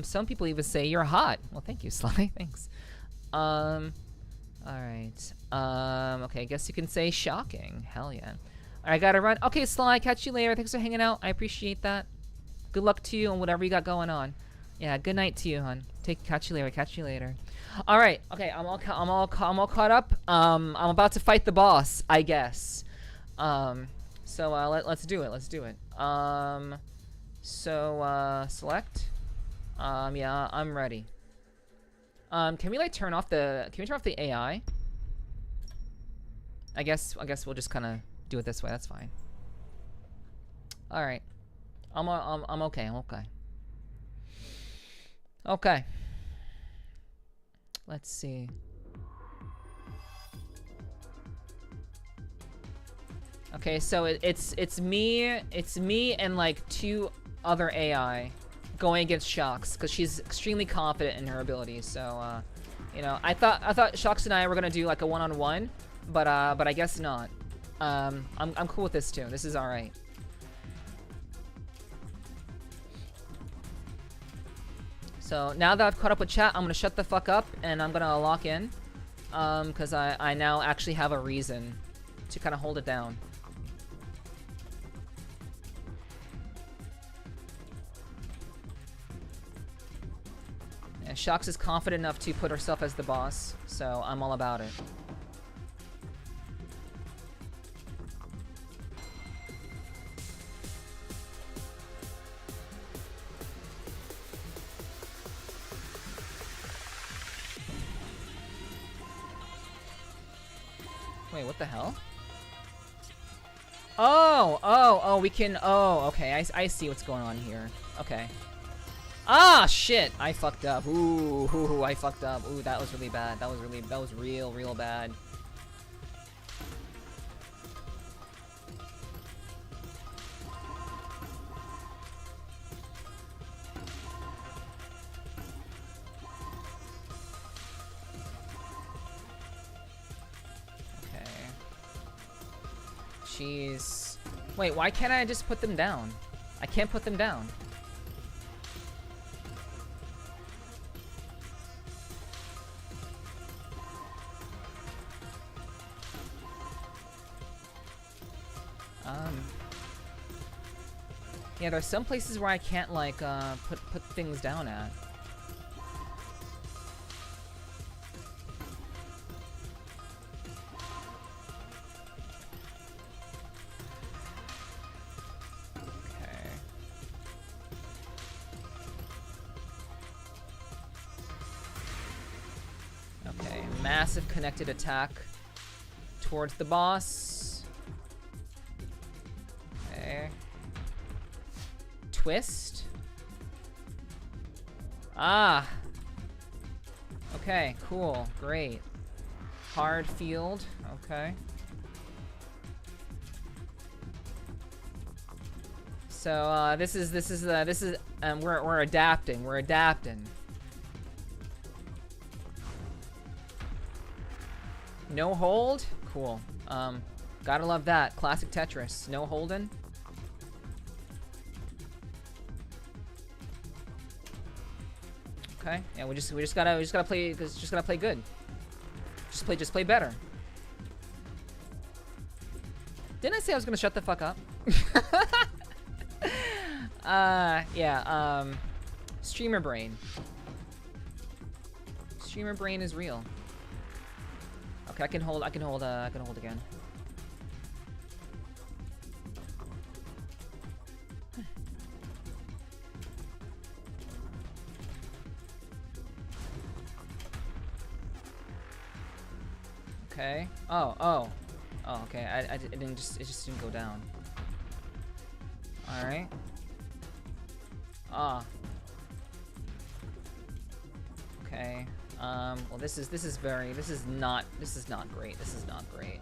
Some people even say you're hot. Well, thank you, Sly. Thanks. All right. Okay. I guess you can say shocking. Hell yeah. I gotta run. Okay, Sly, catch you later. Thanks for hanging out. I appreciate that. Good luck to you on whatever you got going on. Yeah, good night to you, hon. Catch you later. All right. Okay, I'm all caught up. I'm about to fight the boss, I guess. So let's do it. Select. Yeah, I'm ready. Can we turn off the AI? I guess we'll just kind of do it this way. That's fine. All right. I'm okay. Okay. Let's see. Okay, so it's me and like 2 other AI going against Shocks because she's extremely confident in her abilities. So you know, I thought Shocks and I were gonna do like a one-on-one, but I guess not. I'm cool with this too. This is all right. So now that I've caught up with chat, I'm gonna shut the fuck up and I'm gonna lock in, because I now actually have a reason to kind of hold it down. And Shocks is confident enough to put herself as the boss, so I'm all about it. Wait, what the hell? Oh, we can, okay, I see what's going on here. Okay. Ah, shit! I fucked up. Ooh, I fucked up. Ooh, that was really bad. That was real bad. Okay. Jeez. Wait, why can't I just put them down? I can't put them down. Yeah, there's some places where I can't like put things down at. massive connected attack towards the boss. Okay. Twist. Ah. Okay, cool, great. Hard field, okay. So we're adapting. We're adapting. No hold, cool. Gotta love that. Classic Tetris. No holding. Okay, yeah, we just gotta play good. Just play better. Didn't I say I was gonna shut the fuck up? Yeah, streamer brain. Streamer brain is real. Okay, I can hold again. Okay. Oh, okay. It just didn't go down. All right. Ah. Okay. Well, this is not great. This is not great.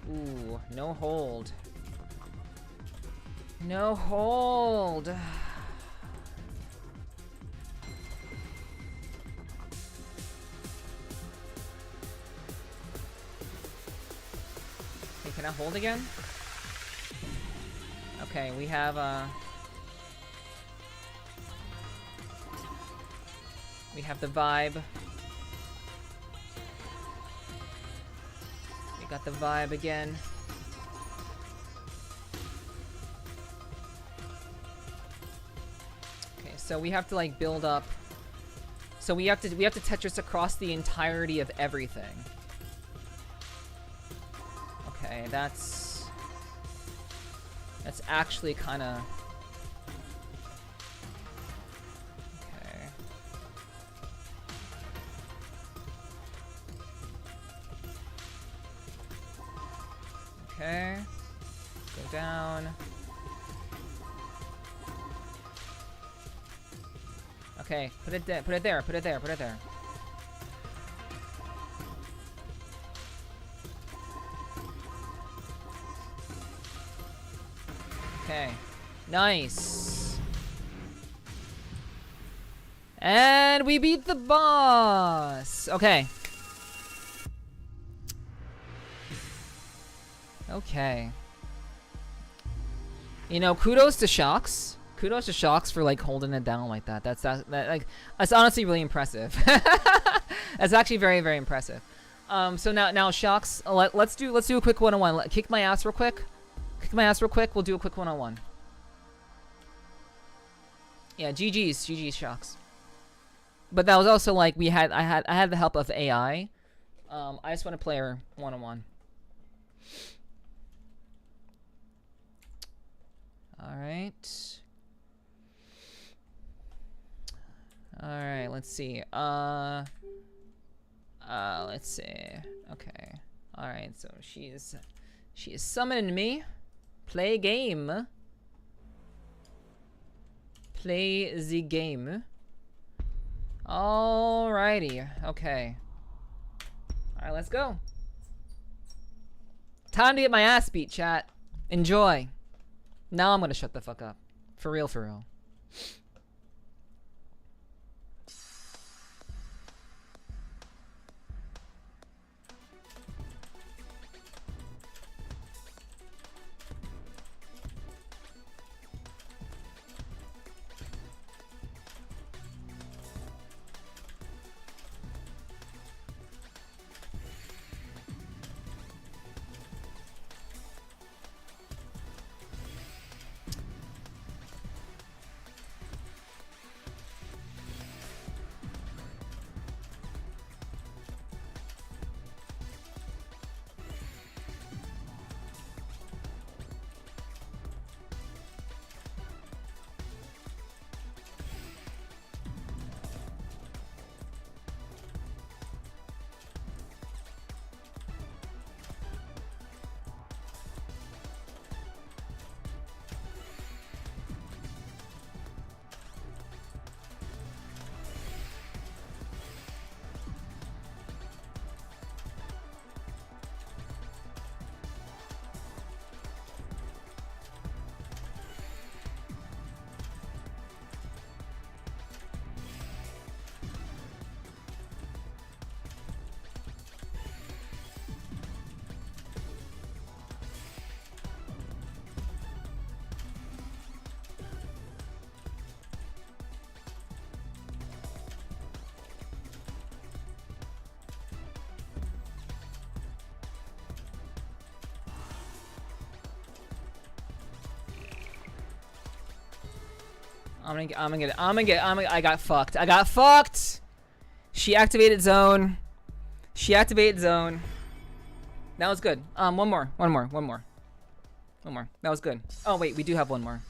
Ooh, no hold. No hold. Okay, can I hold again? Okay, we have the vibe. We got the vibe again. Okay, so we have to like build up. So we have to Tetris across the entirety of everything. Okay, that's actually kind of. Okay. Go down. Okay, put it there, put it there. Okay. Nice. And we beat the boss. Okay. Okay. You know, kudos to Shocks. Kudos to Shocks for like holding it down like that. That's honestly really impressive. That's actually very, very impressive. So now Shocks, let's do a quick one-on-one. Kick my ass real quick. We'll do a quick one-on-one. Yeah, GG's Shocks. But that was also like I had the help of AI. I just want to play her one-on-one. Alright, let's see. Let's see. Okay. Alright, so she is summoning me. Play game. Play the game. Alrighty. Okay. Alright, let's go. Time to get my ass beat, chat. Enjoy. Now I'm gonna shut the fuck up. For real, for real. I got fucked. I got fucked. She activated zone. That was good. One more. That was good. Oh wait, we do have one more.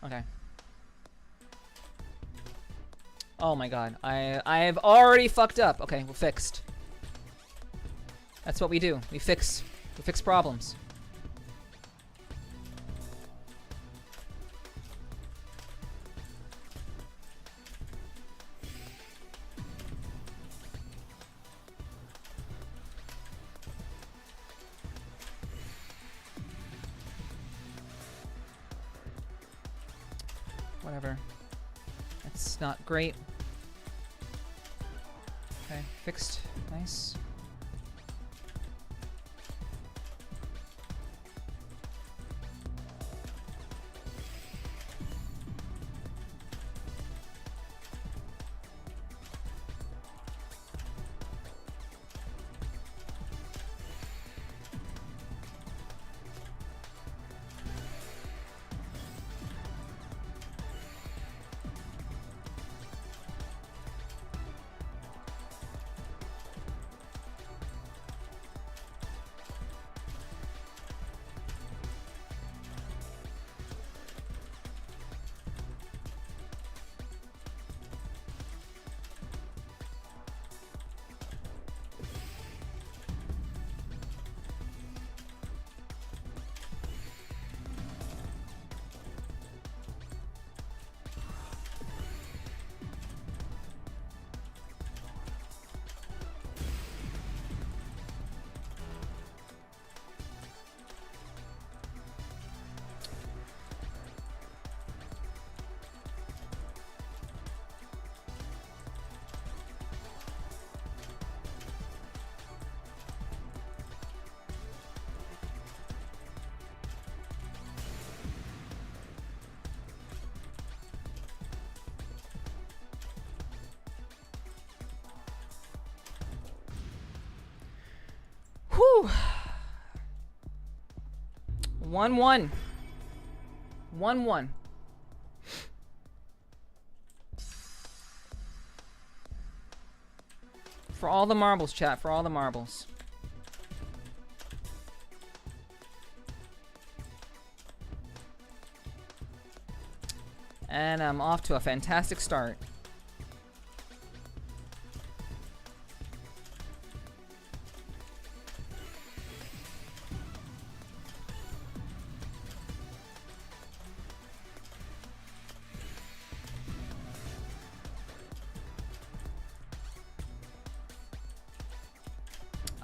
Okay. Oh my god. I have already fucked up. Okay, we're fixed. That's what we do. We fix problems. Whatever. It's not great. Okay, fixed. Nice. Whew. 1-1. 1-1. For all the marbles, chat. For all the marbles. And I'm off to a fantastic start.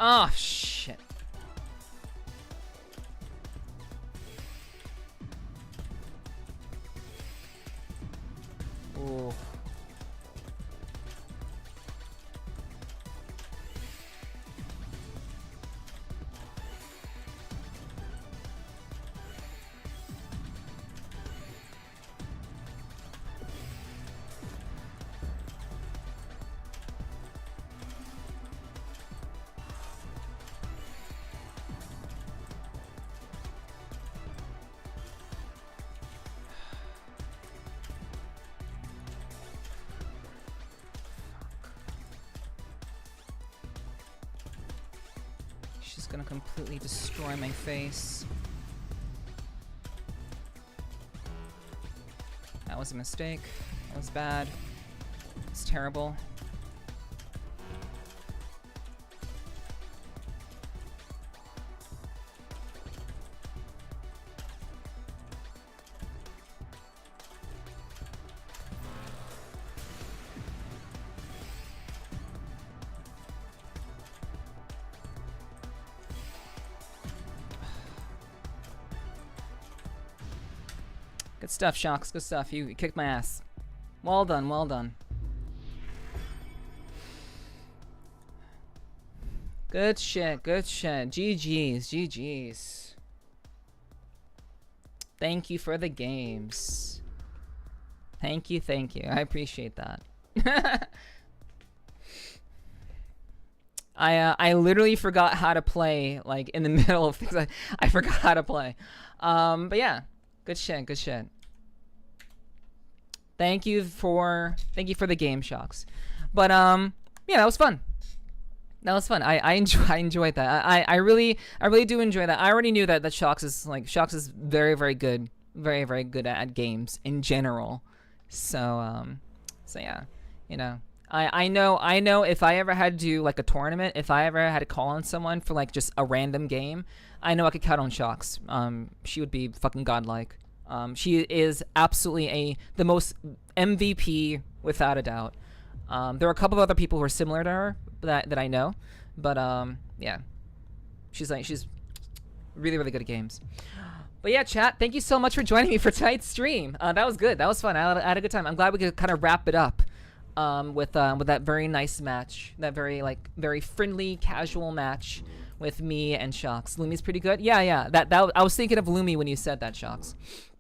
Oh, shit. Ooh. She's gonna completely destroy my face. That was a mistake. That was bad. It's terrible. Good stuff, Shocks. Good stuff. You kicked my ass. Well done, well done. Good shit, good shit. GG's, GG's. Thank you for the games. Thank you, thank you. I appreciate that. I literally forgot how to play, like, in the middle of things. I forgot how to play. But yeah. Good shit, good shit. Thank you for the game, Shocks. But yeah, that was fun. That was fun. I enjoyed that. I really do enjoy that. I already knew that Shocks is very, very good. Very, very good at games in general. So yeah, you know. I know if I ever had to do like a tournament, if I ever had to call on someone for like just a random game, I know I could count on Shocks. She would be fucking godlike. She is absolutely the most MVP without a doubt. There are a couple of other people who are similar to her that I know, but yeah, she's really, really good at games. But yeah, chat, thank you so much for joining me for tonight's stream. That was good. That was fun. I had a good time. I'm glad we could kind of wrap it up with that very nice match, that very friendly, casual match with me and Shocks. Lumi's pretty good. Yeah. That I was thinking of Lumi when you said that, Shocks.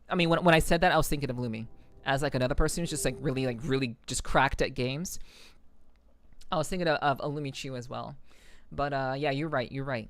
I mean, when I said that, I was thinking of Lumi as like another person who's just really just cracked at games. I was thinking of Lumi Chu as well. But yeah, you're right.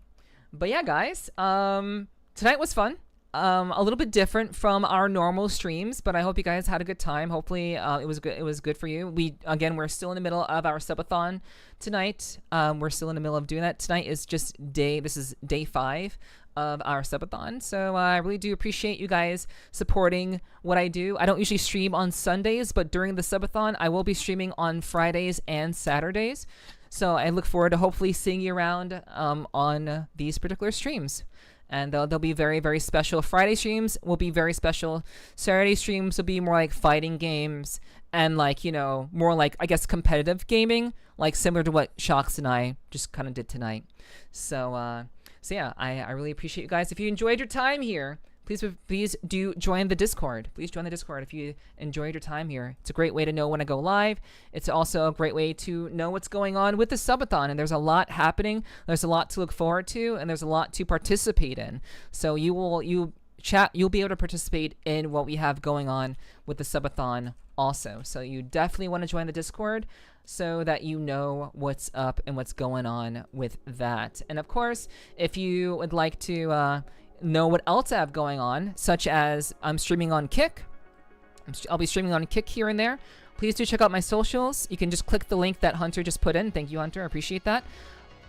But yeah, guys, tonight was fun. A little bit different from our normal streams, but I hope you guys had a good time. Hopefully, it was good. It was good for you. We're still in the middle of our subathon tonight. We're still in the middle of doing that. Tonight is just this is day 5 of our subathon. So I really do appreciate you guys supporting what I do. I don't usually stream on Sundays, but during the subathon, I will be streaming on Fridays and Saturdays. So I look forward to hopefully seeing you around on these particular streams. And they'll be very, very special. Friday streams will be very special. Saturday streams will be more like fighting games and like, you know, more like, I guess, competitive gaming, like similar to what Shocks and I just kind of did tonight. So yeah, I really appreciate you guys. If you enjoyed your time here, please do join the Discord. Please join the Discord if you enjoyed your time here. It's a great way to know when I go live. It's also a great way to know what's going on with the subathon. And there's a lot happening. There's a lot to look forward to, and there's a lot to participate in. So you'll be able to participate in what we have going on with the subathon also. So you definitely want to join the Discord so that you know what's up and what's going on with that. And of course, if you would like to know what else I have going on, such as I'm streaming on Kick. I'll be streaming on Kick here and there. Please do check out my socials. You can just click the link that Hunter just put in. Thank you, Hunter. I appreciate that.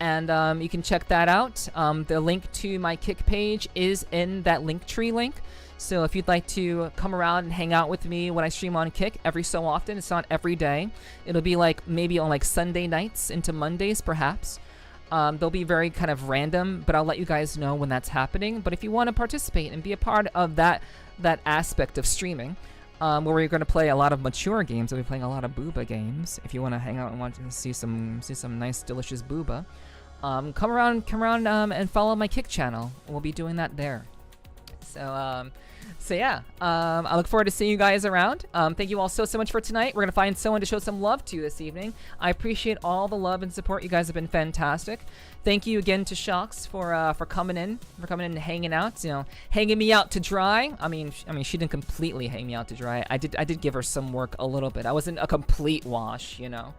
And you can check that out. The link to my Kick page is in that Linktree link. So if you'd like to come around and hang out with me when I stream on Kick every so often, it's not every day. It'll be like maybe on like Sunday nights into Mondays, perhaps. They'll be very kind of random, but I'll let you guys know when that's happening. But if you want to participate and be a part of that aspect of streaming, where we're going to play a lot of mature games, we'll be playing a lot of booba games. If you want to hang out and want to see some nice, delicious booba, come around and follow my Kick channel. We'll be doing that there. So yeah, I look forward to seeing you guys around. Thank you all so much for tonight. We're gonna find someone to show some love to this evening. I appreciate all the love and support. You guys have been fantastic. Thank you again to Shocks for coming in and hanging out. You know, hanging me out to dry. I mean, she didn't completely hang me out to dry. I did give her some work a little bit. I wasn't a complete wash, you know.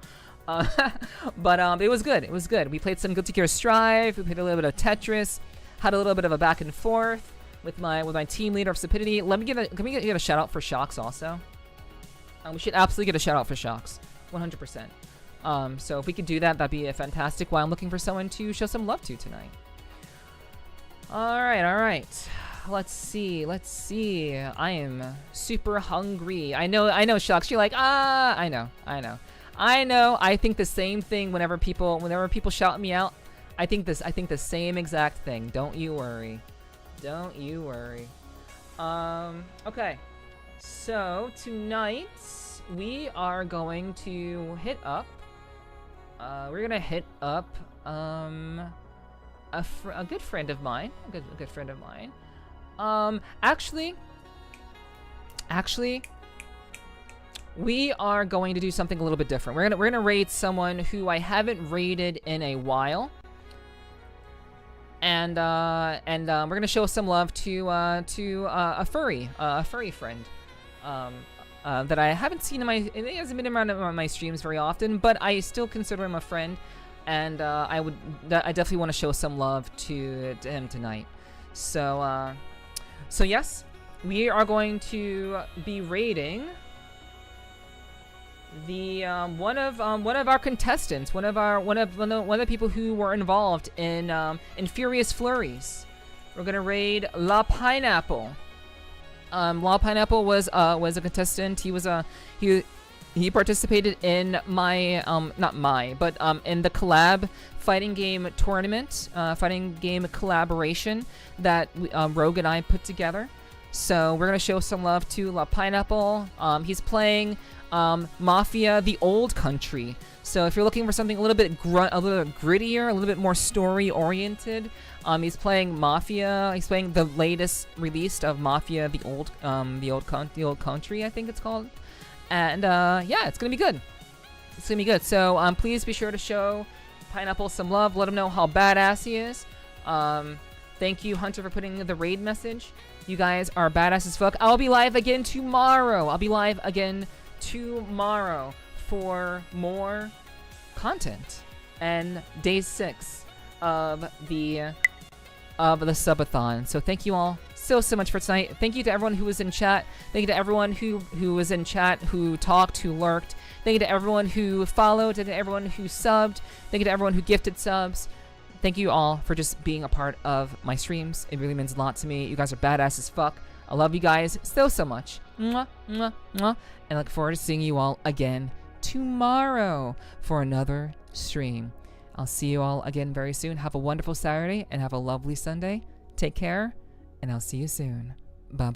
But it was good. It was good. We played some Guilty Gear Strive. We played a little bit of Tetris. Had a little bit of a back and forth with my team leader of Stupidity. Can we get a shout out for Shocks also? We should absolutely get a shout out for Shocks, 100%. So if we could do that, that'd be fantastic. While I'm looking for someone to show some love to tonight. All right. Let's see. I am super hungry. I know, Shocks. You're like, I know. I think the same thing whenever people shout me out. I think the same exact thing. Don't you worry. Okay. So tonight we are going to hit up. We're gonna hit up a good friend of mine. A good friend of mine. Actually, we are going to do something a little bit different. We're gonna raid someone who I haven't raided in a while. And we're gonna show some love to a furry friend that I haven't seen he hasn't been around my streams very often, but I still consider him a friend, and I definitely want to show some love to him tonight. So yes, we are going to be raiding the one of our contestants, one of the people who were involved in Furious Flurries. We're gonna raid La Pineapple. La Pineapple was a contestant. He participated in my not my but in the collab fighting game tournament, fighting game collaboration that Rogue and I put together. So we're gonna show some love to La Pineapple. He's playing Mafia: The Old Country. So if you're looking for something a little bit grittier, a little bit more story oriented, he's playing Mafia. He's playing the latest release of Mafia: The Old Country, I think it's called. And yeah, it's gonna be good. It's gonna be good. So please be sure to show Pineapple some love. Let him know how badass he is. Thank you, Hunter, for putting the raid message. You guys are badass as fuck. I'll be live again tomorrow. For more content and day 6 of the subathon. So thank you all so much for tonight. Thank you to everyone who was in chat. Thank you to everyone who was in chat, who talked, who lurked. Thank you to everyone who followed. Thank you to everyone who subbed. Thank you to everyone who gifted subs. Thank you all for just being a part of my streams. It really means a lot to me. You guys are badass as fuck. I love you guys so much. Mwah, mwah, mwah. And I look forward to seeing you all again tomorrow for another stream. I'll see you all again very soon. Have a wonderful Saturday and have a lovely Sunday. Take care, and I'll see you soon. Bye-bye.